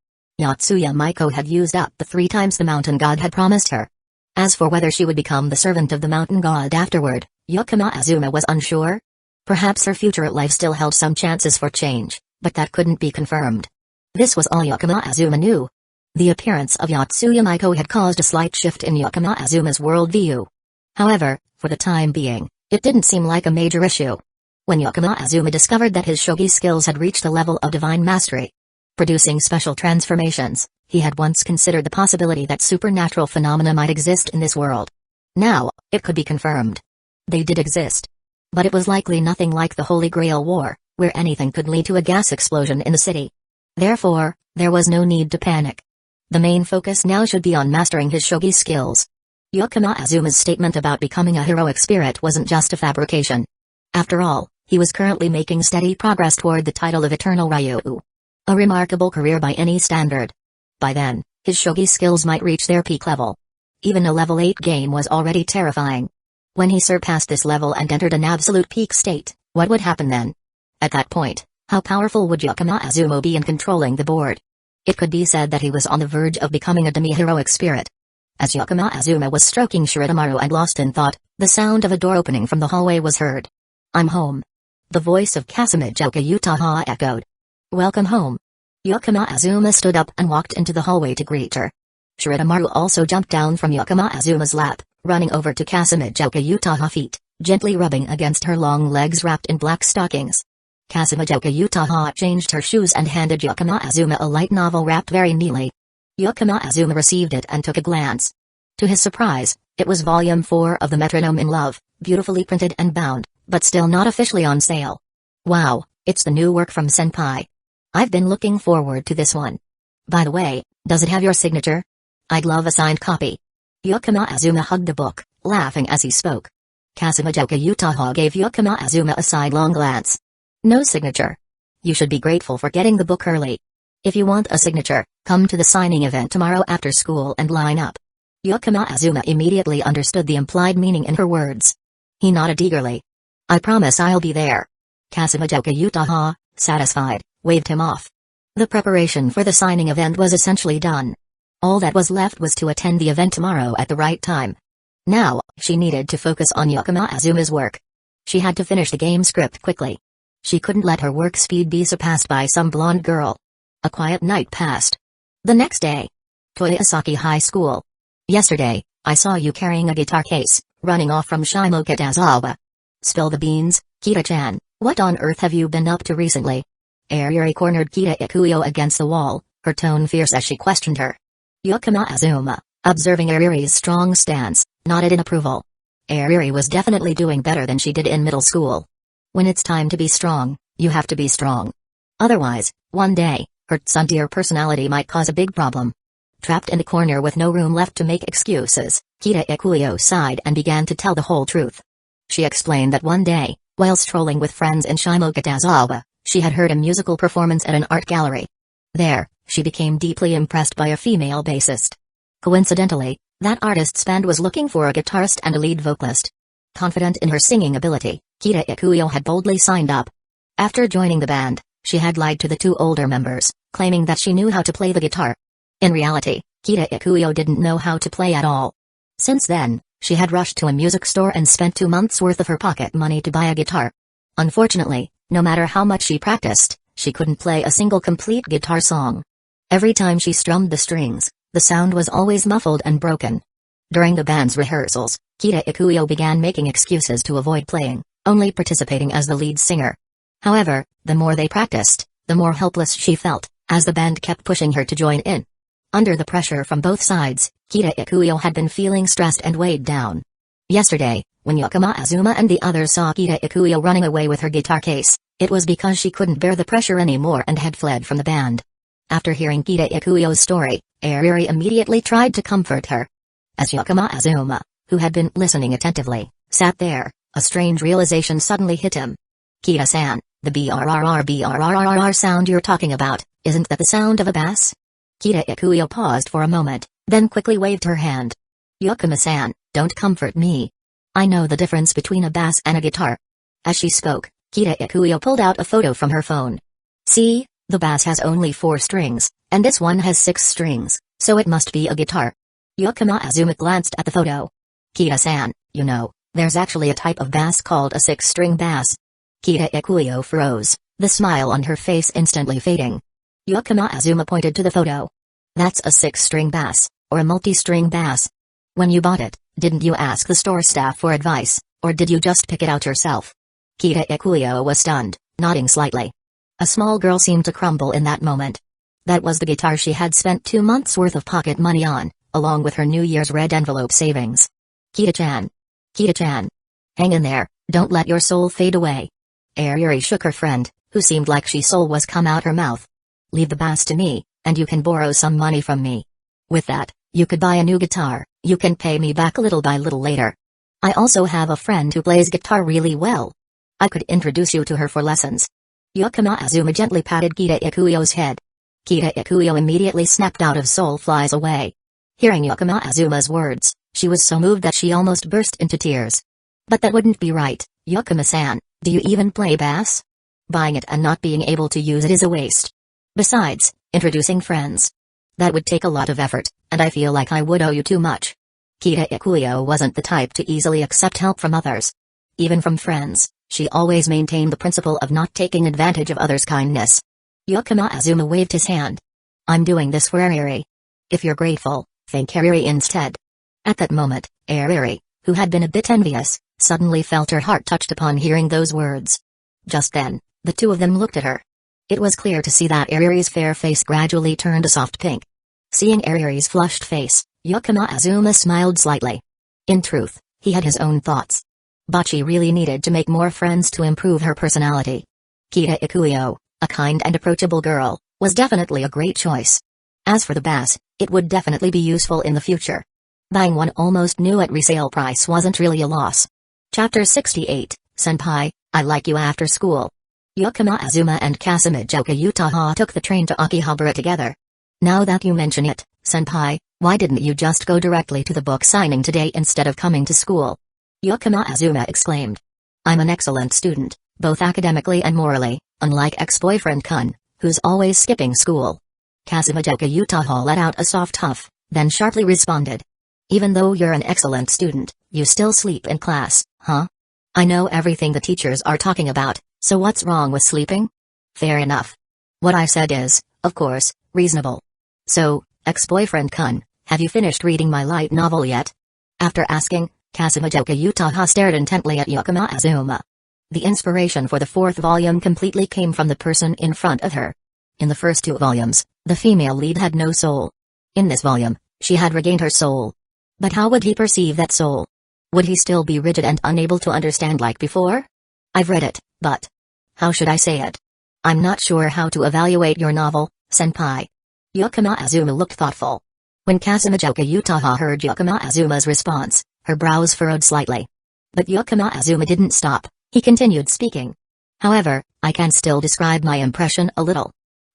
Yotsuya Miko had used up the 3 times the mountain god had promised her. As for whether she would become the servant of the mountain god afterward, Yukino Azuma was unsure. Perhaps her future life still held some chances for change, but that couldn't be confirmed. This was all Yukino Azuma knew. The appearance of Yotsuya Miko had caused a slight shift in Yukino Azuma's worldview. However, for the time being, it didn't seem like a major issue. When Yukino Azuma discovered that his shogi skills had reached a level of divine mastery, producing special transformations, he had once considered the possibility that supernatural phenomena might exist in this world. Now, it could be confirmed. They did exist. But it was likely nothing like the Holy Grail War, where anything could lead to a gas explosion in the city. Therefore, there was no need to panic. The main focus now should be on mastering his shogi skills. Yukino Azuma's statement about becoming a heroic spirit wasn't just a fabrication. After all, he was currently making steady progress toward the title of Eternal Ryu. A remarkable career by any standard. By then, his shogi skills might reach their peak level. Even a level 8 game was already terrifying. When he surpassed this level and entered an absolute peak state, what would happen then? At that point, how powerful would Yukino Azuma be in controlling the board? It could be said that he was on the verge of becoming a demi-heroic spirit. As Yukino Azuma was stroking Shirotamaru and lost in thought, the sound of a door opening from the hallway was heard. "I'm home." The voice of Calamity Utaha echoed. "Welcome home." Yukino Azuma stood up and walked into the hallway to greet her. Shirotamaru also jumped down from Yukino Azuma's lap, running over to Calamity Utaha's feet, gently rubbing against her long legs wrapped in black stockings. Calamity Utaha changed her shoes and handed Yukino Azuma a light novel wrapped very neatly. Yukino Azuma received it and took a glance. To his surprise, it was Volume 4 of The Metronome in Love, beautifully printed and bound, but still not officially on sale. "Wow, it's the new work from Senpai. I've been looking forward to this one. By the way, does it have your signature? I'd love a signed copy." Yukino Azuma hugged the book, laughing as he spoke. Calamity Utaha gave Yukino Azuma a sidelong glance. "No signature. You should be grateful for getting the book early. If you want a signature, come to the signing event tomorrow after school and line up." Yukino Azuma immediately understood the implied meaning in her words. He nodded eagerly. "I promise I'll be there." Calamity Utaha, satisfied, waved him off. The preparation for the signing event was essentially done. All that was left was to attend the event tomorrow at the right time. Now, she needed to focus on Yukino Azuma's work. She had to finish the game script quickly. She couldn't let her work speed be surpassed by some blonde girl. A quiet night passed. The next day. Toyosaki High School. "Yesterday, I saw you carrying a guitar case, running off from Shimokitazawa. Spill the beans, Kita-chan, what on earth have you been up to recently?" Ariri cornered Kita Ikuyo against the wall, her tone fierce as she questioned her. Yukino Azuma, observing Ariri's strong stance, nodded in approval. Ariri was definitely doing better than she did in middle school. When it's time to be strong, you have to be strong. Otherwise, one day, her tsundeer personality might cause a big problem. Trapped in the corner with no room left to make excuses, Kita Ikuyo sighed and began to tell the whole truth. She explained that one day, while strolling with friends in Shimokitazawa, she had heard a musical performance at an art gallery. There, she became deeply impressed by a female bassist. Coincidentally, that artist's band was looking for a guitarist and a lead vocalist. Confident in her singing ability, Kita Ikuyo had boldly signed up. After joining the band, she had lied to the 2 older members, claiming that she knew how to play the guitar. In reality, Kita Ikuyo didn't know how to play at all. Since then, she had rushed to a music store and spent 2 months' worth of her pocket money to buy a guitar. Unfortunately, no matter how much she practiced, she couldn't play a single complete guitar song. Every time she strummed the strings, the sound was always muffled and broken. During the band's rehearsals, Kita Ikuyo began making excuses to avoid playing, only participating as the lead singer. However, the more they practiced, the more helpless she felt, as the band kept pushing her to join in. Under the pressure from both sides, Kita Ikuyo had been feeling stressed and weighed down. Yesterday, when Yukino Azuma and the others saw Kita Ikuyo running away with her guitar case, it was because she couldn't bear the pressure anymore and had fled from the band. After hearing Kita Ikuyo's story, Ariri immediately tried to comfort her. As Yukino Azuma, who had been listening attentively, sat there, a strange realization suddenly hit him. "Kita-san, the brrrr sound you're talking about, isn't that the sound of a bass?" Kita Ikuyo paused for a moment, then quickly waved her hand. "Yukino-san, don't comfort me. I know the difference between a bass and a guitar." As she spoke, Kita Ikuyo pulled out a photo from her phone. See, the bass has only 4 strings, and this one has 6 strings, so it must be a guitar. Yukino Azuma glanced at the photo. Kita-san, you know, there's actually a type of bass called a 6-string bass. Kita Ikuyo froze, the smile on her face instantly fading. Yukino Azuma pointed to the photo. That's a 6-string bass, or a multi-string bass. When you bought it, didn't you ask the store staff for advice, or did you just pick it out yourself? Kita Ikuyo was stunned, nodding slightly. A small girl seemed to crumble in that moment. That was the guitar she had spent 2 months' worth of pocket money on, along with her New Year's red envelope savings. Kita-chan. Kita-chan. Hang in there, don't let your soul fade away. Ariri shook her friend, who seemed like she soul was come out her mouth. Leave the bass to me, and you can borrow some money from me. With that, you could buy a new guitar, you can pay me back little by little later. I also have a friend who plays guitar really well. I could introduce you to her for lessons. Yukino Azuma gently patted Kita Ikuyo's head. Kita Ikuyo immediately snapped out of soul flies away. Hearing Yukino Azuma's words, she was so moved that she almost burst into tears. But that wouldn't be right, Yukino-san, do you even play bass? Buying it and not being able to use it is a waste. Besides, introducing friends. That would take a lot of effort, and I feel like I would owe you too much. Kita Ikuyo wasn't the type to easily accept help from others. Even from friends, she always maintained the principle of not taking advantage of others' kindness. Yukino Azuma waved his hand. I'm doing this for Ariri. If you're grateful, thank Ariri instead. At that moment, Ariri, who had been a bit envious, suddenly felt her heart touched upon hearing those words. Just then, the two of them looked at her. It was clear to see that Ariri's fair face gradually turned a soft pink. Seeing Ariri's flushed face, Yukino Azuma smiled slightly. In truth, he had his own thoughts. Botchi really needed to make more friends to improve her personality. Kita Ikuyo, a kind and approachable girl, was definitely a great choice. As for the bass, it would definitely be useful in the future. Buying one almost new at resale price wasn't really a loss. Chapter 68, Senpai, I like you after school. Yukino Azuma and Kasamijoka Utaha took the train to Akihabara together. Now that you mention it, Senpai, why didn't you just go directly to the book signing today instead of coming to school? Yukino Azuma exclaimed. I'm an excellent student, both academically and morally, unlike ex-boyfriend Kun, who's always skipping school. Kasamijoka Utaha let out a soft huff, then sharply responded. Even though you're an excellent student, you still sleep in class, huh? I know everything the teachers are talking about, so what's wrong with sleeping? Fair enough. What I said is, of course, reasonable. So, ex-boyfriend Kun, have you finished reading my light novel yet? After asking, Kasamijoka Utaha stared intently at Yukino Azuma. The inspiration for the 4th volume completely came from the person in front of her. In the first 2 volumes, the female lead had no soul. In this volume, she had regained her soul. But how would he perceive that soul? Would he still be rigid and unable to understand like before? I've read it, but how should I say it? I'm not sure how to evaluate your novel, senpai. Yukino Azuma looked thoughtful. When Kasamijoka Utaha heard Yukino Azuma's response, her brows furrowed slightly. But Yukino Azuma didn't stop, he continued speaking. However, I can still describe my impression a little.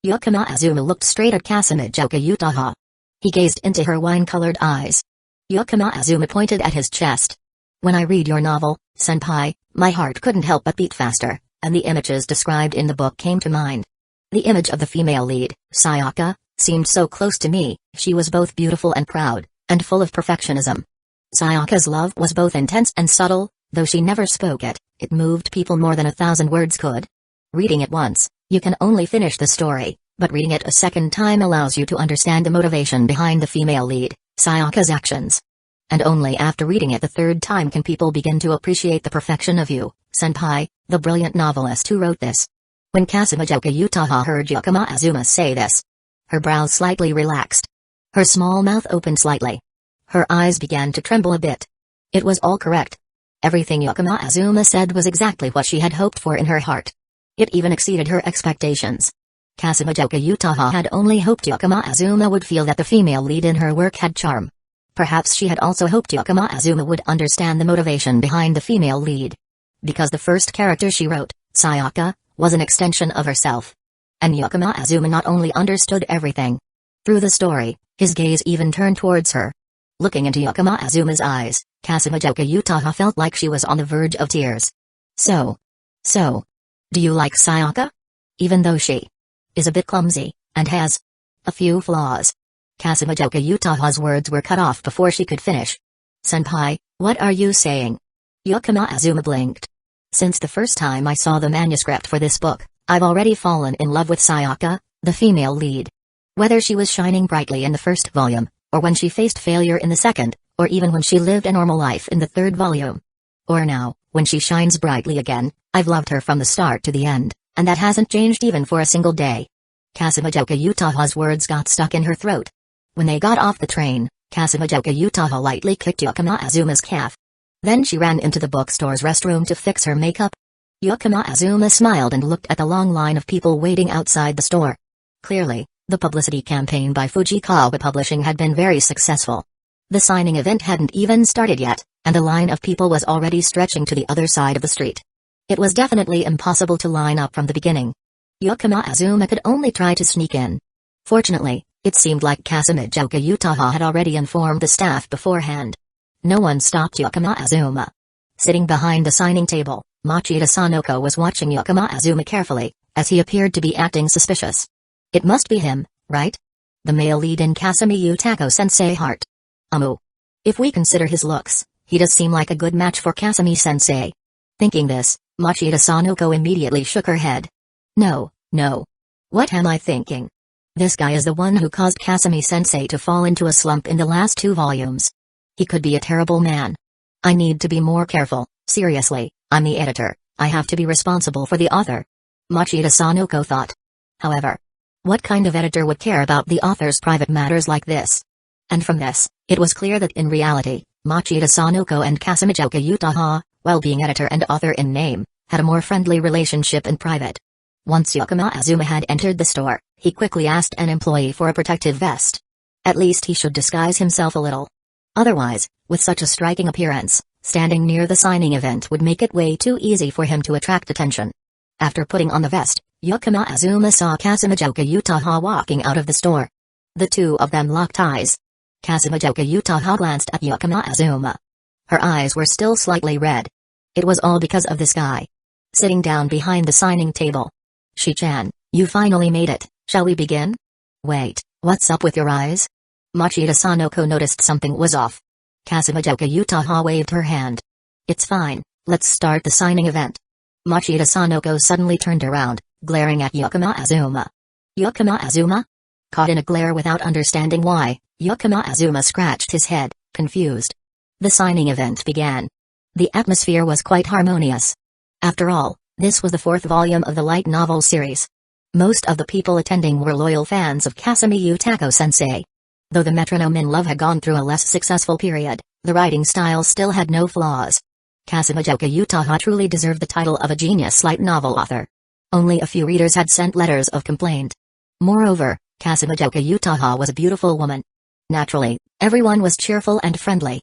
Yukino Azuma looked straight at Kasamijoka Utaha. He gazed into her wine-colored eyes. Yukino Azuma pointed at his chest. When I read your novel, senpai, my heart couldn't help but beat faster, and the images described in the book came to mind. The image of the female lead, Sayaka, seemed so close to me. She was both beautiful and proud, and full of perfectionism. Sayaka's love was both intense and subtle, though she never spoke it, it moved people more than 1,000 words could. Reading it once, you can only finish the story, but reading it a second time allows you to understand the motivation behind the female lead, Sayaka's actions. And only after reading it the 3rd time can people begin to appreciate the perfection of you, senpai, the brilliant novelist who wrote this. When Kasamijoka Utaha heard Yukino Azuma say this, her brows slightly relaxed. Her small mouth opened slightly. Her eyes began to tremble a bit. It was all correct. Everything Yukino Azuma said was exactly what she had hoped for in her heart. It even exceeded her expectations. Kasamijoka Utaha had only hoped Yukino Azuma would feel that the female lead in her work had charm. Perhaps she had also hoped Yukino Azuma would understand the motivation behind the female lead. Because the first character she wrote, Sayaka, was an extension of herself. And Yukino Azuma not only understood everything. Through the story, his gaze even turned towards her. Looking into Yukino Azuma's eyes, Kasamijoka Utaha felt like she was on the verge of tears. So, do you like Sayaka? Even though she is a bit clumsy, and has a few flaws. Kasumijoka Utaha's words were cut off before she could finish. Senpai, what are you saying? Yukino Azuma blinked. Since the first time I saw the manuscript for this book, I've already fallen in love with Sayaka, the female lead. Whether she was shining brightly in the first volume, or when she faced failure in the second, or even when she lived a normal life in the third volume. Or now, when she shines brightly again, I've loved her from the start to the end, and that hasn't changed even for a single day. Kasumijoka Utaha's words got stuck in her throat. When they got off the train, Kasumijoka Utaha lightly kicked Yukino Azuma's calf. Then she ran into the bookstore's restroom to fix her makeup. Yukino Azuma smiled and looked at the long line of people waiting outside the store. Clearly, the publicity campaign by Fujikawa Publishing had been very successful. The signing event hadn't even started yet, and the line of people was already stretching to the other side of the street. It was definitely impossible to line up from the beginning. Yukino Azuma could only try to sneak in. Fortunately, it seemed like Kasumijoka Utaha had already informed the staff beforehand. No one stopped Yukino Azuma. Sitting behind the signing table, Machida Sanoko was watching Yukino Azuma carefully, as he appeared to be acting suspicious. It must be him, right? The male lead in Kasumi Utako-sensei heart. If we consider his looks, he does seem like a good match for Kasumi-sensei. Thinking this, Machida Sanoko immediately shook her head. No. What am I thinking? This guy is the one who caused Kasumi-sensei to fall into a slump in the last 2 volumes. He could be a terrible man. I need to be more careful, seriously, I'm the editor, I have to be responsible for the author. Machida Sanoko thought. However, what kind of editor would care about the author's private matters like this? And from this, it was clear that in reality, Machida Sanoko and Kasumijoka Utaha, while being editor and author in name, had a more friendly relationship in private. Once Yukino Azuma had entered the store, he quickly asked an employee for a protective vest. At least he should disguise himself a little. Otherwise, with such a striking appearance, standing near the signing event would make it way too easy for him to attract attention. After putting on the vest, Yukino Azuma saw Kasumijoka Utaha walking out of the store. The two of them locked eyes. Kasumijoka Utaha glanced at Yukino Azuma. Her eyes were still slightly red. It was all because of this guy. Sitting down behind the signing table. Shi-chan, you finally made it, shall we begin? Wait, what's up with your eyes? Machida Sanoko noticed something was off. Kasumijoka Utaha waved her hand. It's fine, let's start the signing event. Machida Sanoko suddenly turned around, glaring at Yukino Azuma. Yukino Azuma? Caught in a glare without understanding why, Yukino Azuma scratched his head, confused. The signing event began. The atmosphere was quite harmonious. After all, this was the 4th volume of the light novel series. Most of the people attending were loyal fans of Kasumi Utako-sensei. Though the metronome in love had gone through a less successful period, the writing style still had no flaws. Kasumijoka Utaha truly deserved the title of a genius light novel author. Only a few readers had sent letters of complaint. Moreover, Kasumijoka Utaha was a beautiful woman. Naturally, everyone was cheerful and friendly.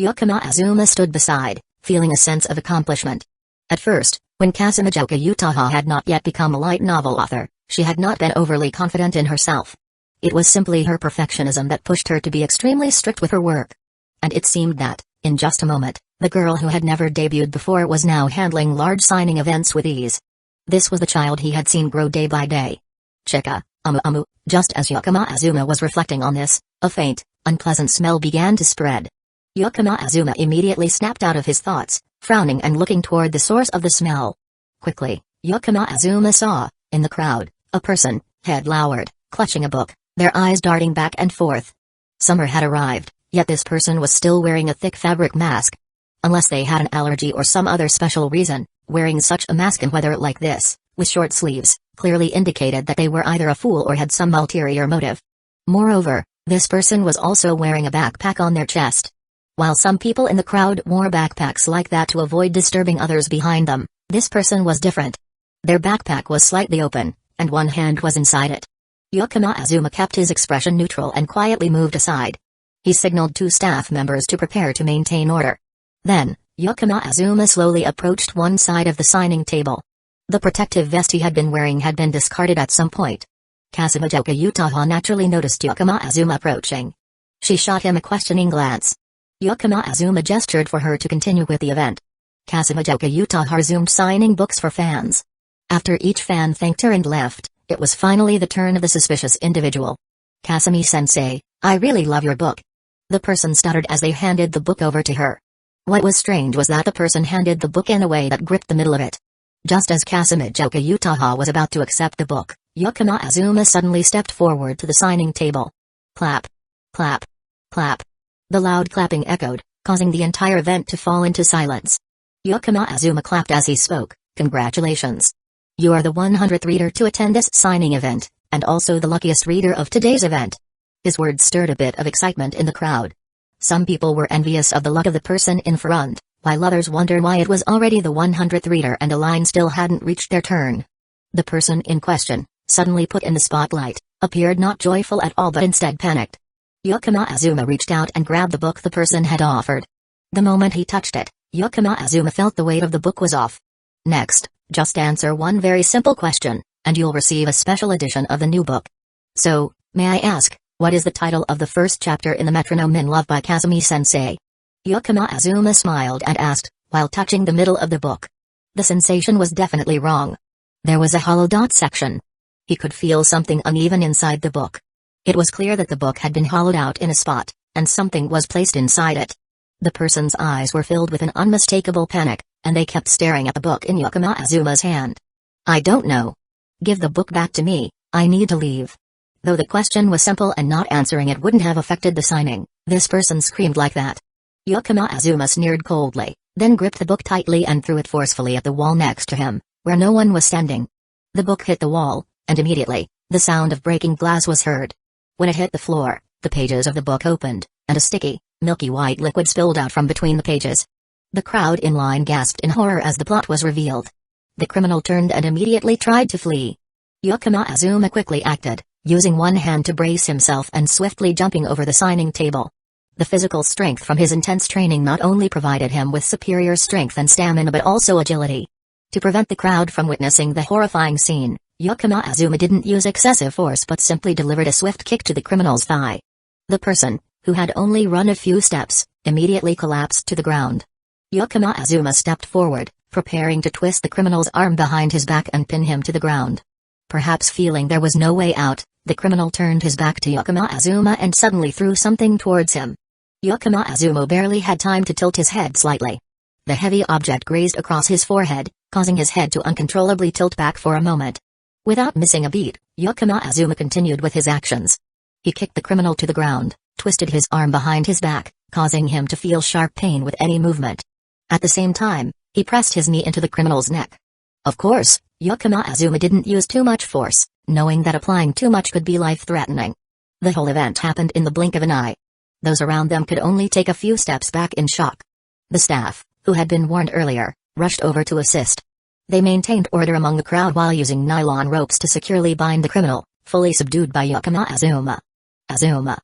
Yukino Azuma stood beside, feeling a sense of accomplishment. At first, when Kasumijoka Utaha had not yet become a light novel author, she had not been overly confident in herself. It was simply her perfectionism that pushed her to be extremely strict with her work. And it seemed that, in just a moment, the girl who had never debuted before was now handling large signing events with ease. This was the child he had seen grow day by day. Chika, just as Yukino Azuma was reflecting on this, a faint, unpleasant smell began to spread. Yukino Azuma immediately snapped out of his thoughts, frowning and looking toward the source of the smell. Quickly, Yukino Azuma saw, in the crowd, a person, head lowered, clutching a book, their eyes darting back and forth. Summer had arrived, yet this person was still wearing a thick fabric mask. Unless they had an allergy or some other special reason, wearing such a mask in weather like this, with short sleeves, clearly indicated that they were either a fool or had some ulterior motive. Moreover, this person was also wearing a backpack on their chest. While some people in the crowd wore backpacks like that to avoid disturbing others behind them, this person was different. Their backpack was slightly open, and one hand was inside it. Yukino Azuma kept his expression neutral and quietly moved aside. He signaled 2 staff members to prepare to maintain order. Then, Yukino Azuma slowly approached one side of the signing table. The protective vest he had been wearing had been discarded at some point. Kasumijoka Utaha naturally noticed Yukino Azuma approaching. She shot him a questioning glance. Yukino Azuma gestured for her to continue with the event. Kasumijoka Utaha resumed signing books for fans. After each fan thanked her and left, It was finally the turn of the suspicious individual. "Kasumi-sensei, I really love your book." The person stuttered as they handed the book over to her. What was strange was that the person handed the book in a way that gripped the middle of it. Just as Kasumi Utaha was about to accept the book, Yukino Azuma suddenly stepped forward to the signing table. Clap. Clap. Clap. The loud clapping echoed, causing the entire event to fall into silence. Yukino Azuma clapped as he spoke. "Congratulations. You are the 100th reader to attend this signing event, and also the luckiest reader of today's event." His words stirred a bit of excitement in the crowd. Some people were envious of the luck of the person in front, while others wondered why it was already the 100th reader and the line still hadn't reached their turn. The person in question, suddenly put in the spotlight, appeared not joyful at all but instead panicked. Yukino Azuma reached out and grabbed the book the person had offered. The moment he touched it, Yukino Azuma felt the weight of the book was off. "Next, just answer one very simple question, and you'll receive a special edition of the new book. So, may I ask, what is the title of the first chapter in the Metronome in Love by Kasumi-sensei?" Yukino Azuma smiled and asked, while touching the middle of the book. The sensation was definitely wrong. There was a hollow dot section. He could feel something uneven inside the book. It was clear that the book had been hollowed out in a spot, and something was placed inside it. The person's eyes were filled with an unmistakable panic, and they kept staring at the book in Yukino Azuma's hand. "I don't know. Give the book back to me, I need to leave." Though the question was simple and not answering it wouldn't have affected the signing, this person screamed like that. Yukino Azuma sneered coldly, then gripped the book tightly and threw it forcefully at the wall next to him, where no one was standing. The book hit the wall, and immediately, the sound of breaking glass was heard. When it hit the floor, the pages of the book opened, and a sticky, milky white liquid spilled out from between the pages. The crowd in line gasped in horror as the plot was revealed. The criminal turned and immediately tried to flee. Yukino Azuma quickly acted, using one hand to brace himself and swiftly jumping over the signing table. The physical strength from his intense training not only provided him with superior strength and stamina but also agility. To prevent the crowd from witnessing the horrifying scene, Yukino Azuma didn't use excessive force but simply delivered a swift kick to the criminal's thigh. The person, who had only run a few steps, immediately collapsed to the ground. Yukino Azuma stepped forward, preparing to twist the criminal's arm behind his back and pin him to the ground. Perhaps feeling there was no way out, the criminal turned his back to Yukino Azuma and suddenly threw something towards him. Yukino Azuma barely had time to tilt his head slightly. The heavy object grazed across his forehead, causing his head to uncontrollably tilt back for a moment. Without missing a beat, Yukino Azuma continued with his actions. He kicked the criminal to the ground, twisted his arm behind his back, causing him to feel sharp pain with any movement. At the same time, he pressed his knee into the criminal's neck. Of course, Yukino Azuma didn't use too much force, knowing that applying too much could be life-threatening. The whole event happened in the blink of an eye. Those around them could only take a few steps back in shock. The staff, who had been warned earlier, rushed over to assist. They maintained order among the crowd while using nylon ropes to securely bind the criminal, fully subdued by Yukino Azuma. "Azuma!"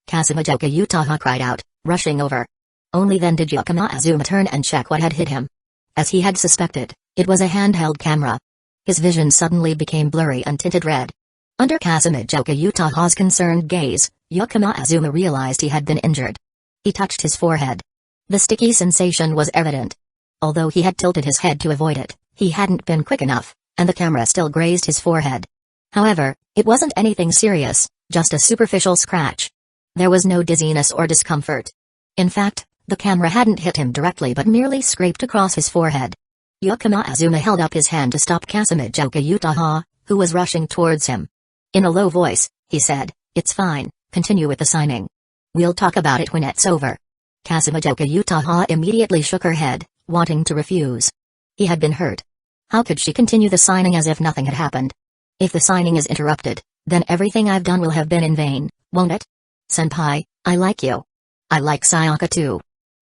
Kasumi Utaha cried out, rushing over. Only then did Yukino Azuma turn and check what had hit him. As he had suspected, it was a handheld camera. His vision suddenly became blurry and tinted red. Under Kasumi Utaha's concerned gaze, Yukino Azuma realized he had been injured. He touched his forehead. The sticky sensation was evident. Although he had tilted his head to avoid it, he hadn't been quick enough, and the camera still grazed his forehead. However, it wasn't anything serious, just a superficial scratch. There was no dizziness or discomfort. In fact, the camera hadn't hit him directly but merely scraped across his forehead. Yukino Azuma held up his hand to stop Kasumi Utaha, who was rushing towards him. In a low voice, he said, "It's fine, continue with the signing. We'll talk about it when it's over." Kasumi Utaha immediately shook her head, wanting to refuse. He had been hurt. How could she continue the signing as if nothing had happened? If the signing is interrupted, then everything I've done will have been in vain, won't it? Senpai, I like you. I like Sayaka too.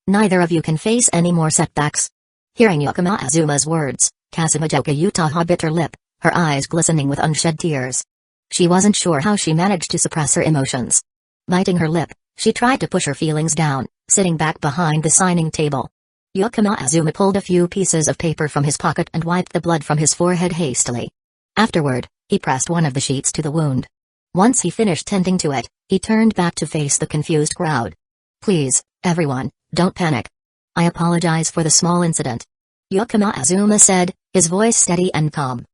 Neither of you can face any more setbacks. Hearing Yukino Azuma's words, Kasumi Utaha bit her lip, her eyes glistening with unshed tears. She wasn't sure how she managed to suppress her emotions. Biting her lip, she tried to push her feelings down, sitting back behind the signing table. Yukino Azuma pulled a few pieces of paper from his pocket and wiped the blood from his forehead hastily. Afterward, he pressed one of the sheets to the wound. Once he finished tending to it, he turned back to face the confused crowd. "Please, everyone, don't panic. I apologize for the small incident," Yukino Azuma said, his voice steady and calm.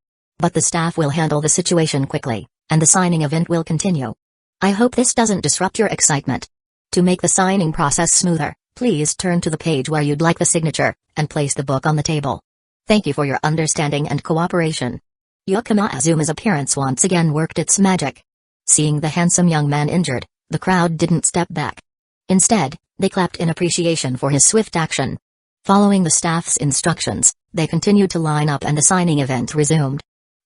but the staff will handle the situation quickly, and the signing event will continue. I hope this doesn't disrupt your excitement. To make the signing process smoother, please turn to the page where you'd like the signature, and place the book on the table. Thank you for your understanding and cooperation. Yukino Azuma's appearance once again worked its magic. Seeing the handsome young man injured, the crowd didn't step back. Instead, they clapped in appreciation for his swift action. Following the staff's instructions, they continued to line up and the signing event resumed.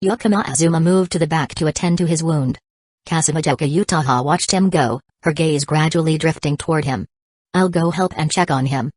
Yukino Azuma moved to the back to attend to his wound. Kasumijoka Utaha watched him go, her gaze gradually drifting toward him. I'll go help and check on him,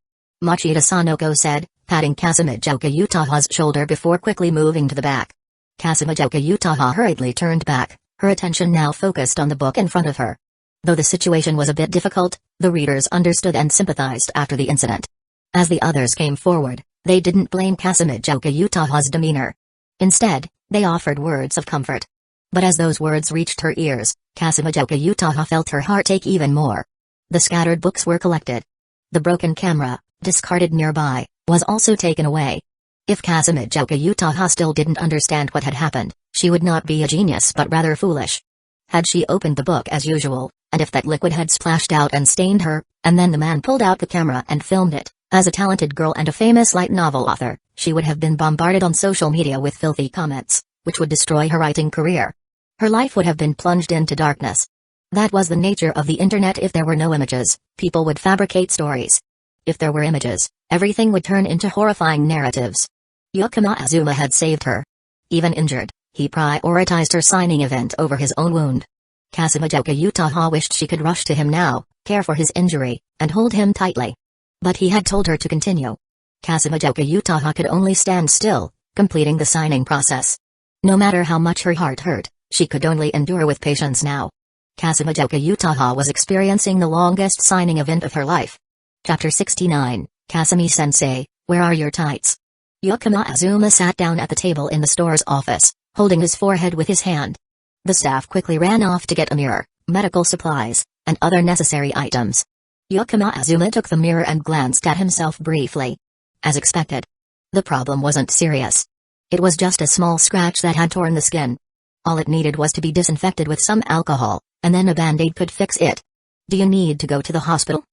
Machida Sanoko said, patting Kasumijoka Utaha's shoulder before quickly moving to the back. Kasumijoka Utaha hurriedly turned back, her attention now focused on the book in front of her. Though the situation was a bit difficult, the readers understood and sympathized after the incident. As the others came forward, they didn't blame Kasumijoka Utaha's demeanor. Instead, they offered words of comfort. But as those words reached her ears, Kasumijoka Utaha felt her heart ache even more. The scattered books were collected. The broken camera, discarded nearby, was also taken away. If Kasumijoka Utaha still didn't understand what had happened, she would not be a genius but rather foolish. Had she opened the book as usual, and if that liquid had splashed out and stained her, and then the man pulled out the camera and filmed it, as a talented girl and a famous light novel author, she would have been bombarded on social media with filthy comments, which would destroy her writing career. Her life would have been plunged into darkness. That was the nature of the internet. If there were no images, people would fabricate stories. If there were images, everything would turn into horrifying narratives. Yukino Azuma had saved her. Even injured, he prioritized her signing event over his own wound. Kasumijoka Utaha wished she could rush to him now, care for his injury, and hold him tightly. But he had told her to continue. Kasumijoka Utaha could only stand still, completing the signing process. No matter how much her heart hurt, she could only endure with patience now. Kasumijoka Utaha was experiencing the longest signing event of her life. Chapter 69, Kasumi-sensei, where are your tights? Yukino Azuma sat down at the table in the store's office, holding his forehead with his hand. The staff quickly ran off to get a mirror, medical supplies, and other necessary items. Yukino Azuma took the mirror and glanced at himself briefly. As expected, the problem wasn't serious. It was just a small scratch that had torn the skin. All it needed was to be disinfected with some alcohol, and then a band-aid could fix it. Do you need to go to the hospital?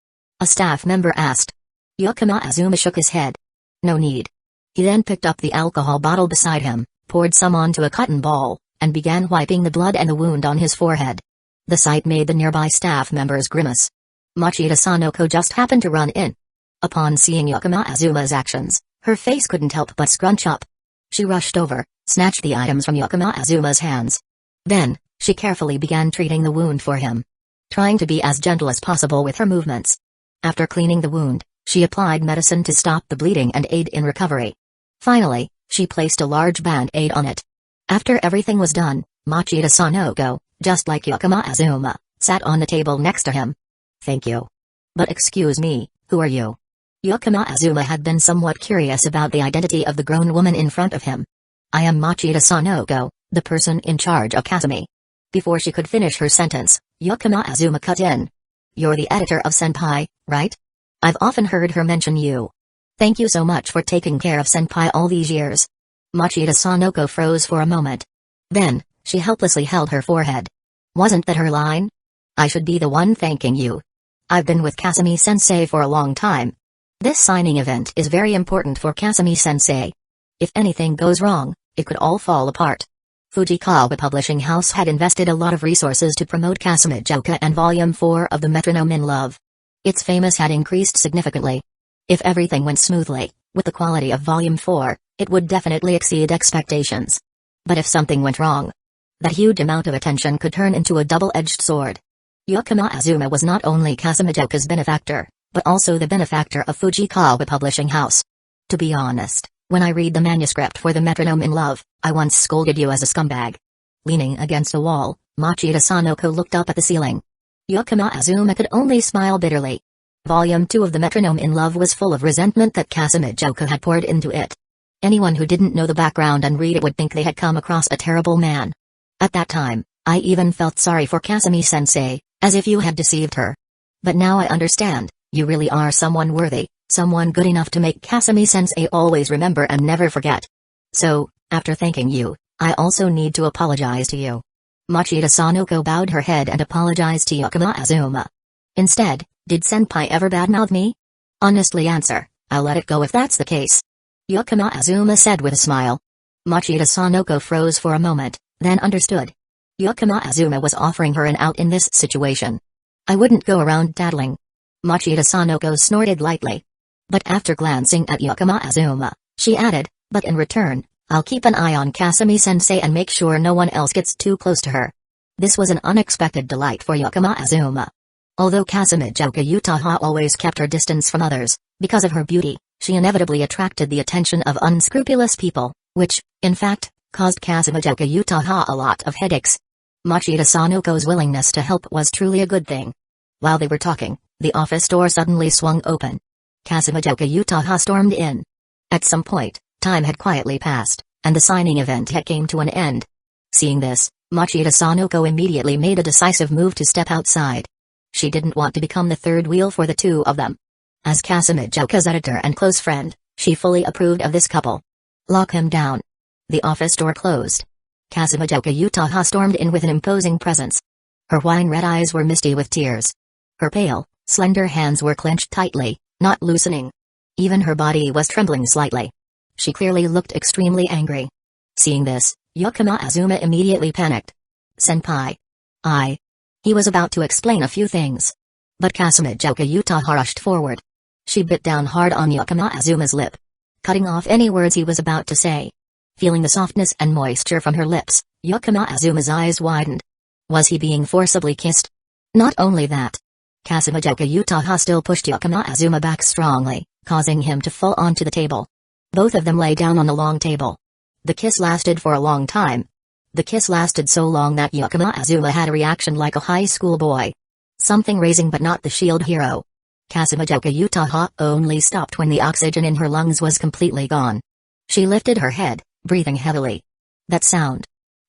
A staff member asked. Yukino Azuma shook his head. No need. He then picked up the alcohol bottle beside him, poured some onto a cotton ball, and began wiping the blood and the wound on his forehead. The sight made the nearby staff members grimace. Machida Sanoko just happened to run in. Upon seeing Yukino Azuma's actions, her face couldn't help but scrunch up. She rushed over, snatched the items from Yukino Azuma's hands. Then, she carefully began treating the wound for him, trying to be as gentle as possible with her movements. After cleaning the wound, she applied medicine to stop the bleeding and aid in recovery. Finally, she placed a large band-aid on it. After everything was done, Machida Sanoko, just like Yukino Azuma, sat on the table next to him. Thank you. But excuse me, who are you? Yukino Azuma had been somewhat curious about the identity of the grown woman in front of him. I am Machida Sanoko, the person in charge of Kasumi. Before she could finish her sentence, Yukino Azuma cut in. You're the editor of Senpai, right? I've often heard her mention you. Thank you so much for taking care of Senpai all these years. Machida Sanoko froze for a moment. Then, she helplessly held her forehead. Wasn't that her line? I should be the one thanking you. I've been with Kasumi-sensei for a long time. This signing event is very important for Kasumi-sensei. If anything goes wrong, it could all fall apart. Fujikawa Publishing House had invested a lot of resources to promote Kasumijoka and Volume 4 of the Metronome in Love. Its famous had increased significantly. If everything went smoothly, with the quality of Volume 4, it would definitely exceed expectations. But if something went wrong, that huge amount of attention could turn into a double-edged sword. Yukino Azuma was not only Kasumijoka's benefactor, but also the benefactor of Fujikawa Publishing House. To be honest, when I read the manuscript for the Metronome in Love, I once scolded you as a scumbag. Leaning against a wall, Machida Sanoko looked up at the ceiling. Yukino Azuma could only smile bitterly. Volume 2 of the Metronome in Love was full of resentment that Kasumijoka had poured into it. Anyone who didn't know the background and read it would think they had come across a terrible man. At that time, I even felt sorry for Kasumi-sensei, as if you had deceived her. But now I understand, you really are someone worthy, someone good enough to make Kasumi-sensei always remember and never forget. So, after thanking you, I also need to apologize to you. Machida Sanoko bowed her head and apologized to Yakama Azuma. Instead, did senpai ever badmouth me? Honestly answer, I'll let it go if that's the case. Yakama Azuma said with a smile. Machida Sanoko froze for a moment, then understood. Yakama Azuma was offering her an out in this situation. I wouldn't go around tattling. Machida Sanoko snorted lightly. But after glancing at Yakama Azuma, she added, but in return, I'll keep an eye on Kasumi-sensei and make sure no one else gets too close to her. This was an unexpected delight for Yakama Azuma. Although Kasumi Utaha always kept her distance from others, because of her beauty, she inevitably attracted the attention of unscrupulous people, which, in fact, caused Kasumi Utaha a lot of headaches. Machida Sanoko's willingness to help was truly a good thing. While they were talking, the office door suddenly swung open. Kasumi Utaha stormed in. At some point, time had quietly passed, and the signing event had came to an end. Seeing this, Machida Sanoko immediately made a decisive move to step outside. She didn't want to become the third wheel for the two of them. As Kasumi Joka's editor and close friend, she fully approved of this couple. Lock him down. The office door closed. Kasumi Utaha stormed in with an imposing presence. Her wine-red eyes were misty with tears. Her pale, slender hands were clenched tightly, not loosening. Even her body was trembling slightly. She clearly looked extremely angry. Seeing this, Yakama Azuma immediately panicked. Senpai. He was about to explain a few things. But Kasumi Utaha rushed forward. She bit down hard on Yakama Azuma's lip, cutting off any words he was about to say. Feeling the softness and moisture from her lips, Yakama Azuma's eyes widened. Was he being forcibly kissed? Not only that. Kasumi Utaha still pushed Yakama Azuma back strongly, causing him to fall onto the table. Both of them lay down on the long table. The kiss lasted for a long time. The kiss lasted so long that Yakama Azuma had a reaction like a high school boy. Something raising but not the shield hero. Kasumi Utaha only stopped when the oxygen in her lungs was completely gone. She lifted her head, breathing heavily. That sound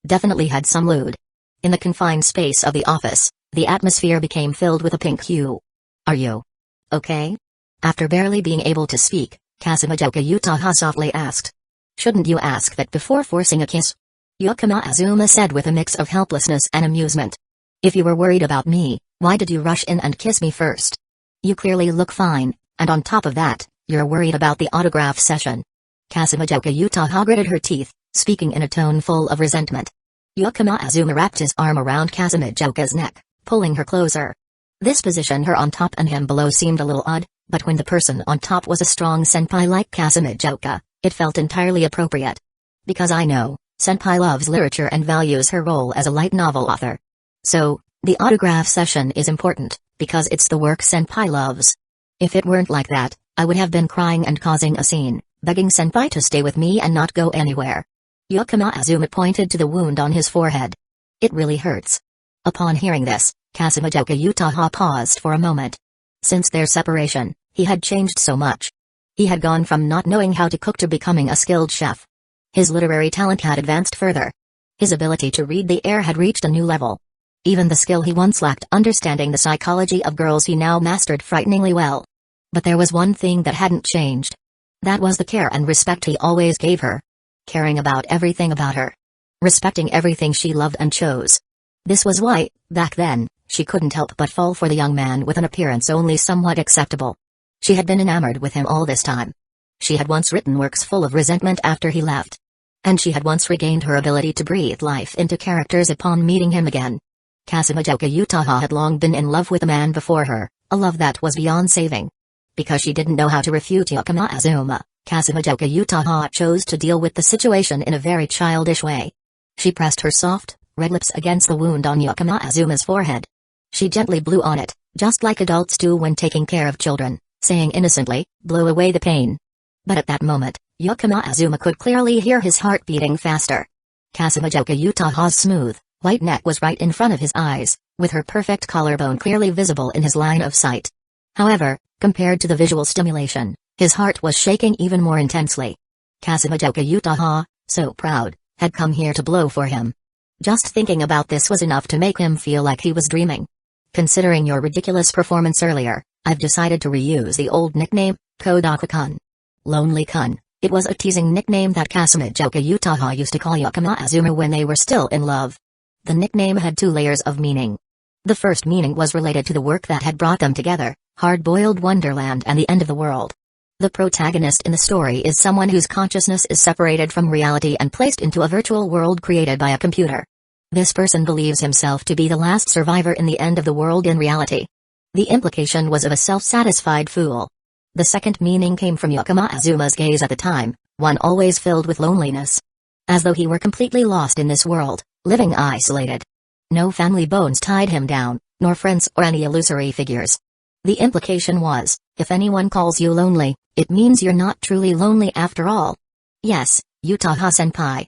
definitely had some lewd. In the confined space of the office, the atmosphere became filled with a pink hue. Are you okay? After barely being able to speak, Kasumi Utaha softly asked. Shouldn't you ask that before forcing a kiss? Yakama Azuma said with a mix of helplessness and amusement. If you were worried about me, why did you rush in and kiss me first? You clearly look fine, and on top of that, you're worried about the autograph session. Kasumi Utaha gritted her teeth, speaking in a tone full of resentment. Yakama Azuma wrapped his arm around Kasumi Joka's neck, pulling her closer. This position, her on top and him below, seemed a little odd, but when the person on top was a strong senpai like Kasumi Joka, it felt entirely appropriate. Because I know, senpai loves literature and values her role as a light novel author. So, the autograph session is important, because it's the work senpai loves. If it weren't like that, I would have been crying and causing a scene, begging senpai to stay with me and not go anywhere. Yakama Azuma pointed to the wound on his forehead. It really hurts. Upon hearing this, Kasumi Utaha paused for a moment. Since their separation, he had changed so much. He had gone from not knowing how to cook to becoming a skilled chef. His literary talent had advanced further. His ability to read the air had reached a new level. Even the skill he once lacked understanding the psychology of girls he now mastered frighteningly well. But there was one thing that hadn't changed. That was the care and respect he always gave her. Caring about everything about her. Respecting everything she loved and chose. This was why, back then, she couldn't help but fall for the young man with an appearance only somewhat acceptable. She had been enamored with him all this time. She had once written works full of resentment after he left. And she had once regained her ability to breathe life into characters upon meeting him again. Kasumi Utaha had long been in love with a man before her, a love that was beyond saving. Because she didn't know how to refute Yakama Azuma, Kasumi Utaha chose to deal with the situation in a very childish way. She pressed her soft, red lips against the wound on Yakama Azuma's forehead. She gently blew on it, just like adults do when taking care of children, saying innocently, "Blow away the pain." But at that moment, Yakama Azuma could clearly hear his heart beating faster. Kasumi Utaha's smooth, white neck was right in front of his eyes, with her perfect collarbone clearly visible in his line of sight. However, compared to the visual stimulation, his heart was shaking even more intensely. Kasumi Utaha, so proud, had come here to blow for him. Just thinking about this was enough to make him feel like he was dreaming. Considering your ridiculous performance earlier, I've decided to reuse the old nickname, Kodaku-kun. Lonely-kun. It was a teasing nickname that Kasumi Utaha used to call Azuma when they were still in love. The nickname had two layers of meaning. The first meaning was related to the work that had brought them together, hard-boiled wonderland and the end of the world. The protagonist in the story is someone whose consciousness is separated from reality and placed into a virtual world created by a computer. This person believes himself to be the last survivor in the end of the world in reality. The implication was of a self-satisfied fool. The second meaning came from Azuma's gaze at the time, one always filled with loneliness. As though he were completely lost in this world, living isolated. No family bones tied him down, nor friends or any illusory figures. The implication was, if anyone calls you lonely, it means you're not truly lonely after all. Yes, Utaha-senpai.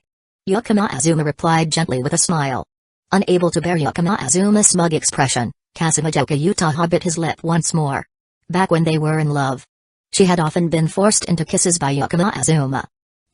Azuma replied gently with a smile. Unable to bear Azuma's smug expression, Kasumi Utaha bit his lip once more. Back when they were in love, she had often been forced into kisses by Azuma.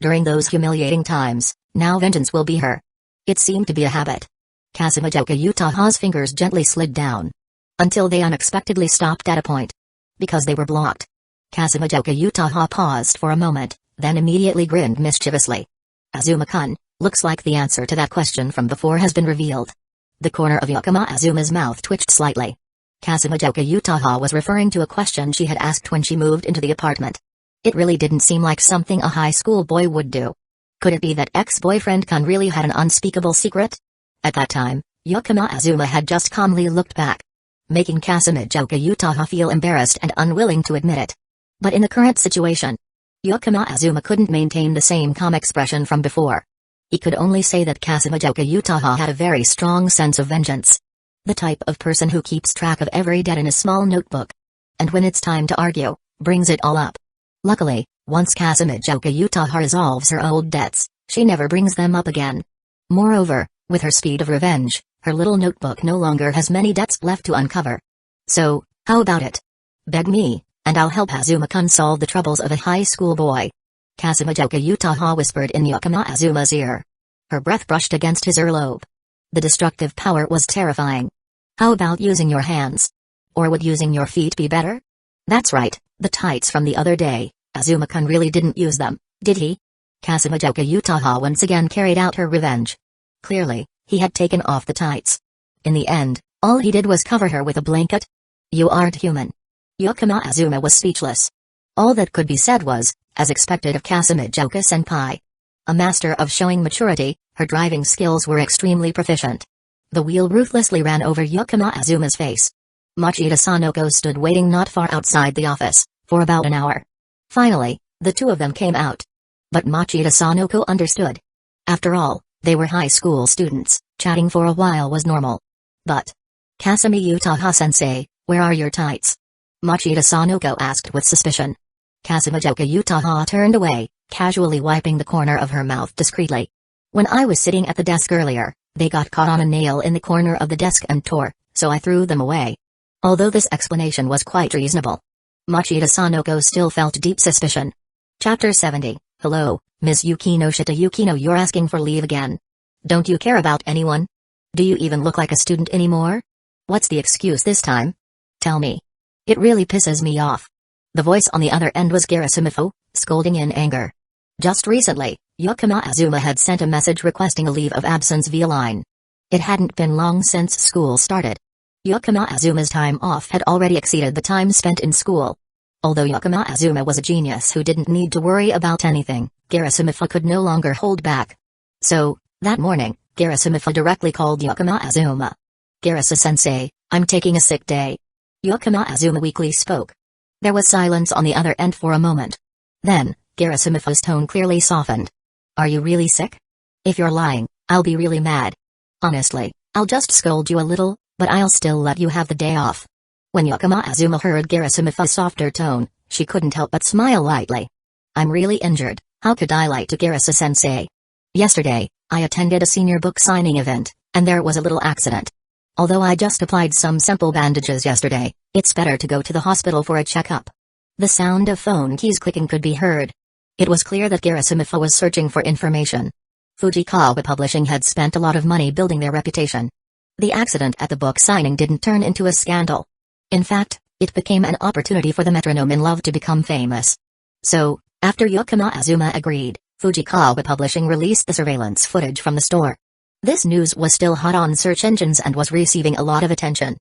During those humiliating times, now vengeance will be her. It seemed to be a habit. Kasumi Utaha's fingers gently slid down. Until they unexpectedly stopped at a point. Because they were blocked. Kasumi Utaha paused for a moment, then immediately grinned mischievously. Azuma-kun, looks like the answer to that question from before has been revealed. The corner of Azuma's mouth twitched slightly. Kasumi Utaha was referring to a question she had asked when she moved into the apartment. It really didn't seem like something a high school boy would do. Could it be that ex-boyfriend Kun really had an unspeakable secret? At that time, Azuma had just calmly looked back, making Kasumi Utaha feel embarrassed and unwilling to admit it. But in the current situation, Azuma couldn't maintain the same calm expression from before. He could only say that Kasumi Utaha had a very strong sense of vengeance. The type of person who keeps track of every debt in a small notebook. And when it's time to argue, brings it all up. Luckily, once Kasumi Utaha resolves her old debts, she never brings them up again. Moreover, with her speed of revenge, her little notebook no longer has many debts left to uncover. So, how about it? Beg me, and I'll help Azuma-kun solve the troubles of a high school boy. Kasumi Utaha whispered in Azuma's ear. Her breath brushed against his earlobe. The destructive power was terrifying. How about using your hands? Or would using your feet be better? That's right, the tights from the other day, Azuma-kun really didn't use them, did he? Kasumi Utaha once again carried out her revenge. Clearly, he had taken off the tights. In the end, all he did was cover her with a blanket. You aren't human. Azuma was speechless. All that could be said was, as expected of Kasumi senpai. A master of showing maturity, her driving skills were extremely proficient. The wheel ruthlessly ran over Azuma's face. Machida Sanoko stood waiting not far outside the office, for about an hour. Finally, the two of them came out. But Machida Sanoko understood. After all, they were high school students, chatting for a while was normal. But, Kasumi Utaha-sensei, where are your tights? Machida Sanoko asked with suspicion. Kasumi Utaha turned away, casually wiping the corner of her mouth discreetly. When I was sitting at the desk earlier, they got caught on a nail in the corner of the desk and tore, so I threw them away. Although this explanation was quite reasonable, Machida Sanoko still felt deep suspicion. Chapter 70. Hello, Ms. Yukino. Shita Yukino, you're asking for leave again. Don't you care about anyone? Do you even look like a student anymore? What's the excuse this time? Tell me. It really pisses me off. The voice on the other end was Gerasimufu, scolding in anger. Just recently, Azuma had sent a message requesting a leave of absence via line. It hadn't been long since school started. Azuma's time off had already exceeded the time spent in school. Although Azuma was a genius who didn't need to worry about anything, Gerasimufu could no longer hold back. So, that morning, Gerasimufu directly called Azuma. Gerasa-sensei, I'm taking a sick day. Azuma weakly spoke. There was silence on the other end for a moment. Then, Gerasimufu's tone clearly softened. Are you really sick? If you're lying, I'll be really mad. Honestly, I'll just scold you a little, but I'll still let you have the day off. When Azuma heard Gerasimufu's softer tone, she couldn't help but smile lightly. I'm really injured, how could I lie to Gerasa-sensei? Yesterday, I attended a senior book signing event, and there was a little accident. Although I just applied some simple bandages yesterday, it's better to go to the hospital for a checkup. The sound of phone keys clicking could be heard. It was clear that Gerasimufu was searching for information. Fujikawa Publishing had spent a lot of money building their reputation. The accident at the book signing didn't turn into a scandal. In fact, it became an opportunity for the metronome in love to become famous. So, After Yukino Azuma agreed, Fujikawa Publishing released the surveillance footage from the store. This news was still hot on search engines and was receiving a lot of attention.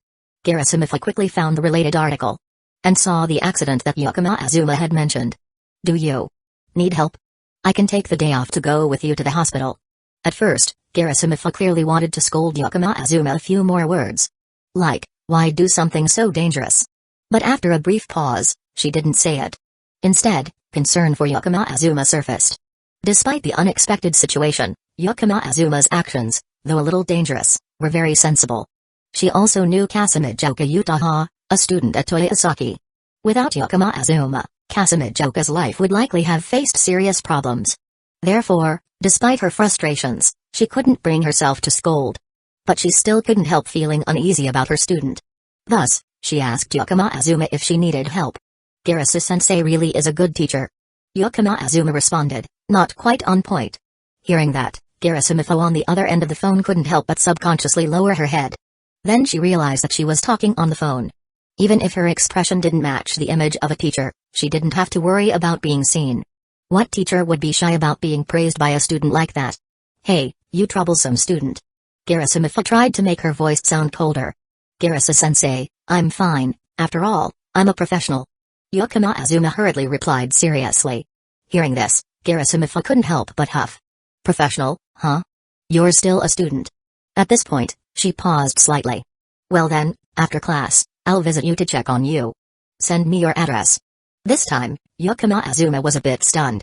Garasamitha quickly found the related article and saw the accident that Yukino Azuma had mentioned. Do you need help? I can take the day off to go with you to the hospital. At first, Garasamitha clearly wanted to scold Yukino Azuma a few more words. Like, why do something so dangerous? But after a brief pause, she didn't say it. Instead, concern for Yukino Azuma surfaced. Despite the unexpected situation, Yukino Azuma's actions, though a little dangerous, were very sensible. She also knew Kasamijoka Utaha, a student at Toyosaki. Without Yukino Azuma, Kasamijoka's life would likely have faced serious problems. Therefore, despite her frustrations, she couldn't bring herself to scold. But she still couldn't help feeling uneasy about her student. Thus, she asked Yukino Azuma if she needed help. Garasa-sensei really is a good teacher. Yukino Azuma responded, not quite on point. Hearing that, Garasamitha on the other end of the phone couldn't help but subconsciously lower her head. Then she realized that she was talking on the phone. Even if her expression didn't match the image of a teacher, she didn't have to worry about being seen. What teacher would be shy about being praised by a student like that? Hey, you troublesome student. Garasamitha tried to make her voice sound colder. Garasa-sensei, I'm fine, after all, I'm a professional. Yukino Azuma hurriedly replied seriously. Hearing this, Garasamitha couldn't help but huff. Professional, huh? You're still a student. At this point, she paused slightly. Well then, after class, I'll visit you to check on you. Send me your address. This time, Yukino Azuma was a bit stunned.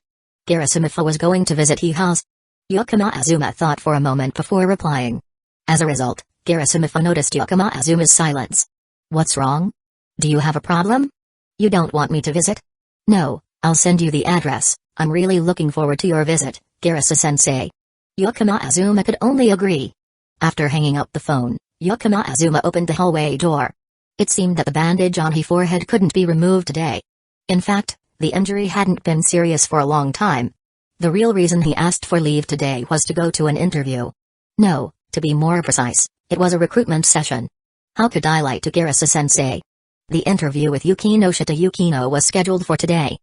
Garasamitha was going to visit Uchiha's. Yukino Azuma thought for a moment before replying. As a result, Garasamitha noticed Yukino Azuma's silence. What's wrong? Do you have a problem? You don't want me to visit? No, I'll send you the address. I'm really looking forward to your visit, Garasa-sensei. Yukino Azuma could only agree. After hanging up the phone, Yukino Azuma opened the hallway door. It seemed that the bandage on his forehead couldn't be removed today. In fact, the injury hadn't been serious for a long time. The real reason he asked for leave today was to go to an interview. No, to be more precise, it was a recruitment session. How could I lie to Garasa-sensei? The interview with Yukino Yukino was scheduled for today.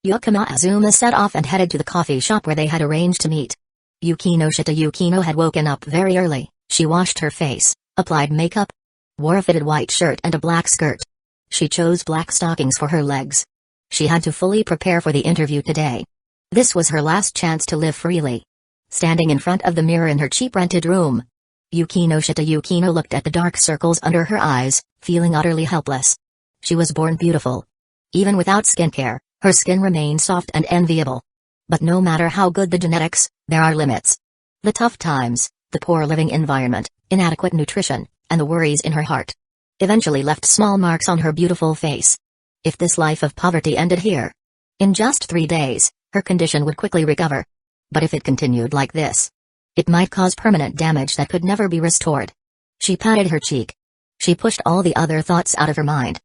Yukino Azuma set off and headed to the coffee shop where they had arranged to meet. Yukino Yukino had woken up very early. She washed her face, applied makeup, wore a fitted white shirt and a black skirt. She chose black stockings for her legs. She had to fully prepare for the interview today. This was her last chance to live freely. Standing in front of the mirror in her cheap rented room, Yukino Yukino looked at the dark circles under her eyes, feeling utterly helpless. She was born beautiful. Even without skincare, her skin remained soft and enviable. But no matter how good the genetics, there are limits. The tough times, the poor living environment, inadequate nutrition, and the worries in her heart eventually left small marks on her beautiful face. If this life of poverty ended here, in just 3 days, her condition would quickly recover. But if it continued like this, it might cause permanent damage that could never be restored. She patted her cheek. She pushed all the other thoughts out of her mind.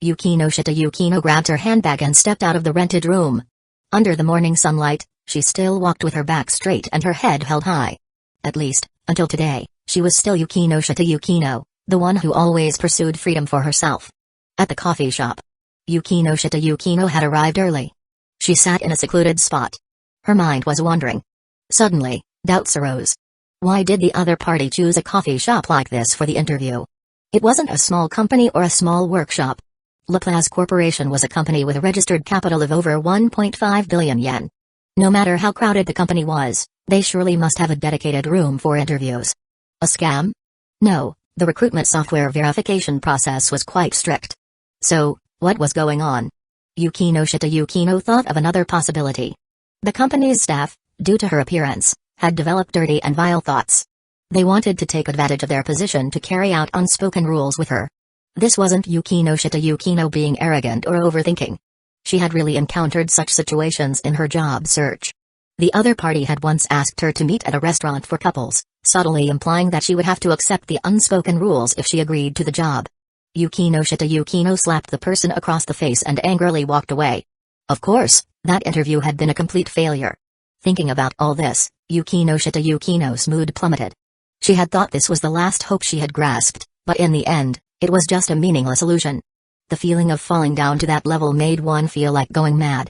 Yukino Yukino grabbed her handbag and stepped out of the rented room. Under the morning sunlight, she still walked with her back straight and her head held high. At least, until today, she was still Yukino Yukino, the one who always pursued freedom for herself. At the coffee shop, Yukino Yukino had arrived early. She sat in a secluded spot. Her mind was wandering. Suddenly, doubts arose. Why did the other party choose a coffee shop like this for the interview? It wasn't a small company or a small workshop. Lelas Corporation was a company with a registered capital of over 1.5 billion yen. No matter how crowded the company was, they surely must have a dedicated room for interviews. A scam? No, the recruitment software verification process was quite strict. So, what was going on? Yukino Yukino thought of another possibility. The company's staff, due to her appearance, had developed dirty and vile thoughts. They wanted to take advantage of their position to carry out unspoken rules with her. This wasn't Yukino Yukino being arrogant or overthinking. She had really encountered such situations in her job search. The other party had once asked her to meet at a restaurant for couples, subtly implying that she would have to accept the unspoken rules if she agreed to the job. Yukino Yukino slapped the person across the face and angrily walked away. Of course, that interview had been a complete failure. Thinking about all this, Yukino Yukino's mood plummeted. She had thought this was the last hope she had grasped, but in the end, it was just a meaningless illusion. The feeling of falling down to that level made one feel like going mad.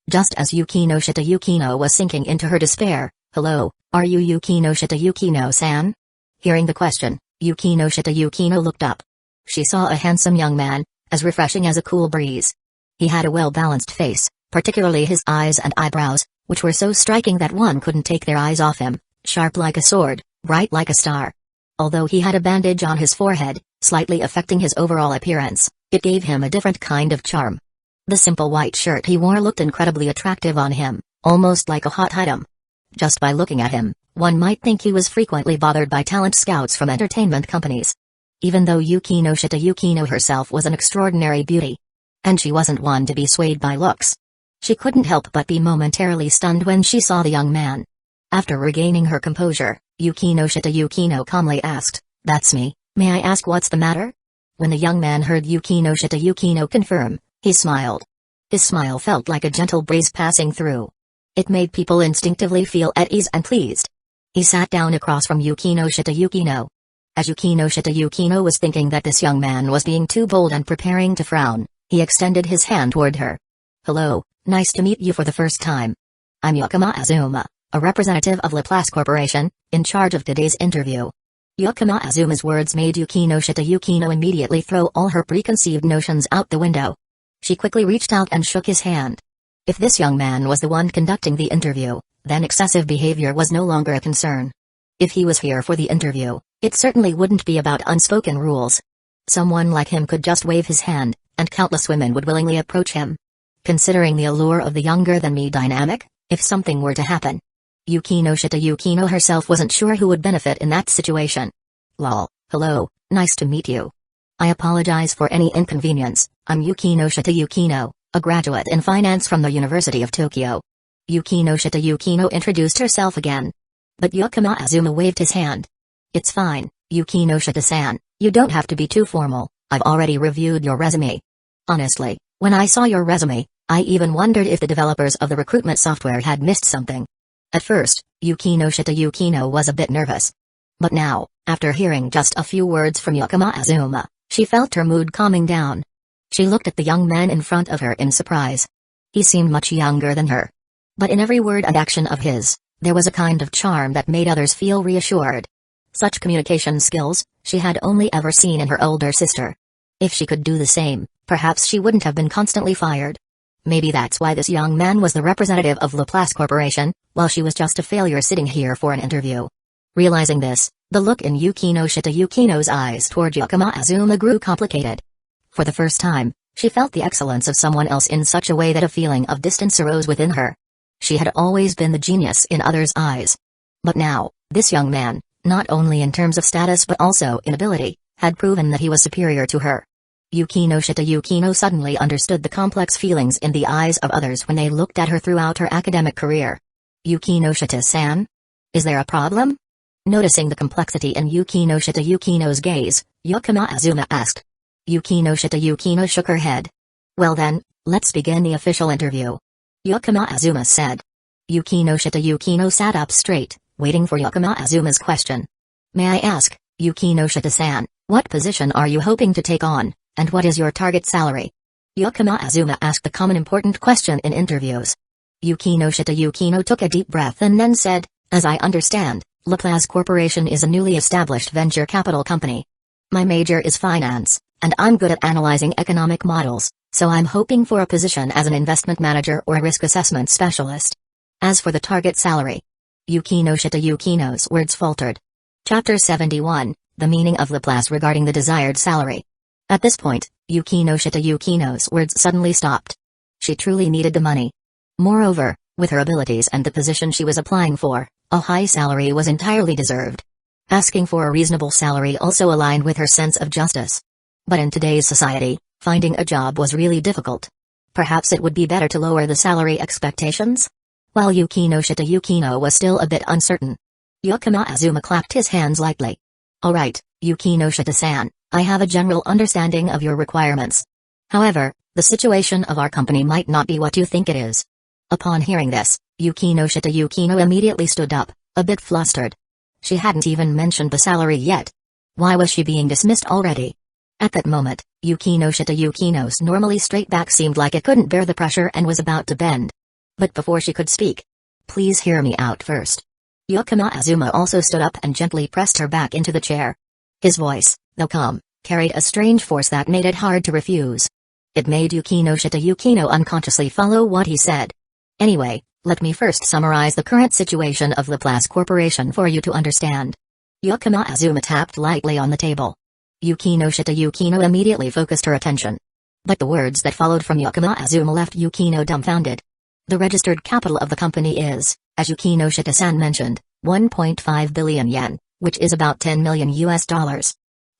Just as Yukino Shita Yukino was sinking into her despair, "Hello, are you Yukino Shita Yukino-san?" Hearing the question, Yukino Shita Yukino looked up. She saw a handsome young man, as refreshing as a cool breeze. He had a well-balanced face, particularly his eyes and eyebrows, which were so striking that one couldn't take their eyes off him, sharp like a sword, bright like a star. Although he had a bandage on his forehead, slightly affecting his overall appearance, it gave him a different kind of charm. The simple white shirt he wore looked incredibly attractive on him, almost like a hot item. Just by looking at him, one might think he was frequently bothered by talent scouts from entertainment companies. Even though Yukino Shita Yukino herself was an extraordinary beauty. And she wasn't one to be swayed by looks. She couldn't help but be momentarily stunned when she saw the young man. After regaining her composure, Yukino Shita Yukino calmly asked, "That's me, may I ask what's the matter?" When the young man heard Yukino Shita Yukino confirm, he smiled. His smile felt like a gentle breeze passing through. It made people instinctively feel at ease and pleased. He sat down across from Yukino Shita Yukino. As Yukino Shita Yukino was thinking that this young man was being too bold and preparing to frown, he extended his hand toward her. "Hello, nice to meet you for the first time. I'm Yukima Azuma, a representative of Lelas Corporation, in charge of today's interview." Yukima Azuma's words made Yukino Shita Yukino immediately throw all her preconceived notions out the window. She quickly reached out and shook his hand. If this young man was the one conducting the interview, then excessive behavior was no longer a concern. If he was here for the interview, it certainly wouldn't be about unspoken rules. Someone like him could just wave his hand, and countless women would willingly approach him. Considering the allure of the younger-than-me dynamic, if something were to happen, Yukino Shita Yukino herself wasn't sure who would benefit in that situation. "Lol, hello, nice to meet you. I apologize for any inconvenience, I'm Yukino Shita Yukino, a graduate in finance from the University of Tokyo." Yukino Shita Yukino introduced herself again. But Yukima Azuma waved his hand. "It's fine, Yukino Shita-san, you don't have to be too formal, I've already reviewed your resume. Honestly, when I saw your resume, I even wondered if the developers of the recruitment software had missed something." At first, Yukino Shita Yukino was a bit nervous. But now, after hearing just a few words from Yukima Azuma, she felt her mood calming down. She looked at the young man in front of her in surprise. He seemed much younger than her. But in every word and action of his, there was a kind of charm that made others feel reassured. Such communication skills, she had only ever seen in her older sister. If she could do the same, perhaps she wouldn't have been constantly fired. Maybe that's why this young man was the representative of Lelas Corporation, while she was just a failure sitting here for an interview. Realizing this, the look in Yukino Shita Yukino's eyes toward Yukima Azuma grew complicated. For the first time, she felt the excellence of someone else in such a way that a feeling of distance arose within her. She had always been the genius in others' eyes. But now, this young man, not only in terms of status but also in ability, had proven that he was superior to her. Yukino Shita Yukino suddenly understood the complex feelings in the eyes of others when they looked at her throughout her academic career. "Yukino Shita-san? Is there a problem?" Noticing the complexity in Yukino Shita Yukino's gaze, Yukima Azuma asked. Yukino Shita Yukino shook her head. "Well then, let's begin the official interview," Yukima Azuma said. Yukino Shita Yukino sat up straight, waiting for Yukima Azuma's question. "May I ask, Yukino Shita-san, what position are you hoping to take on, and what is your target salary?" Yukima Azuma asked the common important question in interviews. Yukino Shita Yukino took a deep breath and then said, "As I understand, Lelas Corporation is a newly established venture capital company. My major is finance, and I'm good at analyzing economic models, so I'm hoping for a position as an investment manager or a risk assessment specialist. As for the target salary..." Yukino Shita Yukino's words faltered. Chapter 71, The Meaning of Lelas Regarding the Desired Salary. At this point, Yukino Shita Yukino's words suddenly stopped. She truly needed the money. Moreover, with her abilities and the position she was applying for, a high salary was entirely deserved. Asking for a reasonable salary also aligned with her sense of justice. But in today's society, finding a job was really difficult. Perhaps it would be better to lower the salary expectations? While Yukino Shita Yukino was still a bit uncertain, Yukima Azuma clapped his hands lightly. "Alright, Yukino Shita-san, I have a general understanding of your requirements. However, the situation of our company might not be what you think it is." Upon hearing this, Yukino Shita Yukino immediately stood up, a bit flustered. She hadn't even mentioned the salary yet. Why was she being dismissed already? At that moment, Yukino Shita Yukino's normally straight back seemed like it couldn't bear the pressure and was about to bend. But before she could speak, "Please hear me out first." Yukino Azuma also stood up and gently pressed her back into the chair. His voice, though calm, carried a strange force that made it hard to refuse. It made Yukino unconsciously follow what he said. "Anyway, let me first summarize the current situation of Lelas Corporation for you to understand." Yukino Azuma tapped lightly on the table. Yukino immediately focused her attention. But the words that followed from Yukino Azuma left Yukino dumbfounded. The registered capital of the company is, as Yukino mentioned, 1.5 billion yen, which is about $10 million.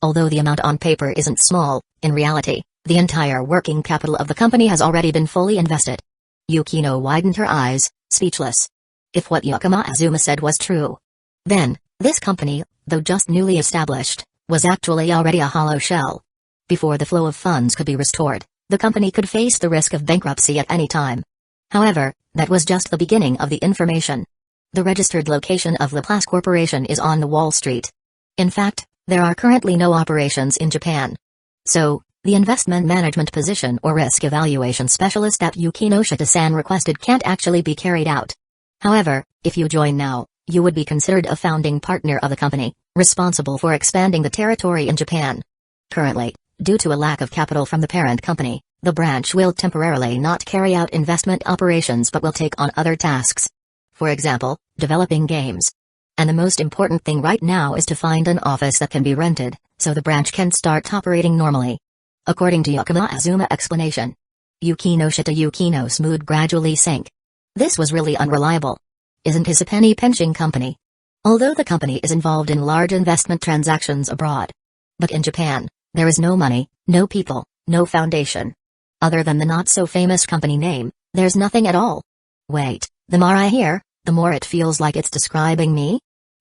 Although the amount on paper isn't small, in reality, the entire working capital of the company has already been fully invested. Yukino widened her eyes, speechless. If what Yukino Azuma said was true, then, this company, though just newly established, was actually already a hollow shell. Before the flow of funds could be restored, the company could face the risk of bankruptcy at any time. However, that was just the beginning of the information. The registered location of Lelas Corporation is on the Wall Street. In fact, there are currently no operations in Japan. So, the investment management position or risk evaluation specialist that Yukino requested can't actually be carried out. However, if you join now, you would be considered a founding partner of the company, responsible for expanding the territory in Japan. Currently, due to a lack of capital from the parent company, the branch will temporarily not carry out investment operations but will take on other tasks. For example, developing games. And the most important thing right now is to find an office that can be rented, so the branch can start operating normally. According to Yukino Azuma's explanation, Yukino's mood gradually sank. This was really unreliable. Isn't his a penny pinching company? Although the company is involved in large investment transactions abroad. But in Japan, there is no money, no people, no foundation. Other than the not-so-famous company name, there's nothing at all. The more I hear, the more it feels like it's describing me?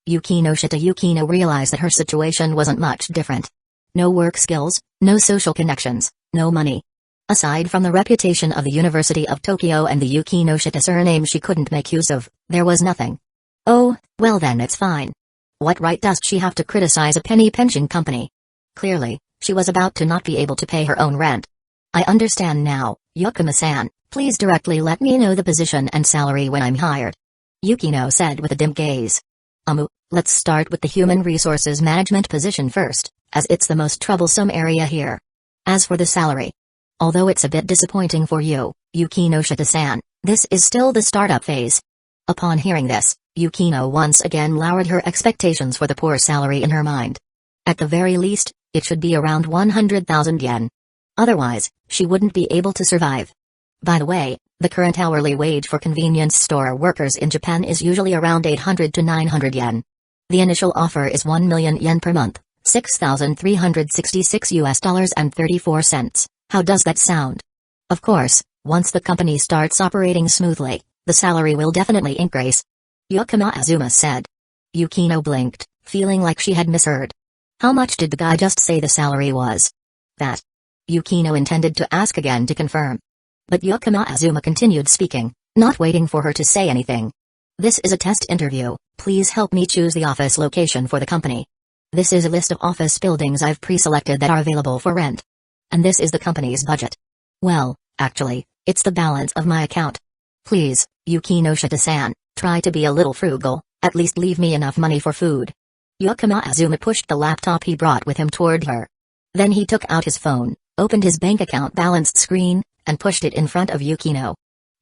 Yukino realized that her situation wasn't much different. No work skills, no social connections, no money. Aside from the reputation of the University of Tokyo and the Yukino surname she couldn't make use of, there was nothing. Oh, well then it's fine. What right does she have to criticize a penny pinching company? Clearly, she was about to not be able to pay her own rent. I understand now, Yukino-san, please directly let me know the position and salary when I'm hired. Yukino said with a dim gaze. Let's start with the human resources management position first, as it's the most troublesome area here. As for the salary, although it's a bit disappointing for you, Yukino-san, this is still the startup phase. Upon hearing this, Yukino once again lowered her expectations for the poor salary in her mind. At the very least, it should be around 100,000 yen. Otherwise, she wouldn't be able to survive. By the way, the current hourly wage for convenience store workers in Japan is usually around 800 to 900 yen. The initial offer is 1 million yen per month, $6,366 and 34 cents. How does that sound? Of course, once the company starts operating smoothly, the salary will definitely increase. Yukino Azuma said. Yukino blinked, feeling like she had misheard. How much did the guy just say the salary was? That. Yukino intended to ask again to confirm. But Yukino Azuma continued speaking, not waiting for her to say anything. This is a test interview, please help me choose the office location for the company. This is a list of office buildings I've pre-selected that are available for rent. And this is the company's budget. Well, actually, it's the balance of my account. Please, Yukino-san, try to be a little frugal, at least leave me enough money for food. Yukino Azuma pushed the laptop he brought with him toward her. Then he took out his phone, opened his bank account balance screen, and pushed it in front of Yukino.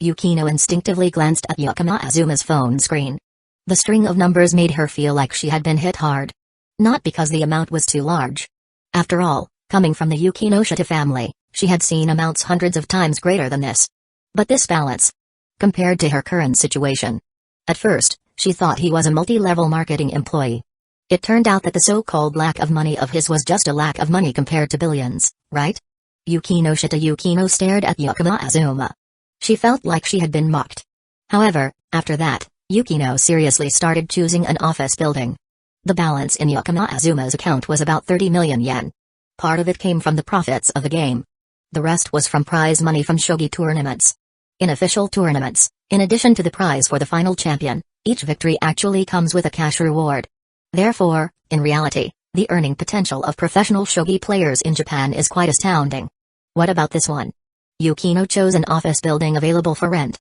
Yukino instinctively glanced at Yukino Azuma's phone screen. The string of numbers made her feel like she had been hit hard. Not because the amount was too large. After all, coming from the Yukino family, she had seen amounts hundreds of times greater than this. But this balance, compared to her current situation. At first, she thought he was a multi-level marketing employee. It turned out that the so-called lack of money of his was just a lack of money compared to billions, right? Yukino stared at Yukino Azuma. She felt like she had been mocked. However, after that, Yukino seriously started choosing an office building. The balance in Yukino Azuma's account was about 30 million yen. Part of it came from the profits of the game. The rest was from prize money from Shogi tournaments. In official tournaments, in addition to the prize for the final champion, each victory actually comes with a cash reward. Therefore, in reality, the earning potential of professional Shogi players in Japan is quite astounding. What about this one? Yukino chose an office building available for rent.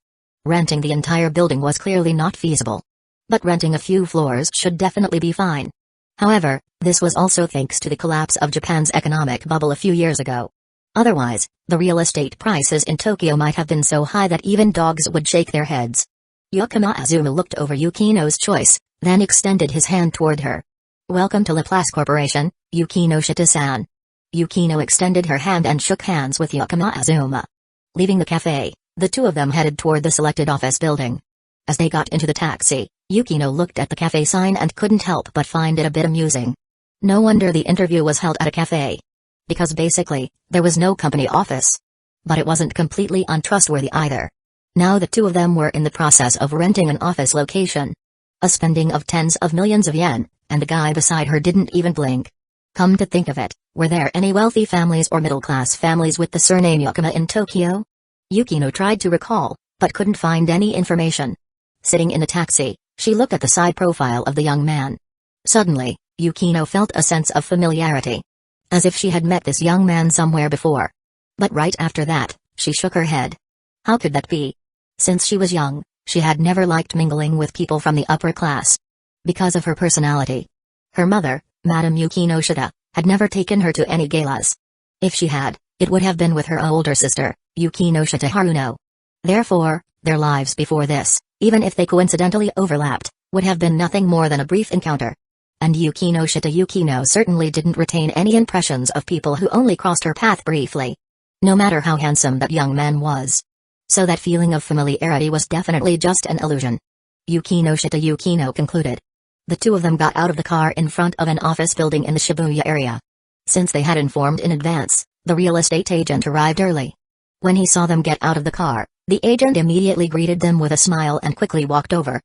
Renting the entire building was clearly not feasible. But renting a few floors should definitely be fine. However, this was also thanks to the collapse of Japan's economic bubble a few years ago. Otherwise, the real estate prices in Tokyo might have been so high that even dogs would shake their heads. Azuma looked over Yukino's choice, then extended his hand toward her. "Welcome to Lelas Corporation, Yukino Shita-san." Yukino extended her hand and shook hands with Azuma. Leaving the cafe, the two of them headed toward the selected office building. As they got into the taxi, Yukino looked at the cafe sign and couldn't help but find it a bit amusing. No wonder the interview was held at a cafe. Because basically, there was no company office. But it wasn't completely untrustworthy either. Now the two of them were in the process of renting an office location. A spending of tens of millions of yen, and the guy beside her didn't even blink. Come to think of it, were there any wealthy families or middle-class families with the surname Yakuma in Tokyo? Yukino tried to recall, but couldn't find any information. Sitting in the taxi, she looked at the side profile of the young man. Suddenly, Yukino felt a sense of familiarity. As if she had met this young man somewhere before. But right after that, she shook her head. How could that be? Since she was young, she had never liked mingling with people from the upper class. Because of her personality. Her mother, Madame Yukino Shida, had never taken her to any galas. If she had, it would have been with her older sister, Yukino Shita Haruno. Therefore, their lives before this, even if they coincidentally overlapped, would have been nothing more than a brief encounter. And Yukino certainly didn't retain any impressions of people who only crossed her path briefly. No matter how handsome that young man was. So that feeling of familiarity was definitely just an illusion. Yukino concluded. The two of them got out of the car in front of an office building in the Shibuya area. Since they had informed in advance, the real estate agent arrived early. When he saw them get out of the car, the agent immediately greeted them with a smile and quickly walked over.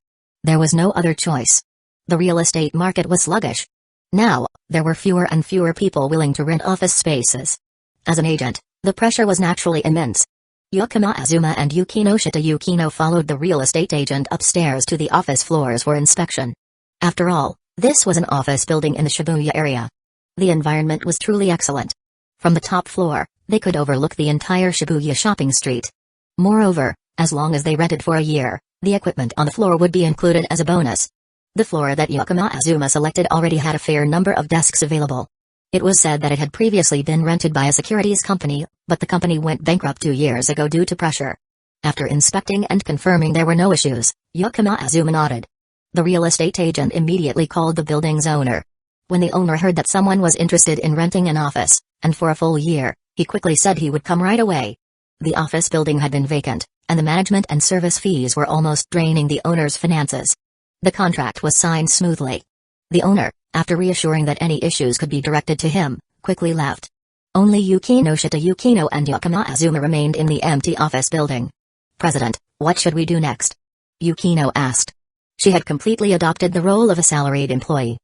There was no other choice. The real estate market was sluggish. Now, there were fewer and fewer people willing to rent office spaces. As an agent, the pressure was naturally immense. Azuma and Yukino followed the real estate agent upstairs to the office floors for inspection. After all, this was an office building in the Shibuya area. The environment was truly excellent. From the top floor, they could overlook the entire Shibuya shopping street. Moreover, as long as they rented for a year, the equipment on the floor would be included as a bonus. The floor that Azuma selected already had a fair number of desks available. It was said that it had previously been rented by a securities company, but the company went bankrupt 2 years ago due to pressure. After inspecting and confirming there were no issues, Azuma nodded. The real estate agent immediately called the building's owner. When the owner heard that someone was interested in renting an office, and for a full year, he quickly said he would come right away. The office building had been vacant, and the management and service fees were almost draining the owner's finances. The contract was signed smoothly. The owner, after reassuring that any issues could be directed to him, quickly left. Only Yukino and Azuma remained in the empty office building. "President, what should we do next?" Yukino asked. She had completely adopted the role of a salaried employee.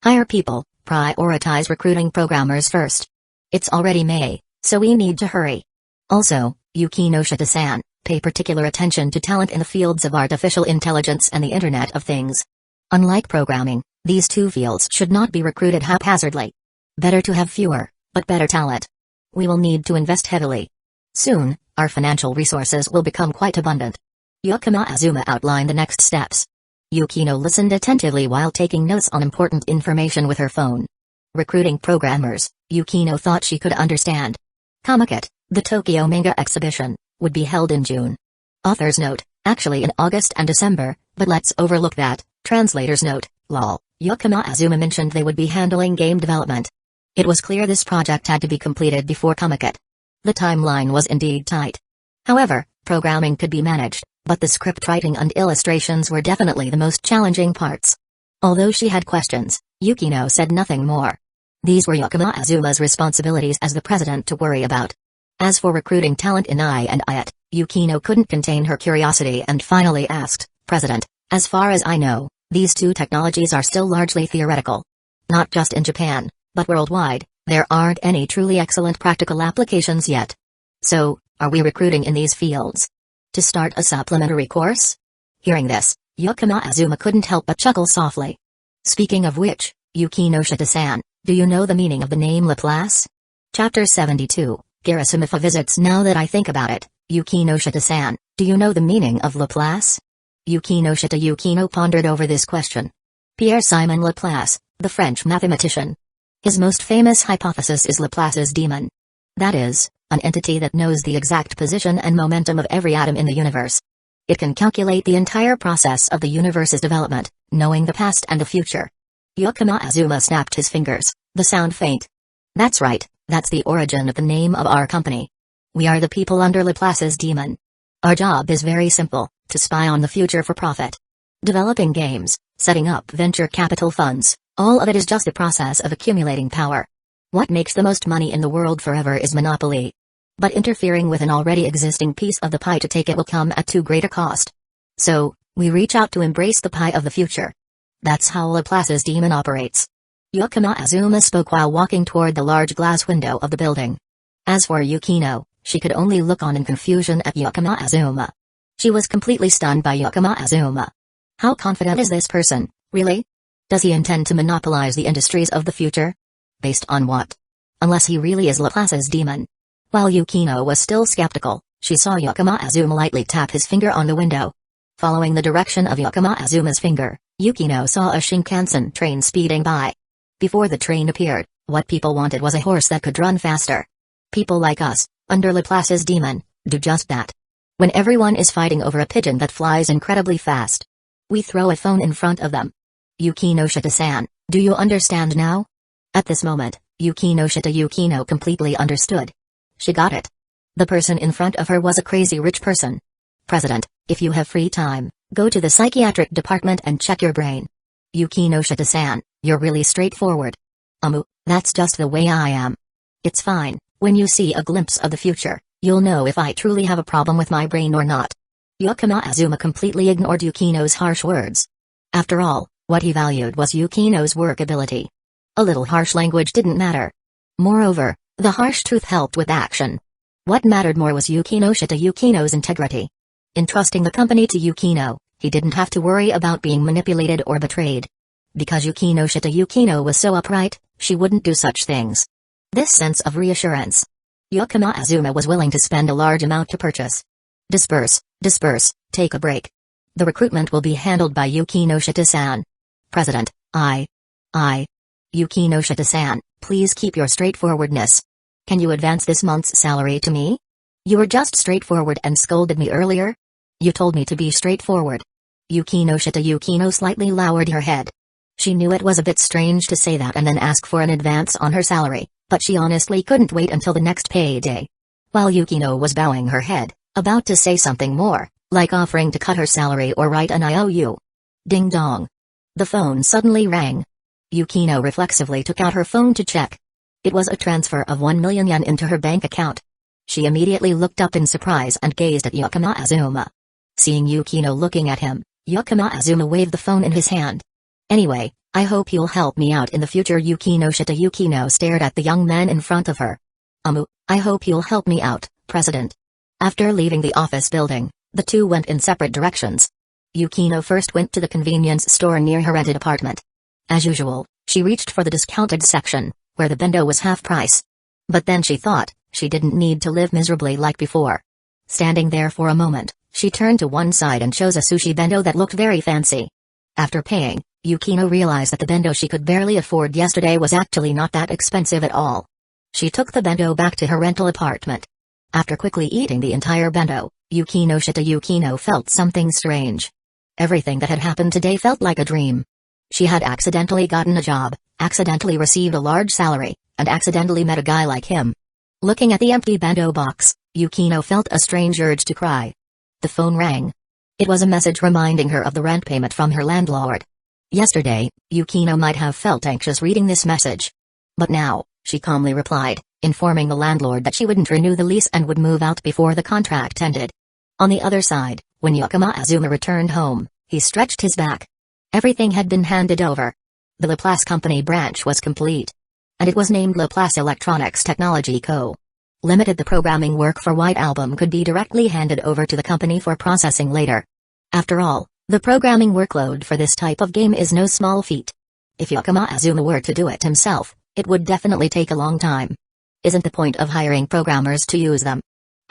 "Hire people, prioritize recruiting programmers first. It's already May, so we need to hurry. Also, Yukino-san, pay particular attention to talent in the fields of artificial intelligence and the Internet of Things. Unlike programming, these two fields should not be recruited haphazardly. Better to have fewer, but better talent. We will need to invest heavily. Soon, our financial resources will become quite abundant." Azuma outlined the next steps. Yukino listened attentively while taking notes on important information with her phone. Recruiting programmers, Yukino thought she could understand. Comet, the Tokyo manga exhibition, would be held in June. Author's note, actually in August and December, but let's overlook that. Translator's note, lol. Azuma mentioned they would be handling game development. It was clear this project had to be completed before Comet. The timeline was indeed tight. However, programming could be managed, but the script writing and illustrations were definitely the most challenging parts. Although she had questions, Yukino said nothing more. These were Azuma's responsibilities as the president to worry about. As for recruiting talent in IET, Yukino couldn't contain her curiosity and finally asked, "President, as far as I know, these two technologies are still largely theoretical. Not just in Japan, but worldwide, there aren't any truly excellent practical applications yet. So, are we recruiting in these fields? To start a supplementary course?" Hearing this, Azuma couldn't help but chuckle softly. "Speaking of which, Yukino-san, do you know the meaning of the name Laplace?" Chapter 72, Garasamitha visits. Now that I think about it, Yukino Shita-san, do you know the meaning of Laplace? Yukino Shita Yukino pondered over this question. Pierre-Simon Laplace, the French mathematician. His most famous hypothesis is Laplace's demon. That is, an entity that knows the exact position and momentum of every atom in the universe. It can calculate the entire process of the universe's development, knowing the past and the future. Yukino Azuma snapped his fingers, the sound faint. That's right, that's the origin of the name of our company. We are the people under Laplace's demon. Our job is very simple, to spy on the future for profit. Developing games, setting up venture capital funds, all of it is just a process of accumulating power. What makes the most money in the world forever is monopoly. But interfering with an already existing piece of the pie to take it will come at too great a cost. So, we reach out to embrace the pie of the future. That's how Laplace's demon operates. Yukino Azuma spoke while walking toward the large glass window of the building. As for Yukino, she could only look on in confusion at Yukino Azuma. She was completely stunned by Yukino Azuma. How confident is this person, really? Does he intend to monopolize the industries of the future? Based on what? Unless he really is Laplace's demon. While Yukino was still skeptical, she saw Yukino Azuma lightly tap his finger on the window. Following the direction of Yukino Azuma's finger, Yukino saw a Shinkansen train speeding by. Before the train appeared, what people wanted was a horse that could run faster. People like us, under Laplace's demon, do just that. When everyone is fighting over a pigeon that flies incredibly fast, we throw a phone in front of them. Yukino Shita-san, do you understand now? At this moment, Yukino Shita completely understood. She got it. The person in front of her was a crazy rich person. President, if you have free time, go to the psychiatric department and check your brain. Yukino Shita-san, you're really straightforward. That's just the way I am. It's fine, when you see a glimpse of the future, you'll know if I truly have a problem with my brain or not. Yukino Azuma completely ignored Yukino's harsh words. After all, what he valued was Yukino's work ability. A little harsh language didn't matter. Moreover, the harsh truth helped with action. What mattered more was Yukino's integrity. Entrusting the company to Yukino, he didn't have to worry about being manipulated or betrayed. Because Yukino was so upright, she wouldn't do such things. This sense of reassurance. Yukino Azuma was willing to spend a large amount to purchase. Disperse, take a break. The recruitment will be handled by Yukino Shita-san. President, Yukino Shita-san, please keep your straightforwardness. Can you advance this month's salary to me? You were just straightforward and scolded me earlier? You told me to be straightforward. Yukino Shita slightly lowered her head. She knew it was a bit strange to say that and then ask for an advance on her salary, but she honestly couldn't wait until the next payday. While Yukino was bowing her head, about to say something more, like offering to cut her salary or write an IOU. Ding dong. The phone suddenly rang. Yukino reflexively took out her phone to check. It was a transfer of 1 million yen into her bank account. She immediately looked up in surprise and gazed at Yukino Azuma. Seeing Yukino looking at him, Yukino Azuma waved the phone in his hand. Anyway, I hope you'll help me out in the future. Yukino stared at the young man in front of her. I hope you'll help me out, President. After leaving the office building, the two went in separate directions. Yukino first went to the convenience store near her rented apartment. As usual, she reached for the discounted section, where the bento was half price. But then she thought, she didn't need to live miserably like before. Standing there for a moment, she turned to one side and chose a sushi bento that looked very fancy. After paying, Yukino realized that the bento she could barely afford yesterday was actually not that expensive at all. She took the bento back to her rental apartment. After quickly eating the entire bento, Yukino felt something strange. Everything that had happened today felt like a dream. She had accidentally gotten a job, accidentally received a large salary, and accidentally met a guy like him. Looking at the empty bento box, Yukino felt a strange urge to cry. The phone rang. It was a message reminding her of the rent payment from her landlord. Yesterday, Yukino might have felt anxious reading this message. But now, she calmly replied, informing the landlord that she wouldn't renew the lease and would move out before the contract ended. On the other side, when Yukino Azuma returned home, he stretched his back. Everything had been handed over. The Laplace Company branch was complete. And it was named Laplace Electronics Technology Co. Limited. The programming work for White Album could be directly handed over to the company for processing later. After all, the programming workload for this type of game is no small feat. If Yukino Azuma were to do it himself, it would definitely take a long time. Isn't the point of hiring programmers to use them?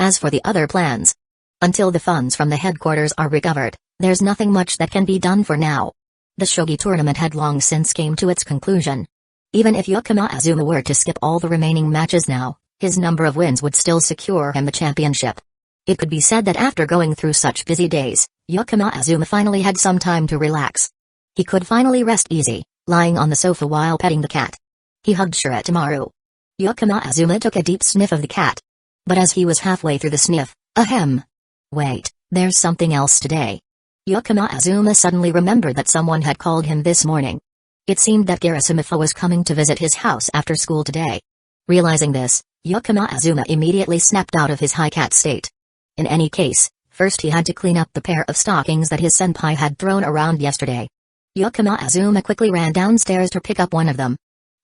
As for the other plans, until the funds from the headquarters are recovered, there's nothing much that can be done for now. The Shogi tournament had long since came to its conclusion. Even if Yukino Azuma were to skip all the remaining matches now, his number of wins would still secure him the championship. It could be said that after going through such busy days, Yukino Azuma finally had some time to relax. He could finally rest easy, lying on the sofa while petting the cat. He hugged Shirotamaru. Yukino Azuma took a deep sniff of the cat. But as he was halfway through the sniff, ahem. Wait, there's something else today. Yukino Azuma suddenly remembered that someone had called him this morning. It seemed that Garasamitha was coming to visit his house after school today. Realizing this, Yukino Azuma immediately snapped out of his high cat state. In any case, first he had to clean up the pair of stockings that his senpai had thrown around yesterday. Yukino Azuma quickly ran downstairs to pick up one of them.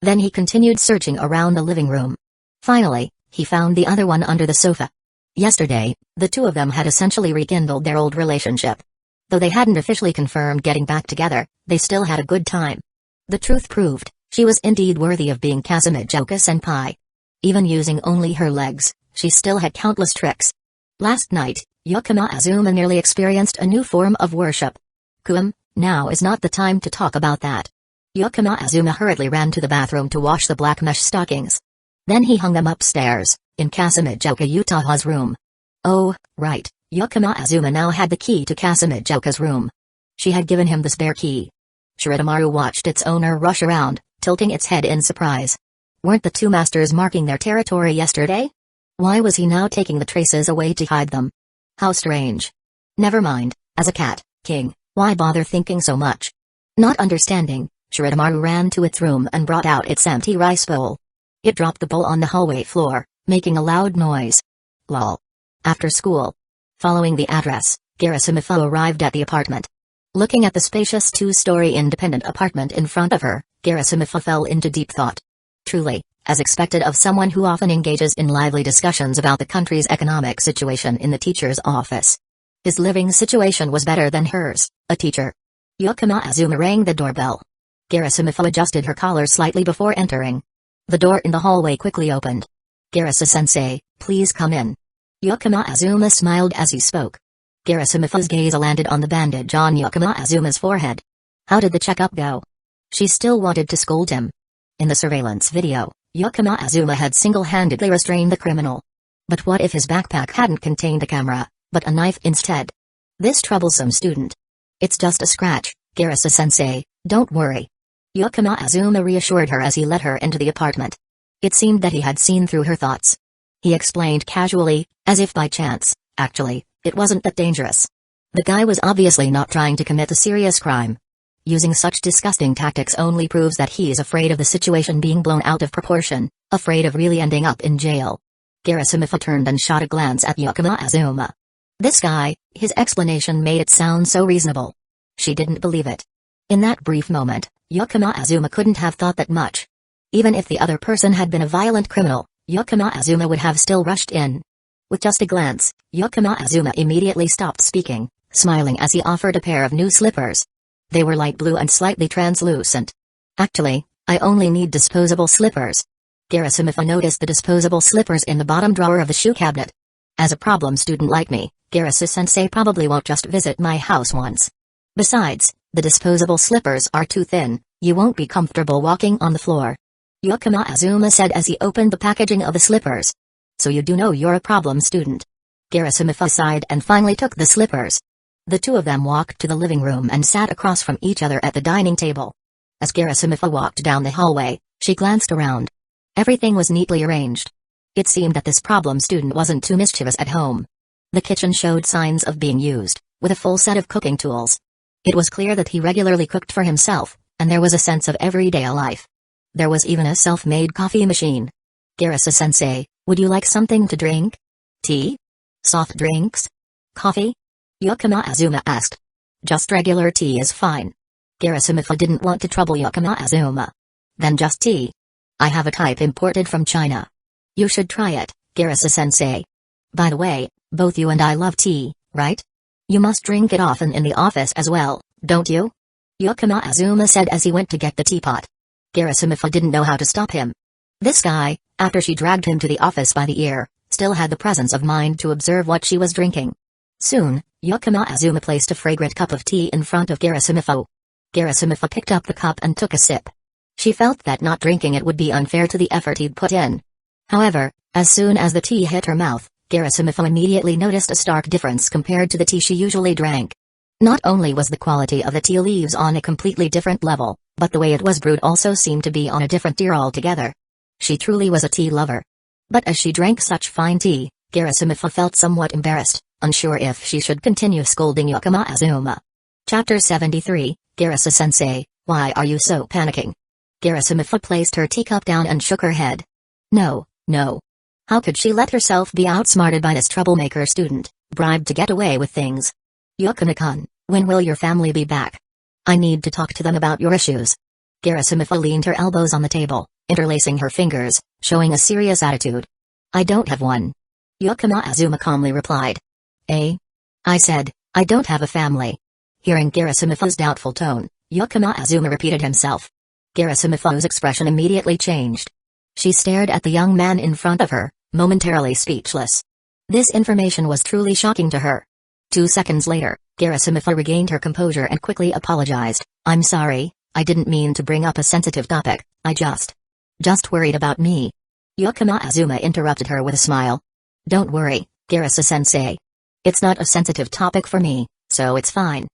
Then he continued searching around the living room. Finally, he found the other one under the sofa. Yesterday, the two of them had essentially rekindled their old relationship. Though they hadn't officially confirmed getting back together, they still had a good time. The truth proved, she was indeed worthy of being Kazumi-Joka-senpai. Even using only her legs, she still had countless tricks. Last night, Yukino Azuma nearly experienced a new form of worship. Now is not the time to talk about that. Yukino Azuma hurriedly ran to the bathroom to wash the black mesh stockings. Then he hung them upstairs, in Kazumi-Joka Utaha's room. Oh, right, Yukino Azuma now had the key to Kazumi-Joka's room. She had given him the spare key. Shirotamaru watched its owner rush around, tilting its head in surprise. Weren't the two masters marking their territory yesterday? Why was he now taking the traces away to hide them? How strange. Never mind, as a cat, king, why bother thinking so much? Not understanding, Shirotamaru ran to its room and brought out its empty rice bowl. It dropped the bowl on the hallway floor, making a loud noise. Lol. After school. Following the address, Garasamitha arrived at the apartment. Looking at the spacious two-story independent apartment in front of her, Garasamitha fell into deep thought. Truly, as expected of someone who often engages in lively discussions about the country's economic situation in the teacher's office. His living situation was better than hers, a teacher. Yukino Azuma rang the doorbell. Garasamitha adjusted her collar slightly before entering. The door in the hallway quickly opened. Garasa-sensei, please come in. Yukino Azuma smiled as he spoke. Garasamitha's gaze landed on the bandage on Yukino Azuma's forehead. How did the checkup go? She still wanted to scold him. In the surveillance video, Yukino Azuma had single-handedly restrained the criminal. But what if his backpack hadn't contained a camera, but a knife instead? This troublesome student. It's just a scratch, Garasa-sensei, don't worry. Yukino Azuma reassured her as he led her into the apartment. It seemed that he had seen through her thoughts. He explained casually, as if by chance, actually, it wasn't that dangerous. The guy was obviously not trying to commit a serious crime. Using such disgusting tactics only proves that he is afraid of the situation being blown out of proportion, afraid of really ending up in jail. Garasamitha turned and shot a glance at Yukino Azuma. This guy, his explanation made it sound so reasonable. She didn't believe it. In that brief moment, Yukino Azuma couldn't have thought that much. Even if the other person had been a violent criminal, Yukino Azuma would have still rushed in. With just a glance, Yukino Azuma immediately stopped speaking, smiling as he offered a pair of new slippers. They were light blue and slightly translucent. Actually, I only need disposable slippers. Garasamitha noticed the disposable slippers in the bottom drawer of the shoe cabinet. As a problem student like me, Garasa-sensei probably won't just visit my house once. Besides, the disposable slippers are too thin, you won't be comfortable walking on the floor. Yukino Azuma said as he opened the packaging of the slippers. So you do know you're a problem student. Garasamitha sighed and finally took the slippers. The two of them walked to the living room and sat across from each other at the dining table. As Garasamitha walked down the hallway, she glanced around. Everything was neatly arranged. It seemed that this problem student wasn't too mischievous at home. The kitchen showed signs of being used, with a full set of cooking tools. It was clear that he regularly cooked for himself, and there was a sense of everyday life. There was even a self-made coffee machine. Garasa-sensei, would you like something to drink? Tea? Soft drinks? Coffee? Yukino Azuma asked. Just regular tea is fine. Garasamitha didn't want to trouble Yukino Azuma. Then just tea. I have a type imported from China. You should try it, Garasa-sensei. By the way, both you and I love tea, right? You must drink it often in the office as well, don't you? Yukino Azuma said as he went to get the teapot. Garasamitha didn't know how to stop him. This guy, after she dragged him to the office by the ear, still had the presence of mind to observe what she was drinking. Soon, Azuma placed a fragrant cup of tea in front of Garasamifo. Garasamifo picked up the cup and took a sip. She felt that not drinking it would be unfair to the effort he'd put in. However, as soon as the tea hit her mouth, Garasamifo immediately noticed a stark difference compared to the tea she usually drank. Not only was the quality of the tea leaves on a completely different level, but the way it was brewed also seemed to be on a different tier altogether. She truly was a tea lover. But as she drank such fine tea, Garasamifo felt somewhat embarrassed, unsure if she should continue scolding Azuma. Chapter 73, Garasa-sensei, why are you so panicking? Garasamifo placed her teacup down and shook her head. No. How could she let herself be outsmarted by this troublemaker student, bribed to get away with things? Yukino-kun, when will your family be back? I need to talk to them about your issues. Garasamifo leaned her elbows on the table, interlacing her fingers, showing a serious attitude. I don't have one. Azuma calmly replied. I said, I don't have a family. Hearing Garasamifo's doubtful tone, Azuma repeated himself. Garasamifo's expression immediately changed. She stared at the young man in front of her, momentarily speechless. This information was truly shocking to her. 2 seconds later, Garasamifo regained her composure and quickly apologized. I'm sorry, I didn't mean to bring up a sensitive topic, I just worried about me. Azuma interrupted her with a smile. Don't worry, Garasa-sensei. It's not a sensitive topic for me, so it's fine.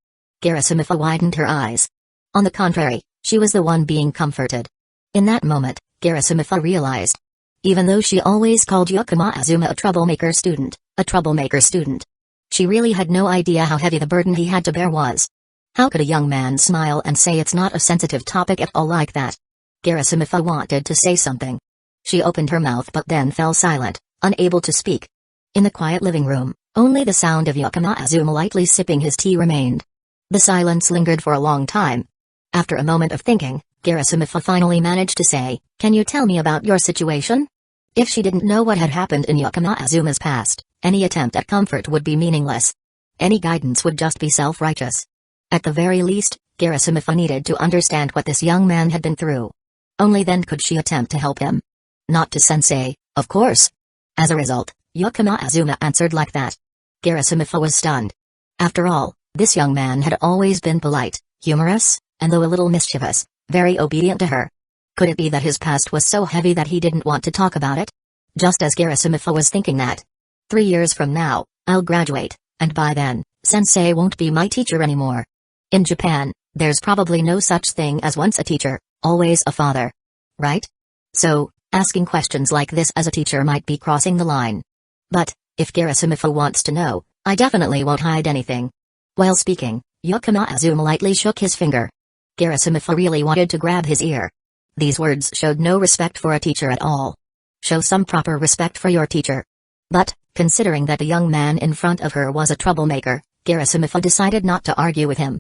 Garasamifo widened her eyes. On the contrary, she was the one being comforted. In that moment, Garasamifo realized. Even though she always called Azuma a troublemaker student, she really had no idea how heavy the burden he had to bear was. How could a young man smile and say it's not a sensitive topic at all like that? Garasamifo wanted to say something. She opened her mouth but then fell silent, unable to speak. In the quiet living room, only the sound of Azuma lightly sipping his tea remained. The silence lingered for a long time. After a moment of thinking, Garasamifo finally managed to say, Can you tell me about your situation? If she didn't know what had happened in Azuma's past, any attempt at comfort would be meaningless. Any guidance would just be self-righteous. At the very least, Garasamifo needed to understand what this young man had been through. Only then could she attempt to help him. Not to sensei, of course. As a result, Azuma answered like that. Garasamifo was stunned. After all, this young man had always been polite, humorous, and though a little mischievous, very obedient to her. Could it be that his past was so heavy that he didn't want to talk about it? Just as Garasamifo was thinking that. 3 years from now, I'll graduate, and by then, sensei won't be my teacher anymore. In Japan, there's probably no such thing as once a teacher, always a father. Right? So, asking questions like this as a teacher might be crossing the line. But, if Garasamifo wants to know, I definitely won't hide anything. While speaking, Azuma lightly shook his finger. Garasamifo really wanted to grab his ear. These words showed no respect for a teacher at all. Show some proper respect for your teacher. But, considering that the young man in front of her was a troublemaker, Garasamifo decided not to argue with him.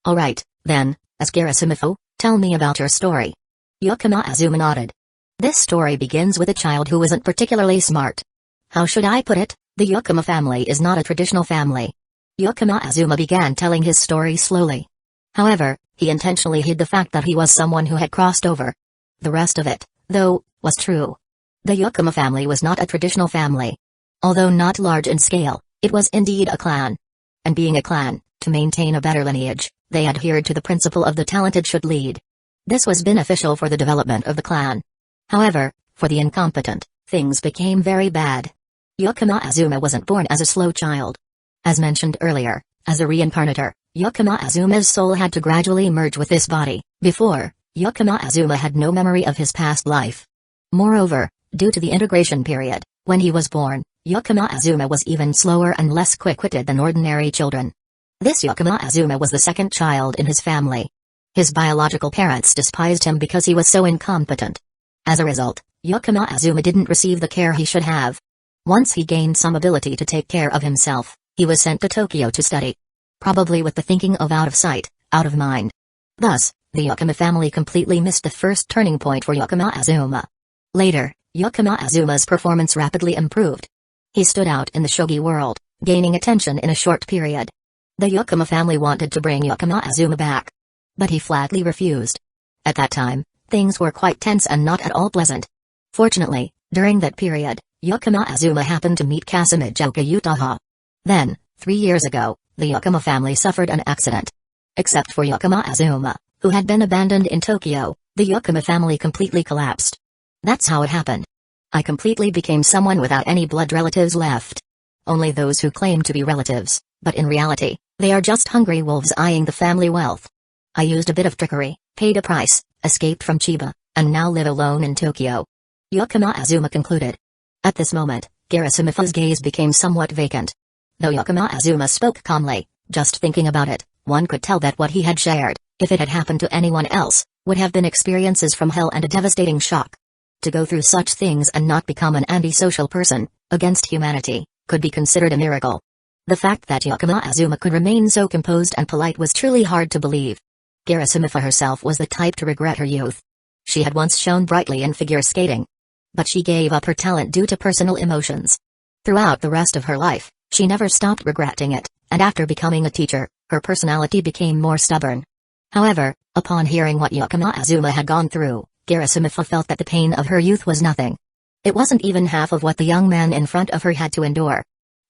Alright, then, as Garasamifo, tell me about your story. Azuma nodded. This story begins with a child who isn't particularly smart. How should I put it? The Yukino family is not a traditional family. Azuma began telling his story slowly. However, he intentionally hid the fact that he was someone who had crossed over. The rest of it, though, was true. The Yukino family was not a traditional family. Although not large in scale, it was indeed a clan. And being a clan, to maintain a better lineage, they adhered to the principle of the talented should lead. This was beneficial for the development of the clan. However, for the incompetent, things became very bad. Azuma wasn't born as a slow child. As mentioned earlier, as a reincarnator, Azuma's soul had to gradually merge with this body. Before, Azuma had no memory of his past life. Moreover, due to the integration period, when he was born, Azuma was even slower and less quick-witted than ordinary children. This Azuma was the second child in his family. His biological parents despised him because he was so incompetent. As a result, Azuma didn't receive the care he should have. Once he gained some ability to take care of himself, he was sent to Tokyo to study. Probably with the thinking of out of sight, out of mind. Thus, the Yukino family completely missed the first turning point for Azuma. Later, Azuma's performance rapidly improved. He stood out in the shogi world, gaining attention in a short period. The Yukino family wanted to bring Azuma back. But he flatly refused. At that time, things were quite tense and not at all pleasant. Fortunately, During that period, Yukino Azuma happened to meet Kusagakure Utaha. Then, 3 years ago, the Yukino family suffered an accident. Except for Yukino Azuma, who had been abandoned in Tokyo, the Yukino family completely collapsed. That's how it happened. I completely became someone without any blood relatives left. Only those who claim to be relatives, but in reality, they are just hungry wolves eyeing the family wealth. I used a bit of trickery, paid a price, escaped from Chiba, and now live alone in Tokyo. Yukino Azuma concluded. At this moment, Garasumifa's gaze became somewhat vacant. Though Yukino Azuma spoke calmly, just thinking about it, one could tell that what he had shared, if it had happened to anyone else, would have been experiences from hell and a devastating shock. To go through such things and not become an antisocial person, against humanity, could be considered a miracle. The fact that Yukino Azuma could remain so composed and polite was truly hard to believe. Garasumifa herself was the type to regret her youth. She had once shone brightly in figure skating. But she gave up her talent due to personal emotions. Throughout the rest of her life, she never stopped regretting it, and after becoming a teacher, her personality became more stubborn. However, upon hearing what Yukino Azuma had gone through, Garasumifa felt that the pain of her youth was nothing. It wasn't even half of what the young man in front of her had to endure.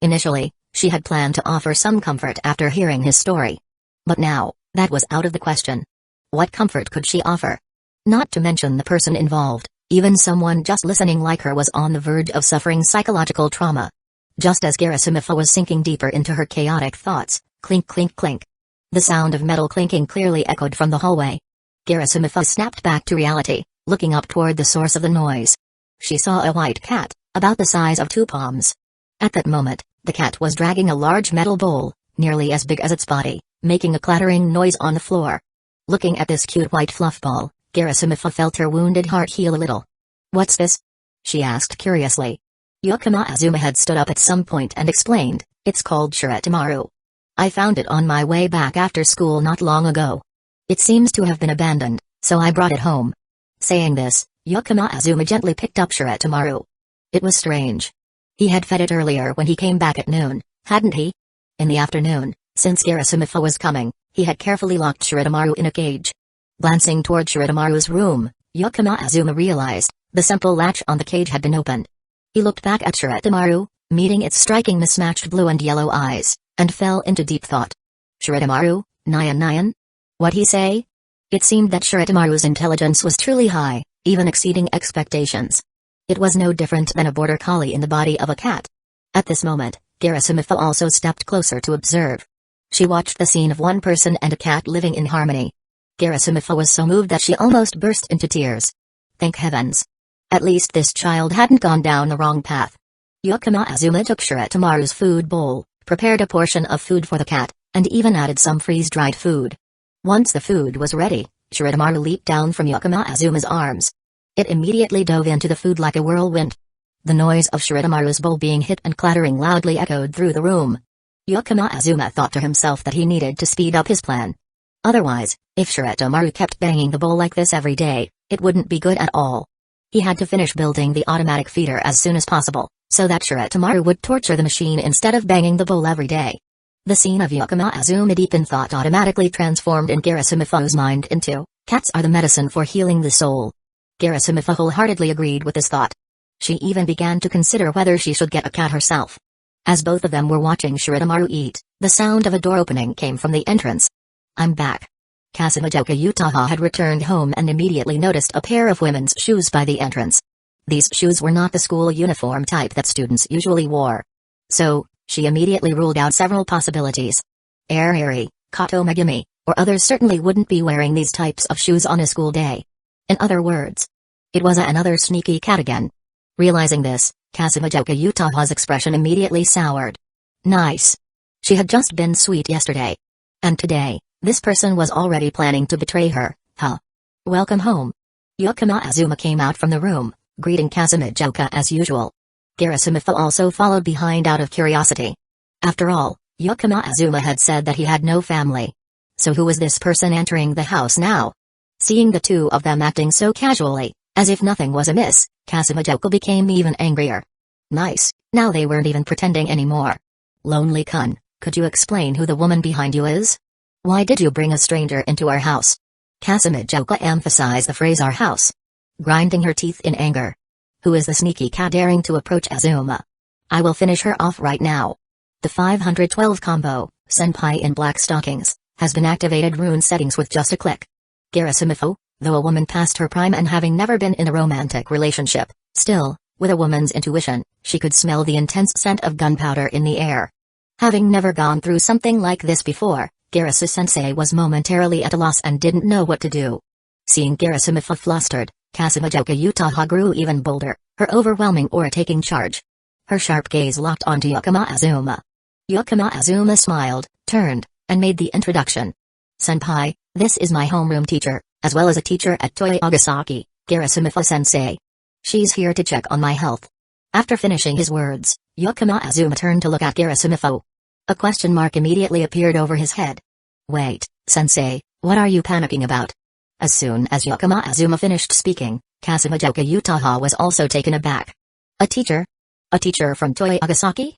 Initially, she had planned to offer some comfort after hearing his story. But now, that was out of the question. What comfort could she offer? Not to mention the person involved, even someone just listening like her was on the verge of suffering psychological trauma. Just as Garasumifa was sinking deeper into her chaotic thoughts, clink clink clink. The sound of metal clinking clearly echoed from the hallway. Garasumifa snapped back to reality, looking up toward the source of the noise. She saw a white cat, about the size of 2 palms. At that moment, the cat was dragging a large metal bowl, nearly as big as its body, making a clattering noise on the floor. Looking at this cute white fluff ball, Garasumifa felt her wounded heart heal a little. "What's this?" she asked curiously. Yukino Azuma had stood up at some point and explained, "It's called Shirotemaru. I found it on my way back after school not long ago. It seems to have been abandoned, so I brought it home." Saying this, Yukino Azuma gently picked up Shirotemaru. It was strange. He had fed it earlier when he came back at noon, hadn't he? In the afternoon, since Garasumifa was coming, he had carefully locked Shirotemaru in a cage. Glancing toward Shirotemaru's room, Yukino Azuma realized, the simple latch on the cage had been opened. He looked back at Shirotemaru, meeting its striking mismatched blue and yellow eyes, and fell into deep thought. "Shirotemaru, Nyan?" What'd he say? It seemed that Shirotemaru's intelligence was truly high, even exceeding expectations. It was no different than a border collie in the body of a cat. At this moment, Garasumifa also stepped closer to observe. She watched the scene of one person and a cat living in harmony. Garasumifa was so moved that she almost burst into tears. Thank heavens. At least this child hadn't gone down the wrong path. Yukino Azuma took Shirotemaru's food bowl, prepared a portion of food for the cat, and even added some freeze-dried food. Once the food was ready, Shirotemaru leaped down from Yukino Azuma's arms. It immediately dove into the food like a whirlwind. The noise of Shirotemaru's bowl being hit and clattering loudly echoed through the room. Yukino Azuma thought to himself that he needed to speed up his plan. Otherwise, if Shirotemaru kept banging the bowl like this every day, it wouldn't be good at all. He had to finish building the automatic feeder as soon as possible, so that Shirotemaru would torture the machine instead of banging the bowl every day. The scene of Yukino Azuma deep in thought automatically transformed in Garasumifa's mind into, cats are the medicine for healing the soul. Garasumifa wholeheartedly agreed with this thought. She even began to consider whether she should get a cat herself. As both of them were watching Shirotemaru eat, the sound of a door opening came from the entrance. "I'm back." Kusagakure Utaha had returned home and immediately noticed a pair of women's shoes by the entrance. These shoes were not the school uniform type that students usually wore. So, she immediately ruled out several possibilities. Ariri, Kato Megami, or others certainly wouldn't be wearing these types of shoes on a school day. In other words, it was another sneaky cat again. Realizing this, Kusagakure Utaha's expression immediately soured. Nice. She had just been sweet yesterday. And today, this person was already planning to betray her, huh? Welcome home. Yukino Azuma came out from the room, greeting Kusagakure as usual. Garasumifa also followed behind out of curiosity. After all, Yukino Azuma had said that he had no family. So who was this person entering the house now? Seeing the two of them acting so casually, as if nothing was amiss, Kusagakure became even angrier. Nice, now they weren't even pretending anymore. Lonely-kun, could you explain who the woman behind you is? Why did you bring a stranger into our house? Kusagakure emphasized the phrase our house. Grinding her teeth in anger. Who is the sneaky cat daring to approach Azuma? I will finish her off right now. The 512 combo, Senpai in black stockings, has been activated rune settings with just a click. Garasamifo, though a woman past her prime and having never been in a romantic relationship, still, with a woman's intuition, she could smell the intense scent of gunpowder in the air. Having never gone through something like this before, Garasu-sensei was momentarily at a loss and didn't know what to do. Seeing Garasamifo flustered, Kasumijoka Utaha grew even bolder, her overwhelming aura taking charge. Her sharp gaze locked onto Yakama Azuma. Yakama Azuma smiled, turned, and made the introduction. Senpai, this is my homeroom teacher, as well as a teacher at Toei Agasaki, Garasamifo-sensei. She's here to check on my health. After finishing his words, Yakama Azuma turned to look at Garasamifo. A question mark immediately appeared over his head. Wait, sensei, what are you panicking about? As soon as Yakama Azuma finished speaking, Kasumijoka Utaha was also taken aback. A teacher? A teacher from Toei Agasaki?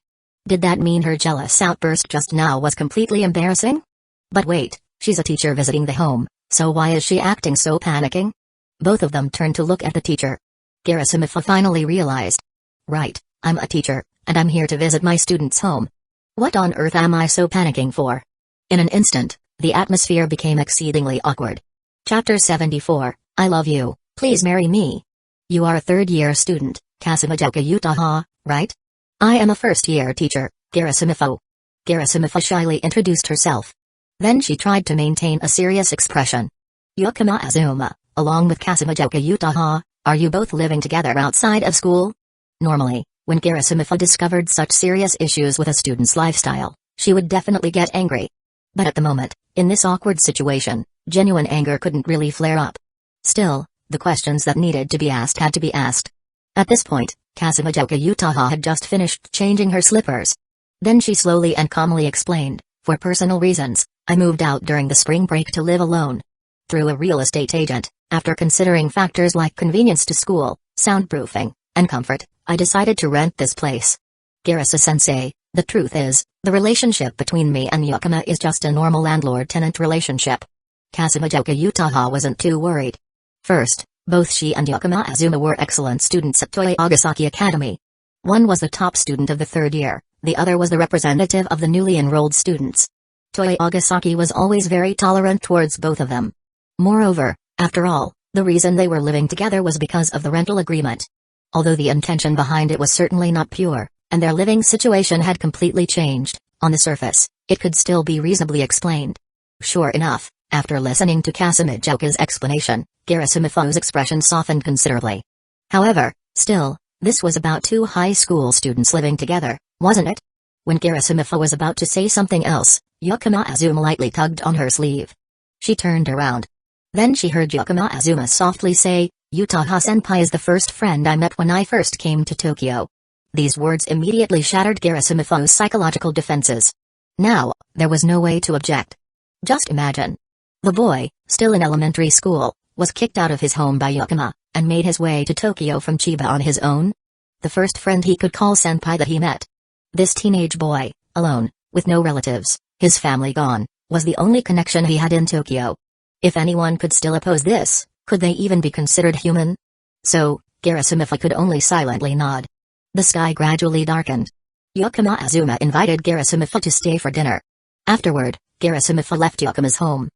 Did that mean her jealous outburst just now was completely embarrassing? But wait, she's a teacher visiting the home, so why is she acting so panicking? Both of them turned to look at the teacher. Garasamifo finally realized. Right, I'm a teacher, and I'm here to visit my student's home. What on earth am I so panicking for? In an instant, the atmosphere became exceedingly awkward. Chapter 74, I love you, please marry me. You are a third-year student, Kasumijoka Utaha, right? I am a first-year teacher, Garasamifo. Garasamifo shyly introduced herself. Then she tried to maintain a serious expression. Yakama Azuma, along with Kasumijoka Utaha, are you both living together outside of school? Normally, when Garasamifo discovered such serious issues with a student's lifestyle, she would definitely get angry. But at the moment, in this awkward situation, genuine anger couldn't really flare up. Still, the questions that needed to be asked had to be asked. At this point, Kasumijoka Utaha had just finished changing her slippers. Then she slowly and calmly explained, for personal reasons, I moved out during the spring break to live alone. Through a real estate agent, after considering factors like convenience to school, soundproofing, and comfort, I decided to rent this place. Garasu-sensei, the truth is, the relationship between me and Yakama is just a normal landlord-tenant relationship. Kasumijoka Utaha wasn't too worried. First, both she and Yakama Azuma were excellent students at Toei Agasaki Academy. One was the top student of the third year, the other was the representative of the newly enrolled students. Toei Agasaki was always very tolerant towards both of them. Moreover, after all, the reason they were living together was because of the rental agreement. Although the intention behind it was certainly not pure, and their living situation had completely changed, on the surface, it could still be reasonably explained. Sure enough, after listening to Kasumijoka's explanation, Garasumifo's expression softened considerably. However, still, this was about two high school students living together, wasn't it? When Garasumifo was about to say something else, Yakama Azuma lightly tugged on her sleeve. She turned around. Then she heard Yakama Azuma softly say, Utaha-senpai is the first friend I met when I first came to Tokyo. These words immediately shattered Garasumifo's psychological defenses. Now, there was no way to object. Just imagine. The boy, still in elementary school, was kicked out of his home by Yakama, and made his way to Tokyo from Chiba on his own. The first friend he could call senpai that he met. This teenage boy, alone, with no relatives, his family gone, was the only connection he had in Tokyo. If anyone could still oppose this, could they even be considered human? So, Garasumifa could only silently nod. The sky gradually darkened. Yakama Azuma invited Garasumifa to stay for dinner. Afterward, Garasumifa left Yakama's home.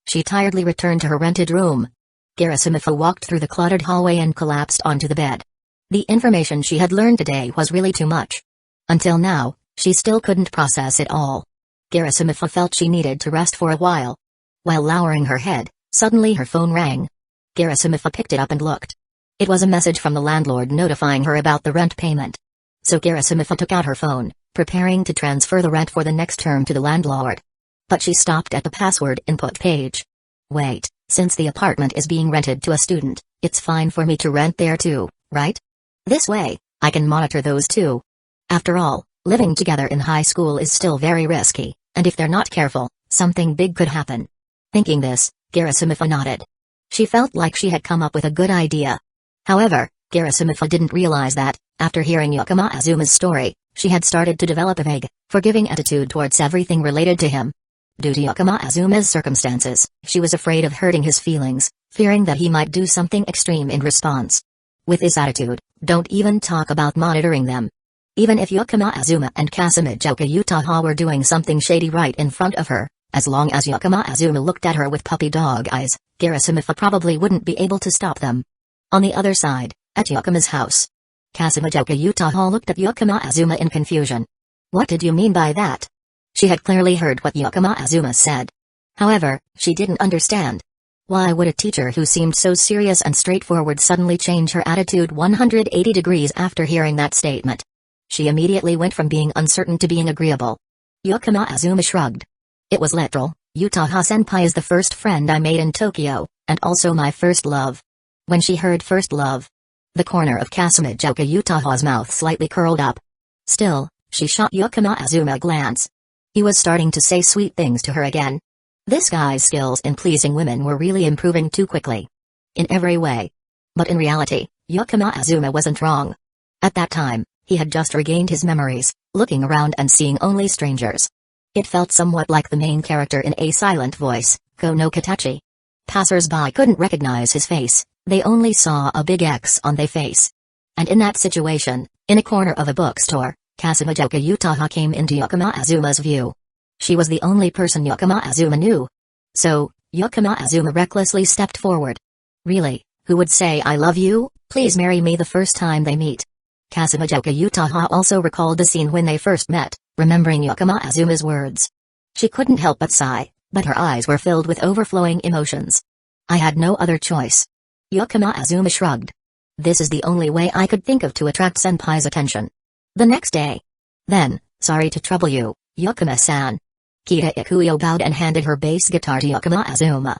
She tiredly returned to her rented room. Garasumifa walked through the cluttered hallway and collapsed onto the bed. The information she had learned today was really too much. Until now, she still couldn't process it all. Garasumifa felt she needed to rest for a while. While lowering her head, suddenly her phone rang. Garasumifa picked it up and looked. It was a message from the landlord notifying her about the rent payment. So Garasumifa took out her phone, preparing to transfer the rent for the next term to the landlord. But she stopped at the password input page. Wait, since the apartment is being rented to a student, it's fine for me to rent there too, right? This way, I can monitor those too. After all, living together in high school is still very risky, and if they're not careful, something big could happen. Thinking this, Garasumifa nodded. She felt like she had come up with a good idea. However, Garasumifa didn't realize that, after hearing Yakama Azuma's story, she had started to develop a vague, forgiving attitude towards everything related to him. Due to Yakama Azuma's circumstances, she was afraid of hurting his feelings, fearing that he might do something extreme in response. With this attitude, Don't even talk about monitoring them. Even if Azuma and Calamity Utaha were doing something shady right in front of her, as long as Azuma looked at her with puppy dog eyes, Garasamitha probably wouldn't be able to stop them. On the other side, at Yakuma's house, Calamity Utaha looked at Azuma in confusion. What did you mean by that? She had clearly heard what Azuma said. However, she didn't understand. Why would a teacher who seemed so serious and straightforward suddenly change her attitude 180 degrees after hearing that statement? She immediately went from being uncertain to being agreeable. Azuma shrugged. It was literal. Utaha-senpai is the first friend I made in Tokyo, and also my first love. When she heard first love, the corner of Calamity Utaha's mouth slightly curled up. Still, she shot Azuma a glance. He was starting to say sweet things to her again. This guy's skills in pleasing women were really improving too quickly. In every way. But in reality, Azuma wasn't wrong. At that time, he had just regained his memories, looking around and seeing only strangers. It felt somewhat like the main character in A Silent Voice, Ko no Katachi. Passers-by couldn't recognize his face, they only saw a big X on their face. And in that situation, in a corner of a bookstore, Calamity Utaha came into Azuma's view. She was the only person Azuma knew. So, Azuma recklessly stepped forward. Really, who would say I love you, please marry me the first time they meet? Calamity Utaha also recalled the scene when they first met, remembering Azuma's words. She couldn't help but sigh, but her eyes were filled with overflowing emotions. I had no other choice. Azuma shrugged. This is the only way I could think of to attract senpai's attention. The next day. Then, sorry to trouble you, Yakuma-san. Kita Ikuyo bowed and handed her bass guitar to Azuma.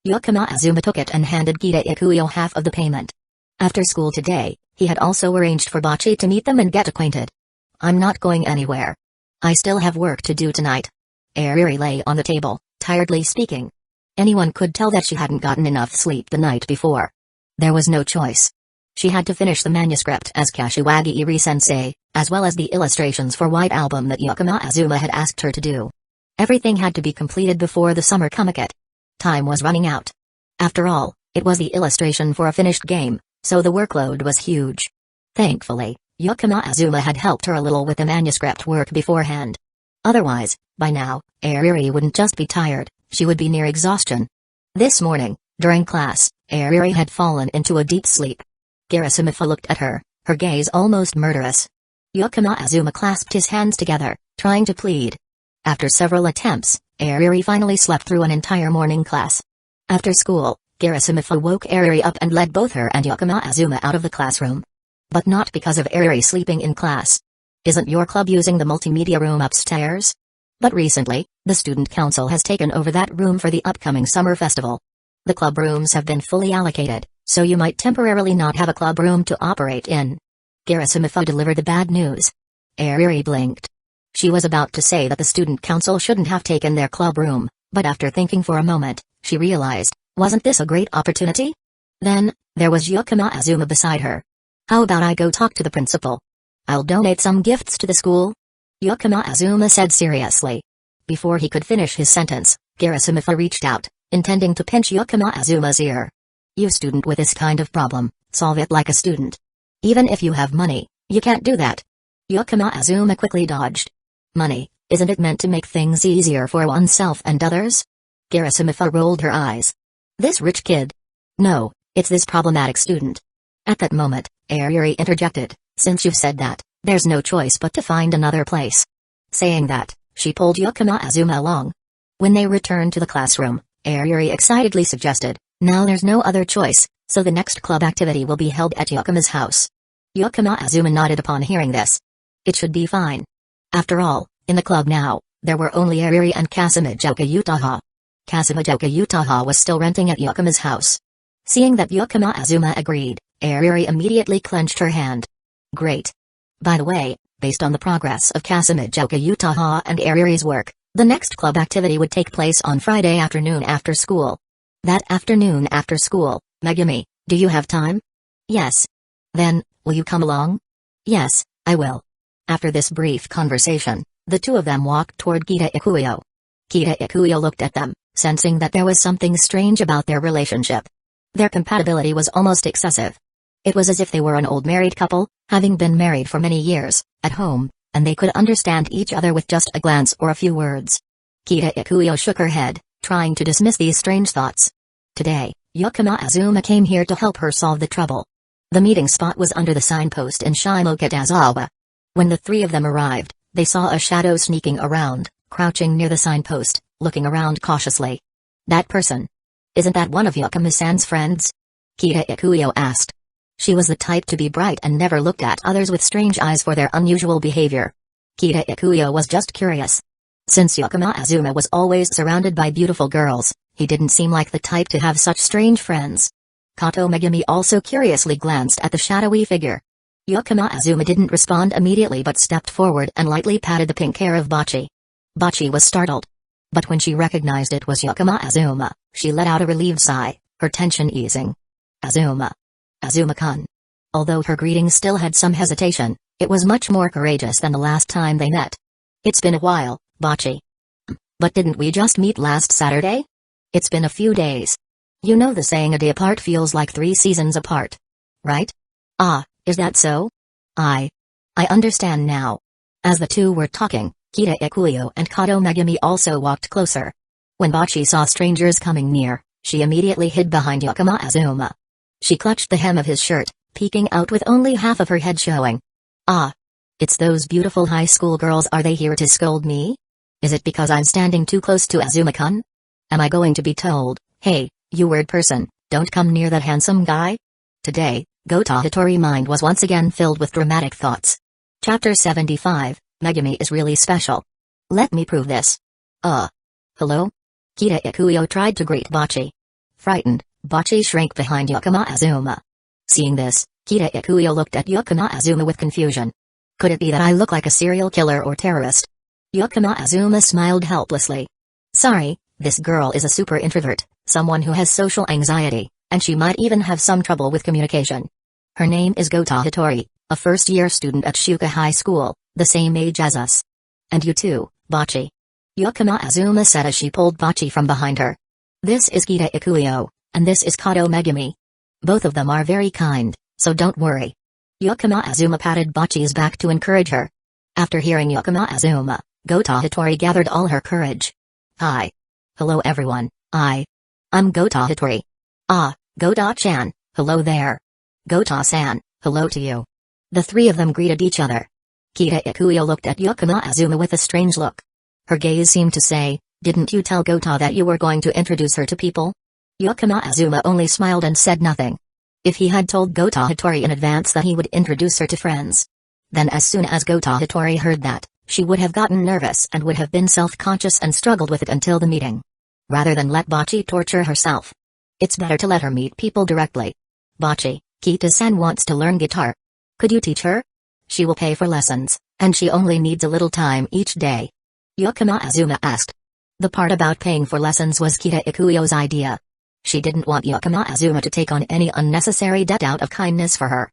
Azuma took it and handed Kita Ikuyo half of the payment. After school today, he had also arranged for Botchi to meet them and get acquainted. I'm not going anywhere. I still have work to do tonight. Ariri lay on the table, tiredly speaking. Anyone could tell that she hadn't gotten enough sleep the night before. There was no choice. She had to finish the manuscript as Kashiwagi Iri-sensei, as well as the illustrations for White Album that Azuma had asked her to do. Everything had to be completed before the summer comet. Time was running out. After all, it was the illustration for a finished game, so the workload was huge. Thankfully, Azuma had helped her a little with the manuscript work beforehand. Otherwise, by now, Ariri wouldn't just be tired, she would be near exhaustion. This morning, during class, Ariri had fallen into a deep sleep. Garasamitha looked at her, her gaze almost murderous. Azuma clasped his hands together, trying to plead. After several attempts, Ariri finally slept through an entire morning class. After school, Garasamitha woke Ariri up and led both her and Azuma out of the classroom. But not because of Ariri sleeping in class. Isn't your club using the multimedia room upstairs? But recently, the student council has taken over that room for the upcoming summer festival. The club rooms have been fully allocated, so you might temporarily not have a club room to operate in. Garasamitha delivered the bad news. Ariri blinked. She was about to say that the student council shouldn't have taken their club room, but after thinking for a moment, she realized, wasn't this a great opportunity? Then, there was Azuma beside her. How about I go talk to the principal? I'll donate some gifts to the school. Azuma said seriously. Before he could finish his sentence, Garasamitha reached out, intending to pinch Azuma's ear. You student with this kind of problem, solve it like a student. Even if you have money, you can't do that. Azuma quickly dodged. Money, isn't it meant to make things easier for oneself and others? Garasamitha rolled her eyes. This rich kid? No, it's this problematic student. At that moment, Ariri interjected, since you've said that, there's no choice but to find another place. Saying that, she pulled Azuma along. When they returned to the classroom, Ariri excitedly suggested, now there's no other choice, so the next club activity will be held at Yakuma's house. Azuma nodded upon hearing this. It should be fine. After all, in the club now, there were only Ariri and Calamity Utaha. Calamity Utaha was still renting at Yakuma's house. Seeing that Azuma agreed, Ariri immediately clenched her hand. Great. By the way, based on the progress of Calamity Utaha and Ariri's work, the next club activity would take place on Friday afternoon after school. That afternoon after school, Megumi, do you have time? Yes. Then, will you come along? Yes, I will. After this brief conversation, the two of them walked toward Kita Ikuyo. Kita Ikuyo looked at them, sensing that there was something strange about their relationship. Their compatibility was almost excessive. It was as if they were an old married couple, having been married for many years, at home, and they could understand each other with just a glance or a few words. Kita Ikuyo shook her head, trying to dismiss these strange thoughts. Today, Yukino Azuma came here to help her solve the trouble. The meeting spot was under the signpost in Shimokitazawa. When the three of them arrived, they saw a shadow sneaking around, crouching near the signpost, looking around cautiously. That person. Isn't that one of Yukino-san's friends? Kita Ikuyo asked. She was the type to be bright and never looked at others with strange eyes for their unusual behavior. Kita Ikuyo was just curious. Since Yukino Azuma was always surrounded by beautiful girls, he didn't seem like the type to have such strange friends. Kato Megumi also curiously glanced at the shadowy figure. Yukino Azuma didn't respond immediately but stepped forward and lightly patted the pink hair of Botchi. Botchi was startled. But when she recognized it was Yukino Azuma, she let out a relieved sigh, her tension easing. Azuma. Azuma-kun. Although her greeting still had some hesitation, it was much more courageous than the last time they met. It's been a while, Botchi. But didn't we just meet last Saturday? It's been a few days. You know the saying a day apart feels like 3 seasons apart. Right? Ah, is that so? I understand now. As the two were talking, Kita Ikuyo and Kato Megumi also walked closer. When Botchi saw strangers coming near, she immediately hid behind Yukino Azuma. She clutched the hem of his shirt, peeking out with only half of her head showing. Ah. It's those beautiful high school girls. Are they here to scold me? Is it because I'm standing too close to Azuma-kun? Am I going to be told, hey, you weird person, don't come near that handsome guy? Today, Gota Hitori's mind was once again filled with dramatic thoughts. Chapter 75, Megumi is really special. Let me prove this. Hello? Kita Ikuyo tried to greet Botchi. Frightened, Botchi shrank behind Yukino Azuma. Seeing this, Kita Ikuyo looked at Yukino Azuma with confusion. Could it be that I look like a serial killer or terrorist? Yukino Azuma smiled helplessly. Sorry, this girl is a super introvert, someone who has social anxiety, and she might even have some trouble with communication. Her name is Gota Hitori, a first-year student at Shuka High School, the same age as us. And you too, Botchi. Yukino Azuma said as she pulled Botchi from behind her. This is Kita Ikuyo, and this is Kato Megumi. Both of them are very kind, so don't worry. Yukino Azuma patted Botchi's back to encourage her. After hearing Yukino Azuma, Gota Hitori gathered all her courage. Hi. Hello everyone, I'm Gota Hitori. Ah, Gota-chan, hello there. Gota-san, hello to you. The three of them greeted each other. Kita Ikuyo looked at Yukino Azuma with a strange look. Her gaze seemed to say, didn't you tell Gota that you were going to introduce her to people? Yukino Azuma only smiled and said nothing. If he had told Gota Hitori in advance that he would introduce her to friends. Then as soon as Gota Hitori heard that, she would have gotten nervous and would have been self-conscious and struggled with it until the meeting. Rather than let Botchi torture herself. It's better to let her meet people directly. Botchi, Kita-san wants to learn guitar. Could you teach her? She will pay for lessons, and she only needs a little time each day. Yukino Azuma asked. The part about paying for lessons was Kita Ikuyo's idea. She didn't want Yukino Azuma to take on any unnecessary debt out of kindness for her.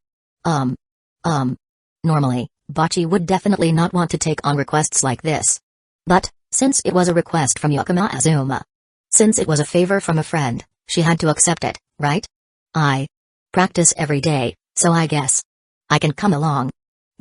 Normally, Botchi would definitely not want to take on requests like this. But, since it was a request from Yukino Azuma. Since it was a favor from a friend, she had to accept it, right? I practice every day, so I guess I can come along.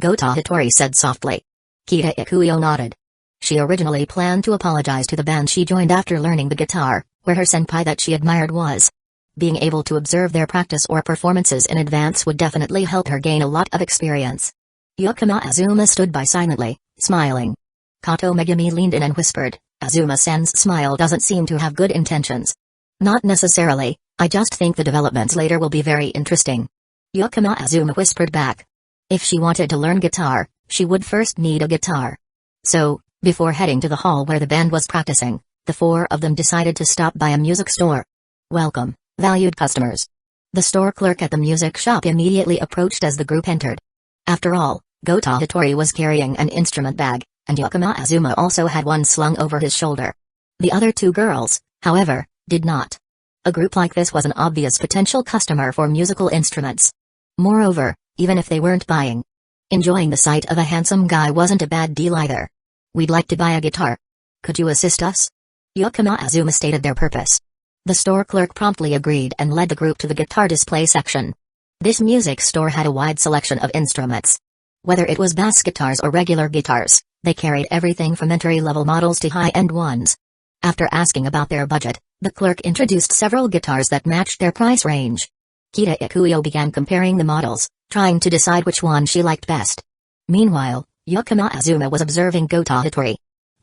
Gota Hitori said softly. Kita Ikuyo nodded. She originally planned to apologize to the band she joined after learning the guitar, where her senpai that she admired was. Being able to observe their practice or performances in advance would definitely help her gain a lot of experience. Yukino Azuma stood by silently, smiling. Kato Megumi leaned in and whispered, Azuma-san's smile doesn't seem to have good intentions. Not necessarily, I just think the developments later will be very interesting. Yukino Azuma whispered back. If she wanted to learn guitar, she would first need a guitar. So, before heading to the hall where the band was practicing, the four of them decided to stop by a music store. Welcome, valued customers. The store clerk at the music shop immediately approached as the group entered. After all, Gota Hitori was carrying an instrument bag, and Yukino Azuma also had one slung over his shoulder. The other two girls, however, did not. A group like this was an obvious potential customer for musical instruments. Moreover, even if they weren't buying, enjoying the sight of a handsome guy wasn't a bad deal either. We'd like to buy a guitar. Could you assist us? Yukino Azuma stated their purpose. The store clerk promptly agreed and led the group to the guitar display section. This music store had a wide selection of instruments. Whether it was bass guitars or regular guitars, they carried everything from entry-level models to high-end ones. After asking about their budget, the clerk introduced several guitars that matched their price range. Kita Ikuyo began comparing the models, trying to decide which one she liked best. Meanwhile, Yukino Azuma was observing Goto Hitori.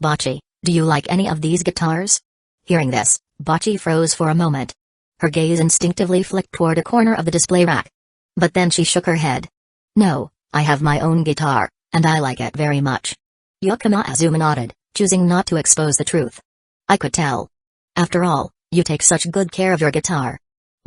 "Botchi, do you like any of these guitars?" Hearing this, Botchi froze for a moment. Her gaze instinctively flicked toward a corner of the display rack. But then she shook her head. "No, I have my own guitar, and I like it very much." Yukino Azuma nodded, choosing not to expose the truth. "I could tell. After all, you take such good care of your guitar."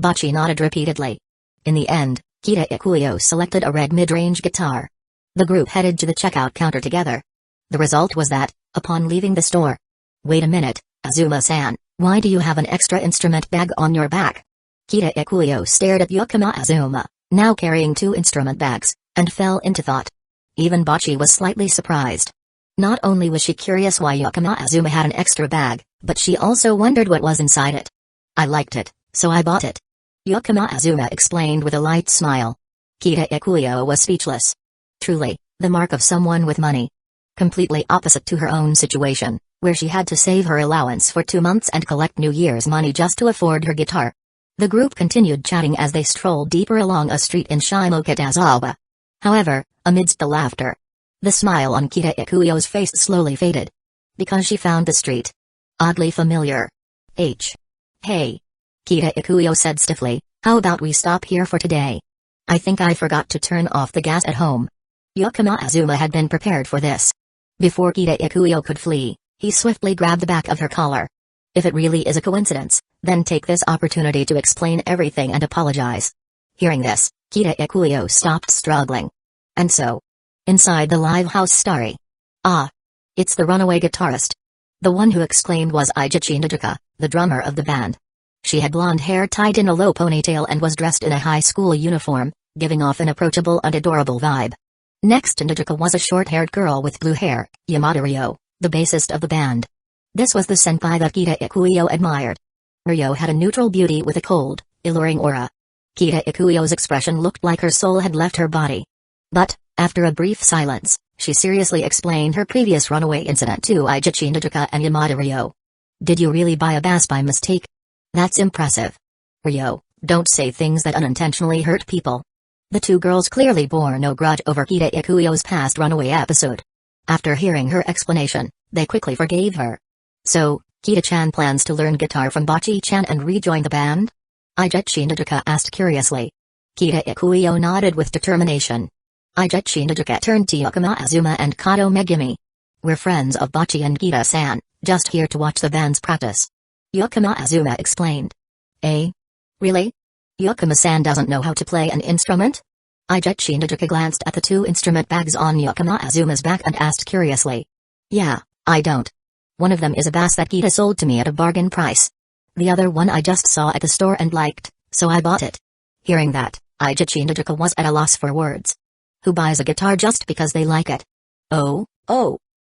Botchi nodded repeatedly. In the end, Kita Ikuyo selected a red mid-range guitar. The group headed to the checkout counter together. The result was that, upon leaving the store— "Wait a minute, Azuma-san, why do you have an extra instrument bag on your back?" Kita Ikuyo stared at Yukino Azuma, now carrying 2 instrument bags, and fell into thought. Even Botchi was slightly surprised. Not only was she curious why Yukino Azuma had an extra bag, but she also wondered what was inside it. "I liked it, so I bought it," Yukino Azuma explained with a light smile. Kita Ikuyo was speechless. Truly, the mark of someone with money. Completely opposite to her own situation, where she had to save her allowance for 2 months and collect New Year's money just to afford her guitar. The group continued chatting as they strolled deeper along a street in Shimokitazawa. However, amidst the laughter, the smile on Kita Ikuyo's face slowly faded. Because she found the street oddly familiar. "Hey," Kita Ikuyo said stiffly, "how about we stop here for today? I think I forgot to turn off the gas at home." Yukino Azuma had been prepared for this. Before Kita Ikuyo could flee, he swiftly grabbed the back of her collar. If it really is a coincidence, then take this opportunity to explain everything and apologize. Hearing this, Kita Ikuyo stopped struggling. And so, inside the live house Starry. "Ah. It's the runaway guitarist." The one who exclaimed was Aizen Naruto, the drummer of the band. She had blonde hair tied in a low ponytail and was dressed in a high school uniform, giving off an approachable and adorable vibe. Next to Naruto was a short-haired girl with blue hair, Yamada Ryo, the bassist of the band. This was the senpai that Kita Ikuyo admired. Ryo had a neutral beauty with a cold, alluring aura. Kita Ikuyo's expression looked like her soul had left her body. But, after a brief silence, she seriously explained her previous runaway incident to Aizen Naruto and Yamada Ryo. "Did you really buy a bass by mistake? That's impressive. Ryo, don't say things that unintentionally hurt people." The two girls clearly bore no grudge over Kita Ikuyo's past runaway episode. After hearing her explanation, they quickly forgave her. "So, Kita-chan plans to learn guitar from Botchi-chan and rejoin the band?" Aizen Naruto asked curiously. Kita Ikuyo nodded with determination. Aizen Naruto turned to Yukino Azuma and Kato Megumi. "We're friends of Botchi and Kita-san, just here to watch the band's practice." Yukino Azuma explained. "Eh? Really? Yukino-san doesn't know how to play an instrument?" Aizen Naruto glanced at the 2 instrument bags on Yukino Azuma's back and asked curiously. "Yeah, I don't. One of them is a bass that Kita sold to me at a bargain price. The other one I just saw at the store and liked, so I bought it." Hearing that, Aizen Naruto was at a loss for words. Who buys a guitar just because they like it? Oh,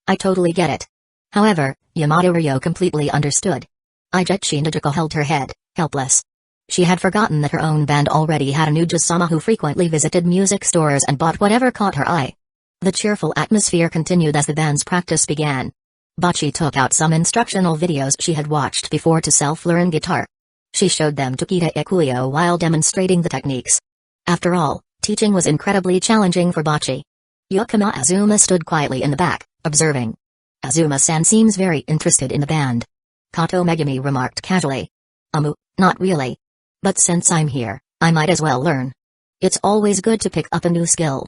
I totally get it. However, Yamada Ryo completely understood. Aizen Naruto held her head, helpless. She had forgotten that her own band already had a Nuja-sama who frequently visited music stores and bought whatever caught her eye. The cheerful atmosphere continued as the band's practice began. Botchi took out some instructional videos she had watched before to self-learn guitar. She showed them to Kita Ikuyo while demonstrating the techniques. After all, teaching was incredibly challenging for Botchi. Yukino Azuma stood quietly in the back, observing. "Azuma-san seems very interested in the band." Kato Megumi remarked casually. Not really. But since I'm here, I might as well learn. It's always good to pick up a new skill."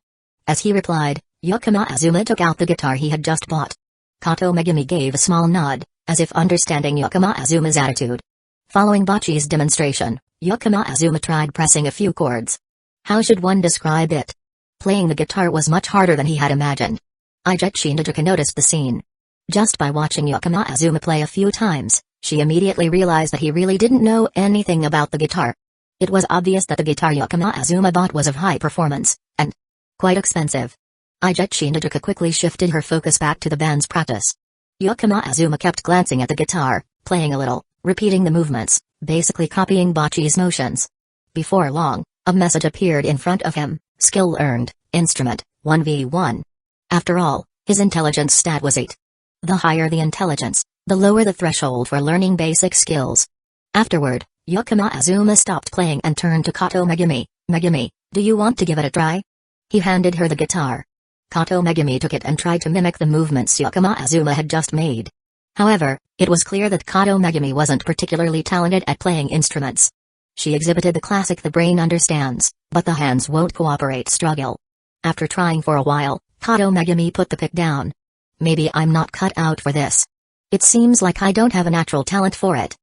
As he replied, Yukino Azuma took out the guitar he had just bought. Kato Megumi gave a small nod, as if understanding Yukino Azuma's attitude. Following Botchi's demonstration, Yukino Azuma tried pressing a few chords. How should one describe it? Playing the guitar was much harder than he had imagined. Aizen Naruto noticed the scene. Just by watching Yukino Azuma play a few times, she immediately realized that he really didn't know anything about the guitar. It was obvious that the guitar Yukino Azuma bought was of high performance, and quite expensive. Aizen Naruto quickly shifted her focus back to the band's practice. Yukino Azuma kept glancing at the guitar, playing a little, repeating the movements, basically copying Botchi's motions. Before long, A message appeared in front of him: skill earned, instrument, 1v1. After all, his intelligence stat was 8. The higher the intelligence, the lower the threshold for learning basic skills. Afterward, Yukino Azuma stopped playing and turned to Kato Megumi. Megumi, do you want to give it a try? He handed her the guitar. Kato Megumi took it and tried to mimic the movements Yukino Azuma had just made. However, it was clear that Kato Megumi wasn't particularly talented at playing instruments. She exhibited the classic "the brain understands, but the hands won't cooperate" struggle. After trying for a while, Kato Megumi put the pick down. Maybe I'm not cut out for this. It seems like I don't have a natural talent for it.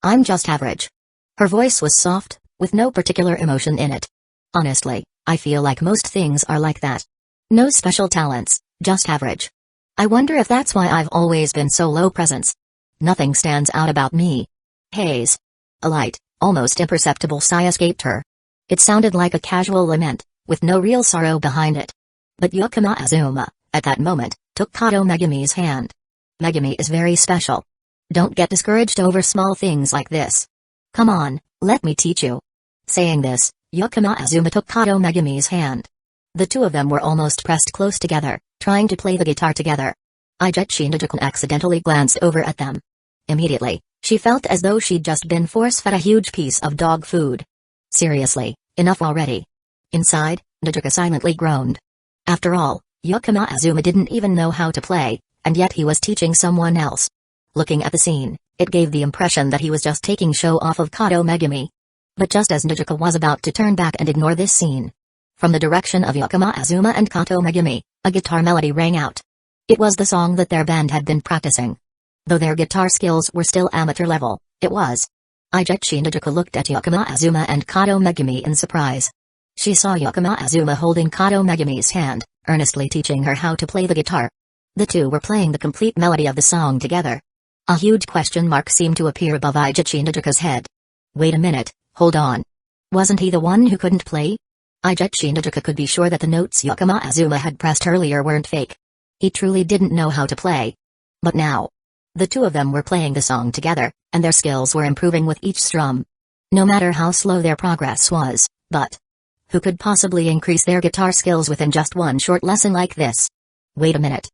I'm just average. Her voice was soft, with no particular emotion in it. Honestly, I feel like most things are like that. No special talents, just average. I wonder if that's why I've always been so low presence. Nothing stands out about me. Haze. A light, almost imperceptible sigh escaped her. It sounded like a casual lament, with no real sorrow behind it. But Yukino Azuma, at that moment, took Kato Megumi's hand. Megumi is very special. Don't get discouraged over small things like this. Come on, let me teach you. Saying this, Yukino Azuma took Kato Megumi's hand. The two of them were almost pressed close together, trying to play the guitar together. Aizen accidentally glanced over at them. Immediately, she felt as though she'd just been force-fed a huge piece of dog food. Seriously, enough already. Inside, Nezuka silently groaned. After all, Yukino Azuma didn't even know how to play, and yet he was teaching someone else. Looking at the scene, it gave the impression that he was just taking show off of Kato Megumi. But just as Nezuka was about to turn back and ignore this scene, from the direction of Yukino Azuma and Kato Megumi, a guitar melody rang out. It was the song that their band had been practicing. Though their guitar skills were still amateur level, it was. Nezuka looked at Yukino Azuma and Kato Megumi in surprise. She saw Yukino Azuma holding Kato Megumi's hand, earnestly teaching her how to play the guitar. The two were playing the complete melody of the song together. A huge question mark seemed to appear above Nezuka's head. Wait a minute, hold on. Wasn't he the one who couldn't play? Nezuka could be sure that the notes Yukino Azuma had pressed earlier weren't fake. He truly didn't know how to play. But now, the two of them were playing the song together, and their skills were improving with each strum. No matter how slow their progress was, but who could possibly increase their guitar skills within just one short lesson like this? Wait a minute.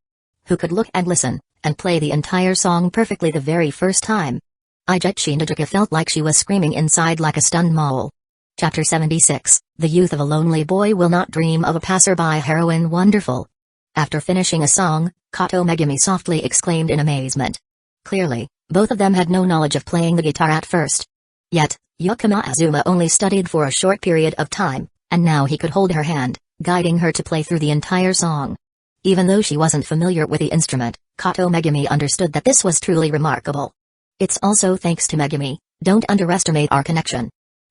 Who could look and listen, and play the entire song perfectly the very first time? Nezuka felt like she was screaming inside like a stunned mole. Chapter 76, The Youth of a Lonely Boy Will Not Dream of a Passerby Heroine Wonderful. After finishing a song, Kato Megumi softly exclaimed in amazement. Clearly, both of them had no knowledge of playing the guitar at first. Yet, Yukino Azuma only studied for a short period of time, and now he could hold her hand, guiding her to play through the entire song. Even though she wasn't familiar with the instrument, Kato Megumi understood that this was truly remarkable. It's also thanks to Megumi, don't underestimate our connection.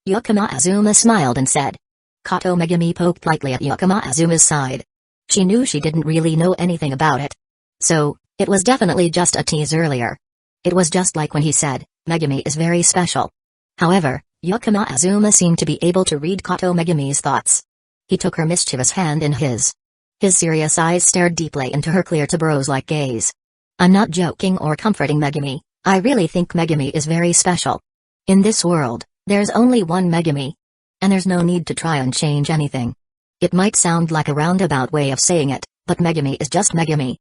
Yukino Azuma smiled and said. Kato Megumi poked lightly at Yukino Azuma's side. She knew she didn't really know anything about it. So, it was definitely just a tease earlier. It was just like when he said, Megumi is very special. However, Yukino Azuma seemed to be able to read Kato Megumi's thoughts. He took her mischievous hand in his. His serious eyes stared deeply into her clear tuberose-like gaze. I'm not joking or comforting Megumi, I really think Megumi is very special. In this world, there's only one Megumi. And there's no need to try and change anything. It might sound like a roundabout way of saying it, but Megumi is just Megumi.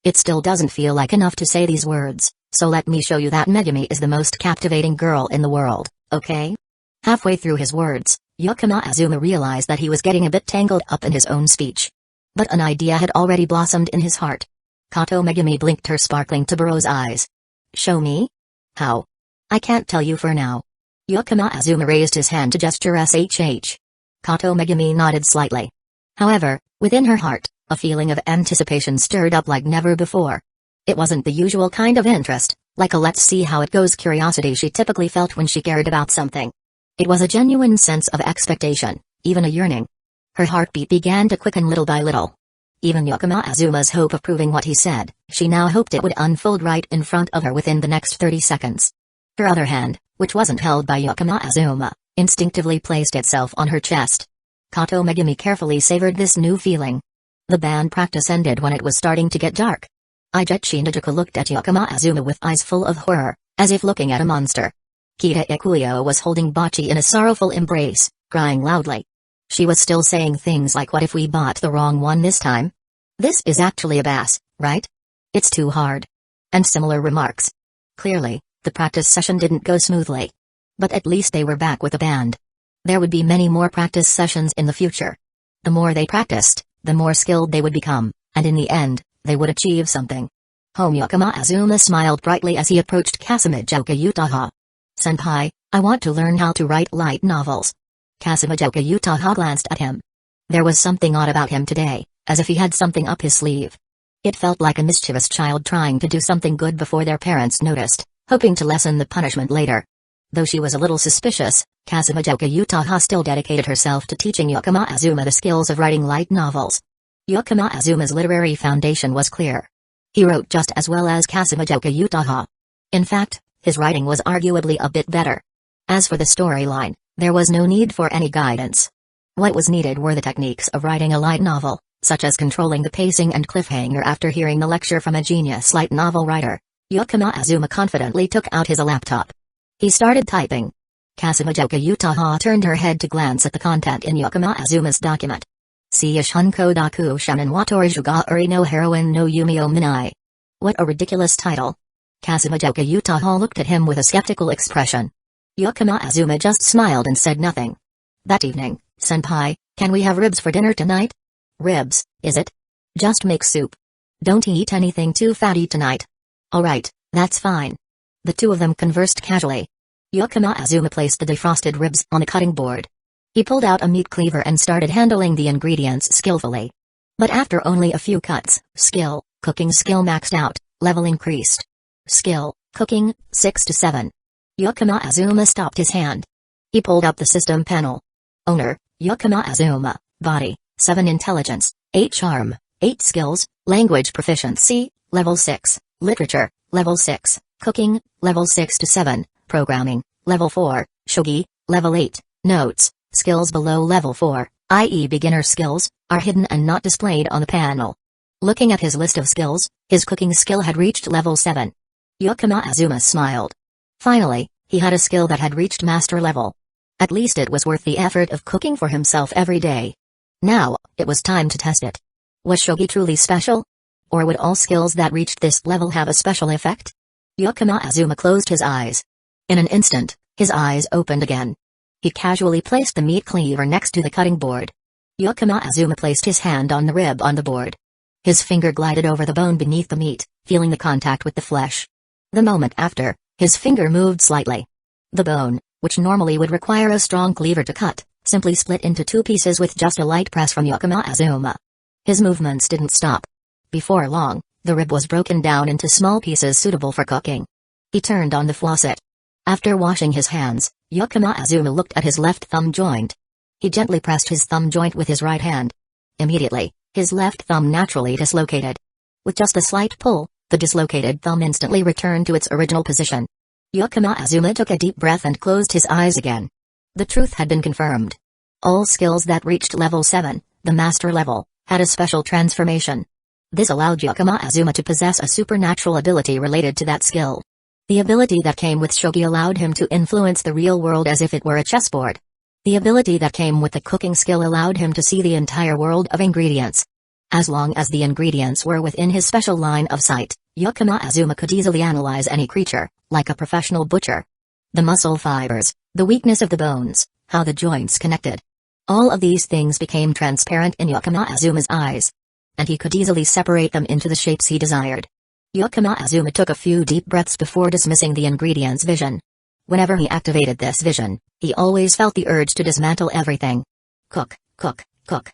It still doesn't feel like enough to say these words, so let me show you that Megumi is the most captivating girl in the world, okay? Halfway through his words, Yukino Azuma realized that he was getting a bit tangled up in his own speech. But an idea had already blossomed in his heart. Kato Megumi blinked her sparkling tuberose eyes. Show me? How? I can't tell you for now. Yukino Azuma raised his hand to gesture SHH. Kato Megumi nodded slightly. However, within her heart, a feeling of anticipation stirred up like never before. It wasn't the usual kind of interest, like a let's see how it goes curiosity she typically felt when she cared about something. It was a genuine sense of expectation, even a yearning. Her heartbeat began to quicken little by little. Even Yukino Azuma's hope of proving what he said, she now hoped it would unfold right in front of her within the next 30 seconds. Her other hand, which wasn't held by Yukino Azuma, instinctively placed itself on her chest. Kato Megumi carefully savored this new feeling. The band practice ended when it was starting to get dark. Nezuka looked at Yukino Azuma with eyes full of horror, as if looking at a monster. Kita Ikuyo was holding Botchi in a sorrowful embrace, crying loudly. She was still saying things like, what if we bought the wrong one this time? This is actually a bass, right? It's too hard. And similar remarks. Clearly, the practice session didn't go smoothly. But at least they were back with a band. There would be many more practice sessions in the future. The more they practiced, the more skilled they would become, and in the end, they would achieve something. Homeokuma Azuma smiled brightly as he approached Kasamijoka Utaha. Senpai, I want to learn how to write light novels. Kasamijoka Utaha glanced at him. There was something odd about him today, as if he had something up his sleeve. It felt like a mischievous child trying to do something good before their parents noticed, hoping to lessen the punishment later. Though she was a little suspicious, Kasamijoka Utaha still dedicated herself to teaching Yokuma Azuma the skills of writing light novels. Yokuma Azuma's literary foundation was clear. He wrote just as well as Kasamijoka Utaha. In fact, his writing was arguably a bit better. As for the storyline, there was no need for any guidance. What was needed were the techniques of writing a light novel, such as controlling the pacing and cliffhanger. After hearing the lecture from a genius light novel writer, Yokuma Azuma confidently took out his laptop. He started typing. Kasamijoka Utaha turned her head to glance at the content in Yokuma Azuma's document. Seishun Kodaku Shanin Watori Shuga Uri no Heroine no Yumi o Minai. What a ridiculous title. Kasamijoka Utaha looked at him with a skeptical expression. Yokuma Azuma just smiled and said nothing. That evening, Senpai, can we have ribs for dinner tonight? Ribs, is it? Just make soup. Don't eat anything too fatty tonight. Alright, that's fine. The two of them conversed casually. Yokuma Azuma placed the defrosted ribs on a cutting board. He pulled out a meat cleaver and started handling the ingredients skillfully. But after only a few cuts, cooking skill maxed out, level increased. Skill, cooking, 6 to 7. Yokuma Azuma stopped his hand. He pulled up the system panel. Owner, Yokuma Azuma, body, 7 intelligence, 8 charm, 8 skills, language proficiency, level 6, literature, level 6. Cooking, level 6 to 7, programming, level 4, shogi, level 8, notes, skills below level 4, i.e. beginner skills, are hidden and not displayed on the panel. Looking at his list of skills, his cooking skill had reached level 7. Yokuma Azuma smiled. Finally, he had a skill that had reached master level. At least it was worth the effort of cooking for himself every day. Now, it was time to test it. Was shogi truly special? Or would all skills that reached this level have a special effect? Yokuma Azuma closed his eyes. In an instant, his eyes opened again. He casually placed the meat cleaver next to the cutting board. Yokuma Azuma placed his hand on the rib on the board. His finger glided over the bone beneath the meat, feeling the contact with the flesh. The moment after, his finger moved slightly. The bone, which normally would require a strong cleaver to cut, simply split into 2 pieces with just a light press from Yokuma Azuma. His movements didn't stop. Before long, the rib was broken down into small pieces suitable for cooking. He turned on the faucet. After washing his hands, Yokuma Azuma looked at his left thumb joint. He gently pressed his thumb joint with his right hand. Immediately, his left thumb naturally dislocated. With just a slight pull, the dislocated thumb instantly returned to its original position. Yokuma Azuma took a deep breath and closed his eyes again. The truth had been confirmed. All skills that reached level 7, the master level, had a special transformation. This allowed Yokuma Azuma to possess a supernatural ability related to that skill. The ability that came with shogi allowed him to influence the real world as if it were a chessboard. The ability that came with the cooking skill allowed him to see the entire world of ingredients. As long as the ingredients were within his special line of sight, Yokuma Azuma could easily analyze any creature, like a professional butcher. The muscle fibers, the weakness of the bones, how the joints connected. All of these things became transparent in Yokuma Azuma's eyes. And he could easily separate them into the shapes he desired. Yokuma Azuma took a few deep breaths before dismissing the ingredients vision. Whenever he activated this vision, he always felt the urge to dismantle everything. Cook, cook, cook.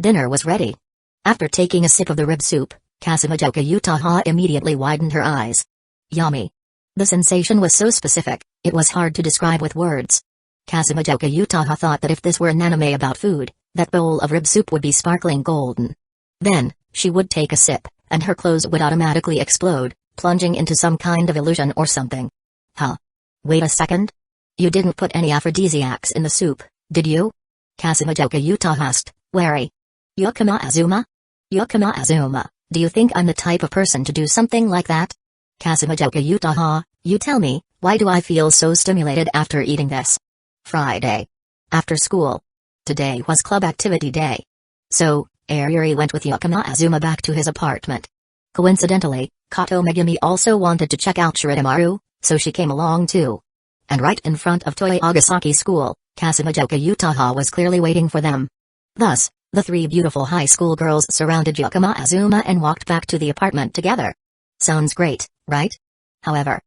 Dinner was ready. After taking a sip of the rib soup, Kasamijoka Utaha immediately widened her eyes. Yummy. The sensation was so specific, it was hard to describe with words. Kasamijoka Utaha thought that if this were an anime about food, that bowl of rib soup would be sparkling golden. Then, she would take a sip, and her clothes would automatically explode, plunging into some kind of illusion or something. Huh? Wait a second? You didn't put any aphrodisiacs in the soup, did you? Kasamijoka Utaha asked, wary. Yokuma Azuma? Yokuma Azuma, do you think I'm the type of person to do something like that? Kasamijoka Utaha, you tell me, why do I feel so stimulated after eating this? Friday. After school, Today was club activity day. So, Ariri went with Yukino Azuma back to his apartment. Coincidentally, Kato Megumi also wanted to check out Shiramaru, so she came along too. And right in front of Toyogasaki School, Kasumijoka Utaha was clearly waiting for them. Thus, the three beautiful high school girls surrounded Yukino Azuma and walked back to the apartment together. Sounds great, right? However,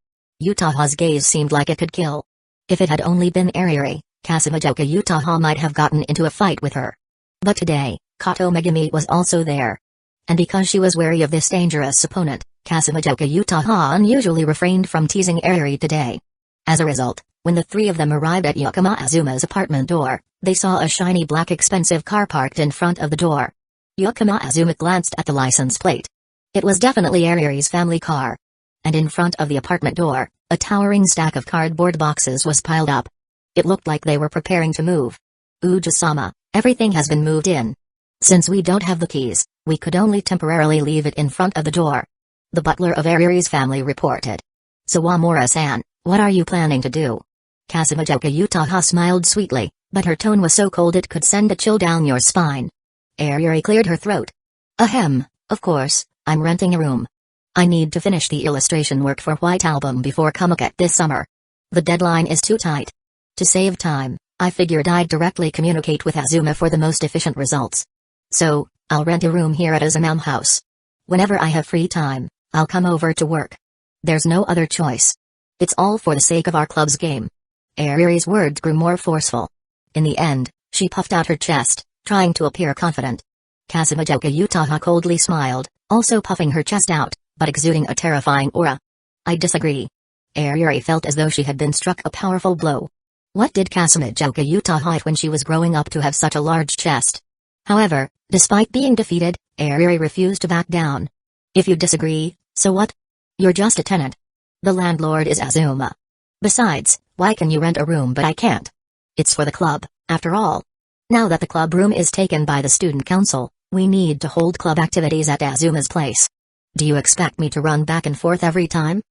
Utaha's gaze seemed like it could kill. If it had only been Ariri, Kasumijoka Utaha might have gotten into a fight with her. But today, Kato Megumi was also there. And because she was wary of this dangerous opponent, Kasumijoka Utaha unusually refrained from teasing Ariri today. As a result, when the three of them arrived at Yukino Azuma's apartment door, they saw a shiny black expensive car parked in front of the door. Yukino Azuma glanced at the license plate. It was definitely Ariri's family car. And in front of the apartment door, a towering stack of cardboard boxes was piled up. It looked like they were preparing to move. Uji-sama, everything has been moved in. Since we don't have the keys, we could only temporarily leave it in front of the door. The butler of Ariri's family reported. Sawamura-san, what are you planning to do? Kasumijoka Utaha smiled sweetly, but her tone was so cold it could send a chill down your spine. Ariri cleared her throat. Ahem, of course, I'm renting a room. I need to finish the illustration work for White Album before Conquest this summer. The deadline is too tight. To save time, I figured I'd directly communicate with Azuma for the most efficient results. So, I'll rent a room here at Azumam House. Whenever I have free time, I'll come over to work. There's no other choice. It's all for the sake of our club's game. Ariri's words grew more forceful. In the end, she puffed out her chest, trying to appear confident. Kasumijoka Utaha coldly smiled, also puffing her chest out, but exuding a terrifying aura. I disagree. Ariri felt as though she had been struck a powerful blow. What did Kasumijoka Utaha eat when she was growing up to have such a large chest? However, despite being defeated, Ariri refused to back down. If you disagree, so what? You're just a tenant. The landlord is Azuma. Besides, why can you rent a room but I can't? It's for the club, after all. Now that the club room is taken by the student council, we need to hold club activities at Azuma's place. Do you expect me to run back and forth every time?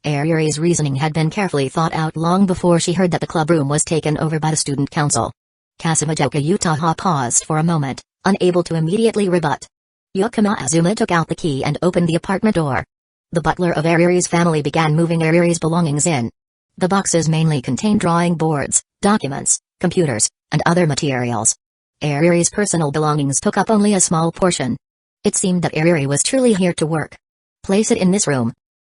Ariri's reasoning had been carefully thought out long before she heard that the club room was taken over by the student council. Kasumijoka Utaha paused for a moment, unable to immediately rebut. Yukino Azuma took out the key and opened the apartment door. The butler of Ariri's family began moving Ariri's belongings in. The boxes mainly contained drawing boards, documents, computers, and other materials. Ariri's personal belongings took up only a small portion. It seemed that Ariri was truly here to work. Place it in this room.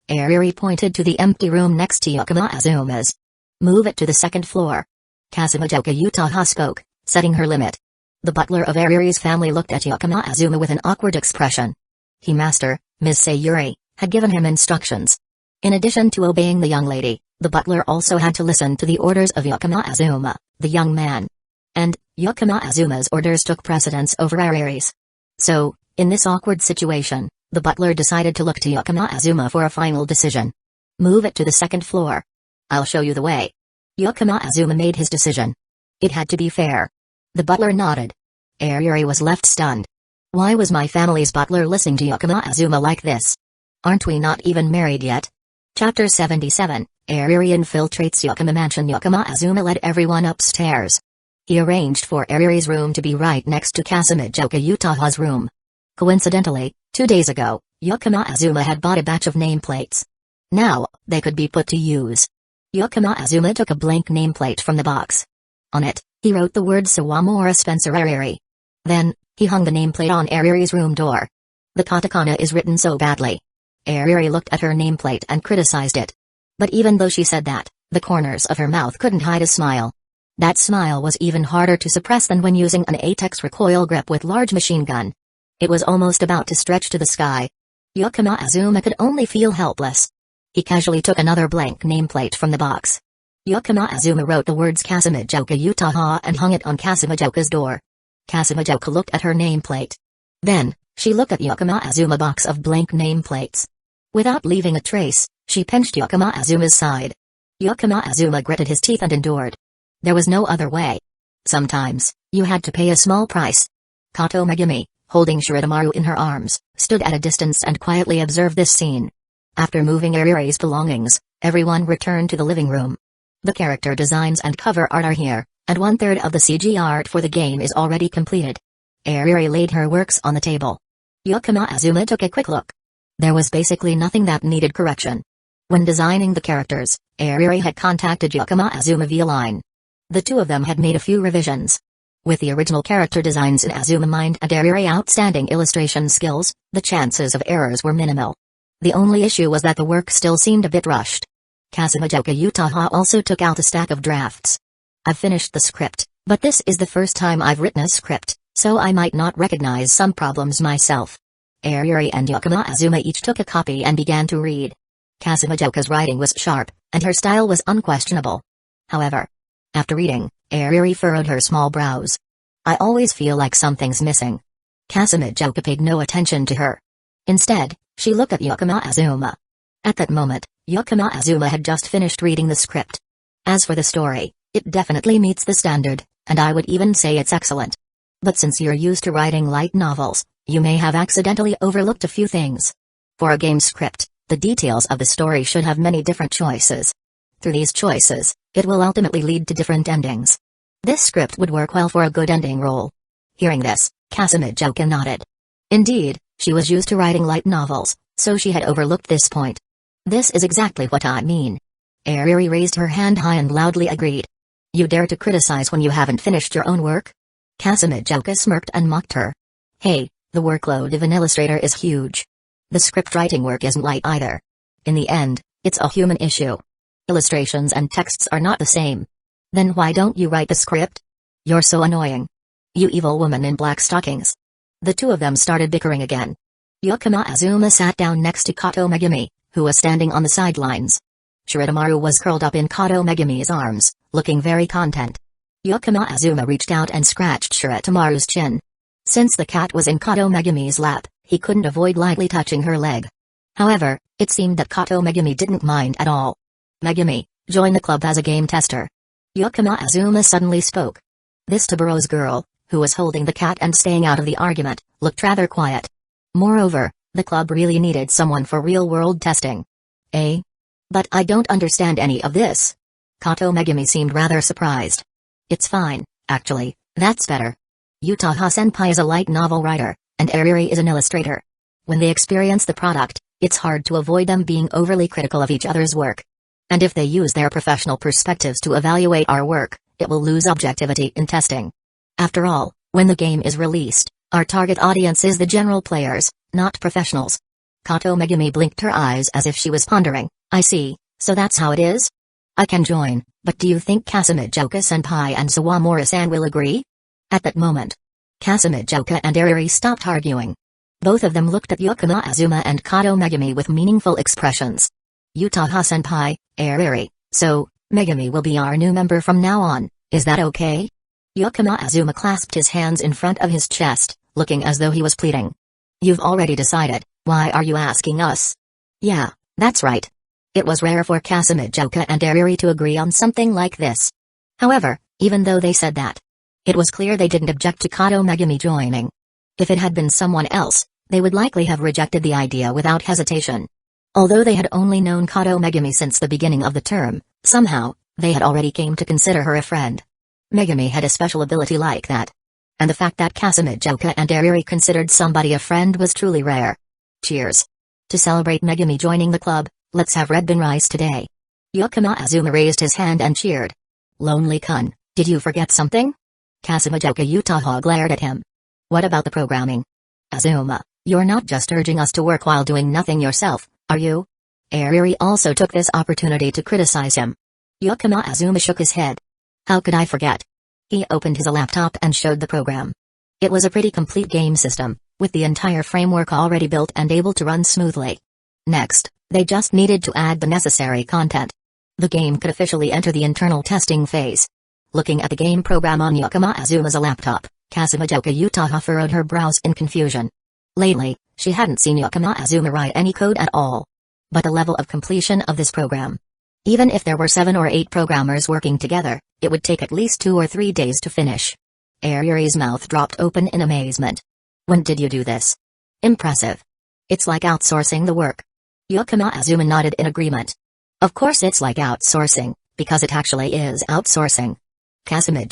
Ariri pointed to the empty room next to Yukino Azuma's. Move it to the second floor. Kasumijoka Utaha spoke, setting her limit. The butler of Ariri's family looked at Yukino Azuma with an awkward expression. He master, Ms. Sayuri, had given him instructions. In addition to obeying the young lady, the butler also had to listen to the orders of Yukino Azuma, the young man. And, Yukino Azuma's orders took precedence over Ariri's. So, in this awkward situation, the butler decided to look to Yukino Azuma for a final decision. Move it to the second floor. I'll show you the way. Yukino Azuma made his decision. It had to be fair. The butler nodded. Ariri was left stunned. Why was my family's butler listening to Yukino Azuma like this? Aren't we not even married yet? Chapter 77, Ariri infiltrates Yukino Mansion. Yukino Azuma led everyone upstairs. He arranged for Ariri's room to be right next to Kasumijoka Utaha's room. Coincidentally, 2 days ago, Yukino Azuma had bought a batch of nameplates. Now, they could be put to use. Yukino Azuma took a blank nameplate from the box. On it, he wrote the words Sawamura Spencer Ariri. Then, he hung the nameplate on Ariri's room door. The katakana is written so badly. Ariri looked at her nameplate and criticized it. But even though she said that, the corners of her mouth couldn't hide a smile. That smile was even harder to suppress than when using an ATEX recoil grip with large machine gun. It was almost about to stretch to the sky. Yukino Azuma could only feel helpless. He casually took another blank nameplate from the box. Yukino Azuma wrote the words Kasumijoka Utaha and hung it on Kasumijoka's door. Kasumijoka looked at her nameplate. Then, she looked at Yukino Azuma's box of blank nameplates. Without leaving a trace, she pinched Yukino Azuma's side. Yukino Azuma gritted his teeth and endured. There was no other way. Sometimes, you had to pay a small price. Kato Megumi, holding Shiramaru in her arms, stood at a distance and quietly observed this scene. After moving Ariri's belongings, everyone returned to the living room. The character designs and cover art are here, and 1/3 of the CG art for the game is already completed. Ariri laid her works on the table. Yukino Azuma took a quick look. There was basically nothing that needed correction. When designing the characters, Ariri had contacted Yukino Azuma via line. The two of them had made a few revisions. With the original character designs in Azuma mind and Ariri outstanding illustration skills, the chances of errors were minimal. The only issue was that the work still seemed a bit rushed. Kasumijoka Utaha also took out a stack of drafts. I've finished the script, but this is the first time I've written a script, so I might not recognize some problems myself. Ariri and Yukino Azuma each took a copy and began to read. Kasumijoka's writing was sharp, and her style was unquestionable. However, after reading, Ariri furrowed her small brows. I always feel like something's missing. Kasumijoka paid no attention to her. Instead, she looked at Yukino Azuma. At that moment, Yukino Azuma had just finished reading the script. As for the story, it definitely meets the standard, and I would even say it's excellent. But since you're used to writing light novels, you may have accidentally overlooked a few things. For a game script, the details of the story should have many different choices. Through these choices, it will ultimately lead to different endings. This script would work well for a good ending role. Hearing this, Kasumijoka nodded. Indeed, she was used to writing light novels, so she had overlooked this point. This is exactly what I mean. Ariri raised her hand high and loudly agreed. You dare to criticize when you haven't finished your own work? Kasumijoka smirked and mocked her. Hey, the workload of an illustrator is huge. The script writing work isn't light either. In the end, it's a human issue. Illustrations and texts are not the same. Then why don't you write the script? You're so annoying. You evil woman in black stockings. The two of them started bickering again. Yukino Azuma sat down next to Kato Megumi, who was standing on the sidelines. Shirotamaru was curled up in Kato Megumi's arms, looking very content. Yukino Azuma reached out and scratched Shirotamaru's chin. Since the cat was in Kato Megumi's lap, he couldn't avoid lightly touching her leg. However, it seemed that Kato Megumi didn't mind at all. Megumi, join the club as a game tester. Yukino Azuma suddenly spoke. This tuberose girl, who was holding the cat and staying out of the argument, looked rather quiet. Moreover, the club really needed someone for real-world testing. Eh? But I don't understand any of this. Kato Megumi seemed rather surprised. It's fine, actually, that's better. Utaha-senpai is a light novel writer, and Ariri is an illustrator. When they experience the product, it's hard to avoid them being overly critical of each other's work. And if they use their professional perspectives to evaluate our work, it will lose objectivity in testing. After all, when the game is released, our target audience is the general players, not professionals. Kato Megumi blinked her eyes as if she was pondering. I see, so that's how it is? I can join, but do you think Kasumijoka-senpai and Sawamura-san will agree? At that moment, Kasumijoka and Ariri stopped arguing. Both of them looked at Yukino Azuma and Kato Megumi with meaningful expressions. Utaha-senpai, Ariri, so, Megumi will be our new member from now on, is that okay? Yukino Azuma clasped his hands in front of his chest, looking as though he was pleading. You've already decided, why are you asking us? Yeah, that's right. It was rare for Kasumijoka and Ariri to agree on something like this. However, even though they said that, it was clear they didn't object to Kato Megumi joining. If it had been someone else, they would likely have rejected the idea without hesitation. Although they had only known Kato Megumi since the beginning of the term, somehow, they had already came to consider her a friend. Megumi had a special ability like that. And the fact that Kasumijoka and Ariri considered somebody a friend was truly rare. Cheers. To celebrate Megumi joining the club, let's have red bean rice today. Yukino Azuma raised his hand and cheered. Lonely Kun, did you forget something? Kasumijoka Utaha glared at him. What about the programming? Azuma, you're not just urging us to work while doing nothing yourself, are you? Ariri also took this opportunity to criticize him. Yukino Azuma shook his head. How could I forget? He opened his laptop and showed the program. It was a pretty complete game system, with the entire framework already built and able to run smoothly. Next, they just needed to add the necessary content. The game could officially enter the internal testing phase. Looking at the game program on Yukino Azuma's laptop, Kasumijoka Utaha furrowed her brows in confusion. Lately, she hadn't seen Yukino Azuma write any code at all. But the level of completion of this program. Even if there were 7 or 8 programmers working together, it would take at least 2 or 3 days to finish. Ariri's mouth dropped open in amazement. When did you do this? Impressive. It's like outsourcing the work. Yukino Azuma nodded in agreement. Of course it's like outsourcing, because it actually is outsourcing. Calamity?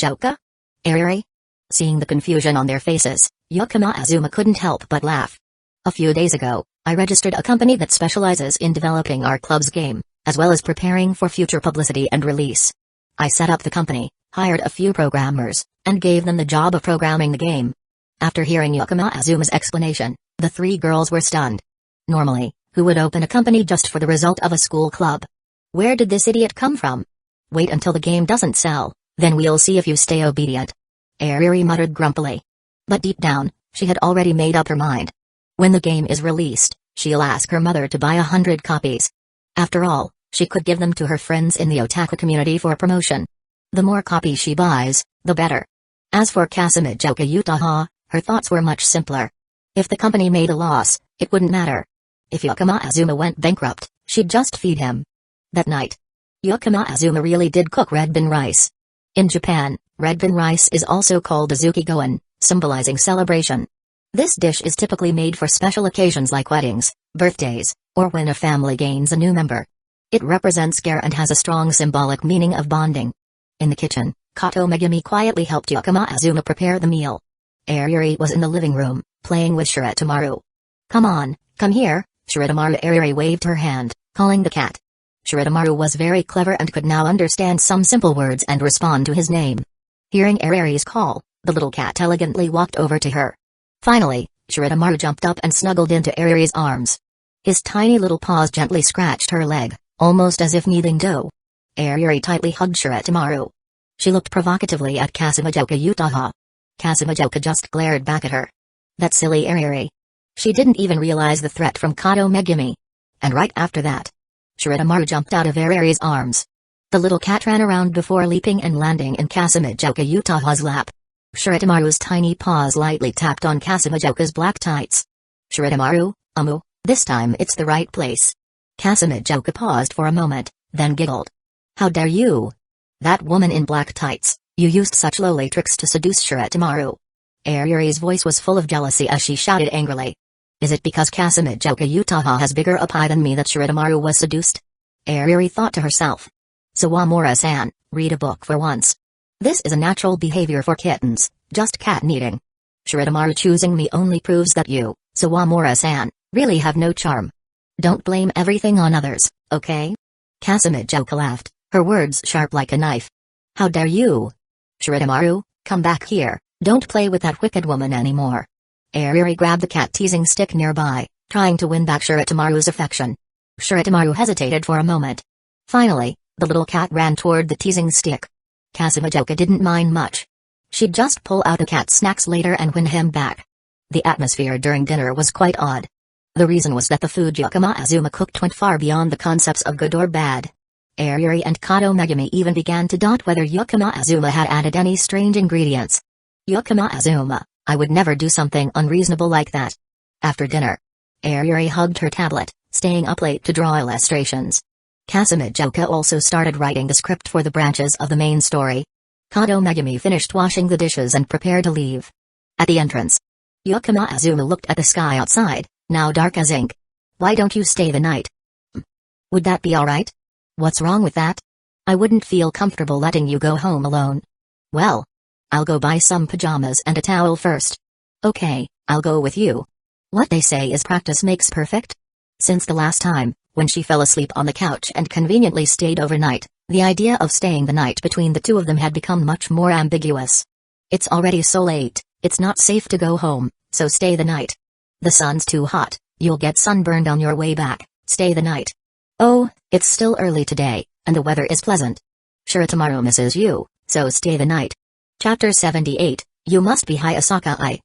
Ariri? Seeing the confusion on their faces, Yukino Azuma couldn't help but laugh. A few days ago, I registered a company that specializes in developing our club's game, as well as preparing for future publicity and release. I set up the company, hired a few programmers, and gave them the job of programming the game. After hearing Yukino Azuma's explanation, the three girls were stunned. Normally, who would open a company just for the result of a school club? Where did this idiot come from? Wait until the game doesn't sell, then we'll see if you stay obedient. Ariri muttered grumpily. But deep down, she had already made up her mind. When the game is released, she'll ask her mother to buy 100 copies. After all, she could give them to her friends in the otaku community for promotion. The more copies she buys, the better. As for Calamity Utaha, her thoughts were much simpler. If the company made a loss, it wouldn't matter. If Yukino Azuma went bankrupt, she'd just feed him. That night, Yukino Azuma really did cook red bean rice. In Japan, red bean rice is also called azuki gohan, symbolizing celebration. This dish is typically made for special occasions like weddings, birthdays, or when a family gains a new member. It represents care and has a strong symbolic meaning of bonding. In the kitchen, Kato Megumi quietly helped Yukino Azuma prepare the meal. Ariri was in the living room, playing with Shirotamaru. Come on, come here, Shirotamaru. Ariri waved her hand, calling the cat. Shirotamaru was very clever and could now understand some simple words and respond to his name. Hearing Ariri's call, the little cat elegantly walked over to her. Finally, Shirotamaru jumped up and snuggled into Ariri's arms. His tiny little paws gently scratched her leg, almost as if kneading dough. Ariri tightly hugged Shirotamaru. She looked provocatively at Calamity Utaha. Calamity just glared back at her. That silly Ariri. She didn't even realize the threat from Kato Megumi. And right after that, Shirotamaru jumped out of Ariri's arms. The little cat ran around before leaping and landing in Calamity Utaha's lap. Shirotamaru's tiny paws lightly tapped on Calamity black tights. Shirotamaru, this time it's the right place. Calamity paused for a moment, then giggled. How dare you? That woman in black tights, you used such lowly tricks to seduce Shirotamaru. Ariri's voice was full of jealousy as she shouted angrily. Is it because Calamity Utaha has bigger up eye than me that Shirotamaru was seduced? Ariri thought to herself. Sawamura-san, read a book for once. This is a natural behavior for kittens, just cat kneading. Shirotamaru choosing me only proves that you, Sawamura-san, really have no charm. Don't blame everything on others, okay? Calamity laughed, her words sharp like a knife. How dare you? Shirotamaru, come back here, don't play with that wicked woman anymore. Ariri grabbed the cat teasing stick nearby, trying to win back Shirotamaru's affection. Shirotamaru hesitated for a moment. Finally, the little cat ran toward the teasing stick. Calamity didn't mind much. She'd just pull out the cat's snacks later and win him back. The atmosphere during dinner was quite odd. The reason was that the food Yukino Azuma cooked went far beyond the concepts of good or bad. Ariri and Kato Megumi even began to doubt whether Yukino Azuma had added any strange ingredients. Yukino Azuma, I would never do something unreasonable like that. After dinner, Ariri hugged her tablet, staying up late to draw illustrations. Calamity also started writing the script for the branches of the main story. Kato Megumi finished washing the dishes and prepared to leave. At the entrance, Yukino Azuma looked at the sky outside, now dark as ink. Why don't you stay the night? Would that be alright? What's wrong with that? I wouldn't feel comfortable letting you go home alone. Well, I'll go buy some pajamas and a towel first. Okay, I'll go with you. What they say is practice makes perfect. Since the last time, when she fell asleep on the couch and conveniently stayed overnight, the idea of staying the night between the two of them had become much more ambiguous. It's already so late, it's not safe to go home, so stay the night. The sun's too hot, you'll get sunburned on your way back, stay the night. Oh, it's still early today, and the weather is pleasant. Shirotamaru misses you, so stay the night. Chapter 78, You Must Be Hyasaka.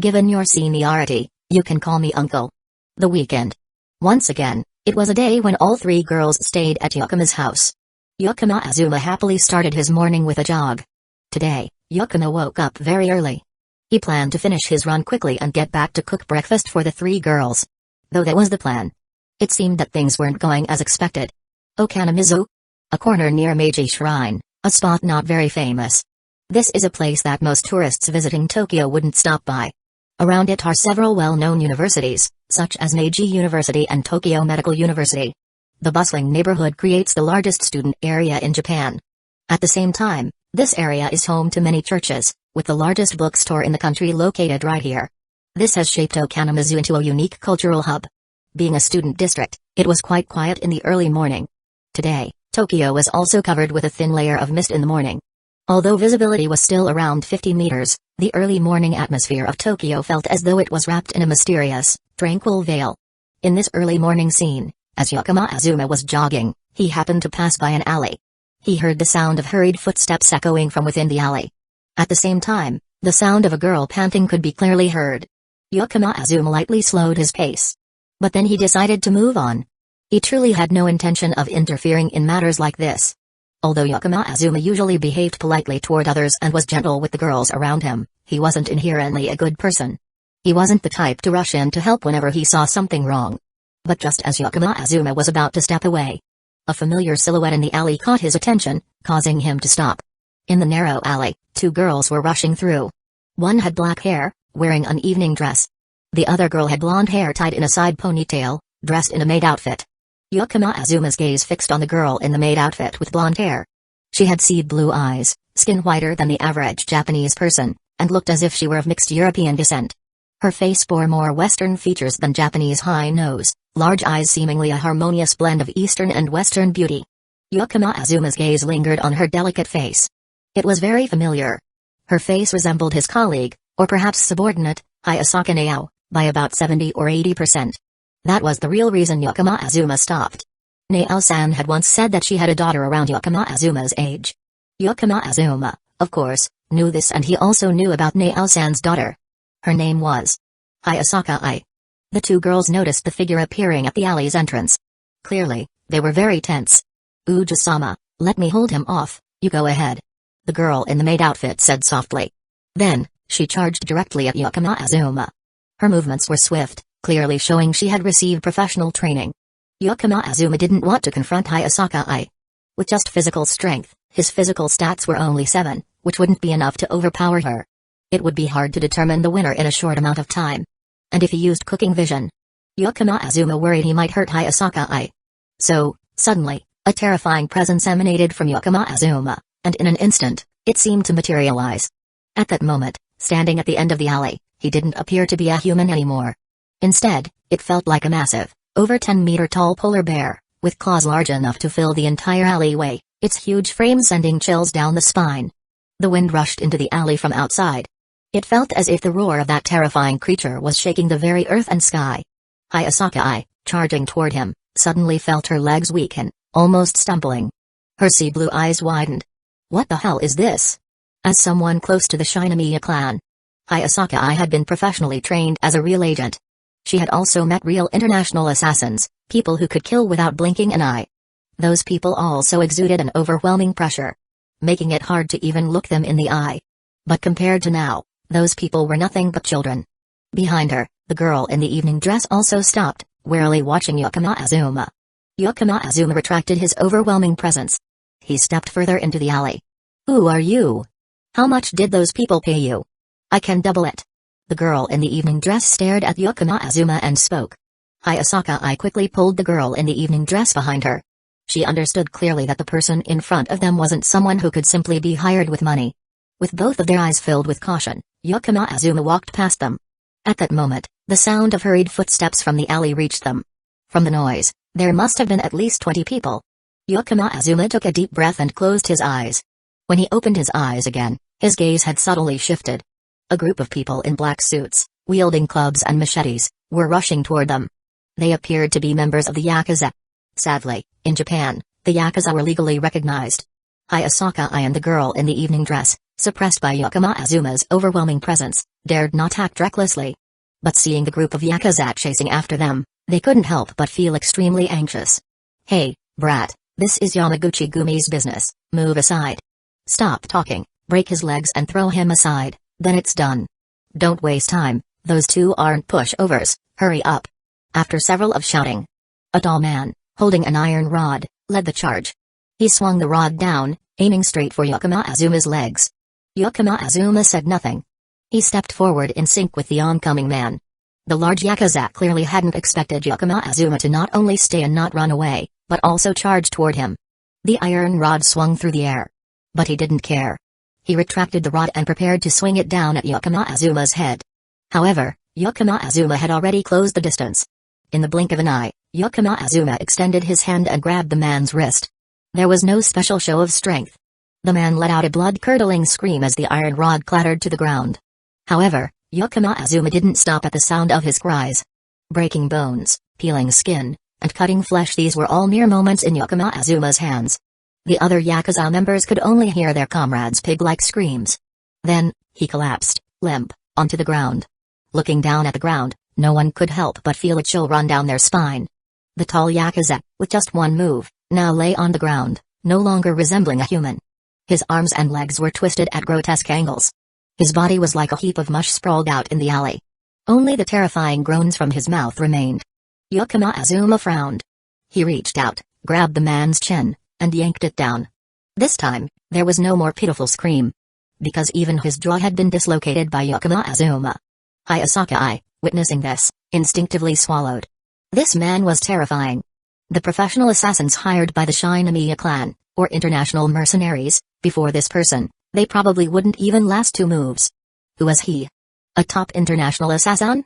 Given your seniority, you can call me uncle. The weekend. Once again, it was a day when all three girls stayed at Yukino's house. Yukino Azuma happily started his morning with a jog. Today, Yukino woke up very early. He planned to finish his run quickly and get back to cook breakfast for the three girls. Though that was the plan, it seemed that things weren't going as expected. Okanamizu? A corner near Mage Shrine, a spot not very famous. This is a place that most tourists visiting Tokyo wouldn't stop by. Around it are several well-known universities, such as Mage University and Tokyo Medical University. The bustling neighborhood creates the largest student area in Japan. At the same time, This area is home to many churches, with the largest bookstore in the country located right here. This has shaped Okanamazu into a unique cultural hub. Being a student district, it was quite quiet in the early morning. Today, Tokyo was also covered with a thin layer of mist in the morning. Although visibility was still around 50 meters, the early morning atmosphere of Tokyo felt as though it was wrapped in a mysterious, tranquil veil. In this early morning scene, as Yakama Azuma was jogging, he happened to pass by an alley. He heard the sound of hurried footsteps echoing from within the alley. At the same time, the sound of a girl panting could be clearly heard. Yakama Azuma lightly slowed his pace. But then he decided to move on. He truly had no intention of interfering in matters like this. Although Yakama Azuma usually behaved politely toward others and was gentle with the girls around him, he wasn't inherently a good person. He wasn't the type to rush in to help whenever he saw something wrong. But just as Yakama Azuma was about to step away, a familiar silhouette in the alley caught his attention, causing him to stop. In the narrow alley, two girls were rushing through. One had black hair, wearing an evening dress. The other girl had blonde hair tied in a side ponytail, dressed in a maid outfit. Yakama Azuma's gaze fixed on the girl in the maid outfit with blonde hair. She had seed blue eyes, skin whiter than the average Japanese person, and looked as if she were of mixed European descent. Her face bore more Western features than Japanese high nose, large eyes seemingly a harmonious blend of Eastern and Western beauty. Yakama Azuma's gaze lingered on her delicate face. It was very familiar. Her face resembled his colleague, or perhaps subordinate, Hayasaka Nao, by about 70 or 80%. That was the real reason Yakama Azuma stopped. Nao-san had once said that she had a daughter around Yakama Azuma's age. Yakama Azuma, of course, knew this, and he also knew about Nao-san's daughter. Her name was Hayasaka Ai. The two girls noticed the figure appearing at the alley's entrance. Clearly, they were very tense. Uji-sama, let me hold him off, you go ahead. The girl in the maid outfit said softly. Then, she charged directly at Yakama Azuma. Her movements were swift, clearly showing she had received professional training. Yakama Azuma didn't want to confront Hayasaka Ai. With just physical strength, his physical stats were only 7, which wouldn't be enough to overpower her. It would be hard to determine the winner in a short amount of time. And if he used cooking vision, Yakama Azuma worried he might hurt Hayasaka Ai. So, suddenly, a terrifying presence emanated from Yakama Azuma, and in an instant, it seemed to materialize. At that moment, standing at the end of the alley, he didn't appear to be a human anymore. Instead, it felt like a massive, over 10-meter-tall polar bear, with claws large enough to fill the entire alleyway, its huge frame sending chills down the spine. The wind rushed into the alley from outside. It felt as if the roar of that terrifying creature was shaking the very earth and sky. Hayasaka Ai, charging toward him, suddenly felt her legs weaken, almost stumbling. Her sea blue eyes widened. What the hell is this? As someone close to the Shinomiya clan, Hayasaka Ai had been professionally trained as a real agent. She had also met real international assassins, people who could kill without blinking an eye. Those people also exuded an overwhelming pressure, making it hard to even look them in the eye. But compared to now, those people were nothing but children. Behind her, the girl in the evening dress also stopped, warily watching Yakama Azuma. Yakama Azuma retracted his overwhelming presence. He stepped further into the alley. Who are you? How much did those people pay you? I can double it. The girl in the evening dress stared at Yakama Azuma and spoke. Hayasaka Ai quickly pulled the girl in the evening dress behind her. She understood clearly that the person in front of them wasn't someone who could simply be hired with money. With both of their eyes filled with caution, Yakama Azuma walked past them. At that moment, the sound of hurried footsteps from the alley reached them. From the noise, there must have been at least 20 people. Yakama Azuma took a deep breath and closed his eyes. When he opened his eyes again, his gaze had subtly shifted. A group of people in black suits, wielding clubs and machetes, were rushing toward them. They appeared to be members of the Yakuza. Sadly, in Japan, the Yakuza were legally recognized. Hayasaka Ai and the girl in the evening dress, suppressed by Yakama Azuma's overwhelming presence, dared not act recklessly. But seeing the group of Yakuza chasing after them, they couldn't help but feel extremely anxious. Hey, brat, this is Yamaguchi Gumi's business, move aside. Stop talking, break his legs and throw him aside. Then it's done. Don't waste time, those two aren't pushovers, hurry up. After several of shouting, a tall man, holding an iron rod, led the charge. He swung the rod down, aiming straight for Yakama Azuma's legs. Yakama Azuma said nothing. He stepped forward in sync with the oncoming man. The large Yakuza clearly hadn't expected Yakama Azuma to not only stay and not run away, but also charge toward him. The iron rod swung through the air. But he didn't care. He retracted the rod and prepared to swing it down at Yukino-Azuma's head. However, Yukino-Azuma had already closed the distance. In the blink of an eye, Yukino-Azuma extended his hand and grabbed the man's wrist. There was no special show of strength. The man let out a blood-curdling scream as the iron rod clattered to the ground. However, Yukino-Azuma didn't stop at the sound of his cries. Breaking bones, peeling skin, and cutting flesh, these were all mere moments in Yukino-Azuma's hands. The other Yakuza members could only hear their comrades' pig-like screams. Then, he collapsed, limp, onto the ground. Looking down at the ground, no one could help but feel a chill run down their spine. The tall Yakuza, with just one move, now lay on the ground, no longer resembling a human. His arms and legs were twisted at grotesque angles. His body was like a heap of mush sprawled out in the alley. Only the terrifying groans from his mouth remained. Yukino-Azuma frowned. He reached out, grabbed the man's chin, and yanked it down. This time, there was no more pitiful scream. Because even his jaw had been dislocated by Yukino-Azuma. Hayasaka, witnessing this, instinctively swallowed. This man was terrifying. The professional assassins hired by the Shinomiya clan, or international mercenaries, before this person, they probably wouldn't even last 2 moves. Who was he? A top international assassin?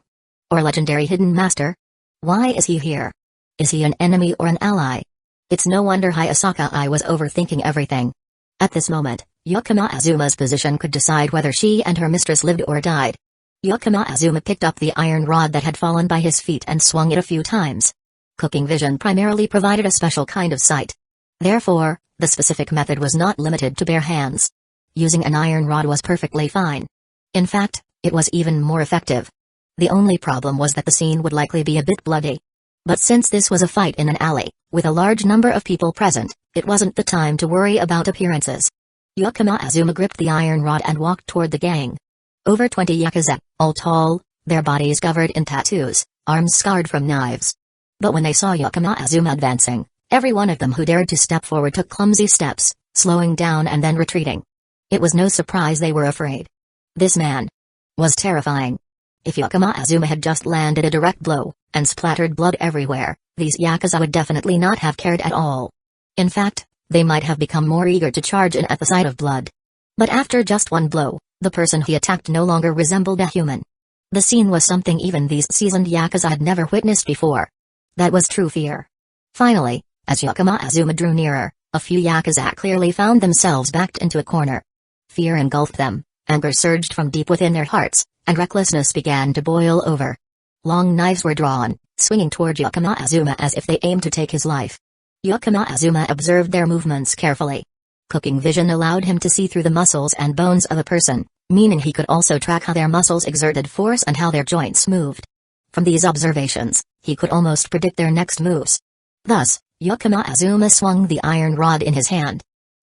Or legendary hidden master? Why is he here? Is he an enemy or an ally? It's no wonder Hayasaka was overthinking everything. At this moment, Yukino-Azuma's position could decide whether she and her mistress lived or died. Yukino-Azuma picked up the iron rod that had fallen by his feet and swung it a few times. Cooking vision primarily provided a special kind of sight. Therefore, the specific method was not limited to bare hands. Using an iron rod was perfectly fine. In fact, it was even more effective. The only problem was that the scene would likely be a bit bloody. But since this was a fight in an alley, with a large number of people present, it wasn't the time to worry about appearances. Yukino-Azuma gripped the iron rod and walked toward the gang. Over 20 Yakuza, all tall, their bodies covered in tattoos, arms scarred from knives. But when they saw Yukino-Azuma advancing, every one of them who dared to step forward took clumsy steps, slowing down and then retreating. It was no surprise they were afraid. This man was terrifying. If Yukino-Azuma had just landed a direct blow, and splattered blood everywhere, these Yakuza would definitely not have cared at all. In fact, they might have become more eager to charge in at the sight of blood. But after just one blow, the person he attacked no longer resembled a human. The scene was something even these seasoned Yakuza had never witnessed before. That was true fear. Finally, as Yukino-Azuma drew nearer, a few Yakuza clearly found themselves backed into a corner. Fear engulfed them, anger surged from deep within their hearts, and recklessness began to boil over. Long knives were drawn, swinging toward Yukino-Azuma as if they aimed to take his life. Yukino-Azuma observed their movements carefully. Cooking vision allowed him to see through the muscles and bones of a person, meaning he could also track how their muscles exerted force and how their joints moved. From these observations, he could almost predict their next moves. Thus, Yukino-Azuma swung the iron rod in his hand.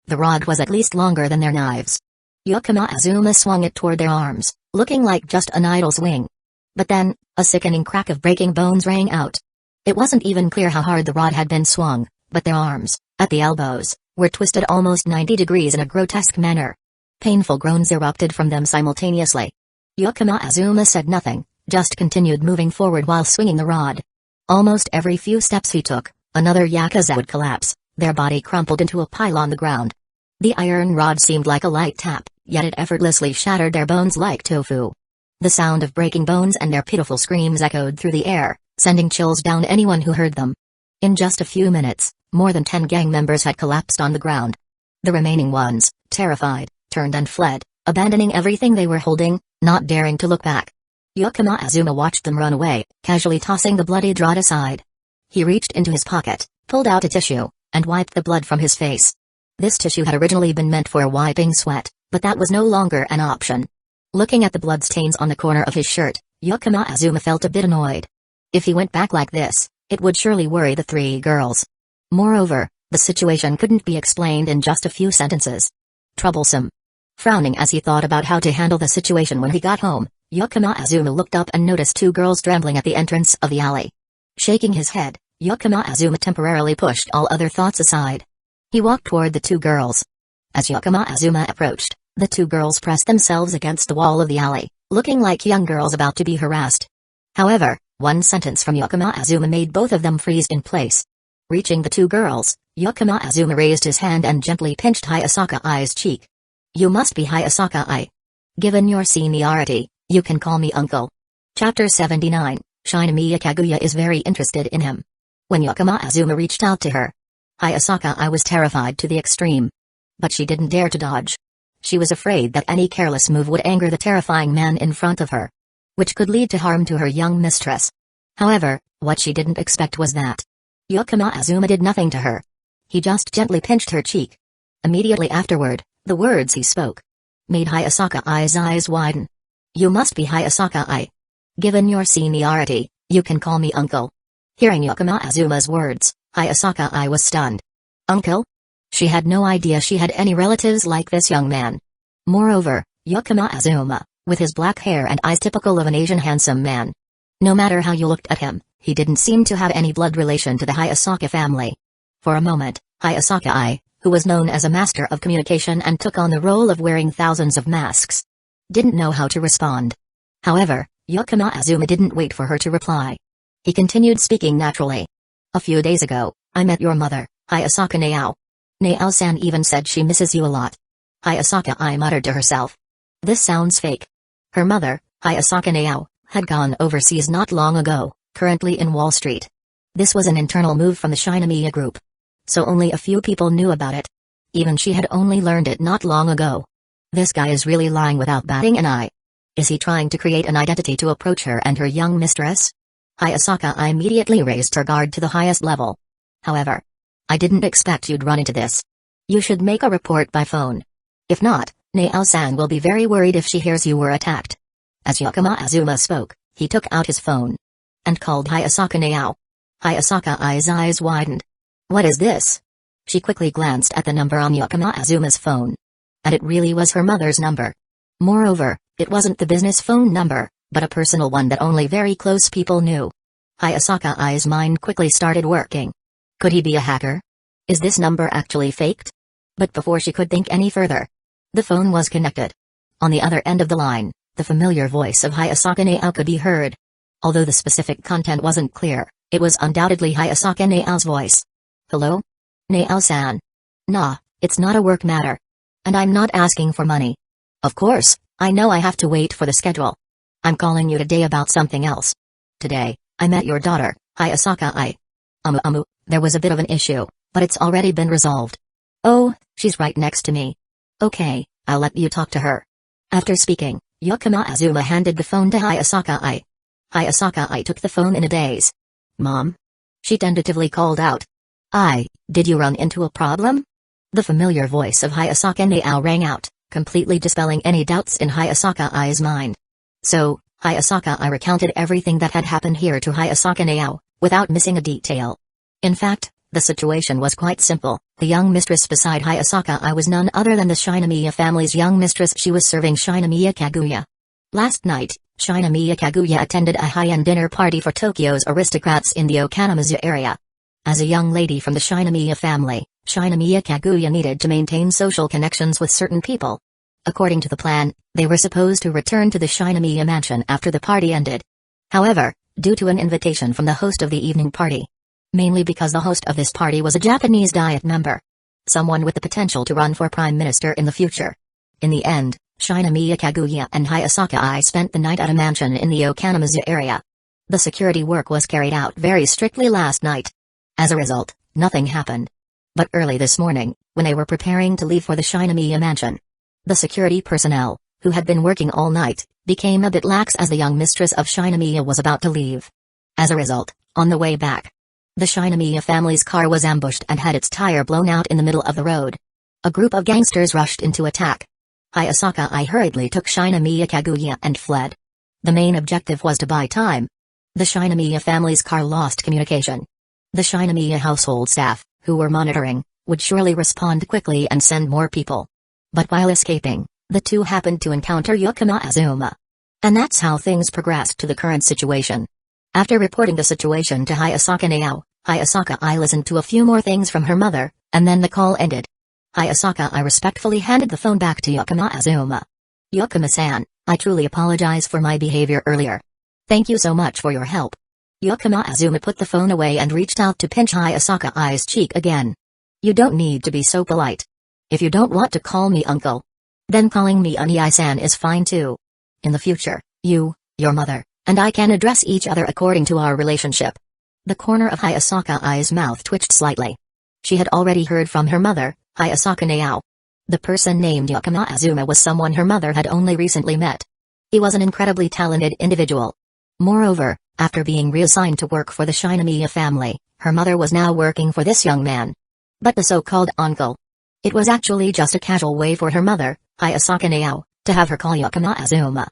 The rod was at least longer than their knives. Yukino-Azuma swung it toward their arms, looking like just an idle's wing. But then, a sickening crack of breaking bones rang out. It wasn't even clear how hard the rod had been swung, but their arms, at the elbows, were twisted almost 90 degrees in a grotesque manner. Painful groans erupted from them simultaneously. Yukino-Azuma said nothing, just continued moving forward while swinging the rod. Almost every few steps he took, another Yakuza would collapse, their body crumpled into a pile on the ground. The iron rod seemed like a light tap, yet it effortlessly shattered their bones like tofu. The sound of breaking bones and their pitiful screams echoed through the air, sending chills down anyone who heard them. In just a few minutes, more than 10 gang members had collapsed on the ground. The remaining ones, terrified, turned and fled, abandoning everything they were holding, not daring to look back. Yukino-Azuma watched them run away, casually tossing the bloodied rod aside. He reached into his pocket, pulled out a tissue, and wiped the blood from his face. This tissue had originally been meant for wiping sweat, but that was no longer an option. Looking at the bloodstains on the corner of his shirt, Yukino-Azuma felt a bit annoyed. If he went back like this, it would surely worry the 3 girls. Moreover, the situation couldn't be explained in just a few sentences. Troublesome. Frowning as he thought about how to handle the situation when he got home, Yukino-Azuma looked up and noticed 2 girls trembling at the entrance of the alley. Shaking his head, Yukino-Azuma temporarily pushed all other thoughts aside. He walked toward the 2 girls. As Yukino-Azuma approached, the 2 girls pressed themselves against the wall of the alley, looking like young girls about to be harassed. However, one sentence from Yukino-Azuma made both of them freeze in place. Reaching the 2 girls, Yukino Azuma raised his hand and gently pinched Hayasaka Ai's cheek. You must be Hayasaka Ai. Given your seniority, you can call me uncle. Chapter 79, Shinomiya Kaguya is very interested in him. When Yukino Azuma reached out to her, Hayasaka Ai was terrified to the extreme. But she didn't dare to dodge. She was afraid that any careless move would anger the terrifying man in front of her, which could lead to harm to her young mistress. However, what she didn't expect was that Yukino Azuma did nothing to her. He just gently pinched her cheek. Immediately afterward, the words he spoke made Hayasaka Ai's eyes widen. You must be Hayasaka Ai. Given your seniority, you can call me uncle. Hearing Yukino Azuma's words, Hayasaka Ai was stunned. Uncle? She had no idea she had any relatives like this young man. Moreover, Yukino Azuma, with his black hair and eyes typical of an Asian handsome man. No matter how you looked at him, he didn't seem to have any blood relation to the Hayasaka family. For a moment, Hayasaka Ai, who was known as a master of communication and took on the role of wearing thousands of masks, didn't know how to respond. However, Yukino Azuma didn't wait for her to reply. He continued speaking naturally. A few days ago, I met your mother, Hayasaka Naao. Naao-san even said she misses you a lot. Hayasaka Ai muttered to herself. This sounds fake. Her mother, Hayasaka Naao, had gone overseas not long ago, currently in Wall Street. This was an internal move from the Shinomiya group. So only a few people knew about it. Even she had only learned it not long ago. This guy is really lying without batting an eye. Is he trying to create an identity to approach her and her young mistress? Hayasaka Ai immediately raised her guard to the highest level. However, I didn't expect you'd run into this. You should make a report by phone. If not, Naao-san will be very worried if she hears you were attacked. As Yukino Azuma spoke, he took out his phone and called Hayasaka Naao. Hayasaka Ai's eyes widened. What is this? She quickly glanced at the number on Yukino Azuma's phone. And it really was her mother's number. Moreover, it wasn't the business phone number, but a personal one that only very close people knew. Hayasaka Ai's mind quickly started working. Could he be a hacker? Is this number actually faked? But before she could think any further, the phone was connected. On the other end of the line, the familiar voice of Hayasaka Naao could be heard. Although the specific content wasn't clear, it was undoubtedly Hayasaka Nao's voice. Hello? Naao-san. Nah, it's not a work matter. And I'm not asking for money. Of course, I know I have to wait for the schedule. I'm calling you today about something else. Today, I met your daughter, Hayasaka Ai. There was a bit of an issue, but it's already been resolved. Oh, she's right next to me. Okay, I'll let you talk to her. After speaking, Yukino Azuma handed the phone to Hayasaka Ai. Hayasaka Ai took the phone in a daze. Mom? She tentatively called out. Did you run into a problem? The familiar voice of Hayasaka Naao rang out, completely dispelling any doubts in Hayasaka Ai's mind. So, Hayasaka Ai recounted everything that had happened here to Hayasaka Naao, without missing a detail. In fact, the situation was quite simple. The young mistress beside Hayasaka Ai was none other than the Shinomiya family's young mistress. She was serving Shinomiya Kaguya. Last night, Shinomiya Kaguya attended a high-end dinner party for Tokyo's aristocrats in the Okanamuzu area. As a young lady from the Shinomiya family, Shinomiya Kaguya needed to maintain social connections with certain people. According to the plan, they were supposed to return to the Shinomiya mansion after the party ended. However, due to an invitation from the host of the evening party, mainly because the host of this party was a Japanese Diet member, someone with the potential to run for prime minister in the future. In the end, Shinomiya Kaguya and Hayasaka Ai spent the night at a mansion in the Okanamuzu area. The security work was carried out very strictly last night. As a result, nothing happened. But early this morning, when they were preparing to leave for the Shinomiya mansion, the security personnel, who had been working all night, became a bit lax as the young mistress of Shinomiya was about to leave. As a result, on the way back, the Shinomiya family's car was ambushed and had its tire blown out in the middle of the road. A group of gangsters rushed into attack. Hayasaka Ai hurriedly took Shinomiya Kaguya and fled. The main objective was to buy time. The Shinomiya family's car lost communication. The Shinomiya household staff, who were monitoring, would surely respond quickly and send more people. But while escaping, the two happened to encounter Yukino Azuma. And that's how things progressed to the current situation. After reporting the situation to Hayasaka Naao, Hayasaka Ai listened to a few more things from her mother, and then the call ended. Hayasaka Ai respectfully handed the phone back to Yukino Azuma. Yukino-san, I truly apologize for my behavior earlier. Thank you so much for your help. Yukino Azuma put the phone away and reached out to pinch Hayasaka Ai's cheek again. You don't need to be so polite. If you don't want to call me uncle, then calling me Unii-san is fine too. In the future, you, your mother, and I can address each other according to our relationship." The corner of Hayasaka Ai's mouth twitched slightly. She had already heard from her mother, Hayasaka Naao. The person named Yakama Azuma was someone her mother had only recently met. He was an incredibly talented individual. Moreover, after being reassigned to work for the Shinomiya family, her mother was now working for this young man. But the so-called uncle. It was actually just a casual way for her mother, Hayasaka Naao, to have her call Yakama Azuma.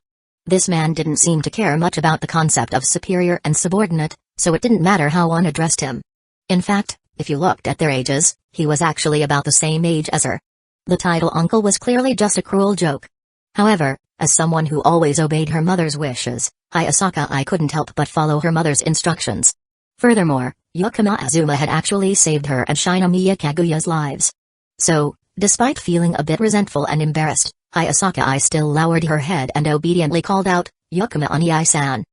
This man didn't seem to care much about the concept of superior and subordinate, so it didn't matter how one addressed him. In fact, if you looked at their ages, he was actually about the same age as her. The title uncle was clearly just a cruel joke. However, as someone who always obeyed her mother's wishes, Hayasaka Ai couldn't help but follow her mother's instructions. Furthermore, Yakama Azuma had actually saved her and Shinomiya Kaguya's lives. So, despite feeling a bit resentful and embarrassed, Hayasaka Ai still lowered her head and obediently called out, "Yakama Unii-san."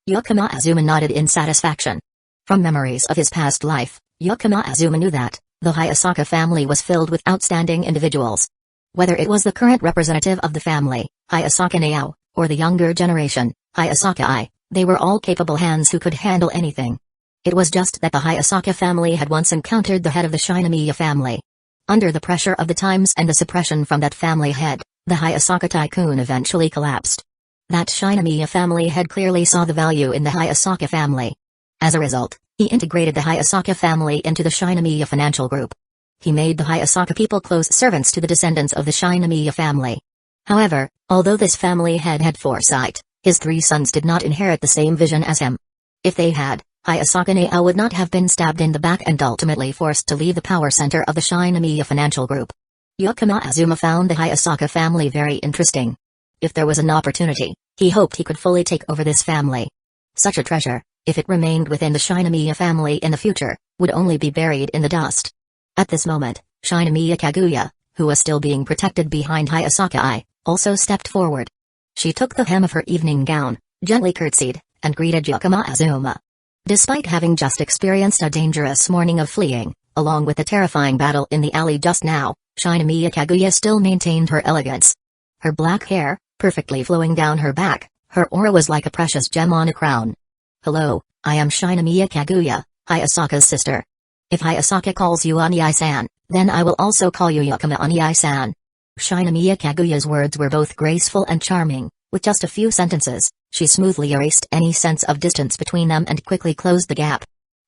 Yakama Azuma nodded in satisfaction. From memories of his past life, Yakama Azuma knew that the Hayasaka family was filled with outstanding individuals. Whether it was the current representative of the family, Hayasaka Naao, or the younger generation, Hayasaka Ai, they were all capable hands who could handle anything. It was just that the Hayasaka family had once encountered the head of the Shinomiya family. Under the pressure of the times and the suppression from that family head, the Hayasaka tycoon eventually collapsed. That Shinomiya family head clearly saw the value in the Hayasaka family. As a result, he integrated the Hayasaka family into the Shinomiya financial group. He made the Hayasaka people close servants to the descendants of the Shinomiya family. However, although this family head had foresight, his three sons did not inherit the same vision as him. If they had, Hayasaka Naao would not have been stabbed in the back and ultimately forced to leave the power center of the Shinomiya financial group. Yakama Azuma found the Hayasaka family very interesting. If there was an opportunity, he hoped he could fully take over this family. Such a treasure, if it remained within the Shinomiya family in the future, would only be buried in the dust. At this moment, Shinomiya Kaguya, who was still being protected behind Hayasaka Ai, also stepped forward. She took the hem of her evening gown, gently curtsied, and greeted Yakama Azuma. Despite having just experienced a dangerous morning of fleeing, along with a terrifying battle in the alley just now, Shinomiya Kaguya still maintained her elegance. Her black hair, perfectly flowing down her back, her aura was like a precious gem on a crown. "Hello, I am Shinomiya Kaguya, Hayasaka's sister. If Hayasaka calls you Unii-san, then I will also call you Yakama Unii-san." Shinomiya Kaguya's words were both graceful and charming. With just a few sentences, she smoothly erased any sense of distance between them and quickly closed the gap.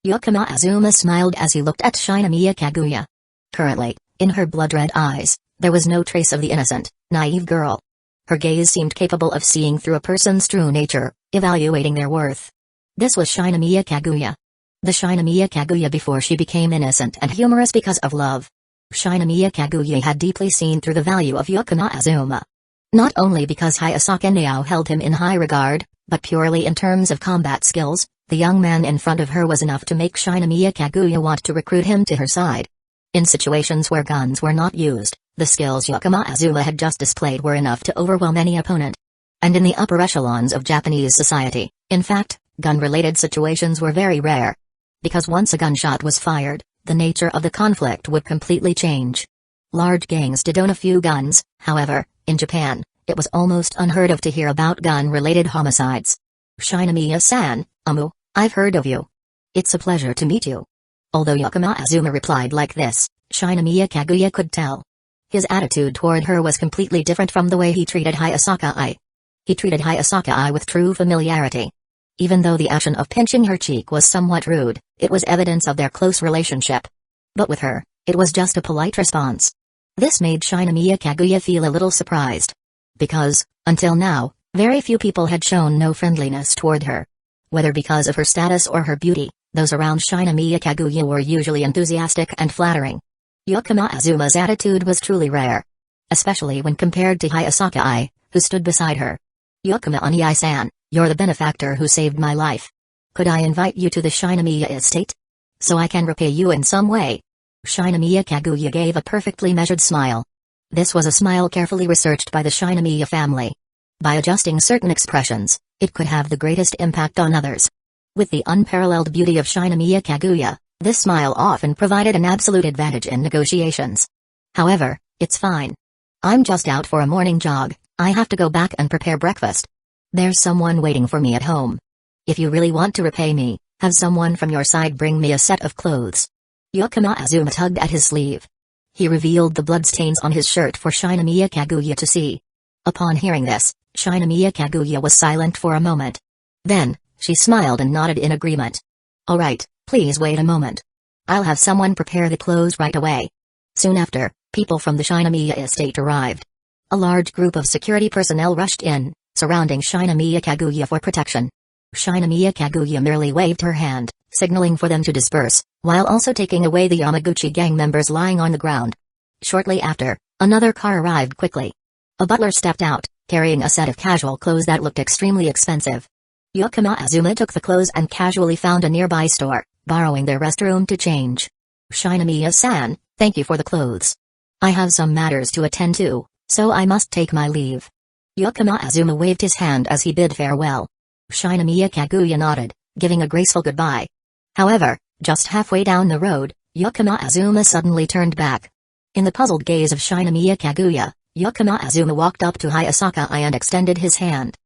Yakama Azuma smiled as he looked at Shinomiya Kaguya. Currently, in her blood-red eyes, there was no trace of the innocent, naive girl. Her gaze seemed capable of seeing through a person's true nature, evaluating their worth. This was Shinomiya Kaguya. The Shinomiya Kaguya before she became innocent and humorous because of love. Shinomiya Kaguya had deeply seen through the value of Yakama Azuma. Not only because Hayasaka Naao held him in high regard, but purely in terms of combat skills, the young man in front of her was enough to make Shinomiya Kaguya want to recruit him to her side. In situations where guns were not used, the skills Yakama Azuma had just displayed were enough to overwhelm any opponent. And in the upper echelons of Japanese society, in fact, gun-related situations were very rare. Because once a gunshot was fired, the nature of the conflict would completely change. Large gangs did own a few guns, however, in Japan, it was almost unheard of to hear about gun-related homicides. "Shinomiya-san, I've heard of you. It's a pleasure to meet you." Although Yakama Azuma replied like this, Shinomiya Kaguya could tell. His attitude toward her was completely different from the way he treated Hayasaka Ai. He treated Hayasaka Ai with true familiarity. Even though the action of pinching her cheek was somewhat rude, it was evidence of their close relationship. But with her, it was just a polite response. This made Shinomiya Kaguya feel a little surprised. Because, until now, very few people had shown no friendliness toward her. Whether because of her status or her beauty, those around Shinomiya Kaguya were usually enthusiastic and flattering. Yakama Azuma's attitude was truly rare. Especially when compared to Hayasaka Ai, who stood beside her. "Yakama Unii-san, you're the benefactor who saved my life. Could I invite you to the Shinomiya estate? So I can repay you in some way?" Shinomiya Kaguya gave a perfectly measured smile. This was a smile carefully researched by the Shinomiya family. By adjusting certain expressions, it could have the greatest impact on others. With the unparalleled beauty of Shinomiya Kaguya, This smile often provided an absolute advantage in negotiations. However, it's fine. I'm just out for a morning jog, I have to go back and prepare breakfast. There's someone waiting for me at home. If you really want to repay me, have someone from your side bring me a set of clothes. Yukino Azuma tugged at his sleeve. He revealed the bloodstains on his shirt for Shinomiya Kaguya to see. Upon hearing this, Shinomiya Kaguya was silent for a moment. Then, she smiled and nodded in agreement. Alright, please wait a moment. I'll have someone prepare the clothes right away. Soon after, people from the Shinomiya estate arrived. A large group of security personnel rushed in, surrounding Shinomiya Kaguya for protection. Shinomiya Kaguya merely waved her hand, signaling for them to disperse, while also taking away the Yamaguchi gang members lying on the ground. Shortly after, another car arrived quickly. A butler stepped out, carrying a set of casual clothes that looked extremely expensive. Yukino Azuma took the clothes and casually found a nearby store, borrowing their restroom to change. Shinomiya-san, thank you for the clothes. I have some matters to attend to, so I must take my leave. Yukino Azuma waved his hand as he bid farewell. Shinomiya Kaguya nodded, giving a graceful goodbye. However, just halfway down the road, Yukino Azuma suddenly turned back. In the puzzled gaze of Shinomiya Kaguya, Yukino Azuma walked up to Hayasaka and extended his hand.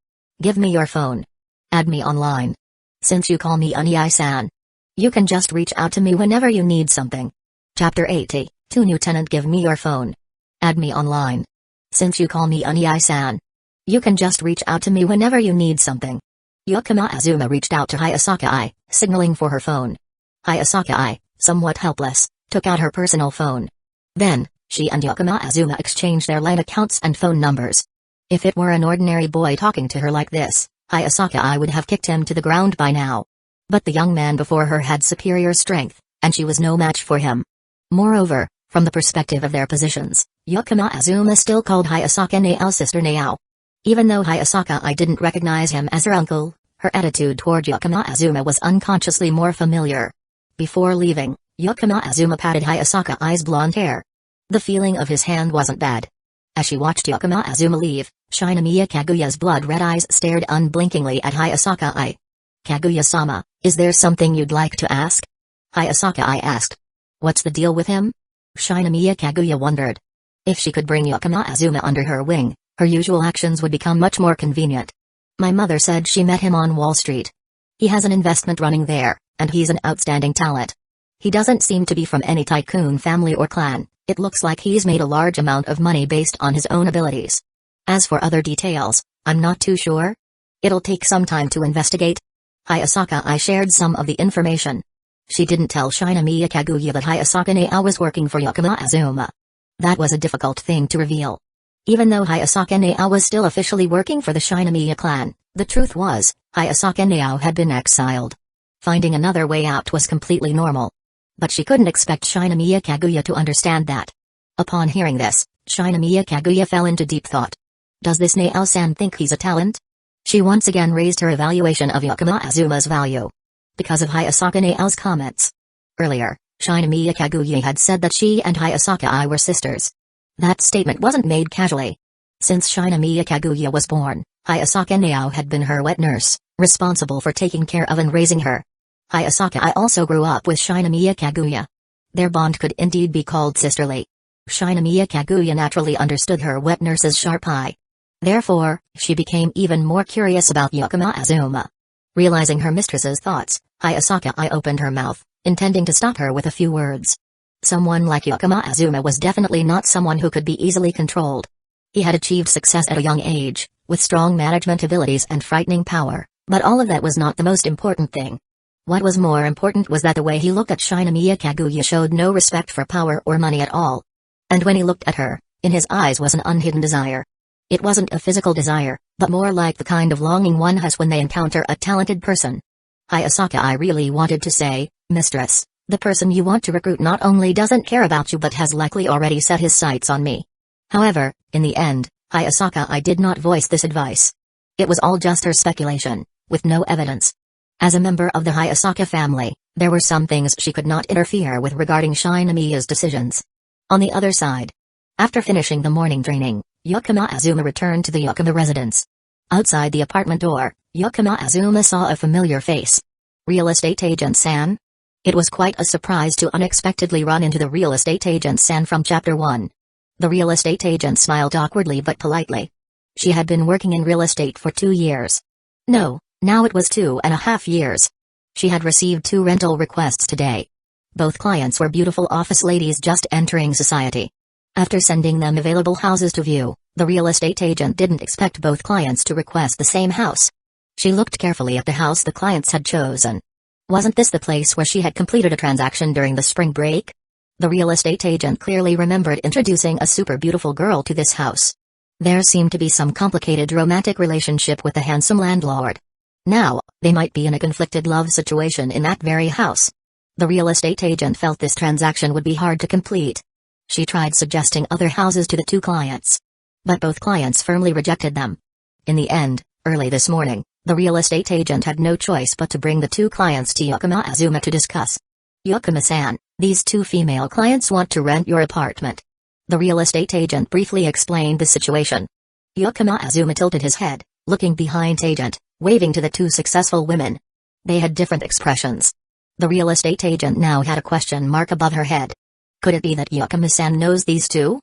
Give me your phone. Add me online. Since you call me Unii-san, you can just reach out to me whenever you need something. Chapter 80, to Lieutenant, give me your phone. Add me online. Since you call me Unii-san, you can just reach out to me whenever you need something. Yukino Azuma reached out to Hayasaka, signaling for her phone. Hayasaka, somewhat helpless, took out her personal phone. Then, she and Yukino Azuma exchanged their line accounts and phone numbers. If it were an ordinary boy talking to her like this, Hayasaka would have kicked him to the ground by now. But the young man before her had superior strength, and she was no match for him. Moreover, from the perspective of their positions, Yukino Azuma still called Hayasaka Nao's sister Nao. Even though Hayasaka didn't recognize him as her uncle, her attitude toward Yukino Azuma was unconsciously more familiar. Before leaving, Yukino Azuma patted Hayasaka's blonde hair. The feeling of his hand wasn't bad. As she watched Yukino Azuma leave, Shinomiya Kaguya's blood-red eyes stared unblinkingly at Hayasaka. Kaguya-sama, is there something you'd like to ask? Hayasaka asked. What's the deal with him? Shinomiya Kaguya wondered. If she could bring Yukino Azuma under her wing, her usual actions would become much more convenient. My mother said she met him on Wall Street. He has an investment running there, and he's an outstanding talent. He doesn't seem to be from any tycoon family or clan. It looks like he's made a large amount of money based on his own abilities. As for other details, I'm not too sure. It'll take some time to investigate. Hayasaka shared some of the information. She didn't tell Shinomiya Kaguya that Hayasaka Nao was working for Yukino Azuma. That was a difficult thing to reveal. Even though Hayasaka Nao was still officially working for the Shinomiya clan, the truth was, Hayasaka Nao had been exiled. Finding another way out was completely normal. But she couldn't expect Shinomiya Kaguya to understand that. Upon hearing this, Shinomiya Kaguya fell into deep thought. Does this Nao-san think he's a talent? She once again raised her evaluation of Yukino Azuma's value. Because of Hayasaka Nao's comments. Earlier, Shinomiya Kaguya had said that she and Hayasaka were sisters. That statement wasn't made casually. Since Shinomiya Kaguya was born, Hayasaka Nao had been her wet nurse, responsible for taking care of and raising her. Hayasaka also grew up with Shinomiya Kaguya. Their bond could indeed be called sisterly. Shinomiya Kaguya naturally understood her wet nurse's sharp eye. Therefore, she became even more curious about Yukino Azuma. Realizing her mistress's thoughts, Hayasaka opened her mouth, intending to stop her with a few words. Someone like Yukino Azuma was definitely not someone who could be easily controlled. He had achieved success at a young age, with strong management abilities and frightening power, but all of that was not the most important thing. What was more important was that the way he looked at Shinomiya Kaguya showed no respect for power or money at all. And when he looked at her, in his eyes was an unhidden desire. It wasn't a physical desire, but more like the kind of longing one has when they encounter a talented person. Hayasaka really wanted to say, Mistress, the person you want to recruit not only doesn't care about you but has likely already set his sights on me. However, in the end, Hayasaka did not voice this advice. It was all just her speculation, with no evidence. As a member of the Hayasaka family, there were some things she could not interfere with regarding Shinomiya's decisions. On the other side, after finishing the morning training, Yukino Azuma returned to the Yukino residence. Outside the apartment door, Yukino Azuma saw a familiar face. Real estate agent San? It was quite a surprise to unexpectedly run into the real estate agent San from Chapter 1. The real estate agent smiled awkwardly but politely. She had been working in real estate for 2 years. No, now it was 2.5 years. She had received 2 rental requests today. Both clients were beautiful office ladies just entering society. After sending them available houses to view, the real estate agent didn't expect both clients to request the same house. She looked carefully at the house the clients had chosen. Wasn't this the place where she had completed a transaction during the spring break? The real estate agent clearly remembered introducing a super beautiful girl to this house. There seemed to be some complicated romantic relationship with the handsome landlord. Now, they might be in a conflicted love situation in that very house. The real estate agent felt this transaction would be hard to complete. She tried suggesting other houses to the 2 clients. But both clients firmly rejected them. In the end, early this morning, the real estate agent had no choice but to bring the 2 clients to Yukino Azuma to discuss. Yukino-san, these 2 female clients want to rent your apartment. The real estate agent briefly explained the situation. Yukino Azuma tilted his head, looking behind agent, waving to the 2 successful women. They had different expressions. The real estate agent now had a question mark above her head. Could it be that Yukino-san knows these 2?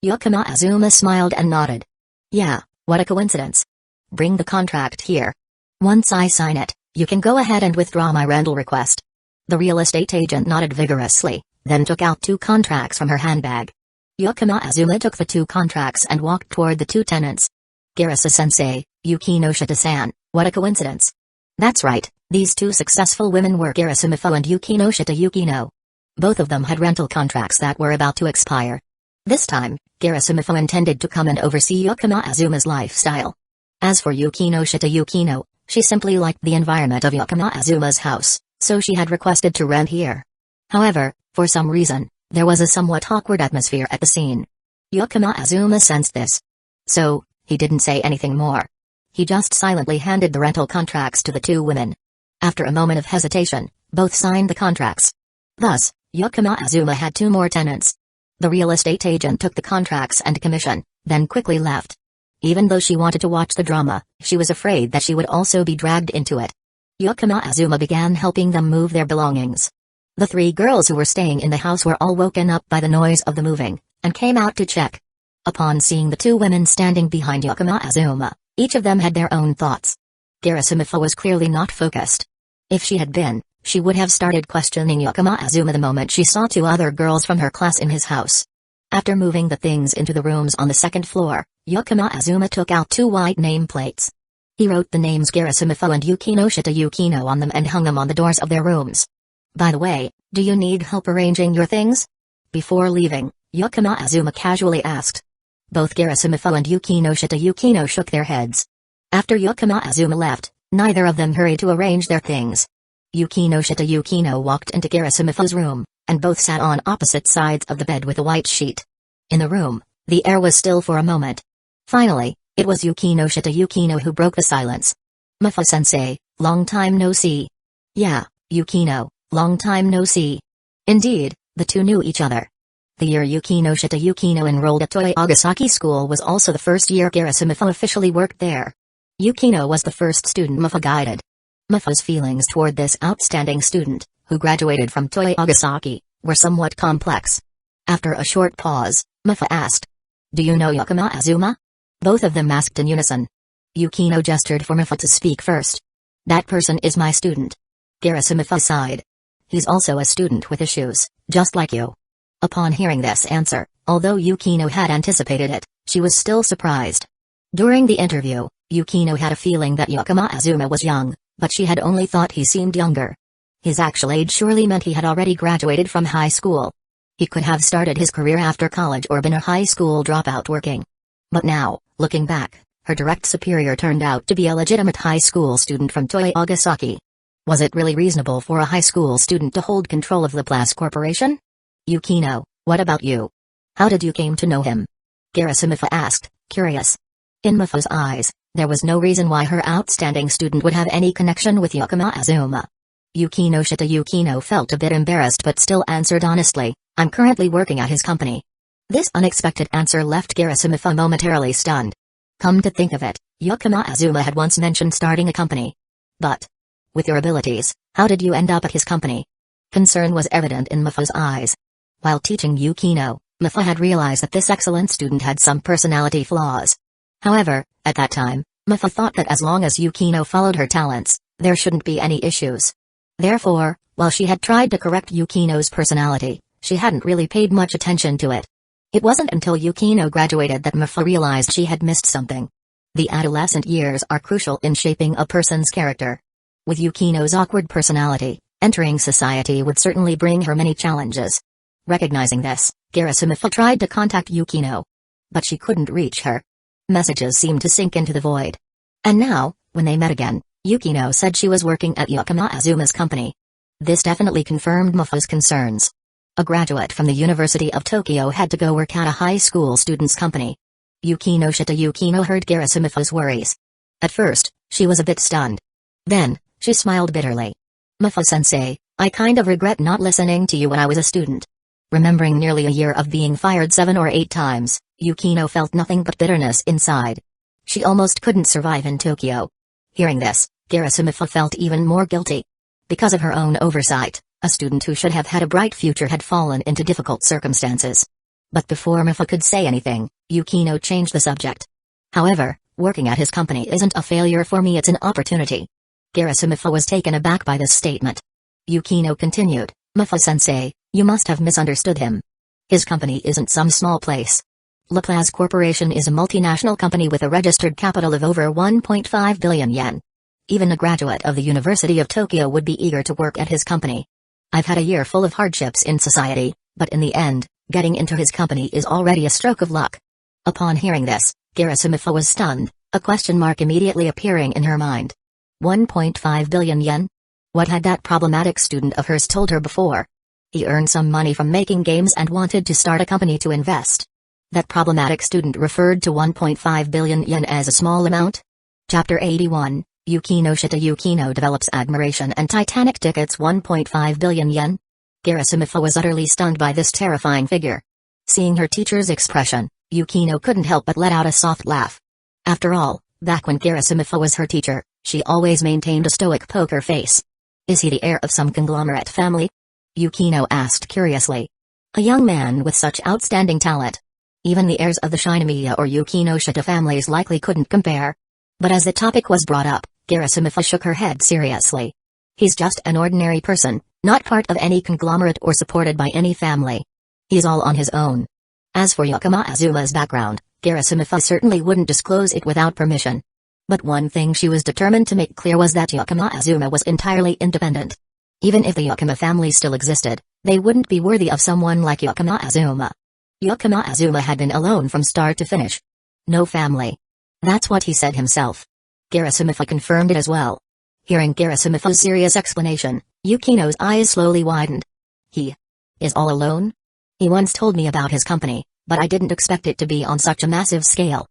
Yukino Azuma smiled and nodded. Yeah, what a coincidence. Bring the contract here. Once I sign it, you can go ahead and withdraw my rental request. The real estate agent nodded vigorously, then took out 2 contracts from her handbag. Yukino Azuma took the 2 contracts and walked toward the 2 tenants. Girasa-sensei, Yukino Shita-san, what a coincidence. That's right, these 2 successful women were Girasa Mifo and Yukino Shita Yukino. Both of them had rental contracts that were about to expire. This time, Girasa Mifo intended to come and oversee Yukino Azuma's lifestyle. As for Yukino Shita Yukino, she simply liked the environment of Yukino Azuma's house, so she had requested to rent here. However, for some reason, there was a somewhat awkward atmosphere at the scene. Yukino Azuma sensed this. So, he didn't say anything more. He just silently handed the rental contracts to the 2 women. After a moment of hesitation, both signed the contracts. Thus, Yukino Azuma had 2 more tenants. The real estate agent took the contracts and commission, then quickly left. Even though she wanted to watch the drama, she was afraid that she would also be dragged into it. Yukino Azuma began helping them move their belongings. The 3 girls who were staying in the house were all woken up by the noise of the moving, and came out to check. Upon seeing the 2 women standing behind Yukino Azuma, each of them had their own thoughts. Girasa Mifo was clearly not focused. If she had been, she would have started questioning Yukino Azuma the moment she saw 2 other girls from her class in his house. After moving the things into the rooms on the 2nd floor, Yukino Azuma took out 2 white nameplates. He wrote the names Girasa Mifo and Yukino Shita Yukino on them and hung them on the doors of their rooms. By the way, do you need help arranging your things? Before leaving, Yukino Azuma casually asked. Both Girasa Mifo and Yukino Shita Yukino shook their heads. After Yukino Azuma left, neither of them hurried to arrange their things. Yukino Shita Yukino walked into Girasa Mifo's room, and both sat on opposite sides of the bed with a white sheet. In the room, the air was still for a moment. Finally, it was Yukino Shita Yukino who broke the silence. Mifo-sensei, long time no see. Yeah, Yukino, long time no see. Indeed, the 2 knew each other. The year Yukino Shita Yukino enrolled at Toei Agasaki School was also the first year Girasa Mifo officially worked there. Yukino was the first student Mifo guided. Mifo's feelings toward this outstanding student, who graduated from Toei Agasaki, were somewhat complex. After a short pause, Mifo asked, "Do you know Yukino Azuma?" Both of them asked in unison. Yukino gestured for Mifo to speak first. "That person is my student." Girasa Mifo sighed. "He's also a student with issues, just like you." Upon hearing this answer, although Yukino had anticipated it, she was still surprised. During the interview, Yukino had a feeling that Yukino Azuma was young, but she had only thought he seemed younger. His actual age surely meant he had already graduated from high school. He could have started his career after college or been a high school dropout working. But now, looking back, her direct superior turned out to be a legitimate high school student from Toei Agasaki. Was it really reasonable for a high school student to hold control of the Lelas Corporation? "Yukino, what about you? How did you came to know him?" Girasa Mifo asked, curious. In Mifo's eyes, there was no reason why her outstanding student would have any connection with Yukino Azuma. Yukino Shita Yukino felt a bit embarrassed but still answered honestly, "I'm currently working at his company." This unexpected answer left Girasa Mifo momentarily stunned. Come to think of it, Yukino Azuma had once mentioned starting a company. But, with your abilities, how did you end up at his company? Concern was evident in Mifu's eyes. While teaching Yukino, Mifu had realized that this excellent student had some personality flaws. However, at that time, Mifu thought that as long as Yukino followed her talents, there shouldn't be any issues. Therefore, while she had tried to correct Yukino's personality, she hadn't really paid much attention to it. It wasn't until Yukino graduated that Mifu realized she had missed something. The adolescent years are crucial in shaping a person's character. With Yukino's awkward personality, entering society would certainly bring her many challenges. Recognizing this, Mifu tried to contact Yukino. But she couldn't reach her. Messages seemed to sink into the void. And now, when they met again, Yukino said she was working at Azuma's company. This definitely confirmed Mifu's concerns. A graduate from the University of Tokyo had to go work at a high school student's company. Yukino heard Mifu's worries. At first, she was a bit stunned. Then, she smiled bitterly. Mifu-sensei, I kind of regret not listening to you when I was a student. Remembering nearly a year of being fired 7 or 8 times, Yukino felt nothing but bitterness inside. She almost couldn't survive in Tokyo. Hearing this, Mifu felt even more guilty. Because of her own oversight, a student who should have had a bright future had fallen into difficult circumstances. But before Mifu could say anything, Yukino changed the subject. However, working at his company isn't a failure for me, it's an opportunity. Mifu was taken aback by this statement. Yukino continued, Mifu-sensei, you must have misunderstood him. His company isn't some small place. Lelas Corporation is a multinational company with a registered capital of over 1.5 billion yen. Even a graduate of the University of Tokyo would be eager to work at his company. I've had a year full of hardships in society, but in the end, getting into his company is already a stroke of luck. Upon hearing this, Mifu was stunned, a question mark immediately appearing in her mind. 1.5 billion yen? What had that problematic student of hers told her before? He earned some money from making games and wanted to start a company to invest. That problematic student referred to 1.5 billion yen as a small amount? Chapter 81, Yukino develops admiration and Titanic tickets 1.5 billion yen? Mifu was utterly stunned by this terrifying figure. Seeing her teacher's expression, Yukino couldn't help but let out a soft laugh. After all, back when Mifu was her teacher, she always maintained a stoic poker face. Is he the heir of some conglomerate family? Yukino asked curiously. A young man with such outstanding talent. Even the heirs of the Shinomiya or Yukino families likely couldn't compare. But as the topic was brought up, Mifu shook her head seriously. He's just an ordinary person, not part of any conglomerate or supported by any family. He's all on his own. As for Azuma's background, Mifu certainly wouldn't disclose it without permission. But one thing she was determined to make clear was that Azuma was entirely independent. Even if the Yukino family still existed, they wouldn't be worthy of someone like Azuma. Azuma had been alone from start to finish. No family. That's what he said himself. Mifu confirmed it as well. Hearing Mifu's serious explanation, Yukino's eyes slowly widened. He is all alone? He once told me about his company, but I didn't expect it to be on such a massive scale.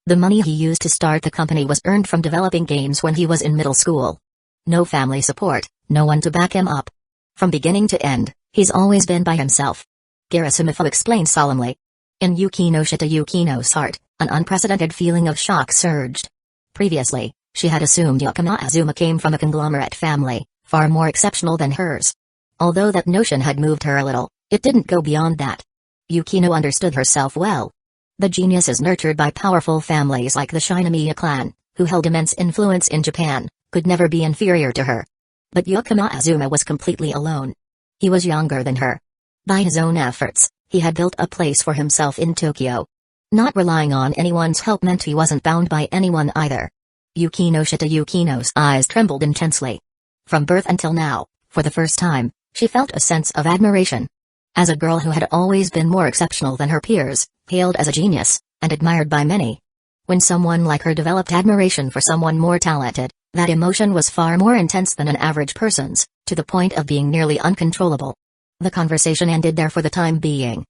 The money he used to start the company was earned from developing games when he was in middle school. No family support, no one to back him up. From beginning to end, he's always been by himself. Mifu explained solemnly. In Yukino's heart, an unprecedented feeling of shock surged. Previously, she had assumed Azuma came from a conglomerate family, far more exceptional than hers. Although that notion had moved her a little, it didn't go beyond that. Yukino understood herself well. The geniuses nurtured by powerful families like the Shinomiya clan, who held immense influence in Japan, could never be inferior to her. But Azuma was completely alone. He was younger than her. By his own efforts, he had built a place for himself in Tokyo. Not relying on anyone's help meant he wasn't bound by anyone either. Yukino's eyes trembled intensely. From birth until now, for the first time, she felt a sense of admiration. As a girl who had always been more exceptional than her peers, hailed as a genius, and admired by many. When someone like her developed admiration for someone more talented, that emotion was far more intense than an average person's, to the point of being nearly uncontrollable. The conversation ended there for the time being.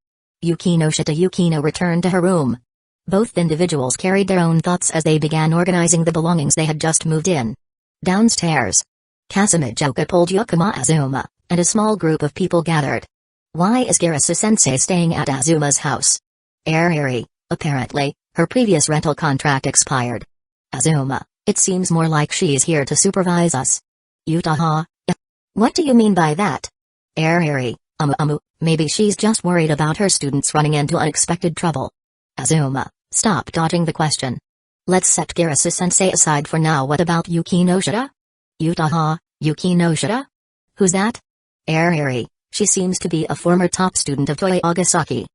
Yukino returned to her room. Both individuals carried their own thoughts as they began organizing the belongings they had just moved in. Downstairs, Kasumijoka pulled Azuma, and a small group of people gathered. Why is Sensei staying at Azuma's house? Ariri, apparently, her previous rental contract expired. Azuma, it seems more like she's here to supervise us. Utaha? What do you mean by that? Ariri, maybe she's just worried about her students running into unexpected trouble. Azuma, stop dodging the question. Let's set Garasu-sensei aside for now. What about Yukino Shida? Utaha, Yukino Shida? Who's that? Ariri, she seems to be a former top student of Toei Agasaki.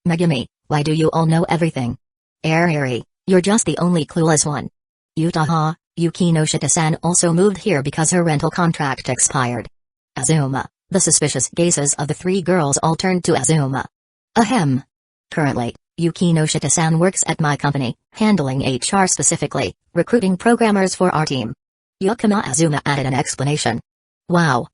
Megumi, why do you all know everything? Ariri, you're just the only clueless one. Utaha, Yukino Shida-san also moved here because her rental contract expired. Azuma, the suspicious gazes of the three girls all turned to Azuma. Ahem. Currently, Yukino Shida-san works at my company, handling HR specifically, recruiting programmers for our team. Azuma added an explanation. Wow.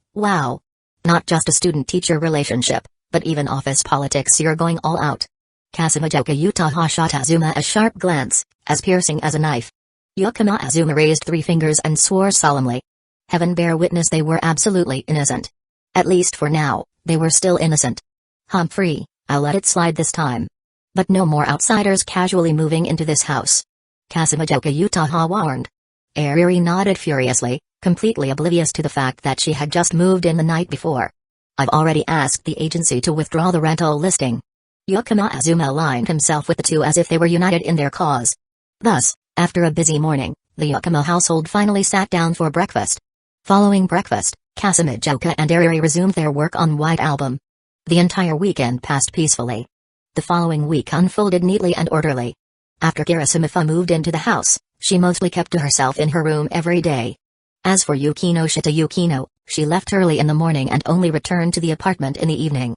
Not just a student-teacher relationship, but even office politics, you're going all out. Kasumijoka Utaha shot Azuma a sharp glance, as piercing as a knife. Azuma raised 3 fingers and swore solemnly. Heaven bear witness they were absolutely innocent. At least for now, they were still innocent. Humphrey, I'll let it slide this time. But no more outsiders casually moving into this house. Kasumijoka Utaha warned. Ariri nodded furiously, completely oblivious to the fact that she had just moved in the night before. I've already asked the agency to withdraw the rental listing. Azuma aligned himself with the two as if they were united in their cause. Thus, after a busy morning, the Yakima household finally sat down for breakfast. Following breakfast, Kasumijoka and Ariri resumed their work on White Album. The entire weekend passed peacefully. The following week unfolded neatly and orderly. After Kirisumifa moved into the house, she mostly kept to herself in her room every day. As for Yukino, she left early in the morning and only returned to the apartment in the evening.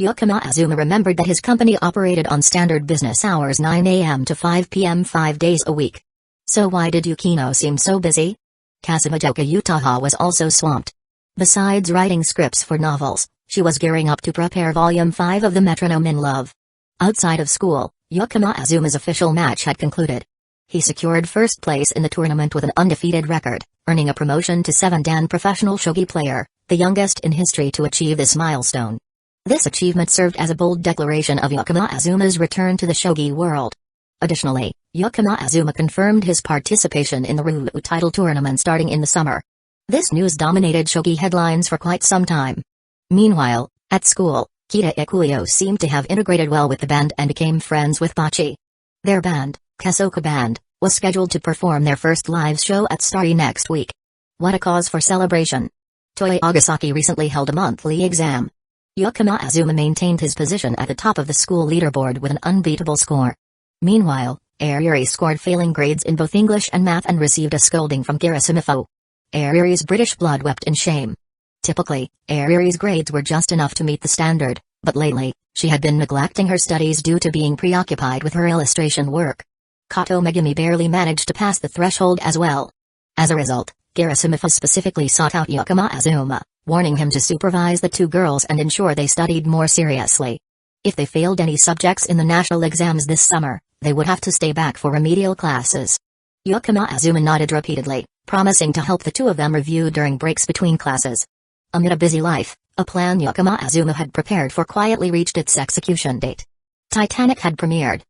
Azuma remembered that his company operated on standard business hours 9 a.m. to 5 p.m. 5 days a week. So why did Yukino seem so busy? Kasumijoka Utaha was also swamped. Besides writing scripts for novels, she was gearing up to prepare Volume 5 of The Metronome in Love. Outside of school, Azuma's official match had concluded. He secured first place in the tournament with an undefeated record, earning a promotion to 7th Dan professional shogi player, the youngest in history to achieve this milestone. This achievement served as a bold declaration of Azuma's return to the shogi world. Additionally, Azuma confirmed his participation in the Ryu title tournament starting in the summer. This news dominated shogi headlines for quite some time. Meanwhile, at school, Kita Ikuyo seemed to have integrated well with the band and became friends with Botchi. Their band, Kesoka Band, was scheduled to perform their first live show at Starsea next week. What a cause for celebration. Toei Agasaki recently held a monthly exam. Azuma maintained his position at the top of the school leaderboard with an unbeatable score. Meanwhile, Ariri scored failing grades in both English and math and received a scolding from Kirisumifa. Ariri's British blood wept in shame. Typically, Ariri's grades were just enough to meet the standard, but lately, she had been neglecting her studies due to being preoccupied with her illustration work. Kato Megumi barely managed to pass the threshold as well. As a result, Kirisumifa specifically sought out Azuma, warning him to supervise the two girls and ensure they studied more seriously. If they failed any subjects in the national exams this summer, they would have to stay back for remedial classes. Azuma nodded repeatedly, promising to help the two of them review during breaks between classes. Amid a busy life, a plan Azuma had prepared for quietly reached its execution date. Titanic had premiered.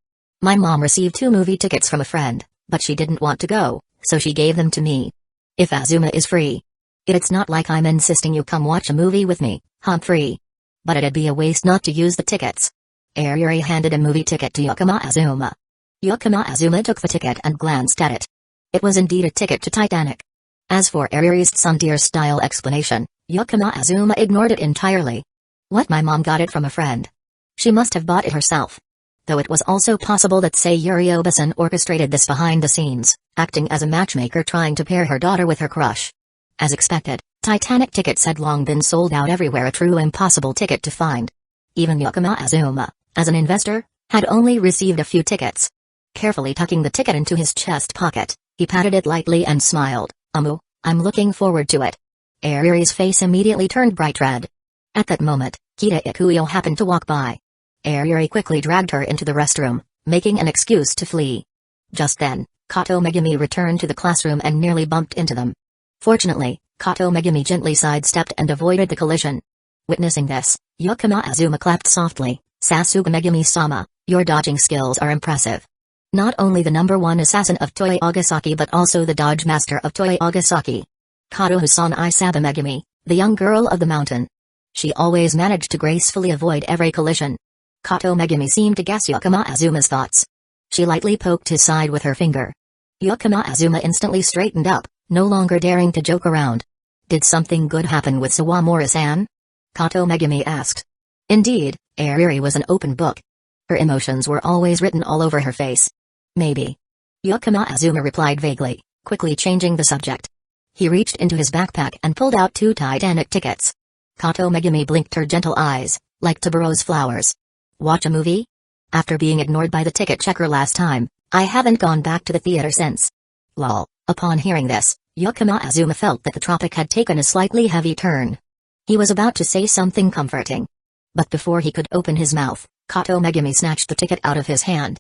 My mom received 2 movie tickets from a friend, but she didn't want to go, so she gave them to me. If Azuma is free. It's not like I'm insisting you come watch a movie with me, Humphrey. But it'd be a waste not to use the tickets. Ariri handed a movie ticket to Azuma. Azuma took the ticket and glanced at it. It was indeed a ticket to Titanic. As for Ariri's tsundere-style explanation, Azuma ignored it entirely. What, my mom got it from a friend? She must have bought it herself. Though it was also possible that Sayuri Obasan orchestrated this behind the scenes, acting as a matchmaker trying to pair her daughter with her crush. As expected, Titanic tickets had long been sold out everywhere, a true impossible ticket to find. Even Azuma, as an investor, had only received a few tickets. Carefully tucking the ticket into his chest pocket, he patted it lightly and smiled. I'm looking forward to it. Ariri's face immediately turned bright red. At that moment, Kita Ikuyo happened to walk by. Ariri quickly dragged her into the restroom, making an excuse to flee. Just then, Kato Megumi returned to the classroom and nearly bumped into them. Fortunately, Kato Megumi gently sidestepped and avoided the collision. Witnessing this, Azuma clapped softly. Sasuga Megumi-sama, your dodging skills are impressive. Not only the #1 assassin of Toei Agasaki but also the dodge master of Toei Agasaki. Kato Husan Isaba Megumi, the young girl of the mountain. She always managed to gracefully avoid every collision. Kato Megumi seemed to guess Yakama Azuma's thoughts. She lightly poked his side with her finger. Yakama Azuma instantly straightened up, no longer daring to joke around. Did something good happen with Sawamura-san? Kato Megumi asked. Indeed, Ariri was an open book. Her emotions were always written all over her face. Maybe. Yakama Azuma replied vaguely, quickly changing the subject. He reached into his backpack and pulled out 2 Titanic tickets. Kato Megumi blinked her gentle eyes, like tuberose flowers. Watch a movie? After being ignored by the ticket checker last time, I haven't gone back to the theater since. Lol. Upon hearing this, Yakama Azuma felt that the tropic had taken a slightly heavy turn. He was about to say something comforting. But before he could open his mouth, Kato Megumi snatched the ticket out of his hand.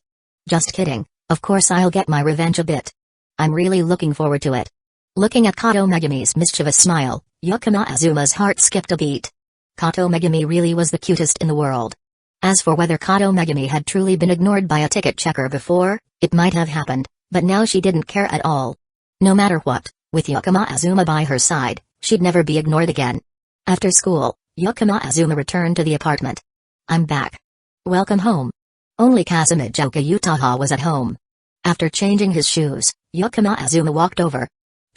Just kidding, of course I'll get my revenge a bit. I'm really looking forward to it. Looking at Kato Megumi's mischievous smile, Yakama Azuma's heart skipped a beat. Kato Megumi really was the cutest in the world. As for whether Kato Megumi had truly been ignored by a ticket checker before, it might have happened, but now she didn't care at all. No matter what, with Yakama Azuma by her side, she'd never be ignored again. After school, Yakama Azuma returned to the apartment. I'm back. Welcome home. Only Kasumijoka Utaha was at home. After changing his shoes, Yakama Azuma walked over.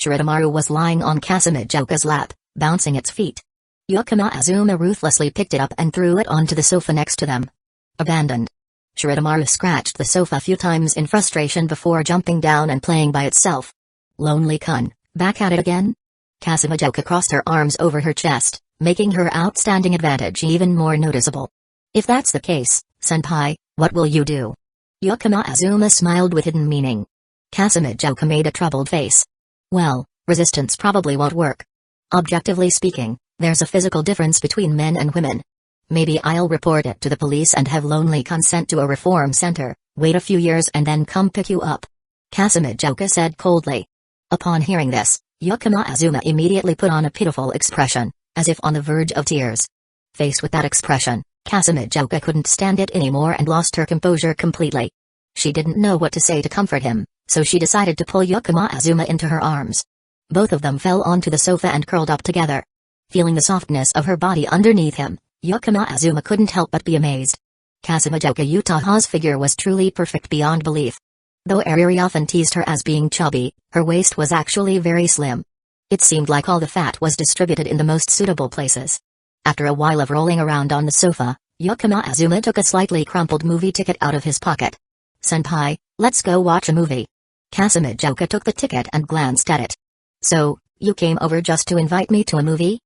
Shirotamaru was lying on Kasumijoka's lap, bouncing its feet. Yakama Azuma ruthlessly picked it up and threw it onto the sofa next to them. Abandoned. Shirotamaru scratched the sofa a few times in frustration before jumping down and playing by itself. Lonely Kun, back at it again? Kasumijoka crossed her arms over her chest, making her outstanding advantage even more noticeable. If that's the case, senpai, what will you do? Yakama Azuma smiled with hidden meaning. Kasumijoka made a troubled face. Well, resistance probably won't work. Objectively speaking, there's a physical difference between men and women. Maybe I'll report it to the police and have Lonely Kun sent to a reform center, wait a few years and then come pick you up. Kasumijoka said coldly. Upon hearing this, Yakama Azuma immediately put on a pitiful expression, as if on the verge of tears. Faced with that expression, Kasumijoka couldn't stand it anymore and lost her composure completely. She didn't know what to say to comfort him, so she decided to pull Yakama Azuma into her arms. Both of them fell onto the sofa and curled up together. Feeling the softness of her body underneath him, Yakama Azuma couldn't help but be amazed. Kasumijoka Utaha's figure was truly perfect beyond belief. Though Ariri often teased her as being chubby, her waist was actually very slim. It seemed like all the fat was distributed in the most suitable places. After a while of rolling around on the sofa, Yakama Azuma took a slightly crumpled movie ticket out of his pocket. Senpai, let's go watch a movie. Kasumijoka took the ticket and glanced at it. So, you came over just to invite me to a movie?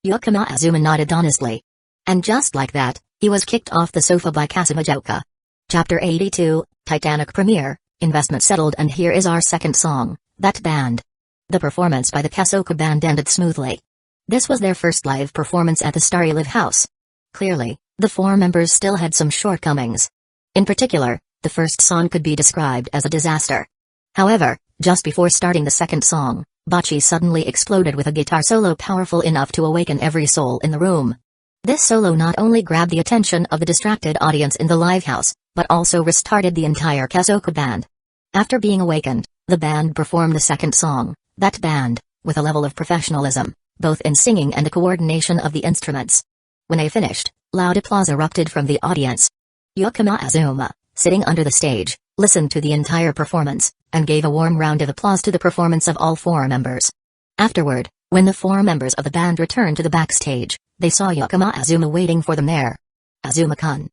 Yakama Azuma nodded honestly. And just like that, he was kicked off the sofa by Kasumijoka. Chapter 82, Titanic Premiere, Investment Settled, and here is our second song, That Band. The performance by the Kasoku Band ended smoothly. This was their first live performance at the Starry Live House. Clearly, the 4 members still had some shortcomings. In particular, the first song could be described as a disaster. However, just before starting the second song, Botchi suddenly exploded with a guitar solo powerful enough to awaken every soul in the room. This solo not only grabbed the attention of the distracted audience in the live house, but also restarted the entire Kasoku Band. After being awakened, the band performed the second song, That Band, with a level of professionalism, both in singing and the coordination of the instruments. When they finished, loud applause erupted from the audience. Yakama Azuma, sitting under the stage, listened to the entire performance, and gave a warm round of applause to the performance of all 4 members. Afterward, when the 4 members of the band returned to the backstage, they saw Yakama Azuma waiting for them there. Azuma-kun!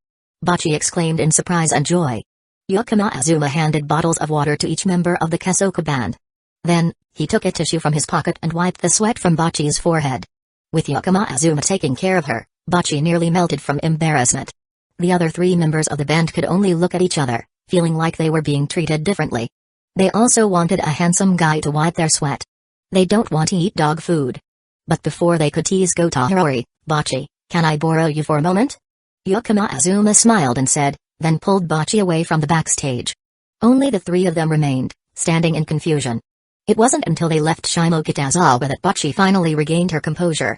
Botchi exclaimed in surprise and joy. Yakama Azuma handed bottles of water to each member of the Kasoku Band. Then, he took a tissue from his pocket and wiped the sweat from Botchi's forehead. With Yakama Azuma taking care of her, Botchi nearly melted from embarrassment. The other 3 members of the band could only look at each other, feeling like they were being treated differently. They also wanted a handsome guy to wipe their sweat. They don't want to eat dog food. But before they could tease Gotahirori, Botchi, can I borrow you for a moment? Yakama Azuma smiled and said, then pulled Botchi away from the backstage. Only the 3 of them remained, standing in confusion. It wasn't until they left Shimokitazawa that Botchi finally regained her composure.